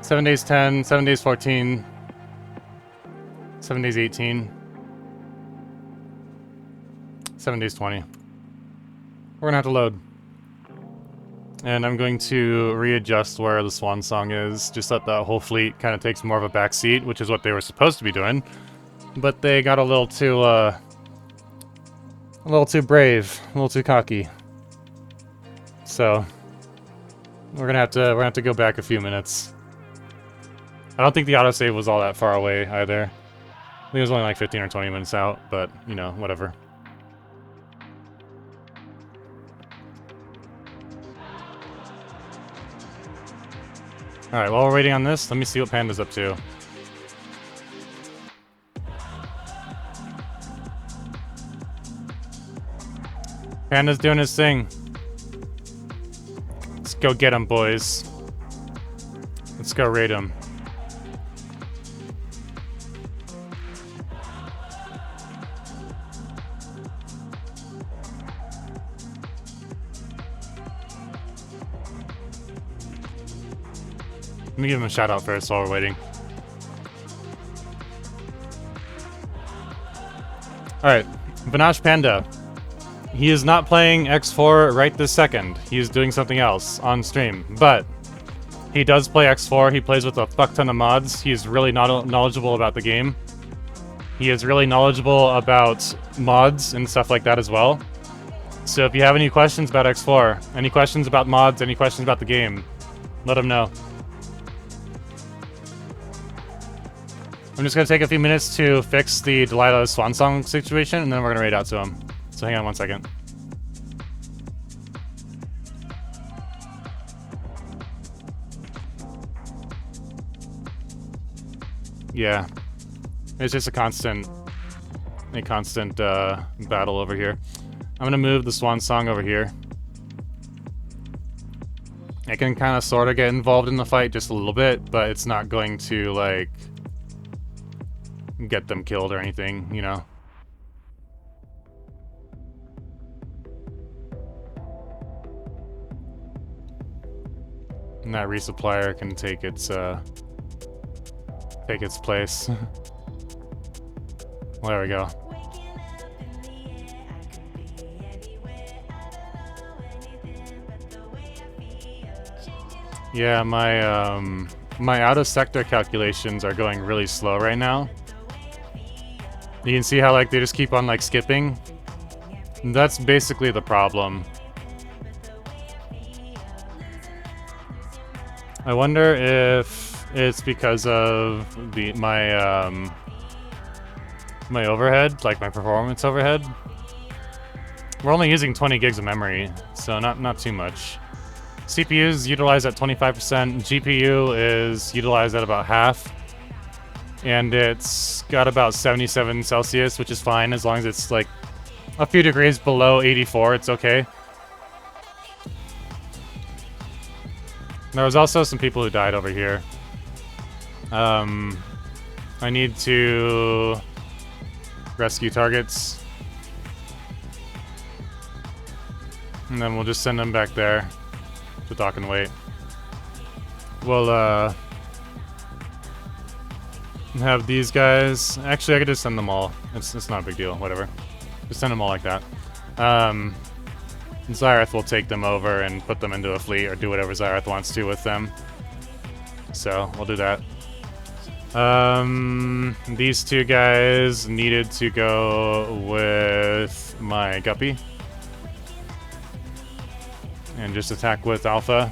7 days 10, 7 days 14, 7 days 18, 7 days 20. We're gonna have to load. And I'm going to readjust where the Swan Song is, just that the whole fleet kind of takes more of a back seat, which is what they were supposed to be doing. But they got a little too brave, a little too cocky. So we're gonna have to go back a few minutes. I don't think the autosave was all that far away either. I think it was only like 15 or 20 minutes out, but you know, whatever. Alright, while we're waiting on this, let me see what Panda's up to. Panda's doing his thing. Let's go get him, boys. Let's go raid him. Let me give him a shout out first while we're waiting. Alright, Vanash Panda. He is not playing X4 right this second. He is doing something else on stream. But he does play X4. He plays with a fuck ton of mods. He is really knowledgeable about the game. He is really knowledgeable about mods and stuff like that as well. So if you have any questions about X4, any questions about mods, any questions about the game, let him know. I'm just going to take a few minutes to fix the Delilah's Swan Song situation, and then we're going to raid out to him. So hang on one second. Yeah. It's just a constant battle over here. I'm going to move the Swan Song over here. I can kind of sort of get involved in the fight just a little bit, but it's not going to, like, get them killed or anything, you know? And that resupplier can take its place. Well, there we go. Yeah, my out of sector calculations are going really slow right now. You can see how like they just keep on like skipping. And that's basically the problem. I wonder if it's because of my my overhead, like my performance overhead. We're only using 20 gigs of memory, so not too much. CPU is utilized at 25%, GPU is utilized at about half, and it's got about 77 Celsius, which is fine as long as it's like a few degrees below 84, it's okay. There was also some people who died over here. I need to rescue targets. And then we'll just send them back there to dock and wait. We'll have these guys. Actually, I could just send them all. It's not a big deal. Whatever. Just send them all like that. Xyrath will take them over and put them into a fleet or do whatever Xyrath wants to with them. So we'll do that. These two guys needed to go with my Guppy. And just attack with Alpha.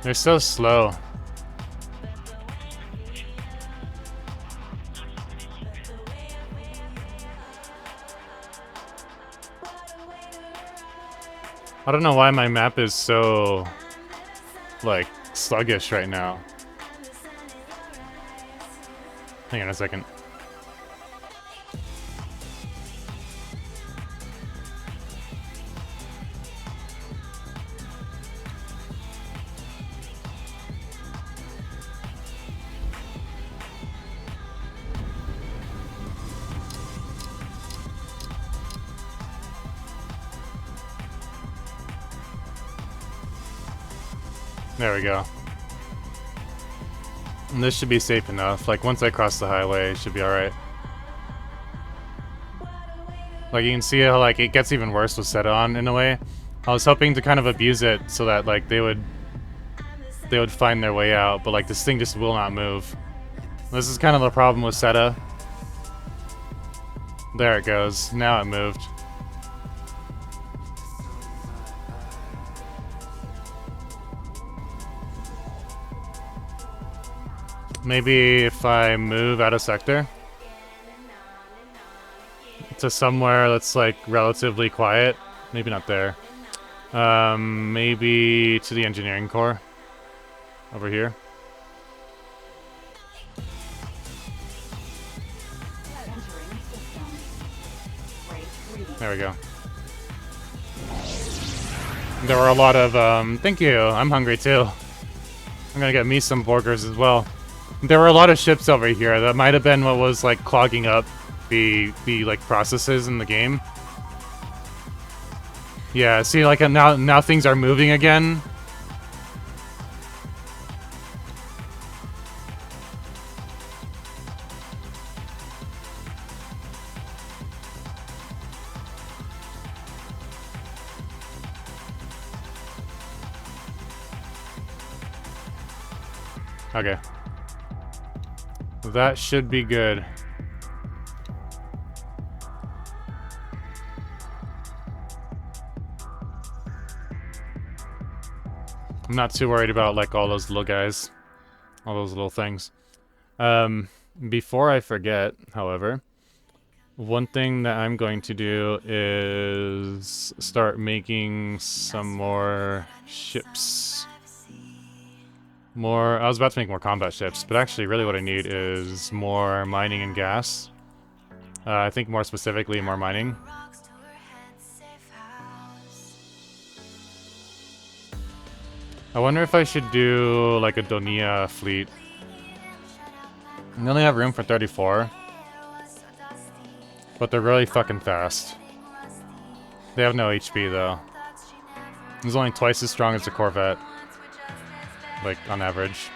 They're so slow. I don't know why my map is so, like, sluggish right now. Hang on a second. There we go. And this should be safe enough. Like, once I cross the highway, it should be alright. Like, you can see how, like, it gets even worse with set on, in a way. I was hoping to kind of abuse it so that, like, they would find their way out, but, like, this thing just will not move. This is kind of the problem with Seta. There it goes. Now it moved. Maybe if I move out of sector to somewhere that's like relatively quiet. Maybe not there. Maybe to the engineering core over here. There we go. There were a lot of thank you. I'm hungry too. I'm gonna get me some burgers as well. There were a lot of ships over here. That might have been what was like clogging up the like processes in the game. Yeah, see, like now things are moving again. Okay. That should be good. I'm not too worried about like all those little guys. All those little things. Before I forget, however, one thing that I'm going to do is start making some more ships. I was about to make more combat ships, but actually really what I need is more mining and gas. I think more specifically more mining. I wonder if I should do like a Donia fleet. I only have room for 34. But they're really fucking fast. They have no HP though. It's only twice as strong as a Corvette. Like, on average.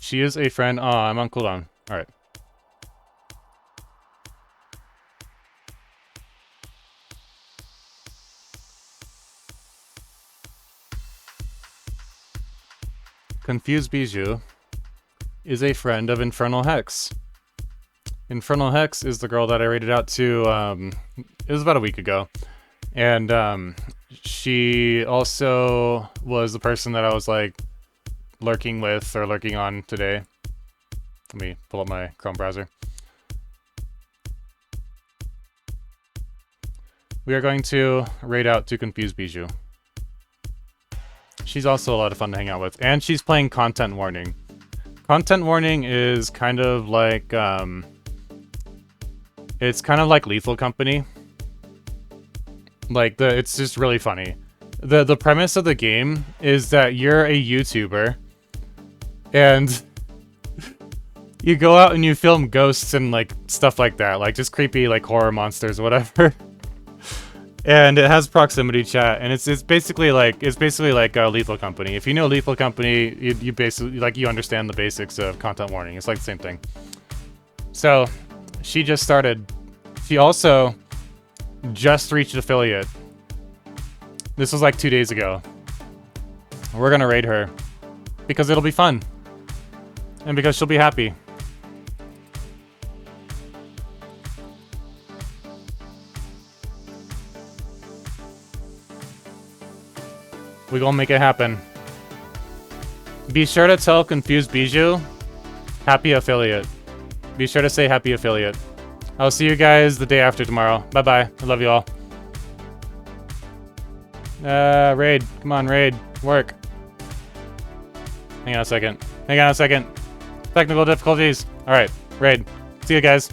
She is a friend. Oh, I'm on cooldown. All right. Confused Bijou is a friend of Infernal Hex. Infernal Hex is the girl that I raided out to, it was about a week ago. And she also was the person that I was like lurking with or lurking on today. Let me pull up my Chrome browser. We are going to raid out to Confused Bijou. She's also a lot of fun to hang out with. And she's playing Content Warning. Content Warning is kind of like, it's kind of like Lethal Company. Like, it's just really funny. The premise of the game is that you're a YouTuber, and you go out and you film ghosts and, like, stuff like that. Like, just creepy, like, horror monsters or whatever. And it has proximity chat, and it's basically like Lethal Company. If you know Lethal Company, you basically like you understand the basics of Content Warning. It's like the same thing. So she just started. She also just reached affiliate. This was like 2 days ago. We're gonna raid her because it'll be fun, and because she'll be happy. We gonna make it happen. Be sure to tell Confused Bijou, happy affiliate. Be sure to say happy affiliate. I'll see you guys the day after tomorrow. Bye-bye. I love you all. Raid. Come on, raid. Work. Hang on a second. Hang on a second. Technical difficulties. Alright, raid. See you guys.